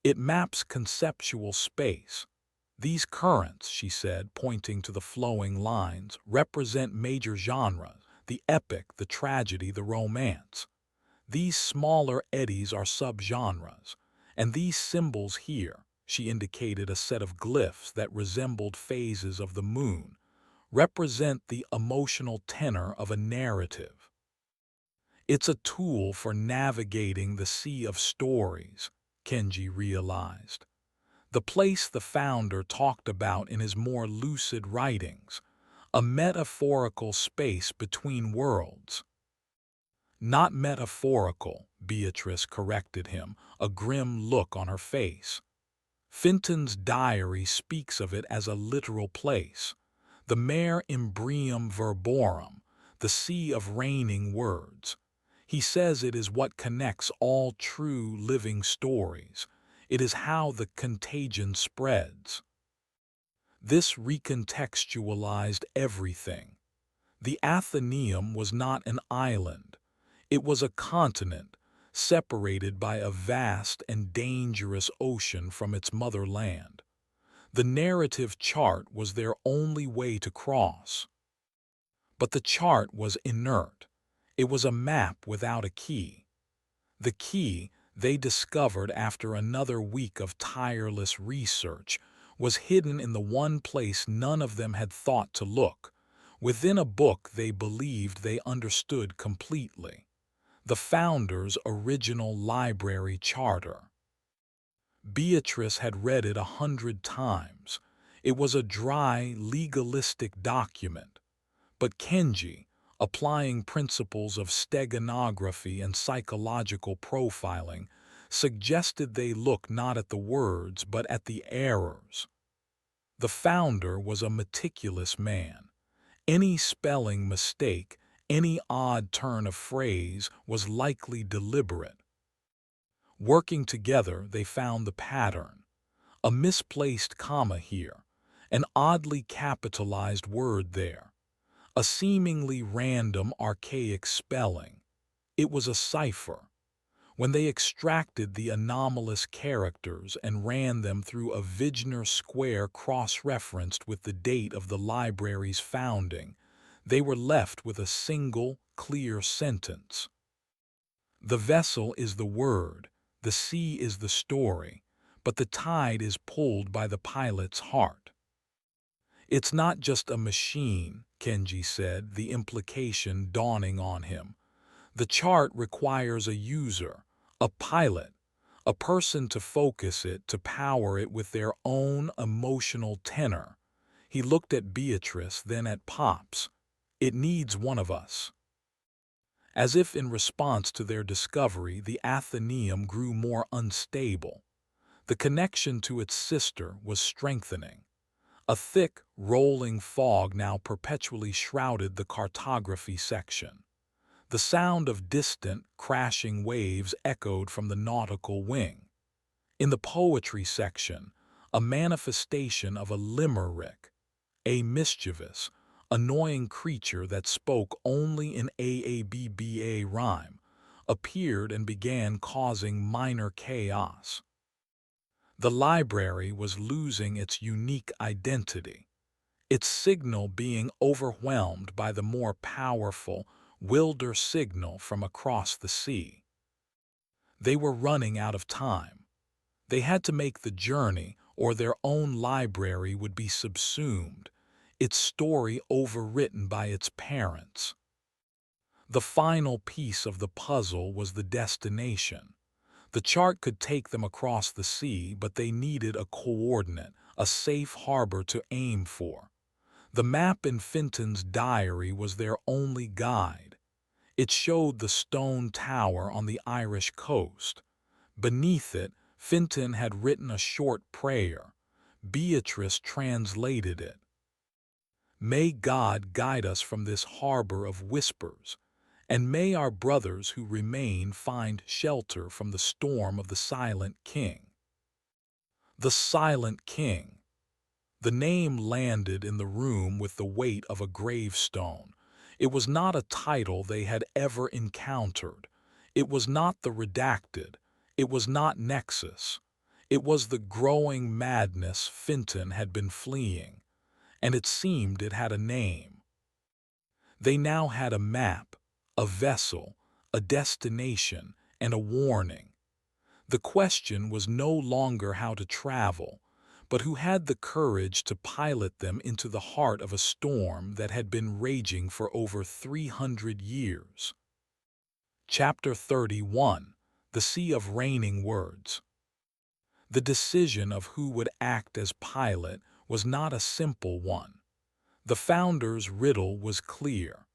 "It maps conceptual space. These currents," she said, pointing to the flowing lines, "represent major genres: the epic, the tragedy, the romance. These smaller eddies are subgenres, and these symbols here," she indicated a set of glyphs that resembled phases of the moon, "represent the emotional tenor of a narrative." "It's a tool for navigating the sea of stories," Kenji realized. The place the founder talked about in his more lucid writings, a metaphorical space between worlds. "Not metaphorical," Beatrice corrected him, a grim look on her face. Finton's diary speaks of it as a literal place, the mare imbrium verborum, the sea of raining words. He says it is what connects all true living stories. It is how the contagion spreads. This recontextualized everything. The Athenaeum was not an island. It was a continent, separated by a vast and dangerous ocean from its motherland. The narrative chart was their only way to cross. But the chart was inert. It was a map without a key. The key, they discovered after another week of tireless research, was hidden in the one place none of them had thought to look, within a book they believed they understood completely, the founder's original library charter. Beatrice had read it 100 times. It was a dry, legalistic document. But Kenji, applying principles of steganography and psychological profiling, suggested they look not at the words but at the errors. The founder was a meticulous man. Any spelling mistake, any odd turn of phrase was likely deliberate. Working together, they found the pattern. A misplaced comma here, an oddly capitalized word there, a seemingly random archaic spelling. It was a cipher. When they extracted the anomalous characters and ran them through a Wigner square cross-referenced with the date of the library's founding, they were left with a single, clear sentence. The vessel is the word, the sea is the story, but the tide is pulled by the pilot's heart. It's not just a machine, Kenji said, the implication dawning on him. The chart requires a user, a pilot, a person to focus it, to power it with their own emotional tenor. He looked at Beatrice, then at Pops. It needs one of us. As if in response to their discovery, the Athenaeum grew more unstable. The connection to its sister was strengthening. A thick, rolling fog now perpetually shrouded the cartography section. The sound of distant, crashing waves echoed from the nautical wing. In the poetry section, a manifestation of a limerick, a mischievous, annoying creature that spoke only in AABBA rhyme, appeared and began causing minor chaos. The library was losing its unique identity, its signal being overwhelmed by the more powerful, wilder signal from across the sea. They were running out of time. They had to make the journey, or their own library would be subsumed, its story overwritten by its parents. The final piece of the puzzle was the destination. The chart could take them across the sea, but they needed a coordinate, a safe harbor to aim for. The map in Finton's diary was their only guide. It showed the stone tower on the Irish coast. Beneath it, Finton had written a short prayer. Beatrice translated it. May God guide us from this harbor of whispers, and may our brothers who remain find shelter from the storm of the Silent King. The Silent King. The name landed in the room with the weight of a gravestone. It was not a title they had ever encountered. It was not the redacted. It was not Nexus. It was the growing madness Finton had been fleeing, and it seemed it had a name. They now had a map, a vessel, a destination, and a warning. The question was no longer how to travel, but who had the courage to pilot them into the heart of a storm that had been raging for over 300 years. Chapter 31. The Sea of Raining Words. The decision of who would act as pilot was not a simple one. The founder's riddle was clear.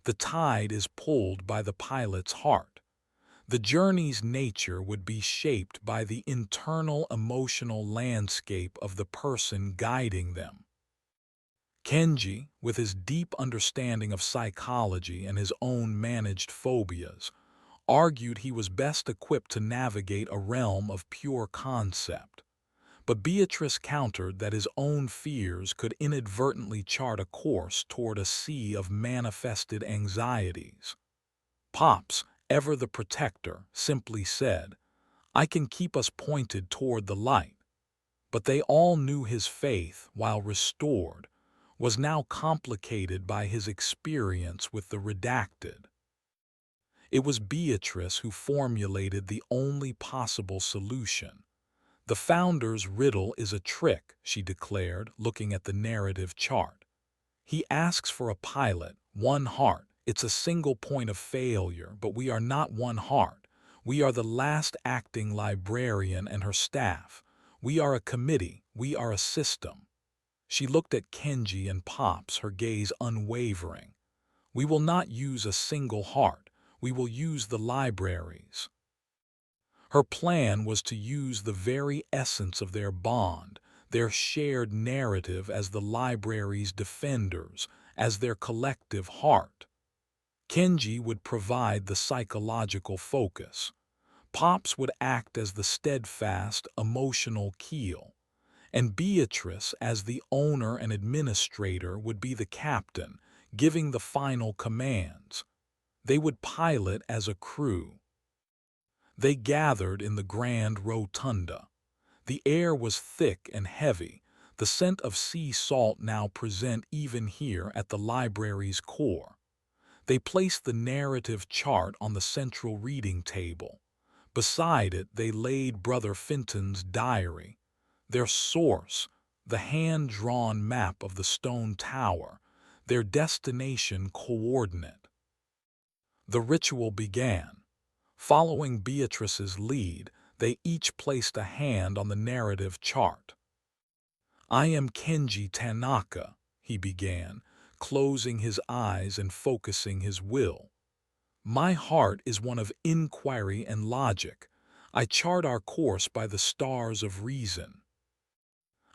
The tide is pulled by the pilot's heart. The journey's nature would be shaped by the internal emotional landscape of the person guiding them. Kenji, with his deep understanding of psychology and his own managed phobias, argued he was best equipped to navigate a realm of pure concept. But Beatrice countered that his own fears could inadvertently chart a course toward a sea of manifested anxieties. Pops, ever the protector, simply said, "I can keep us pointed toward the light." But they all knew his faith, while restored, was now complicated by his experience with the redacted. It was Beatrice who formulated the only possible solution. "The founder's riddle is a trick," she declared, looking at the narrative chart. "He asks for a pilot, one heart. It's a single point of failure, but we are not one heart. We are the last acting librarian and her staff. We are a committee. We are a system." She looked at Kenji and Pops, her gaze unwavering. "We will not use a single heart. We will use the libraries." Her plan was to use the very essence of their bond, their shared narrative as the library's defenders, as their collective heart. Kenji would provide the psychological focus. Pops would act as the steadfast, emotional keel, and Beatrice, as the owner and administrator, would be the captain, giving the final commands. They would pilot as a crew. They gathered in the grand rotunda. The air was thick and heavy, the scent of sea salt now present even here at the library's core. They placed the narrative chart on the central reading table. Beside it they laid Brother Fenton's diary, their source, the hand-drawn map of the stone tower, their destination coordinate. The ritual began. Following Beatrice's lead, they each placed a hand on the narrative chart. "I am Kenji Tanaka," he began, closing his eyes and focusing his will. "My heart is one of inquiry and logic. I chart our course by the stars of reason."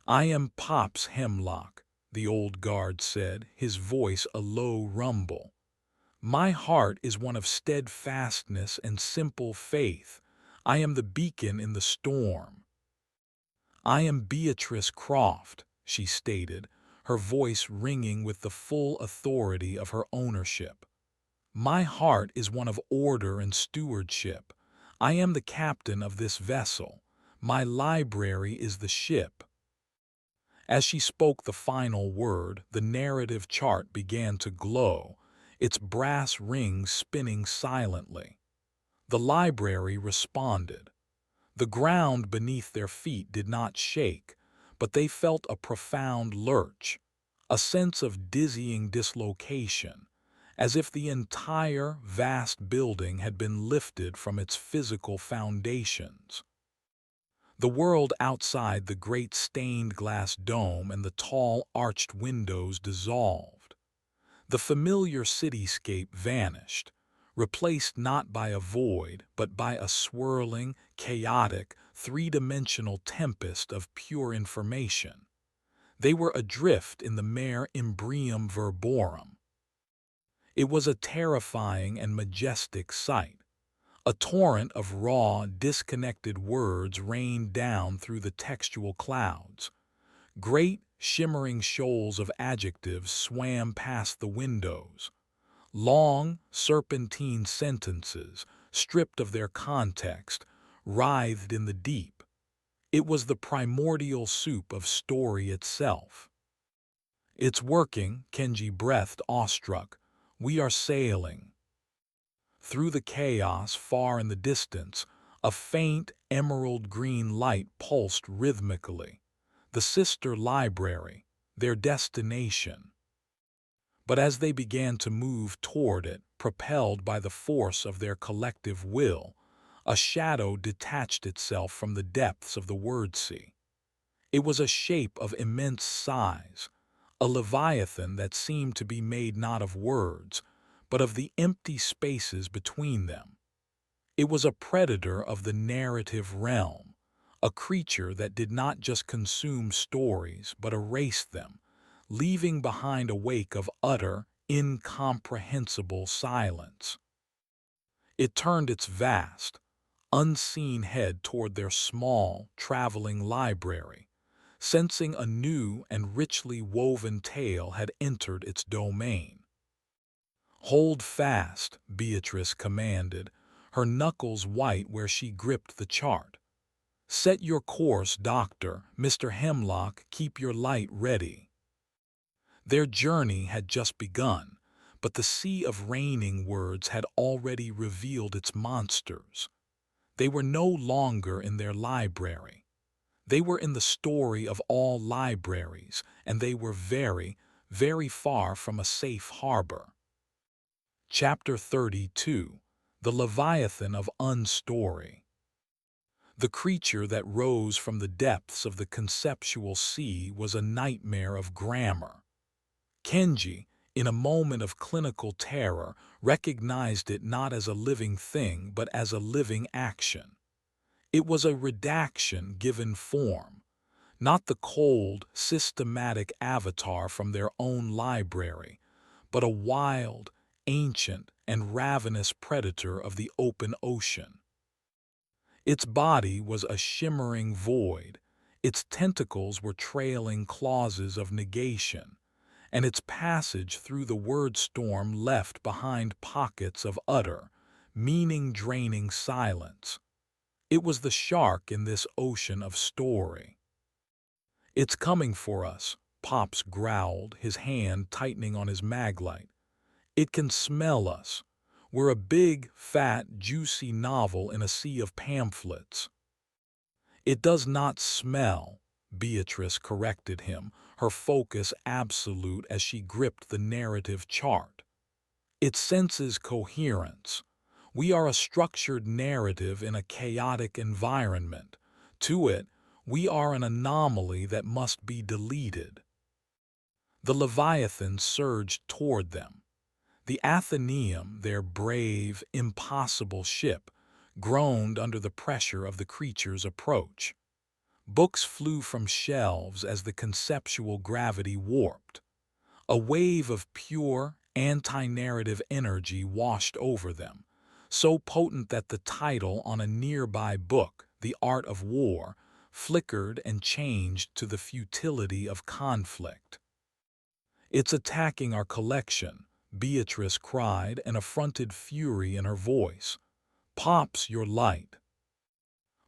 "I am Pops Hemlock," the old guard said, his voice a low rumble. "My heart is one of steadfastness and simple faith. I am the beacon in the storm." "I am Beatrice Croft," she stated, her voice ringing with the full authority of her ownership. "My heart is one of order and stewardship. I am the captain of this vessel. My library is the ship." As she spoke the final word, the narrative chart began to glow, its brass rings spinning silently. The library responded. The ground beneath their feet did not shake, but they felt a profound lurch, a sense of dizzying dislocation, as if the entire vast building had been lifted from its physical foundations. The world outside the great stained glass dome and the tall arched windows dissolved. The familiar cityscape vanished, replaced not by a void, but by a swirling, chaotic, three-dimensional tempest of pure information. They were adrift in the mare imbrium verborum. It was a terrifying and majestic sight. A torrent of raw, disconnected words rained down through the textual clouds. Great, shimmering shoals of adjectives swam past the windows. Long, serpentine sentences, stripped of their context, writhed in the deep. It was the primordial soup of story itself. "It's working," Kenji breathed, awestruck. "We are sailing." Through the chaos, far in the distance, a faint, emerald-green light pulsed rhythmically. The sister library, their destination. But as they began to move toward it, propelled by the force of their collective will, a shadow detached itself from the depths of the word sea. It was a shape of immense size, a leviathan that seemed to be made not of words, but of the empty spaces between them. It was a predator of the narrative realm, a creature that did not just consume stories but erased them, leaving behind a wake of utter, incomprehensible silence. It turned its vast, unseen head toward their small, traveling library, sensing a new and richly woven tale had entered its domain. "Hold fast," Beatrice commanded, her knuckles white where she gripped the chart. "Set your course, Doctor, Mr. Hemlock, keep your light ready." Their journey had just begun, but the sea of raining words had already revealed its monsters. They were no longer in their library. They were in the story of all libraries, and they were very, very far from a safe harbor. Chapter 32. The Leviathan of Unstory. The creature that rose from the depths of the conceptual sea was a nightmare of grammar. Kenji, in a moment of clinical terror, recognized it not as a living thing but as a living action. It was a redaction given form, not the cold, systematic avatar from their own library, but a wild, ancient, and ravenous predator of the open ocean. Its body was a shimmering void, its tentacles were trailing clauses of negation, and its passage through the word storm left behind pockets of utter, meaning-draining silence. It was the shark in this ocean of story. "It's coming for us," Pops growled, his hand tightening on his maglite. "It can smell us. We're a big, fat, juicy novel in a sea of pamphlets." "It does not smell," Beatrice corrected him, her focus absolute as she gripped the narrative chart. "It senses coherence. We are a structured narrative in a chaotic environment. To it, we are an anomaly that must be deleted." The Leviathan surged toward them. The Athenaeum, their brave, impossible ship, groaned under the pressure of the creature's approach. Books flew from shelves as the conceptual gravity warped. A wave of pure, anti-narrative energy washed over them, so potent that the title on a nearby book, The Art of War, flickered and changed to the futility of conflict. "It's attacking our collection," Beatrice cried, an affronted fury in her voice. "Pops, your light."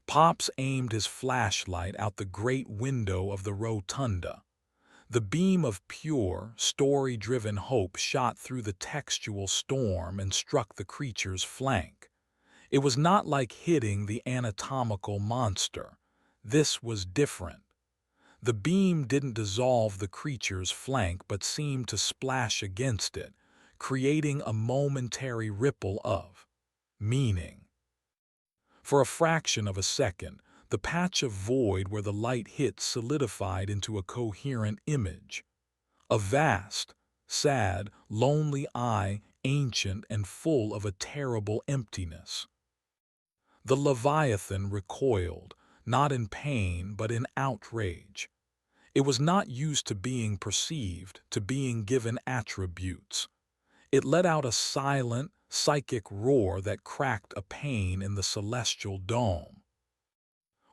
Pops aimed his flashlight out the great window of the rotunda. The beam of pure, story-driven hope shot through the textual storm and struck the creature's flank. It was not like hitting the anatomical monster. This was different. The beam didn't dissolve the creature's flank but seemed to splash against it, creating a momentary ripple of meaning. For a fraction of a second, the patch of void where the light hit solidified into a coherent image. A vast, sad, lonely eye, ancient and full of a terrible emptiness. The Leviathan recoiled, not in pain but in outrage. It was not used to being perceived, to being given attributes. It let out a silent, psychic roar that cracked a pane in the celestial dome.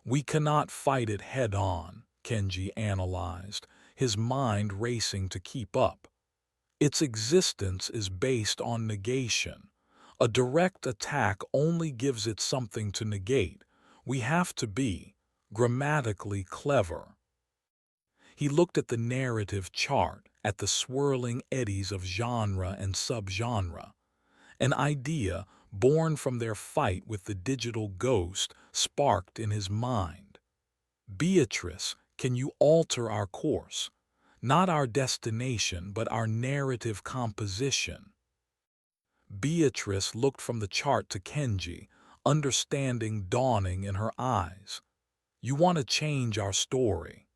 "We cannot fight it head-on," Kenji analyzed, his mind racing to keep up. "Its existence is based on negation. A direct attack only gives it something to negate. We have to be grammatically clever." He looked at the narrative chart, at the swirling eddies of genre and subgenre. An idea, born from their fight with the digital ghost, sparked in his mind. "Beatrice, can you alter our course? Not our destination, but our narrative composition." Beatrice looked from the chart to Kenji, understanding dawning in her eyes. "You want to change our story."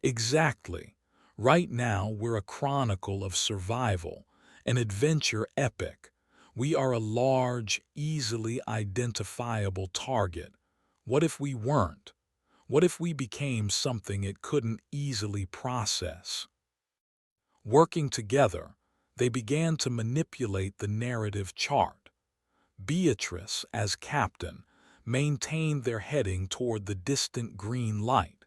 "Exactly. Right now we're a chronicle of survival, an adventure epic. We are a large, easily identifiable target. What if we weren't? What if we became something it couldn't easily process? Working together, they began to manipulate the narrative chart. Beatrice, as captain, maintained their heading toward the distant green light.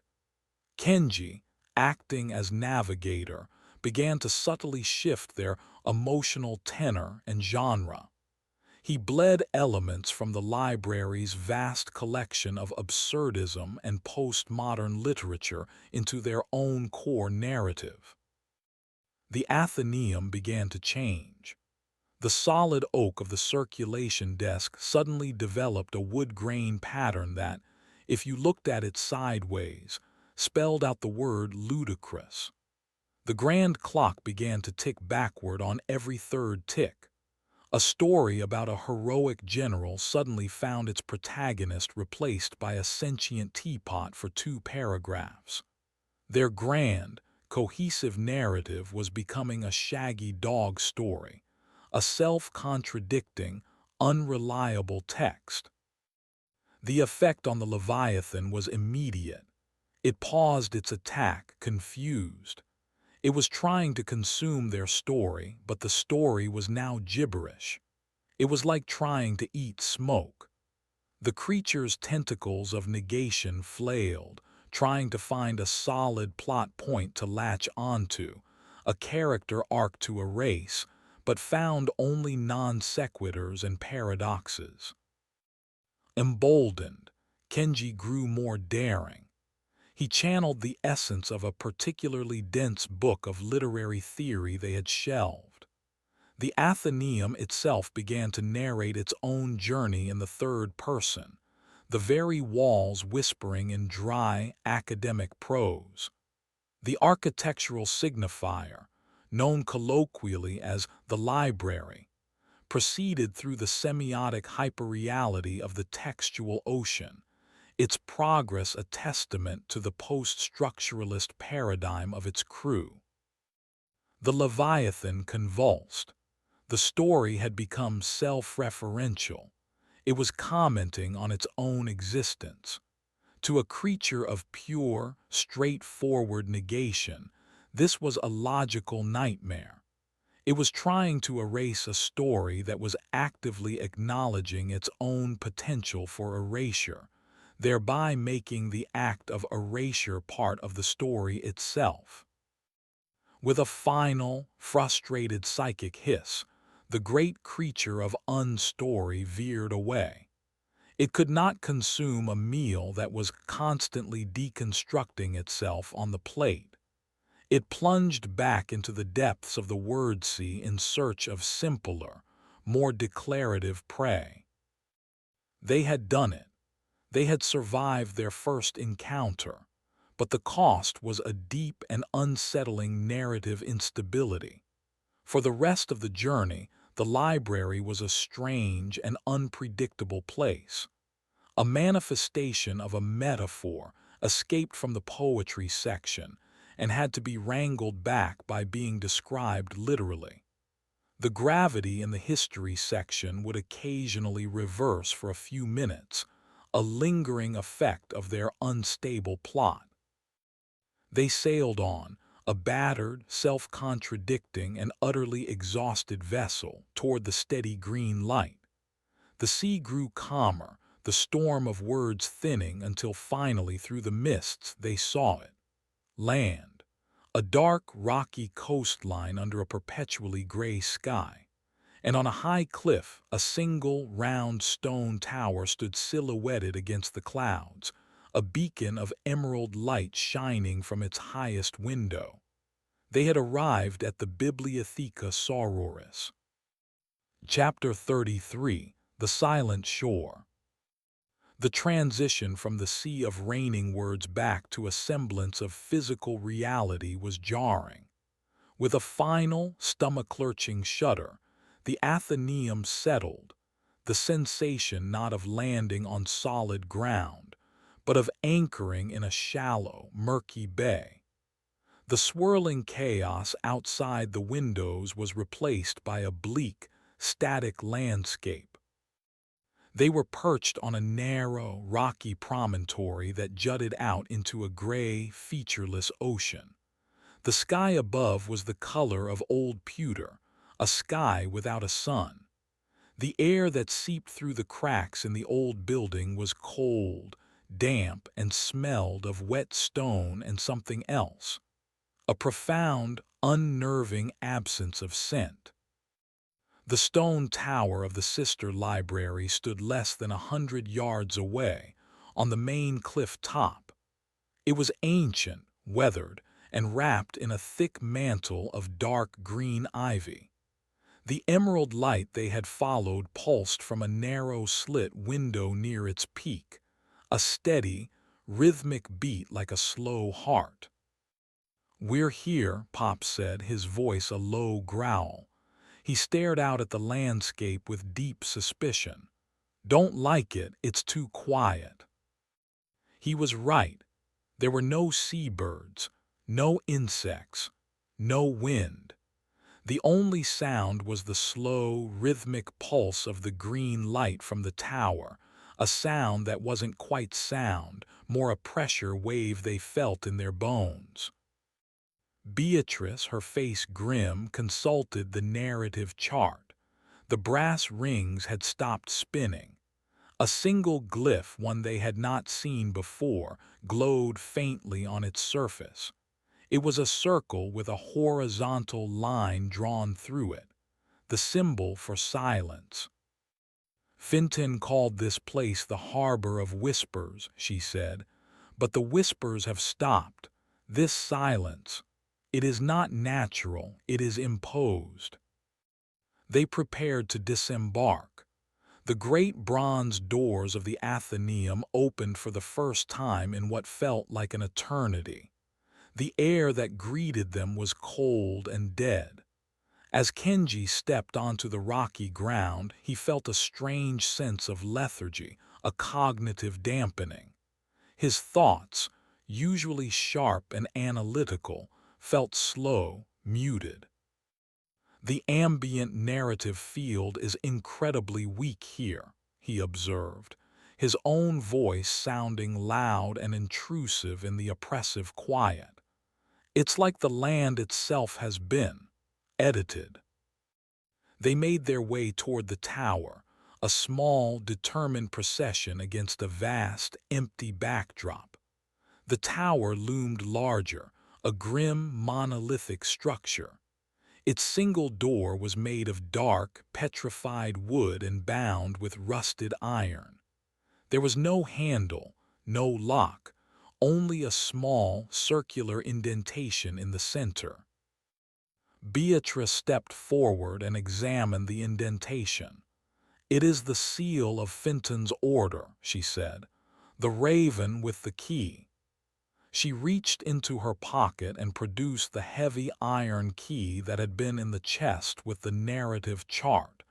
Kenji, acting as navigator, began to subtly shift their emotional tenor and genre. He bled elements from the library's vast collection of absurdism and postmodern literature into their own core narrative. The Athenaeum began to change. The solid oak of the circulation desk suddenly developed a wood-grain pattern that, if you looked at it sideways, spelled out the word ludicrous. The grand clock began to tick backward on every third tick. A story about a heroic general suddenly found its protagonist replaced by a sentient teapot for 2 paragraphs. Their grand, cohesive narrative was becoming a shaggy dog story, a self-contradicting, unreliable text. The effect on the Leviathan was immediate. It paused its attack, confused. It was trying to consume their story, but the story was now gibberish. It was like trying to eat smoke. The creature's tentacles of negation flailed, trying to find a solid plot point to latch onto, a character arc to erase, but found only non sequiturs and paradoxes. Emboldened, Kenji grew more daring. He channeled the essence of a particularly dense book of literary theory they had shelved. The Athenaeum itself began to narrate its own journey in the third person, the very walls whispering in dry, academic prose. The architectural signifier, known colloquially as the library, proceeded through the semiotic hyperreality of the textual ocean, its progress a testament to the post-structuralist paradigm of its crew. The Leviathan convulsed. The story had become self-referential. It was commenting on its own existence. To a creature of pure, straightforward negation, this was a logical nightmare. It was trying to erase a story that was actively acknowledging its own potential for erasure, thereby making the act of erasure part of the story itself. With a final, frustrated psychic hiss, the great creature of unstory veered away. It could not consume a meal that was constantly deconstructing itself on the plate. It plunged back into the depths of the word sea in search of simpler, more declarative prey. They had done it. They had survived their first encounter, but the cost was a deep and unsettling narrative instability. For the rest of the journey, the library was a strange and unpredictable place. A manifestation of a metaphor escaped from the poetry section and had to be wrangled back by being described literally. The gravity in the history section would occasionally reverse for a few minutes, a lingering effect of their unstable plot. They sailed on, a battered, self-contradicting, and utterly exhausted vessel, toward the steady green light. The sea grew calmer, the storm of words thinning until finally through the mists they saw it. Land. A dark, rocky coastline under a perpetually gray sky. And on a high cliff, a single, round stone tower stood silhouetted against the clouds, a beacon of emerald light shining from its highest window. They had arrived at the Bibliotheca Sororis. Chapter 33. The Silent Shore. The transition from the sea of raining words back to a semblance of physical reality was jarring. With a final, stomach-lurching shudder, the Athenaeum settled, the sensation not of landing on solid ground, but of anchoring in a shallow, murky bay. The swirling chaos outside the windows was replaced by a bleak, static landscape. They were perched on a narrow, rocky promontory that jutted out into a gray, featureless ocean. The sky above was the color of old pewter, a sky without a sun. The air that seeped through the cracks in the old building was cold, damp, and smelled of wet stone and something else. A profound, unnerving absence of scent. The stone tower of the sister library stood less than 100 yards away, on the main cliff top. It was ancient, weathered, and wrapped in a thick mantle of dark green ivy. The emerald light they had followed pulsed from a narrow slit window near its peak, a steady, rhythmic beat like a slow heart. "We're here," Pop said, his voice a low growl. He stared out at the landscape with deep suspicion. "Don't like it, it's too quiet." He was right. There were no seabirds, no insects, no wind. The only sound was the slow, rhythmic pulse of the green light from the tower, a sound that wasn't quite sound, more a pressure wave they felt in their bones. Beatrice, her face grim, consulted the narrative chart. The brass rings had stopped spinning. A single glyph, one they had not seen before, glowed faintly on its surface. It was a circle with a horizontal line drawn through it, the symbol for silence. "Finton called this place the harbor of whispers," she said, "but the whispers have stopped. This silence, it is not natural, it is imposed." They prepared to disembark. The great bronze doors of the Athenaeum opened for the first time in what felt like an eternity. The air that greeted them was cold and dead. As Kenji stepped onto the rocky ground, he felt a strange sense of lethargy, a cognitive dampening. His thoughts, usually sharp and analytical, felt slow, muted. "The ambient narrative field is incredibly weak here," he observed, his own voice sounding loud and intrusive in the oppressive quiet. "It's like the land itself has been edited." They made their way toward the tower, a small, determined procession against a vast, empty backdrop. The tower loomed larger, a grim, monolithic structure. Its single door was made of dark, petrified wood and bound with rusted iron. There was no handle, no lock, only a small, circular indentation in the center. Beatrice stepped forward and examined the indentation. "It is the seal of Finton's order," she said, "the raven with the key." She reached into her pocket and produced the heavy iron key that had been in the chest with the narrative chart.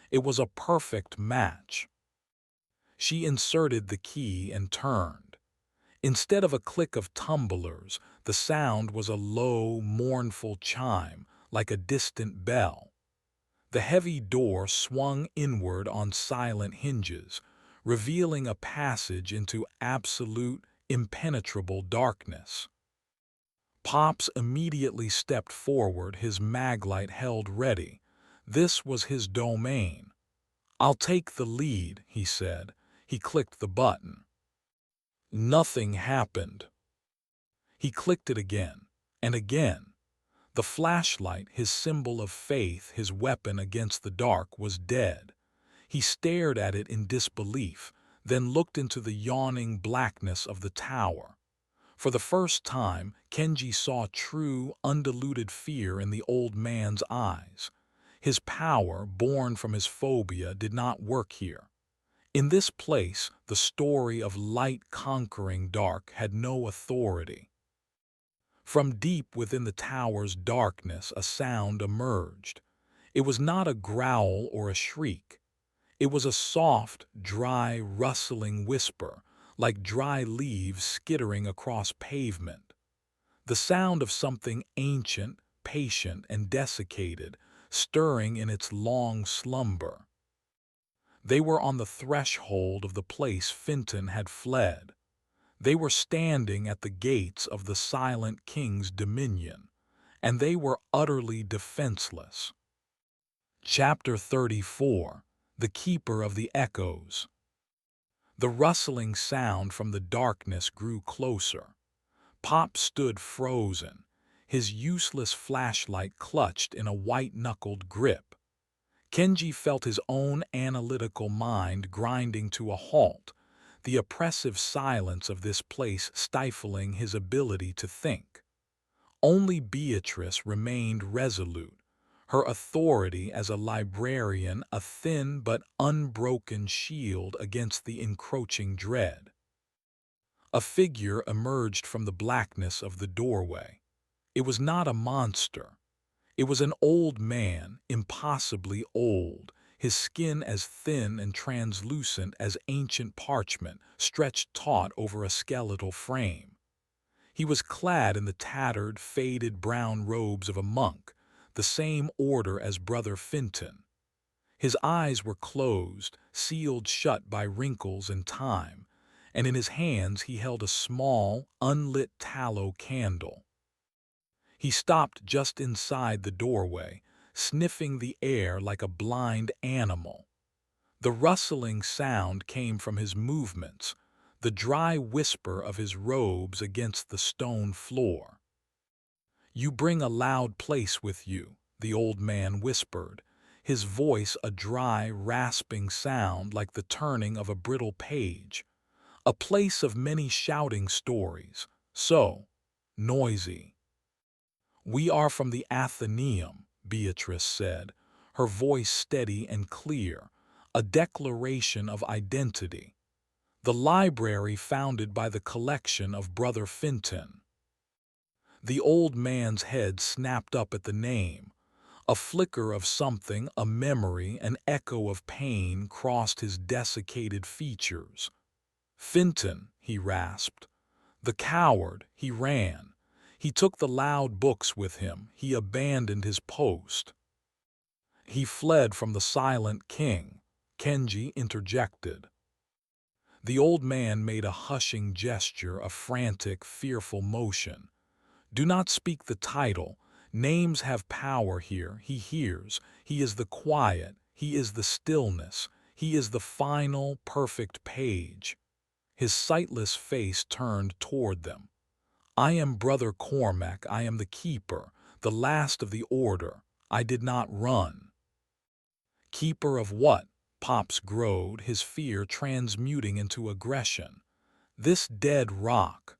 It was a perfect match. She inserted the key and turned. Instead of a click of tumblers, the sound was a low, mournful chime, like a distant bell. The heavy door swung inward on silent hinges, revealing a passage into absolute, impenetrable darkness. Pops immediately stepped forward, his maglite held ready. This was his domain. "I'll take the lead," he said. He clicked the button. Nothing happened. He clicked it again, and again. The flashlight, his symbol of faith, his weapon against the dark, was dead. He stared at it in disbelief, then looked into the yawning blackness of the tower. For the first time, Kenji saw true, undiluted fear in the old man's eyes. His power, born from his phobia, did not work here. In this place, the story of light conquering dark had no authority. From deep within the tower's darkness, a sound emerged. It was not a growl or a shriek. It was a soft, dry, rustling whisper, like dry leaves skittering across pavement. The sound of something ancient, patient, and desiccated, stirring in its long slumber. They were on the threshold of the place Finton had fled. They were standing at the gates of the silent king's dominion, and they were utterly defenseless. Chapter 34. The Keeper of the Echoes. The rustling sound from the darkness grew closer. Pop stood frozen, his useless flashlight clutched in a white-knuckled grip. Kenji felt his own analytical mind grinding to a halt, the oppressive silence of this place stifling his ability to think. Only Beatrice remained resolute, her authority as a librarian a thin but unbroken shield against the encroaching dread. A figure emerged from the blackness of the doorway. It was not a monster. It was an old man, impossibly old, his skin as thin and translucent as ancient parchment stretched taut over a skeletal frame. He was clad in the tattered, faded brown robes of a monk, the same order as Brother Finton. His eyes were closed, sealed shut by wrinkles and time, and in his hands he held a small, unlit tallow candle. He stopped just inside the doorway, sniffing the air like a blind animal. The rustling sound came from his movements, the dry whisper of his robes against the stone floor. "You bring a loud place with you," the old man whispered, his voice a dry, rasping sound like the turning of a brittle page. "A place of many shouting stories, so noisy." "We are from the Athenaeum," Beatrice said, her voice steady and clear, a declaration of identity. "The library founded by the collection of Brother Finton." The old man's head snapped up at the name. A flicker of something, a memory, an echo of pain crossed his desiccated features. "Finton," he rasped. "The coward, he ran. He took the loud books with him, he abandoned his post." "He fled from the silent king," Kenji interjected. The old man made a hushing gesture, a frantic, fearful motion. "Do not speak the title. Names have power here. He hears. He is the quiet. He is the stillness. He is the final, perfect page." His sightless face turned toward them. "I am Brother Cormac. I am the keeper, the last of the order. I did not run." "Keeper of what?" Pops growled, his fear transmuting into aggression. "This dead rock."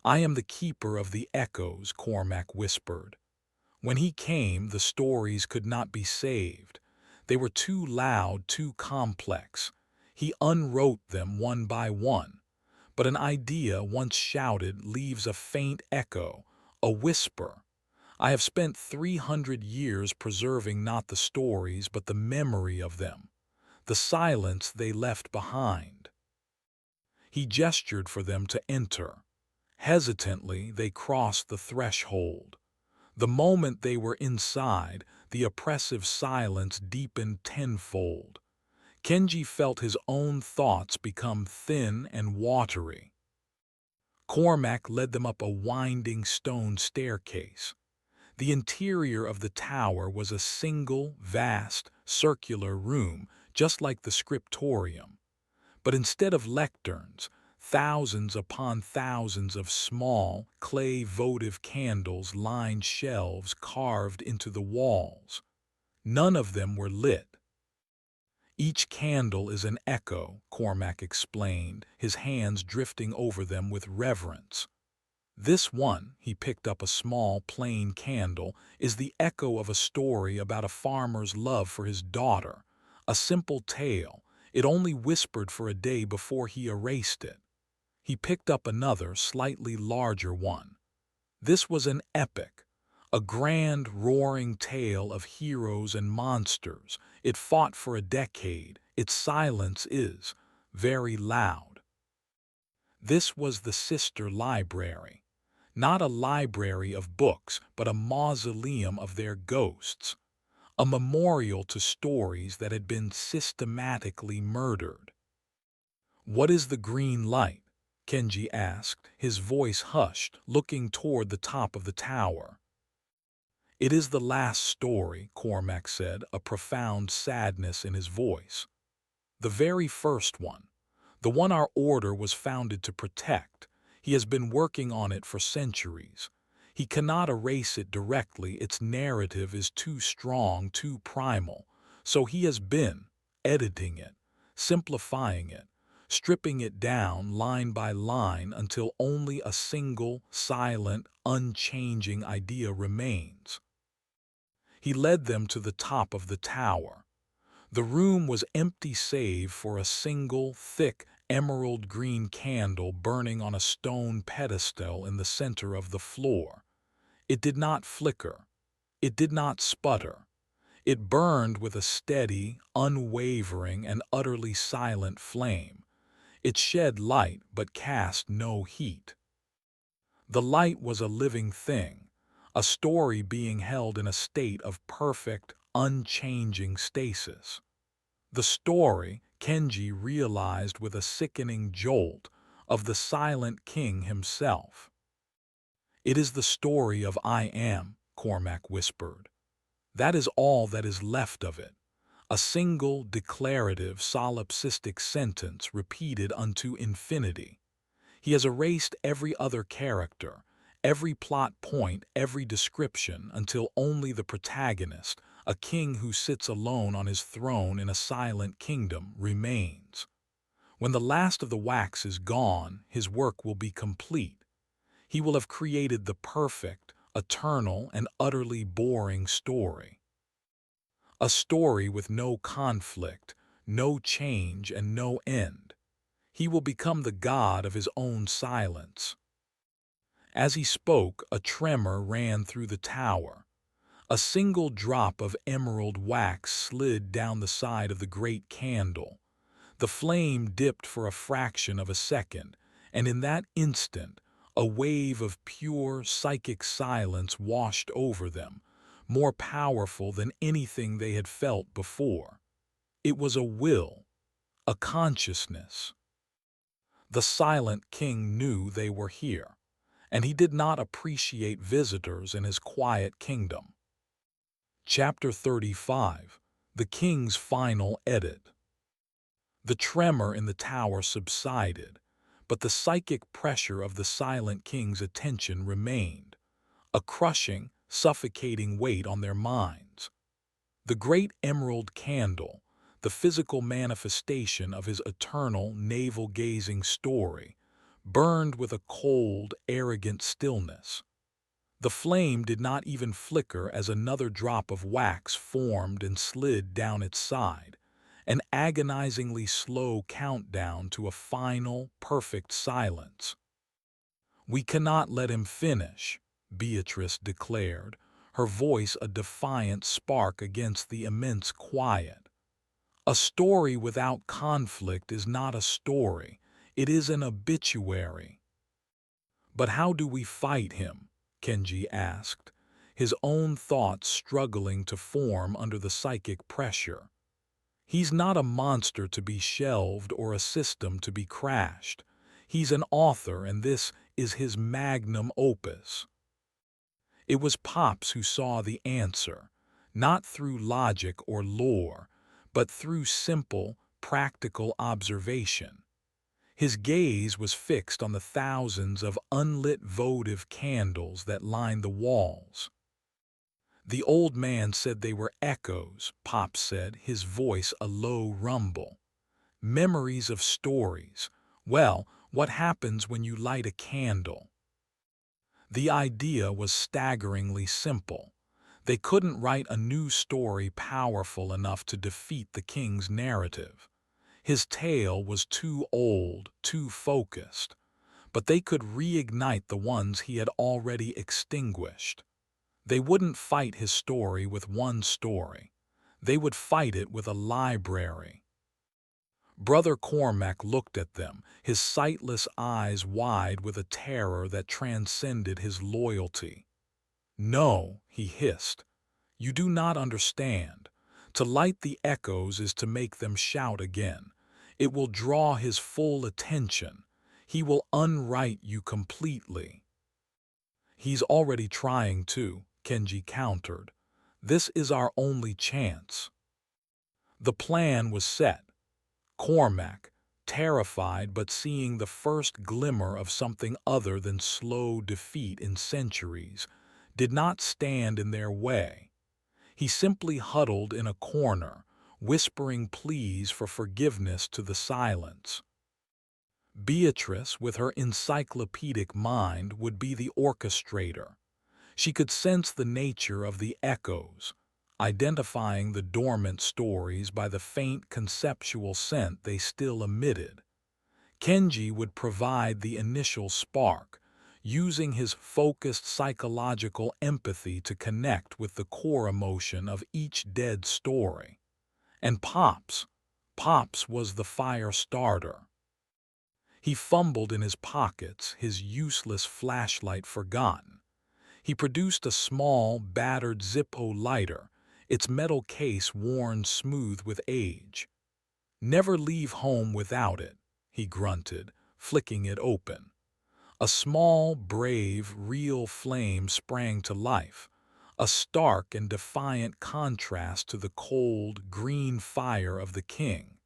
"I am the keeper of the echoes," Cormac whispered. "When he came, the stories could not be saved. They were too loud, too complex. He unwrote them one by one. But an idea once shouted leaves a faint echo, a whisper. I have spent 300 years preserving not the stories but the memory of them, the silence they left behind." He gestured for them to enter. Hesitantly, they crossed the threshold. The moment they were inside, the oppressive silence deepened tenfold. Kenji felt his own thoughts become thin and watery. Cormac led them up a winding stone staircase. The interior of the tower was a single, vast, circular room, just like the scriptorium. But instead of lecterns, thousands upon thousands of small, clay votive candles lined shelves carved into the walls. None of them were lit. "Each candle is an echo," Cormac explained, his hands drifting over them with reverence. "This one," he picked up a small, plain candle, "is the echo of a story about a farmer's love for his daughter. A simple tale. It only whispered for a day before he erased it." He picked up another, slightly larger one. This was an epic, a grand, roaring tale of heroes and monsters. It fought for a decade. Its silence is very loud. This was the sister library. Not a library of books, but a mausoleum of their ghosts. a memorial to stories that had been systematically murdered. "What is the green light?" Kenji asked, his voice hushed, looking toward the top of the tower. "It is the last story," Cormac said, a profound sadness in his voice. "The very first one. The one our order was founded to protect. He has been working on it for centuries. He cannot erase it directly, its narrative is too strong, too primal. So he has been editing it, simplifying it, stripping it down line by line until only a single, silent, unchanging idea remains." He led them to the top of the tower. The room was empty save for a single, thick, emerald-green candle burning on a stone pedestal in the center of the floor. It did not flicker. It did not sputter. It burned with a steady, unwavering, and utterly silent flame. It shed light but cast no heat. The light was a living thing, a story being held in a state of perfect, unchanging stasis. The story, Kenji realized with a sickening jolt, of the Silent King himself. "It is the story of I Am," Cormac whispered. "That is all that is left of it. A single declarative solipsistic sentence repeated unto infinity. He has erased every other character, every plot point, every description, until only the protagonist, a king who sits alone on his throne in a silent kingdom, remains. When the last of the wax is gone, his work will be complete. He will have created the perfect, eternal, and utterly boring story. A story with no conflict, no change, and no end. He will become the god of his own silence." As he spoke, a tremor ran through the tower. A single drop of emerald wax slid down the side of the great candle. The flame dipped for a fraction of a second, and in that instant, a wave of pure, psychic silence washed over them, more powerful than anything they had felt before. It was a will, a consciousness. The Silent King knew they were here, and he did not appreciate visitors in his quiet kingdom. Chapter 35. The King's Final Edit. The tremor in the tower subsided, but the psychic pressure of the Silent King's attention remained, a crushing, suffocating weight on their minds. The great emerald candle, the physical manifestation of his eternal, navel-gazing story, burned with a cold, arrogant stillness. The flame did not even flicker as another drop of wax formed and slid down its side, an agonizingly slow countdown to a final, perfect silence. "We cannot let him finish," Beatrice declared, her voice a defiant spark against the immense quiet. "A story without conflict is not a story, it is an obituary." "But how do we fight him?" Kenji asked, his own thoughts struggling to form under the psychic pressure. "He's not a monster to be shelved or a system to be crashed. He's an author, and this is his magnum opus." It was Pops who saw the answer, not through logic or lore, but through simple, practical observation. His gaze was fixed on the thousands of unlit votive candles that lined the walls. "The old man said they were echoes," Pop said, his voice a low rumble. "Memories of stories. Well, what happens when you light a candle?" The idea was staggeringly simple. They couldn't write a new story powerful enough to defeat the king's narrative. His tale was too old, too focused. But they could reignite the ones he had already extinguished. They wouldn't fight his story with one story. They would fight it with a library. Brother Cormac looked at them, his sightless eyes wide with a terror that transcended his loyalty. "No," he hissed. You do not understand. To light the echoes is to make them shout again. It will draw his full attention. He will unwrite you completely. He's already trying to, Kenji countered. This is our only chance. The plan was set. Cormac, terrified but seeing the first glimmer of something other than slow defeat in centuries, did not stand in their way. He simply huddled in a corner, whispering pleas for forgiveness to the silence. Beatrice, with her encyclopedic mind, would be the orchestrator. She could sense the nature of the echoes, identifying the dormant stories by the faint conceptual scent they still emitted. Kenji would provide the initial spark, using his focused psychological empathy to connect with the core emotion of each dead story. And Pops was the fire starter. He fumbled in his pockets, his useless flashlight forgotten. He produced a small, battered Zippo lighter, its metal case worn smooth with age. "Never leave home without it," he grunted, flicking it open. A small, brave, real flame sprang to life, a stark and defiant contrast to the cold, green fire of the king.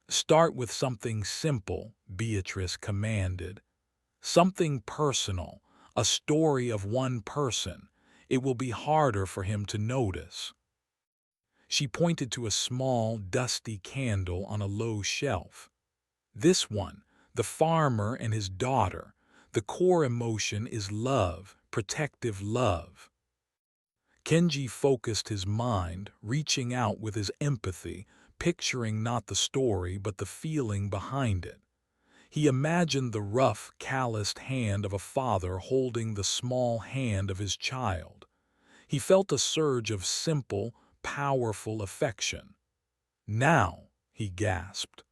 "Start with something simple," Beatrice commanded. "Something personal, a story of one person. It will be harder for him to notice." She pointed to a small, dusty candle on a low shelf. "This one, the farmer and his daughter. The core emotion is love, protective love." Kenji focused his mind, reaching out with his empathy, picturing not the story but the feeling behind it. He imagined the rough, calloused hand of a father holding the small hand of his child. He felt a surge of simple, powerful affection. "Now," he gasped.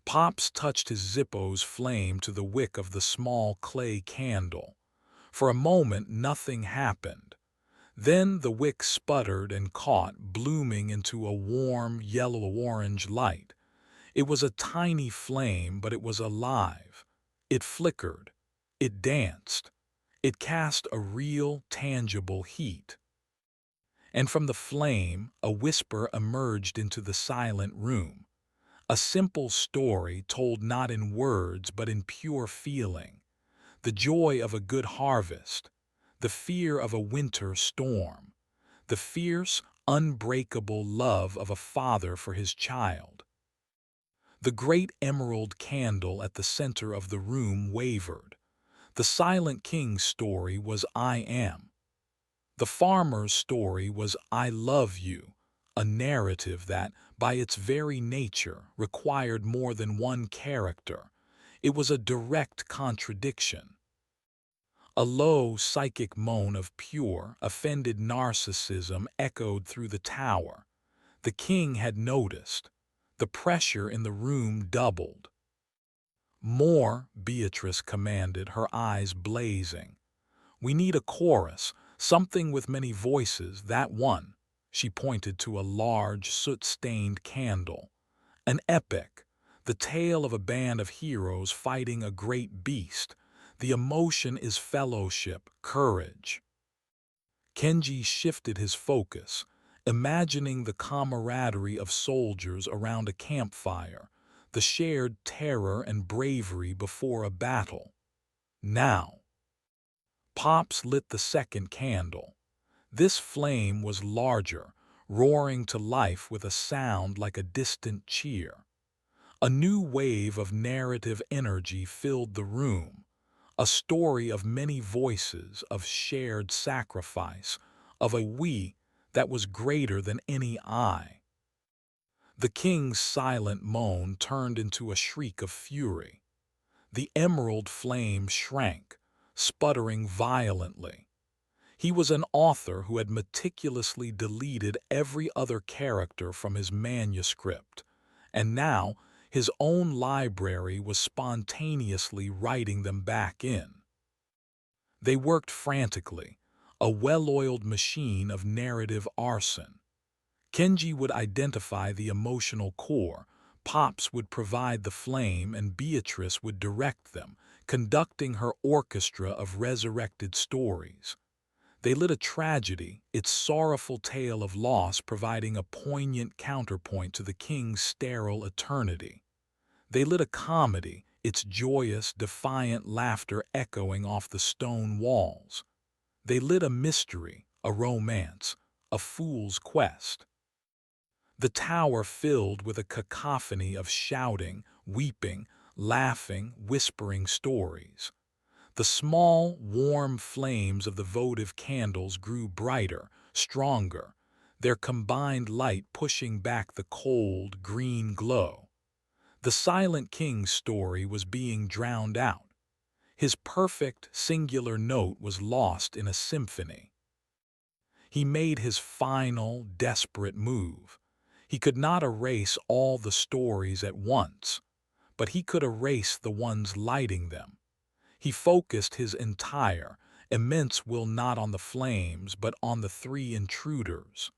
Pops touched his Zippo's flame to the wick of the small clay candle. For a moment nothing happened. Then the wick sputtered and caught, blooming into a warm, yellow-orange light. It was a tiny flame, but it was alive. It flickered. It danced. It cast a real, tangible heat. And from the flame, a whisper emerged into the silent room. A simple story told not in words but in pure feeling. The joy of a good harvest. The fear of a winter storm. The fierce, unbreakable love of a father for his child. The great emerald candle at the center of the room wavered. The Silent King's story was "I am." The farmer's story was "I love you," a narrative that, by its very nature, required more than one character. It was a direct contradiction. A low, psychic moan of pure, offended narcissism echoed through the tower. The king had noticed. The pressure in the room doubled. "More," Beatrice commanded, her eyes blazing. "We need a chorus, something with many voices, that one." She pointed to a large, soot-stained candle. "An epic, the tale of a band of heroes fighting a great beast. The emotion is fellowship, courage." Kenji shifted his focus, imagining the camaraderie of soldiers around a campfire, the shared terror and bravery before a battle. Now. Pops lit the second candle. This flame was larger, roaring to life with a sound like a distant cheer. A new wave of narrative energy filled the room, a story of many voices, of shared sacrifice, of a we that was greater than any I. The king's silent moan turned into a shriek of fury. The emerald flame shrank, sputtering violently. He was an author who had meticulously deleted every other character from his manuscript, and now his own library was spontaneously writing them back in. They worked frantically, a well-oiled machine of narrative arson. Kenji would identify the emotional core, Pops would provide the flame, and Beatrice would direct them, conducting her orchestra of resurrected stories. They lit a tragedy, its sorrowful tale of loss providing a poignant counterpoint to the king's sterile eternity. They lit a comedy, its joyous, defiant laughter echoing off the stone walls. They lit a mystery, a romance, a fool's quest. The tower filled with a cacophony of shouting, weeping, laughing, whispering stories. The small, warm flames of the votive candles grew brighter, stronger, their combined light pushing back the cold, green glow. The silent king's story was being drowned out. His perfect, singular note was lost in a symphony. He made his final, desperate move. He could not erase all the stories at once, but he could erase the ones lighting them. He focused his entire, immense will not on the flames, but on the three intruders.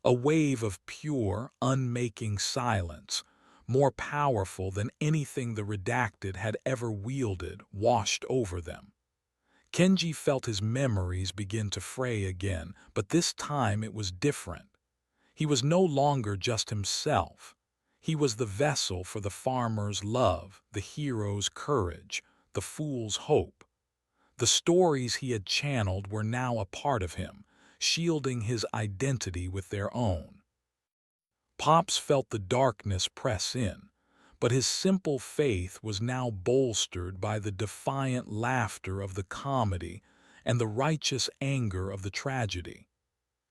A wave of pure, unmaking silence, more powerful than anything the redacted had ever wielded, washed over them. Kenji felt his memories begin to fray again, but this time it was different. He was no longer just himself. He was the vessel for the farmer's love, the hero's courage, the fool's hope. The stories he had channeled were now a part of him, shielding his identity with their own. Pops felt the darkness press in, but his simple faith was now bolstered by the defiant laughter of the comedy and the righteous anger of the tragedy.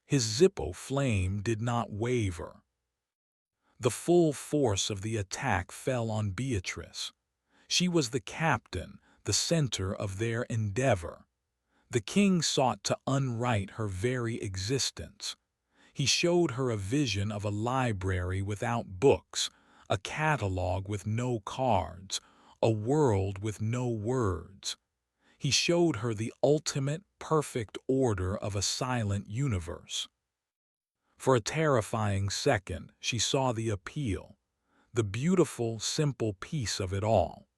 His Zippo flame did not waver. The full force of the attack fell on Beatrice. She was the captain, the center of their endeavor. The king sought to unwrite her very existence. He showed her a vision of a library without books, a catalog with no cards, a world with no words. He showed her the ultimate, perfect order of a silent universe. For a terrifying second, she saw the appeal, the beautiful, simple peace of it all.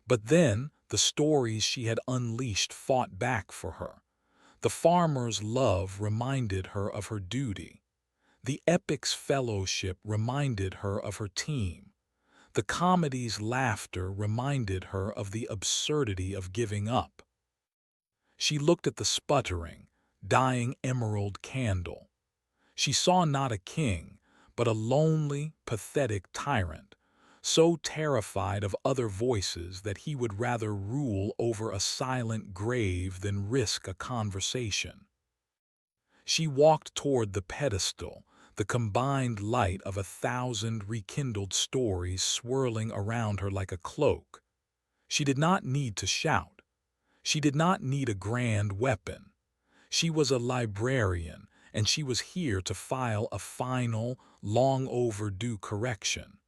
But then, the stories she had unleashed fought back for her. The farmer's love reminded her of her duty. The epic's fellowship reminded her of her team. The comedy's laughter reminded her of the absurdity of giving up. She looked at the sputtering, dying emerald candle. She saw not a king, but a lonely, pathetic tyrant, so terrified of other voices that he would rather rule over a silent grave than risk a conversation. She walked toward the pedestal, the combined light of 1,000 rekindled stories swirling around her like a cloak. She did not need to shout. She did not need a grand weapon. She was a librarian, and she was here to file a final, long overdue correction.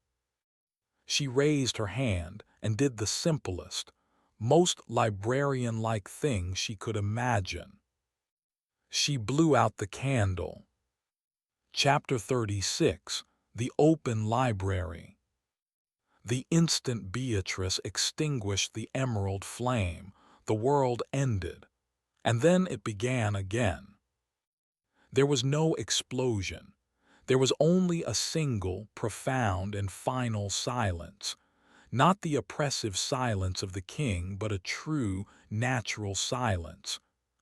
She raised her hand and did the simplest, most librarian-like thing she could imagine. She blew out the candle. Chapter 36, The Open Library. The instant Beatrice extinguished the emerald flame, the world ended, and then it began again. There was no explosion. There was only a single, profound, and final silence. Not the oppressive silence of the king, but a true, natural silence.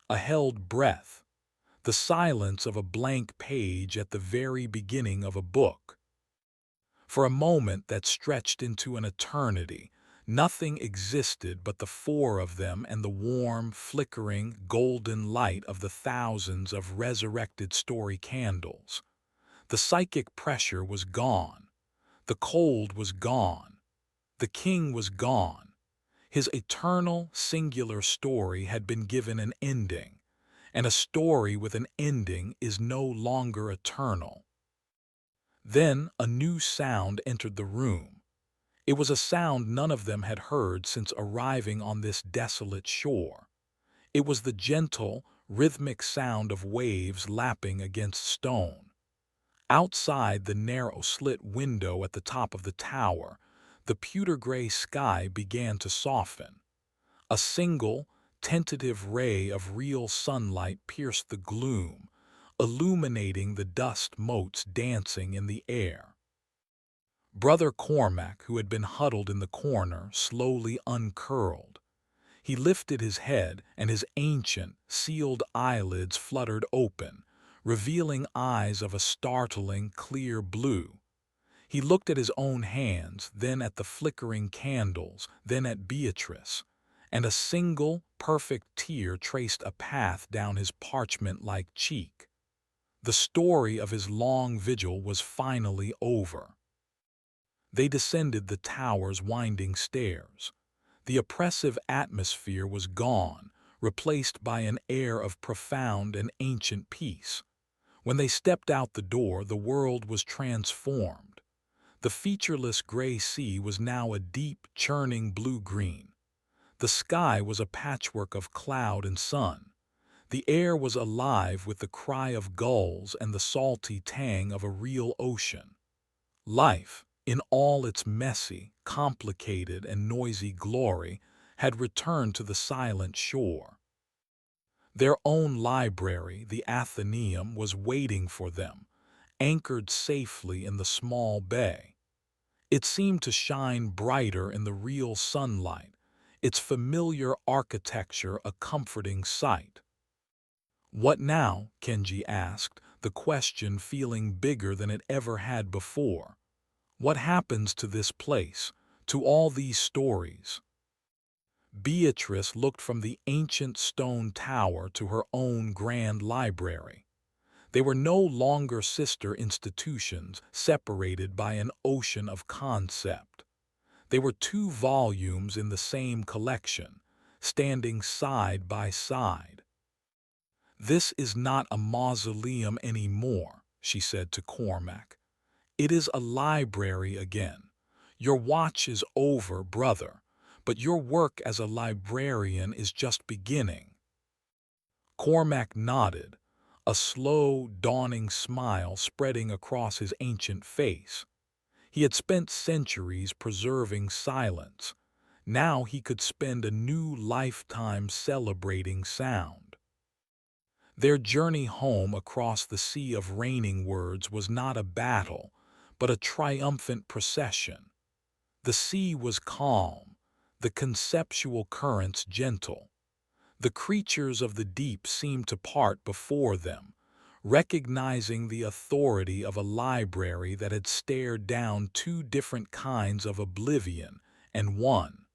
A held breath. The silence of a blank page at the very beginning of a book. For a moment that stretched into an eternity, nothing existed but the four of them and the warm, flickering, golden light of the thousands of resurrected story candles. The psychic pressure was gone. The cold was gone. The king was gone. His eternal, singular story had been given an ending, and a story with an ending is no longer eternal. Then a new sound entered the room. It was a sound none of them had heard since arriving on this desolate shore. It was the gentle, rhythmic sound of waves lapping against stone. Outside the narrow slit window at the top of the tower, the pewter-gray sky began to soften. A single, tentative ray of real sunlight pierced the gloom, illuminating the dust motes dancing in the air. Brother Cormac, who had been huddled in the corner, slowly uncurled. He lifted his head, and his ancient, sealed eyelids fluttered open, revealing eyes of a startling, clear blue. He looked at his own hands, then at the flickering candles, then at Beatrice, and a single, perfect tear traced a path down his parchment-like cheek. The story of his long vigil was finally over. They descended the tower's winding stairs. The oppressive atmosphere was gone, replaced by an air of profound and ancient peace. When they stepped out the door, the world was transformed. The featureless gray sea was now a deep, churning blue-green. The sky was a patchwork of cloud and sun. The air was alive with the cry of gulls and the salty tang of a real ocean. Life, in all its messy, complicated, and noisy glory, had returned to the silent shore. Their own library, the Athenaeum, was waiting for them, anchored safely in the small bay. It seemed to shine brighter in the real sunlight, its familiar architecture a comforting sight. "What now?" Kenji asked, the question feeling bigger than it ever had before. "What happens to this place, to all these stories?" Beatrice looked from the ancient stone tower to her own grand library. They were no longer sister institutions, separated by an ocean of concept. They were two volumes in the same collection, standing side by side. "This is not a mausoleum anymore," she said to Cormac. "It is a library again. Your watch is over, brother, but your work as a librarian is just beginning." Cormac nodded, a slow, dawning smile spreading across his ancient face. He had spent centuries preserving silence. Now he could spend a new lifetime celebrating sound. Their journey home across the sea of raining words was not a battle, but a triumphant procession. The sea was calm, the conceptual currents gentle. The creatures of the deep seemed to part before them, recognizing the authority of a library that had stared down two different kinds of oblivion and won.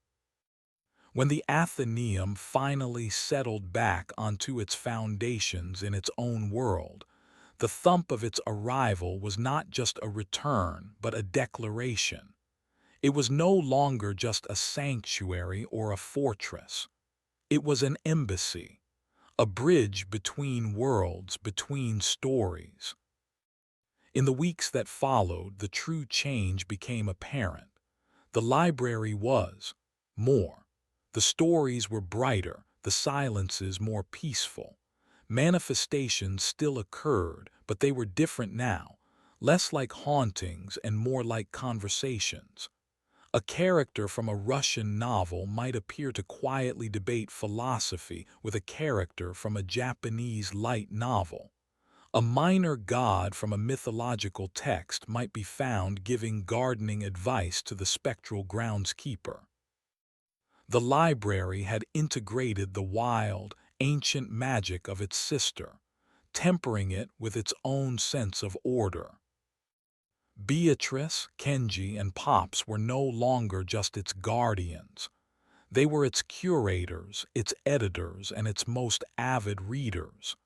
When the Athenaeum finally settled back onto its foundations in its own world, the thump of its arrival was not just a return, but a declaration. It was no longer just a sanctuary or a fortress. It was an embassy, a bridge between worlds, between stories. In the weeks that followed, the true change became apparent. The library was more. The stories were brighter, the silences more peaceful. Manifestations still occurred, but they were different now, less like hauntings and more like conversations. A character from a Russian novel might appear to quietly debate philosophy with a character from a Japanese light novel. A minor god from a mythological text might be found giving gardening advice to the spectral groundskeeper. The library had integrated the wild, ancient magic of its sister, tempering it with its own sense of order. Beatrice, Kenji, and Pops were no longer just its guardians. They were its curators, its editors, and its most avid readers.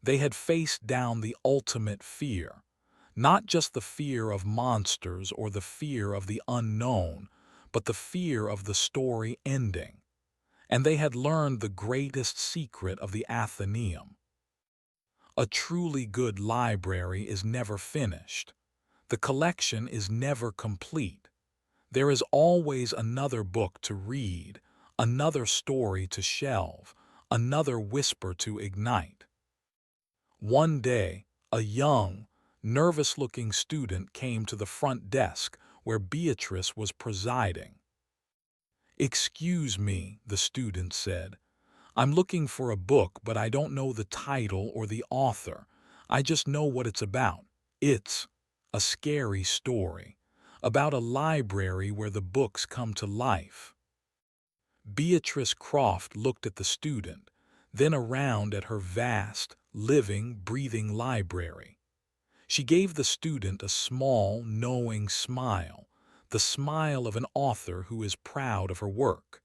They had faced down the ultimate fear, not just the fear of monsters or the fear of the unknown, but the fear of the story ending. And they had learned the greatest secret of the Athenaeum. A truly good library is never finished. The collection is never complete. There is always another book to read, another story to shelve, another whisper to ignite. One day, a young, nervous-looking student came to the front desk where Beatrice was presiding. "Excuse me," the student said. "I'm looking for a book, but I don't know the title or the author. I just know what it's about. It's a scary story about a library where the books come to life." Beatrice Croft looked at the student, then around at her vast, living, breathing library. She gave the student a small, knowing smile, the smile of an author who is proud of her work.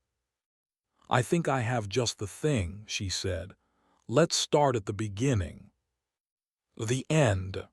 "I think I have just the thing," she said. "Let's start at the beginning." The end.